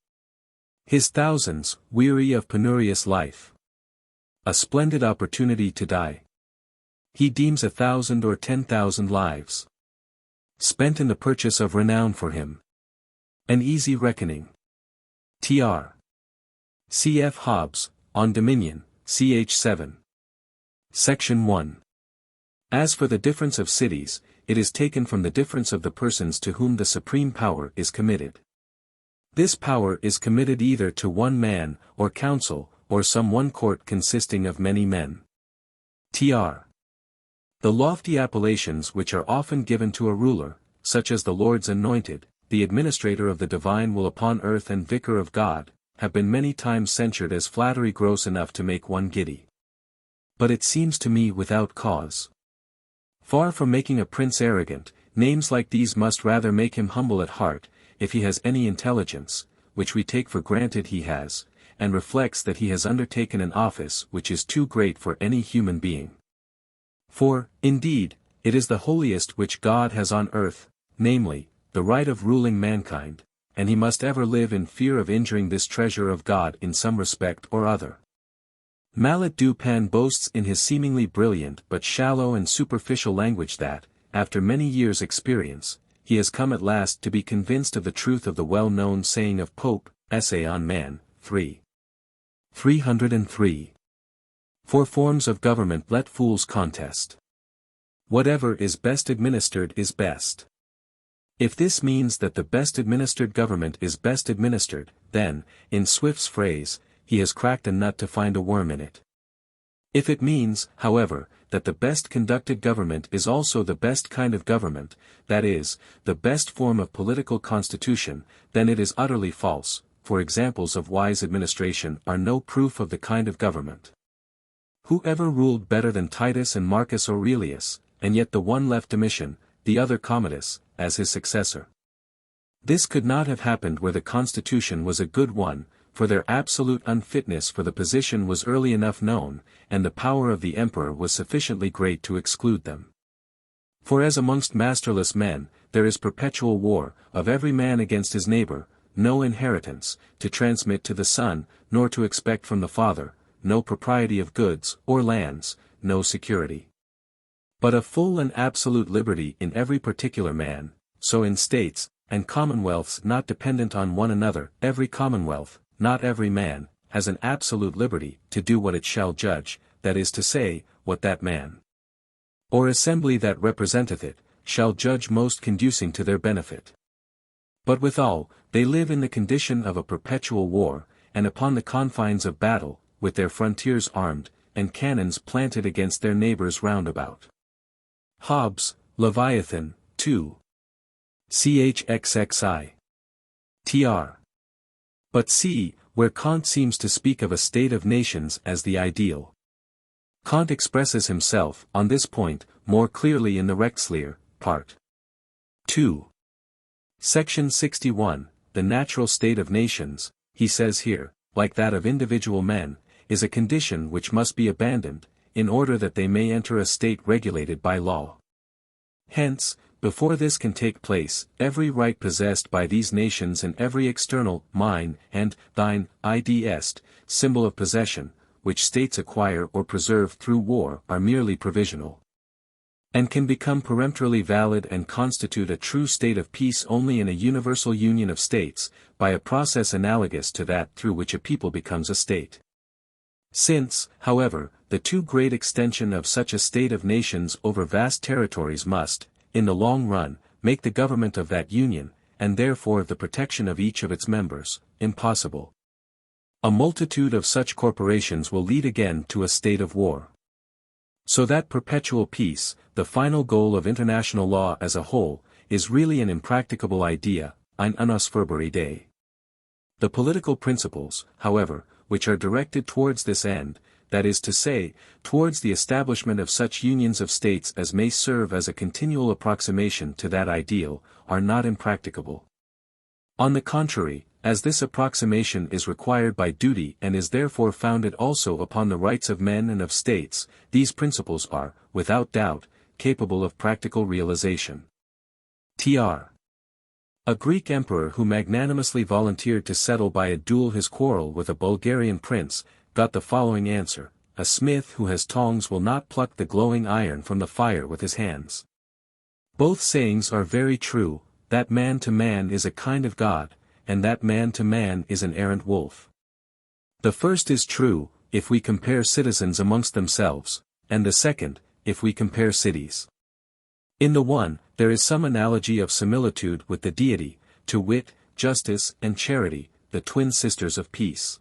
his thousands, weary of penurious life, a splendid opportunity to die. He deems 1,000 or 10,000 lives spent in the purchase of renown for him an easy reckoning. Tr. Cf. Hobbes, On Dominion, ch. 7. Section 1. As for the difference of cities, it is taken from the difference of the persons to whom the supreme power is committed. This power is committed either to one man, or council, or some one court consisting of many men. Tr. The lofty appellations which are often given to a ruler, such as the Lord's anointed, the administrator of the divine will upon earth and vicar of God, have been many times censured as flattery gross enough to make one giddy. But it seems to me without cause. Far from making a prince arrogant, names like these must rather make him humble at heart, if he has any intelligence, which we take for granted he has, and reflects that he has undertaken an office which is too great for any human being. For, indeed, it is the holiest which God has on earth, namely, the right of ruling mankind, and he must ever live in fear of injuring this treasure of God in some respect or other. Mallet du Pan boasts in his seemingly brilliant but shallow and superficial language that, after many years' experience, he has come at last to be convinced of the truth of the well-known saying of Pope, Essay on Man, 3. 303. For forms of government let fools contest. Whatever is best administered is best. If this means that the best administered government is best administered, then, in Swift's phrase, he has cracked a nut to find a worm in it. If it means, however, that the best conducted government is also the best kind of government, that is, the best form of political constitution, then it is utterly false, for examples of wise administration are no proof of the kind of government. Who ever ruled better than Titus and Marcus Aurelius, and yet the one left Domitian, the other Commodus, as his successor? This could not have happened where the constitution was a good one, for their absolute unfitness for the position was early enough known, and the power of the emperor was sufficiently great to exclude them. For as amongst masterless men, there is perpetual war, of every man against his neighbor, no inheritance, to transmit to the son, nor to expect from the father, no propriety of goods, or lands, no security. But a full and absolute liberty in every particular man, so in states, and commonwealths not dependent on one another, every commonwealth, not every man, has an absolute liberty to do what it shall judge, that is to say, what that man, or assembly that representeth it, shall judge most conducing to their benefit. But withal, they live in the condition of a perpetual war, and upon the confines of battle, with their frontiers armed, and cannons planted against their neighbors round about. Hobbes, Leviathan, 2. Chxxi. Tr. But see, where Kant seems to speak of a state of nations as the ideal. Kant expresses himself, on this point, more clearly in the Rechtslehr, Part 2. Section 61, the natural state of nations, he says here, like that of individual men, is a condition which must be abandoned, in order that they may enter a state regulated by law. Hence, before this can take place, every right possessed by these nations and every external, mine, and thine, id est, symbol of possession, which states acquire or preserve through war are merely provisional, and can become peremptorily valid and constitute a true state of peace only in a universal union of states, by a process analogous to that through which a people becomes a state. Since, however, the too great extension of such a state of nations over vast territories must, in the long run, make the government of that union, and therefore the protection of each of its members, impossible. A multitude of such corporations will lead again to a state of war. So that perpetual peace, the final goal of international law as a whole, is really an impracticable idea, eine unausführbare Idee. The political principles, however, which are directed towards this end, that is to say, towards the establishment of such unions of states as may serve as a continual approximation to that ideal, are not impracticable. On the contrary, as this approximation is required by duty and is therefore founded also upon the rights of men and of states, these principles are, without doubt, capable of practical realization. Tr. A Greek emperor who magnanimously volunteered to settle by a duel his quarrel with a Bulgarian prince, got the following answer: a smith who has tongs will not pluck the glowing iron from the fire with his hands. Both sayings are very true, that man to man is a kind of God, and that man to man is an errant wolf. The first is true, if we compare citizens amongst themselves, and the second, if we compare cities. In the one, there is some analogy of similitude with the deity, to wit, justice and charity, the twin sisters of peace.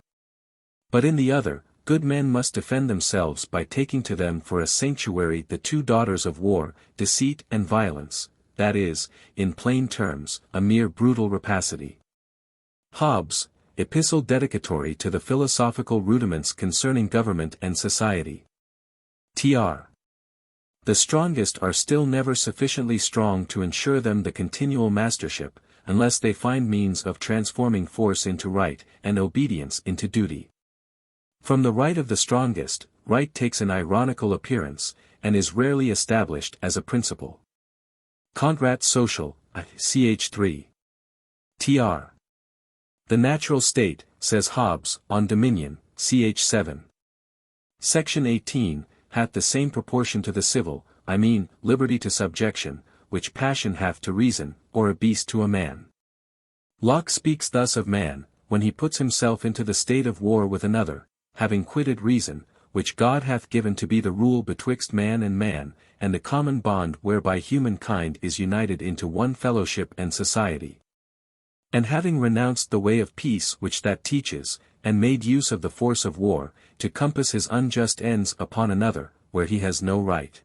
But in the other, good men must defend themselves by taking to them for a sanctuary the two daughters of war, deceit and violence, that is, in plain terms, a mere brutal rapacity. Hobbes, Epistle Dedicatory to the Philosophical Rudiments Concerning Government and Society. Tr. The strongest are still never sufficiently strong to ensure them the continual mastership, unless they find means of transforming force into right, and obedience into duty. From the right of the strongest, right takes an ironical appearance, and is rarely established as a principle. Contrat Social, ch. 3. Tr. The natural state, says Hobbes, on dominion, ch. 7. Section 18, hath the same proportion to the civil, I mean, liberty to subjection, which passion hath to reason, or a beast to a man. Locke speaks thus of man, when he puts himself into the state of war with another, having quitted reason, which God hath given to be the rule betwixt man, and the common bond whereby humankind is united into one fellowship and society. And having renounced the way of peace which that teaches, and made use of the force of war, to compass his unjust ends upon another, where he has no right.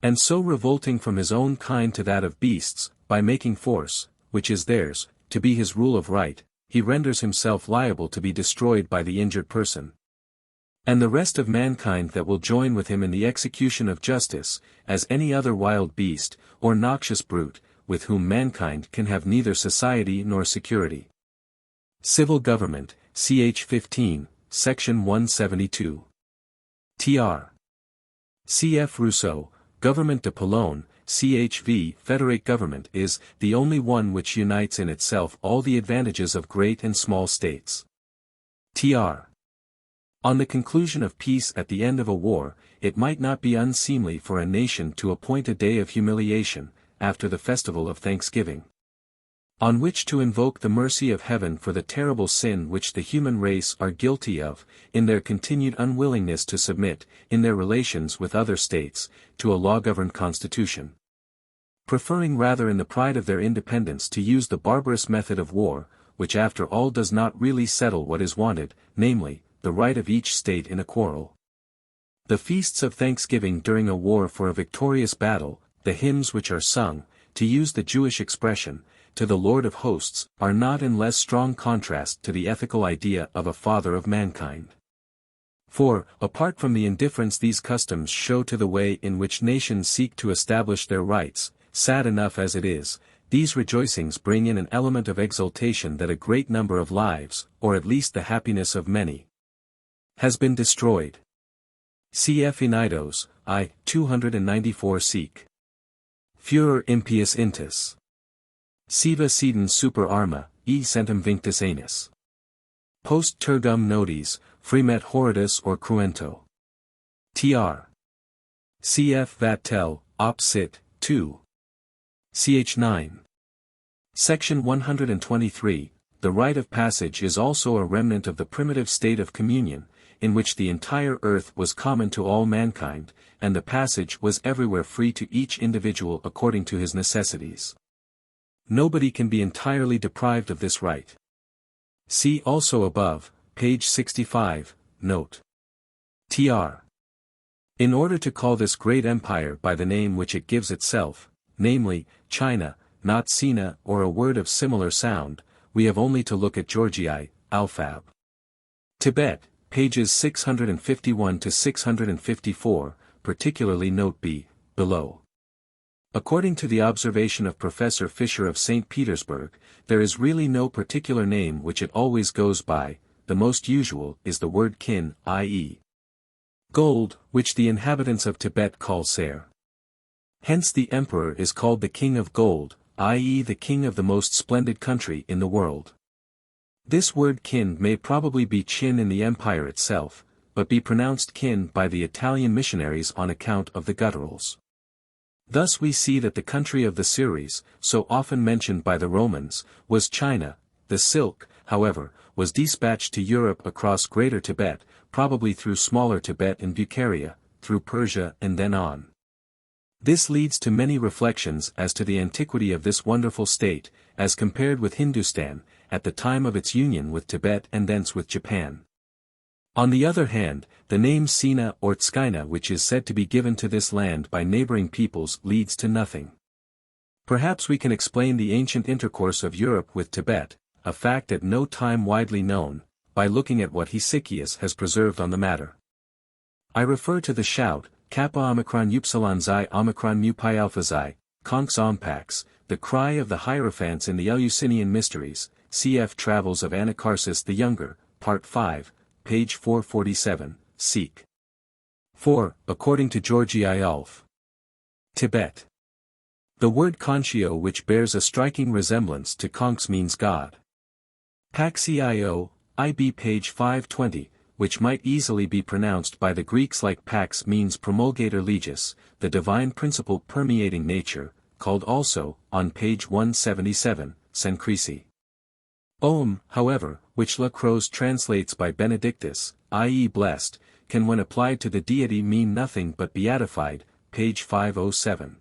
And so revolting from his own kind to that of beasts, by making force, which is theirs, to be his rule of right, he renders himself liable to be destroyed by the injured person. And the rest of mankind that will join with him in the execution of justice, as any other wild beast, or noxious brute, with whom mankind can have neither society nor security. Civil Government, ch. 15, section 172. Tr. Cf. Rousseau, Government de Pologne, CHV Federate government is the only one which unites in itself all the advantages of great and small states. Tr. On the conclusion of peace at the end of a war, it might not be unseemly for a nation to appoint a day of humiliation, after the festival of thanksgiving, on which to invoke the mercy of heaven for the terrible sin which the human race are guilty of, in their continued unwillingness to submit, in their relations with other states, to a law-governed constitution. Preferring rather in the pride of their independence to use the barbarous method of war, which after all does not really settle what is wanted, namely, the right of each state in a quarrel. The feasts of thanksgiving during a war for a victorious battle, the hymns which are sung, to use the Jewish expression, to the Lord of hosts, are not in less strong contrast to the ethical idea of a father of mankind. For, apart from the indifference these customs show to the way in which nations seek to establish their rights, sad enough as it is, these rejoicings bring in an element of exultation that a great number of lives, or at least the happiness of many, has been destroyed. Cf. Inidos, I. 294 seq. Furor impius intus. Siva sedens super arma, e centum vinctus anus. Post tergum nodes, fremet horridus or cruento. Tr. Cf. Vattel, op. cit. 2. Ch. 9. Section 123, the rite of passage is also a remnant of the primitive state of communion, in which the entire earth was common to all mankind, and the passage was everywhere free to each individual according to his necessities. Nobody can be entirely deprived of this right. See also above, page 65, note. Tr. In order to call this great empire by the name which it gives itself, namely, China, not Sina or a word of similar sound, we have only to look at Georgii, Alphab. Tibet, pages 651 to 654, particularly note B, below. According to the observation of Professor Fisher of St. Petersburg, there is really no particular name which it always goes by, the most usual is the word kin, i.e. gold, which the inhabitants of Tibet call ser. Hence the emperor is called the king of gold, i.e. the king of the most splendid country in the world. This word kin may probably be chin in the empire itself, but be pronounced kin by the Italian missionaries on account of the gutturals. Thus we see that the country of the Siris, so often mentioned by the Romans, was China. The silk, however, was dispatched to Europe across Greater Tibet, probably through Smaller Tibet and Bukharia, through Persia and then on. This leads to many reflections as to the antiquity of this wonderful state, as compared with Hindustan, at the time of its union with Tibet and thence with Japan. On the other hand, the name Sina or Tskina, which is said to be given to this land by neighboring peoples, leads to nothing. Perhaps we can explain the ancient intercourse of Europe with Tibet, a fact at no time widely known, by looking at what Hesychius has preserved on the matter. I refer to the shout, Kappa Omicron Upsilon Xi Omicron Mu Pi Alpha Xi, Conx Ompax, the cry of the Hierophants in the Eleusinian Mysteries, cf. Travels of Anacharsis the Younger, Part 5, page 447, seek. 4. According to Georgi Ulf. Tibet. The word Conchio, which bears a striking resemblance to Conx, means God. Paxio, IB page 520, which might easily be pronounced by the Greeks like Pax, means promulgator legis, the divine principle permeating nature, called also, on page 177, Senkrisi. Om, however, which Lacroze translates by Benedictus, i.e. blessed, can when applied to the deity mean nothing but beatified, page 507.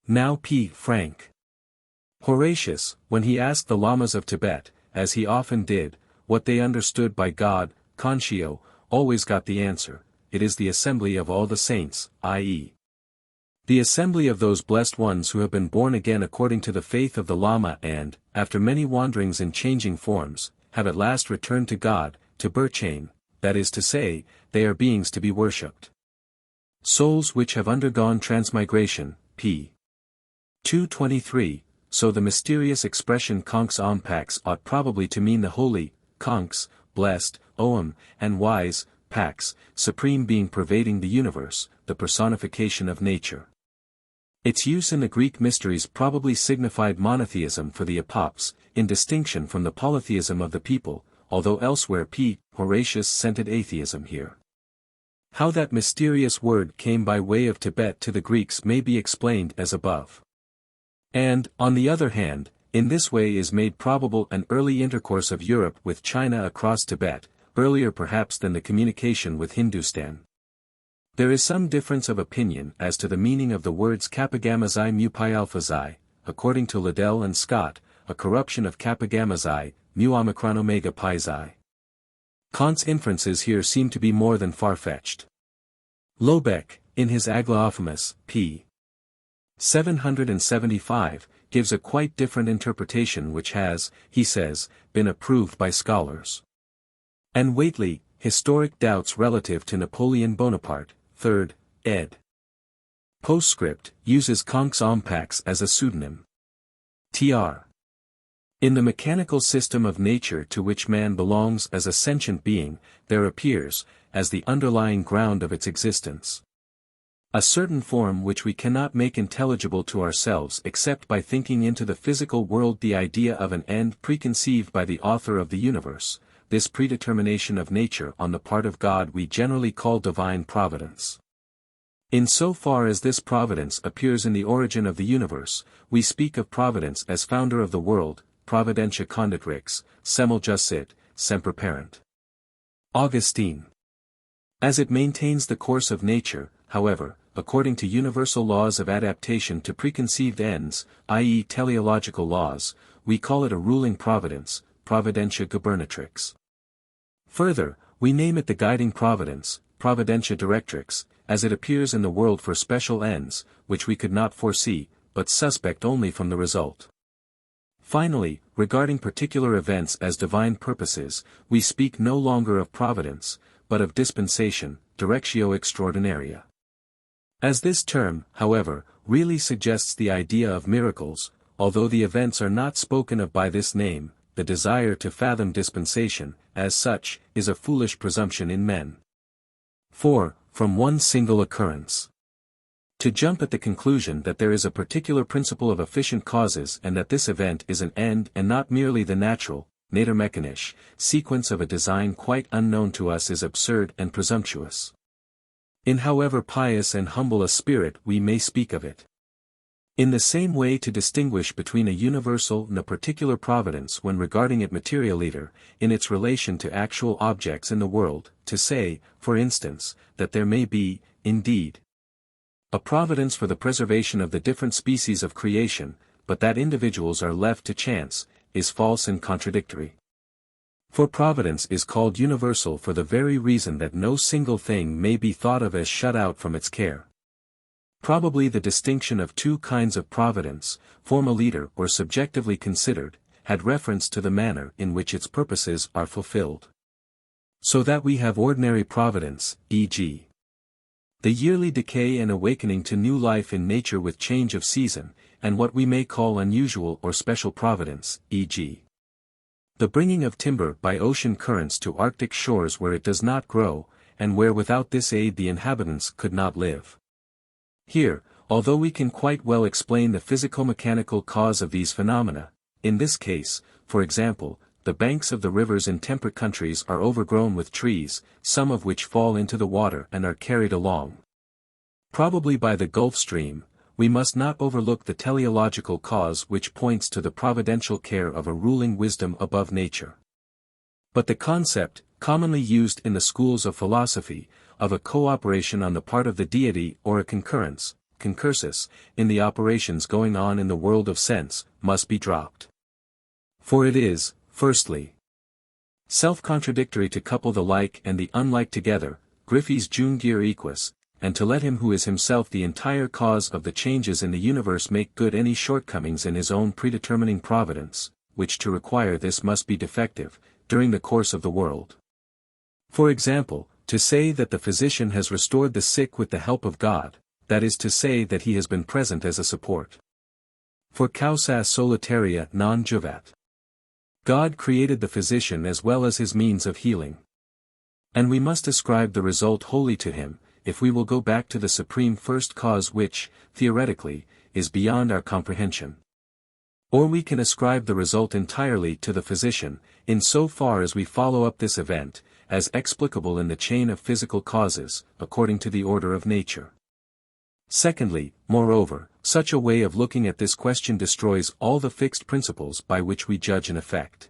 Now P. Frank. Horatius, when he asked the lamas of Tibet, as he often did, what they understood by God, Conchio, always got the answer, it is the assembly of all the saints, i.e. the assembly of those blessed ones who have been born again according to the faith of the Lama and, after many wanderings in changing forms, have at last returned to God, to Burchain, that is to say, they are beings to be worshipped. Souls which have undergone transmigration, p. 223, so the mysterious expression Conx Ompax ought probably to mean the holy, Conx, blessed, Oam, and wise, Pax, supreme being pervading the universe, the personification of nature. Its use in the Greek mysteries probably signified monotheism for the Apops, in distinction from the polytheism of the people, although elsewhere P. Horatius scented atheism here. How that mysterious word came by way of Tibet to the Greeks may be explained as above. And, on the other hand, in this way is made probable an early intercourse of Europe with China across Tibet, earlier perhaps than the communication with Hindustan. There is some difference of opinion as to the meaning of the words Kappa Gamma Xi Mu Pi Alpha Xi, according to Liddell and Scott, a corruption of Kappa Gamma Xi, Mu Omicron Omega Pi Xi. Kant's inferences here seem to be more than far-fetched. Lobeck, in his Aglaophamus, p. 775, gives a quite different interpretation which has, he says, been approved by scholars. And Whately, Historic Doubts Relative to Napoleon Bonaparte, 3rd, ed. Postscript, uses Conx Ompax as a pseudonym. Tr. In the mechanical system of nature to which man belongs as a sentient being, there appears, as the underlying ground of its existence, a certain form which we cannot make intelligible to ourselves except by thinking into the physical world the idea of an end preconceived by the author of the universe. This predetermination of nature on the part of God we generally call divine providence. In so far as this providence appears in the origin of the universe, we speak of providence as founder of the world, providentia conditrix, semel jussit, semper parent. Augustine. As it maintains the course of nature, however, according to universal laws of adaptation to preconceived ends, i.e. teleological laws, we call it a ruling providence, providentia gubernatrix. Further, we name it the guiding providence, providentia directrix, as it appears in the world for special ends, which we could not foresee, but suspect only from the result. Finally, regarding particular events as divine purposes, we speak no longer of providence, but of dispensation, directio extraordinaria. As this term, however, really suggests the idea of miracles, although the events are not spoken of by this name, the desire to fathom dispensation, as such, is a foolish presumption in men. 4. From one single occurrence. To jump at the conclusion that there is a particular principle of efficient causes and that this event is an end and not merely the natural, naturmechanisch, sequence of a design quite unknown to us is absurd and presumptuous. In however pious and humble a spirit we may speak of it. In the same way to distinguish between a universal and a particular providence when regarding it materialiter, in its relation to actual objects in the world, to say, for instance, that there may be, indeed, A providence for the preservation of the different species of creation, but that individuals are left to chance, is false and contradictory. For providence is called universal for the very reason that no single thing may be thought of as shut out from its care. Probably the distinction of two kinds of providence, formaleader or subjectively considered, had reference to the manner in which its purposes are fulfilled. So that we have ordinary providence, e.g. the yearly decay and awakening to new life in nature with change of season, and what we may call unusual or special providence, e.g. the bringing of timber by ocean currents to Arctic shores where it does not grow, and where without this aid the inhabitants could not live. Here, although we can quite well explain the physico-mechanical cause of these phenomena, in this case, for example, the banks of the rivers in temperate countries are overgrown with trees, some of which fall into the water and are carried along, probably by the Gulf Stream, we must not overlook the teleological cause which points to the providential care of a ruling wisdom above nature. But the concept, commonly used in the schools of philosophy, of a cooperation on the part of the deity or a concurrence, concursus, in the operations going on in the world of sense, must be dropped. For it is, firstly, self-contradictory to couple the like and the unlike together, Griffiths jungere equus, and to let him who is himself the entire cause of the changes in the universe make good any shortcomings in his own predetermining providence, which to require this must be defective, during the course of the world. For example, to say that the physician has restored the sick with the help of God, that is to say that he has been present as a support. For causa solitaria non juvat. God created the physician as well as his means of healing. And we must ascribe the result wholly to him, if we will go back to the supreme first cause which, theoretically, is beyond our comprehension. Or we can ascribe the result entirely to the physician, in so far as we follow up this event, as explicable in the chain of physical causes, according to the order of nature. Secondly, moreover, such a way of looking at this question destroys all the fixed principles by which we judge an effect.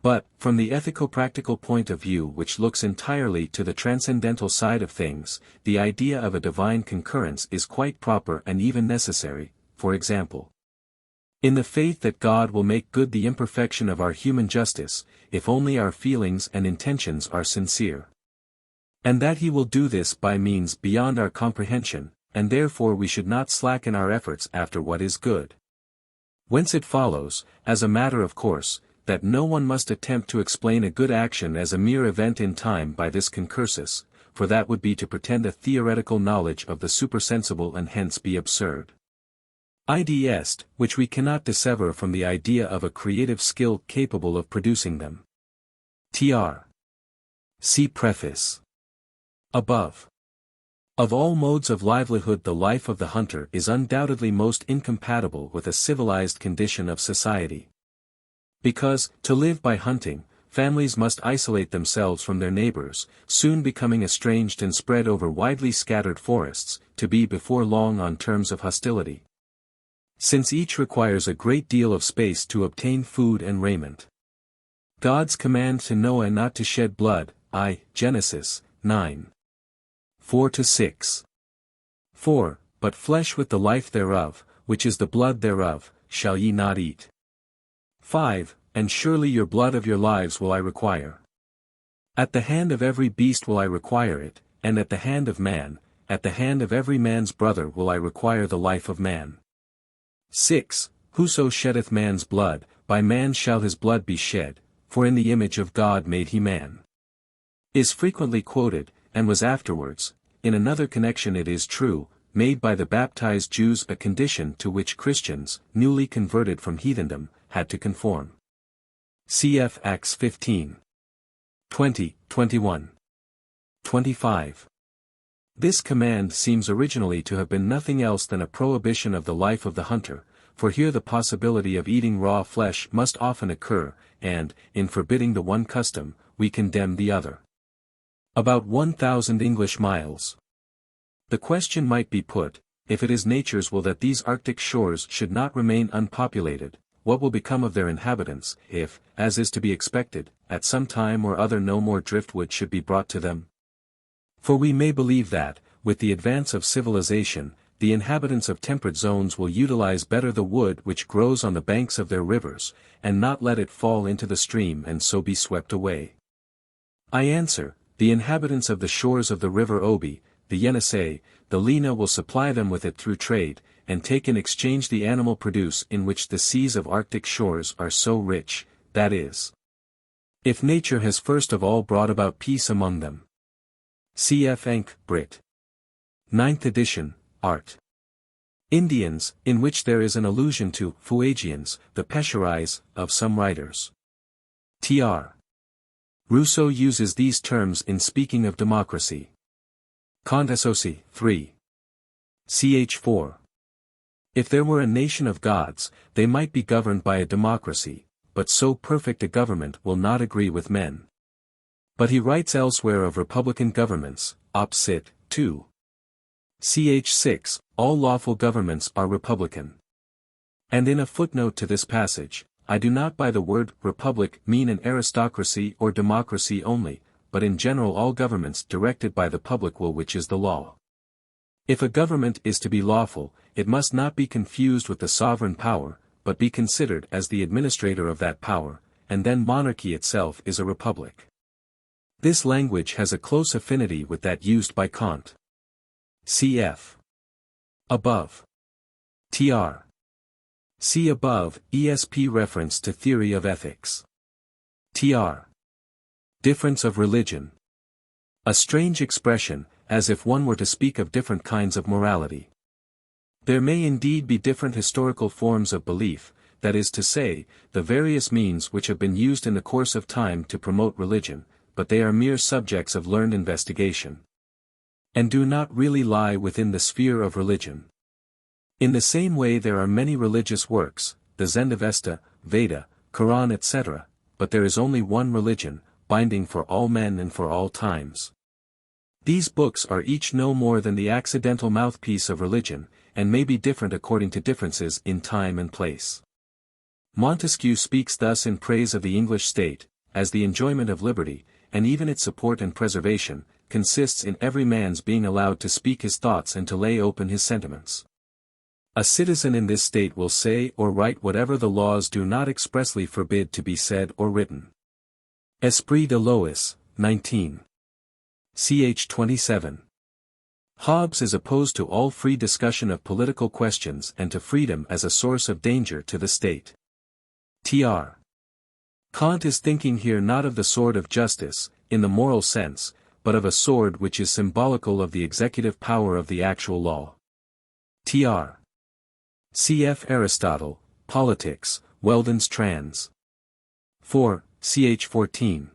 But, from the ethico-practical point of view which looks entirely to the transcendental side of things, the idea of a divine concurrence is quite proper and even necessary, for example, in the faith that God will make good the imperfection of our human justice, if only our feelings and intentions are sincere. And that he will do this by means beyond our comprehension, and therefore we should not slacken our efforts after what is good. Whence it follows, as a matter of course, that no one must attempt to explain a good action as a mere event in time by this concursus, for that would be to pretend a theoretical knowledge of the supersensible and hence be absurd. Id est, which we cannot dissever from the idea of a creative skill capable of producing them. Tr. See preface. Above. Of all modes of livelihood the life of the hunter is undoubtedly most incompatible with a civilized condition of society. Because, to live by hunting, families must isolate themselves from their neighbors, soon becoming estranged and spread over widely scattered forests, to be before long on terms of hostility. Since each requires a great deal of space to obtain food and raiment. God's command to Noah not to shed blood, Genesis 9. 4-6. 4. But flesh with the life thereof, which is the blood thereof, shall ye not eat. 5. And surely your blood of your lives will I require. At the hand of every beast will I require it, and at the hand of man, at the hand of every man's brother will I require the life of man. 6. Whoso sheddeth man's blood, by man shall his blood be shed, for in the image of God made he man. Is frequently quoted, and was afterwards, in another connection it is true, made by the baptized Jews a condition to which Christians, newly converted from heathendom, had to conform. Cf. Acts 15. 20, 21. 25. This command seems originally to have been nothing else than a prohibition of the life of the hunter, for here the possibility of eating raw flesh must often occur, and, in forbidding the one custom, we condemn the other. About 1,000 English miles. The question might be put, if it is nature's will that these Arctic shores should not remain unpopulated, what will become of their inhabitants, if, as is to be expected, at some time or other no more driftwood should be brought to them? For we may believe that, with the advance of civilization, the inhabitants of temperate zones will utilize better the wood which grows on the banks of their rivers, and not let it fall into the stream and so be swept away. I answer, the inhabitants of the shores of the river Obi, the Yenisei, the Lena will supply them with it through trade, and take in exchange the animal produce in which the seas of Arctic shores are so rich, that is, if nature has first of all brought about peace among them. Cf. Enck, Brit. 9th edition, Art. Indians, in which there is an allusion to Fuegians, the Pesherais, of some writers. Tr. Rousseau uses these terms in speaking of democracy. Kant Associ. 3. Ch. 4. If there were a nation of gods, they might be governed by a democracy, but so perfect a government will not agree with men. But he writes elsewhere of republican governments, Op. Cit. 2. Ch. 6, all lawful governments are republican. And in a footnote to this passage, I do not by the word republic mean an aristocracy or democracy only, but in general all governments directed by the public will, which is the law. If a government is to be lawful, it must not be confused with the sovereign power, but be considered as the administrator of that power, and then monarchy itself is a republic. This language has a close affinity with that used by Kant. Cf. above. Tr. See above, ESP reference to theory of ethics. Tr. Difference of religion. A strange expression, as if one were to speak of different kinds of morality. There may indeed be different historical forms of belief, that is to say, the various means which have been used in the course of time to promote religion, but they are mere subjects of learned investigation, and do not really lie within the sphere of religion. In the same way there are many religious works, the Zendavesta, Veda, Quran etc., but there is only one religion, binding for all men and for all times. These books are each no more than the accidental mouthpiece of religion, and may be different according to differences in time and place. Montesquieu speaks thus in praise of the English state, as the enjoyment of liberty, and even its support and preservation, consists in every man's being allowed to speak his thoughts and to lay open his sentiments. A citizen in this state will say or write whatever the laws do not expressly forbid to be said or written. Esprit de Lois, 19. Ch. 27. Hobbes is opposed to all free discussion of political questions and to freedom as a source of danger to the state. Tr. Kant is thinking here not of the sword of justice, in the moral sense, but of a sword which is symbolical of the executive power of the actual law. Tr. Cf. Aristotle, Politics, Weldon's Trans. 4, ch. 14.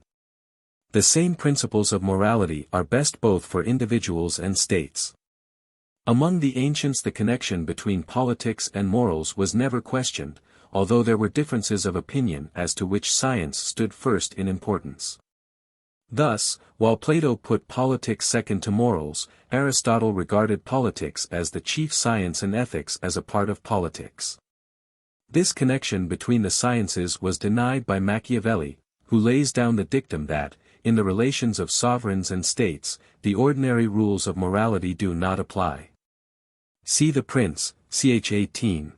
The same principles of morality are best both for individuals and states. Among the ancients the connection between politics and morals was never questioned, although there were differences of opinion as to which science stood first in importance. Thus, while Plato put politics second to morals, Aristotle regarded politics as the chief science and ethics as a part of politics. This connection between the sciences was denied by Machiavelli, who lays down the dictum that, in the relations of sovereigns and states, the ordinary rules of morality do not apply. See the Prince, ch. 18.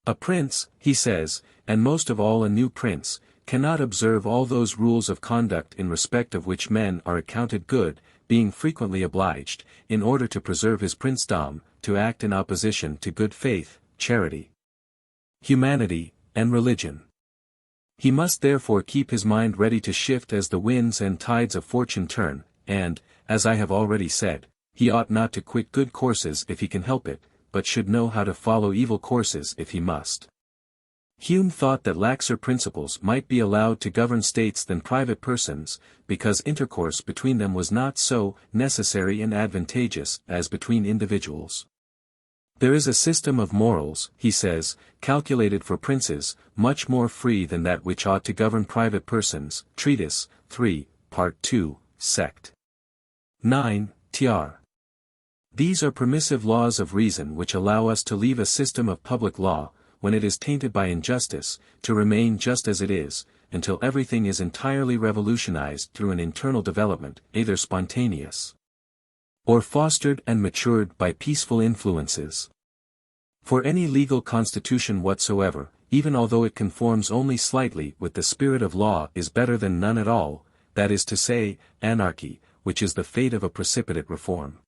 A prince, he says, and most of all a new prince, cannot observe all those rules of conduct in respect of which men are accounted good, being frequently obliged, in order to preserve his princedom, to act in opposition to good faith, charity, humanity, and religion. He must therefore keep his mind ready to shift as the winds and tides of fortune turn, and, as I have already said, he ought not to quit good courses if he can help it, but should know how to follow evil courses if he must. Hume thought that laxer principles might be allowed to govern states than private persons, because intercourse between them was not so necessary and advantageous as between individuals. There is a system of morals, he says, calculated for princes, much more free than that which ought to govern private persons. Treatise, 3, Part 2, Sect. 9, tr. These are permissive laws of reason which allow us to leave a system of public law, when it is tainted by injustice, to remain just as it is, until everything is entirely revolutionized through an internal development, either spontaneous or fostered and matured by peaceful influences. For any legal constitution whatsoever, even although it conforms only slightly with the spirit of law, is better than none at all, that is to say, anarchy, which is the fate of a precipitate reform.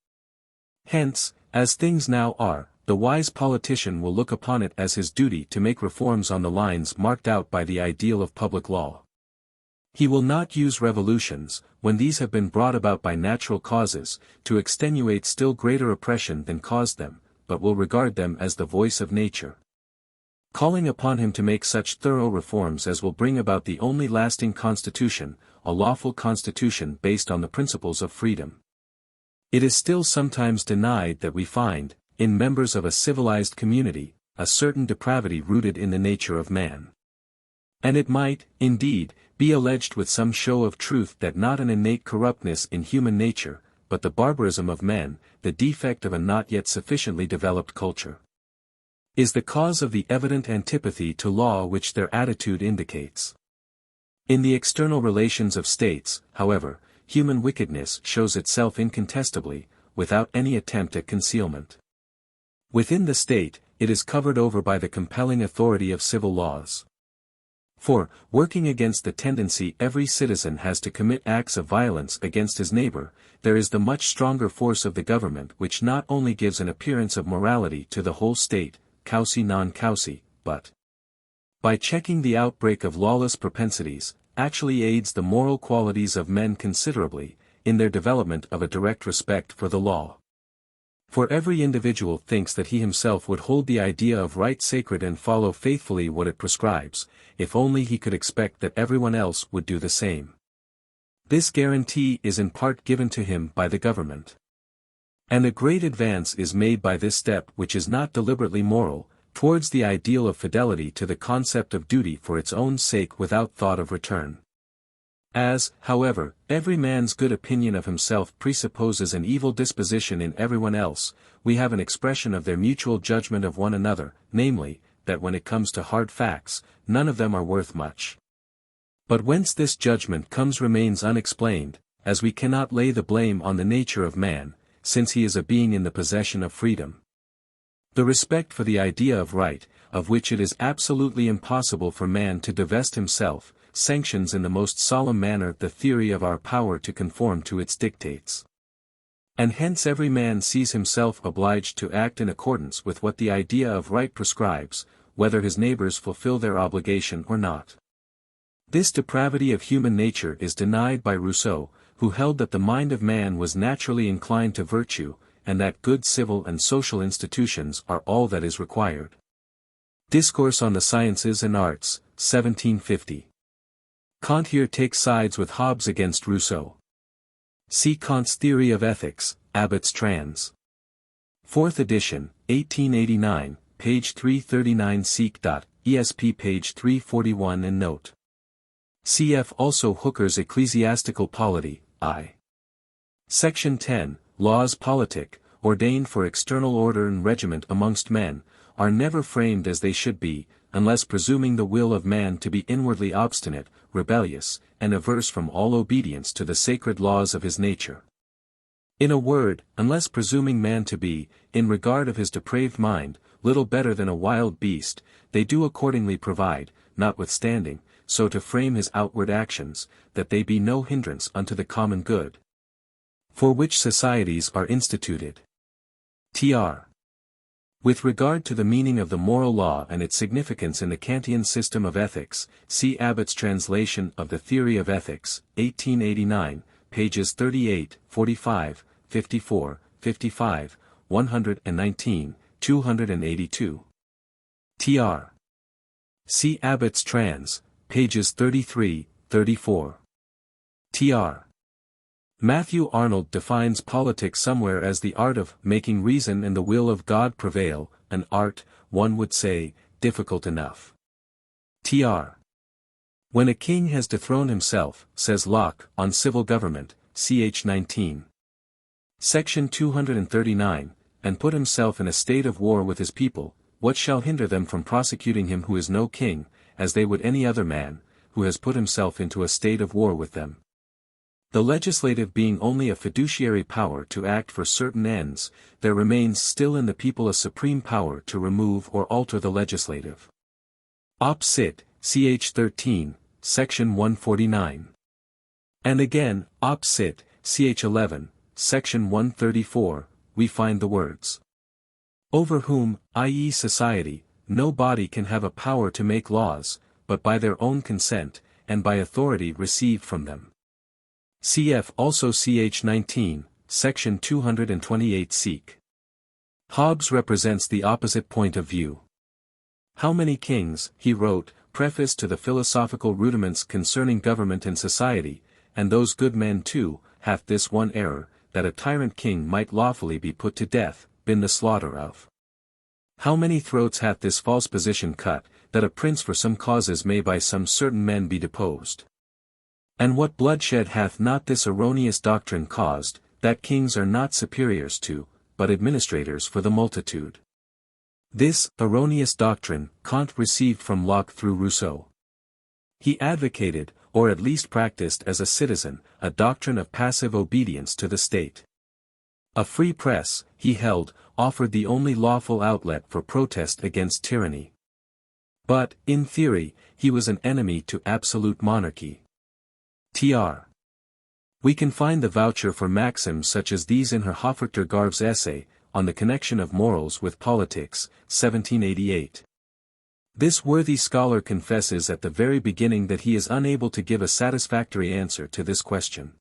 Hence, as things now are, the wise politician will look upon it as his duty to make reforms on the lines marked out by the ideal of public law. He will not use revolutions, when these have been brought about by natural causes, to extenuate still greater oppression than caused them, but will regard them as the voice of nature, calling upon him to make such thorough reforms as will bring about the only lasting constitution, a lawful constitution based on the principles of freedom. It is still sometimes denied that we find, in members of a civilized community, a certain depravity rooted in the nature of man. And it might, indeed, be alleged with some show of truth that not an innate corruptness in human nature, but the barbarism of men, the defect of a not yet sufficiently developed culture, is the cause of the evident antipathy to law which their attitude indicates. In the external relations of states, however, human wickedness shows itself incontestably, without any attempt at concealment. Within the state, it is covered over by the compelling authority of civil laws. For, working against the tendency every citizen has to commit acts of violence against his neighbor, there is the much stronger force of the government which not only gives an appearance of morality to the whole state, causi non causi, but, by checking the outbreak of lawless propensities, actually aids the moral qualities of men considerably, in their development of a direct respect for the law. For every individual thinks that he himself would hold the idea of right sacred and follow faithfully what it prescribes, if only he could expect that everyone else would do the same. This guarantee is in part given to him by the government. And a great advance is made by this step, which is not deliberately moral, towards the ideal of fidelity to the concept of duty for its own sake without thought of return. As, however, every man's good opinion of himself presupposes an evil disposition in everyone else, we have an expression of their mutual judgment of one another, namely, that when it comes to hard facts, none of them are worth much. But whence this judgment comes remains unexplained, as we cannot lay the blame on the nature of man, since he is a being in the possession of freedom. The respect for the idea of right, of which it is absolutely impossible for man to divest himself, sanctions in the most solemn manner the theory of our power to conform to its dictates. And hence every man sees himself obliged to act in accordance with what the idea of right prescribes, whether his neighbors fulfill their obligation or not. This depravity of human nature is denied by Rousseau, who held that the mind of man was naturally inclined to virtue, and that good civil and social institutions are all that is required. Discourse on the Sciences and Arts, 1750. Kant here takes sides with Hobbes against Rousseau. See Kant's Theory of Ethics, Abbott's Trans. 4th edition, 1889, page 339 Esp page 341 and note. Cf. also Hooker's Ecclesiastical Polity, I. Section 10, Laws politic, ordained for external order and regiment amongst men, are never framed as they should be, unless presuming the will of man to be inwardly obstinate, rebellious, and averse from all obedience to the sacred laws of his nature. In a word, unless presuming man to be, in regard of his depraved mind, little better than a wild beast, they do accordingly provide, notwithstanding, so to frame his outward actions, that they be no hindrance unto the common good, for which societies are instituted. Tr. With regard to the meaning of the moral law and its significance in the Kantian system of ethics, see Abbott's translation of the Theory of Ethics, 1889, pages 38, 45, 54, 55, 119, 282. Tr. See Abbott's Trans, pages 33, 34. Tr. Matthew Arnold defines politics somewhere as the art of making reason and the will of God prevail, an art, one would say, difficult enough. Tr. When a king has dethroned himself, says Locke, on civil government, ch. 19. Section 239, and put himself in a state of war with his people, what shall hinder them from prosecuting him who is no king, as they would any other man, who has put himself into a state of war with them? The legislative being only a fiduciary power to act for certain ends, there remains still in the people a supreme power to remove or alter the legislative. Op. Cit., ch. 13, section 149. And again, Op. Cit., ch. 11, section 134, we find the words. Over whom, i.e. society, no body can have a power to make laws, but by their own consent, and by authority received from them. Cf. also ch. 19, section 228 seq. Hobbes represents the opposite point of view. How many kings, he wrote, preface to the philosophical rudiments concerning government and society, and those good men too, hath this one error, that a tyrant king might lawfully be put to death, been the slaughter of. How many throats hath this false position cut, that a prince for some causes may by some certain men be deposed? And what bloodshed hath not this erroneous doctrine caused, that kings are not superiors to, but administrators for the multitude? This erroneous doctrine Kant received from Locke through Rousseau. He advocated, or at least practiced as a citizen, a doctrine of passive obedience to the state. A free press, he held, offered the only lawful outlet for protest against tyranny. But, in theory, he was an enemy to absolute monarchy. Tr. We can find the voucher for maxims such as these in Herr Garve's essay, On the Connection of Morals with Politics, 1788. This worthy scholar confesses at the very beginning that he is unable to give a satisfactory answer to this question.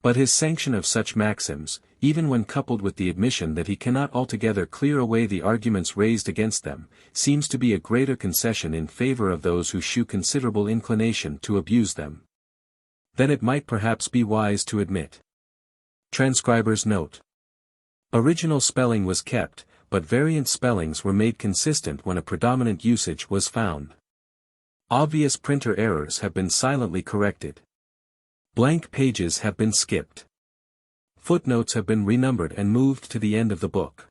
But his sanction of such maxims, even when coupled with the admission that he cannot altogether clear away the arguments raised against them, seems to be a greater concession in favor of those who shew considerable inclination to abuse them than it might perhaps be wise to admit. Transcriber's note. Original spelling was kept, but variant spellings were made consistent when a predominant usage was found. Obvious printer errors have been silently corrected. Blank pages have been skipped. Footnotes have been renumbered and moved to the end of the book.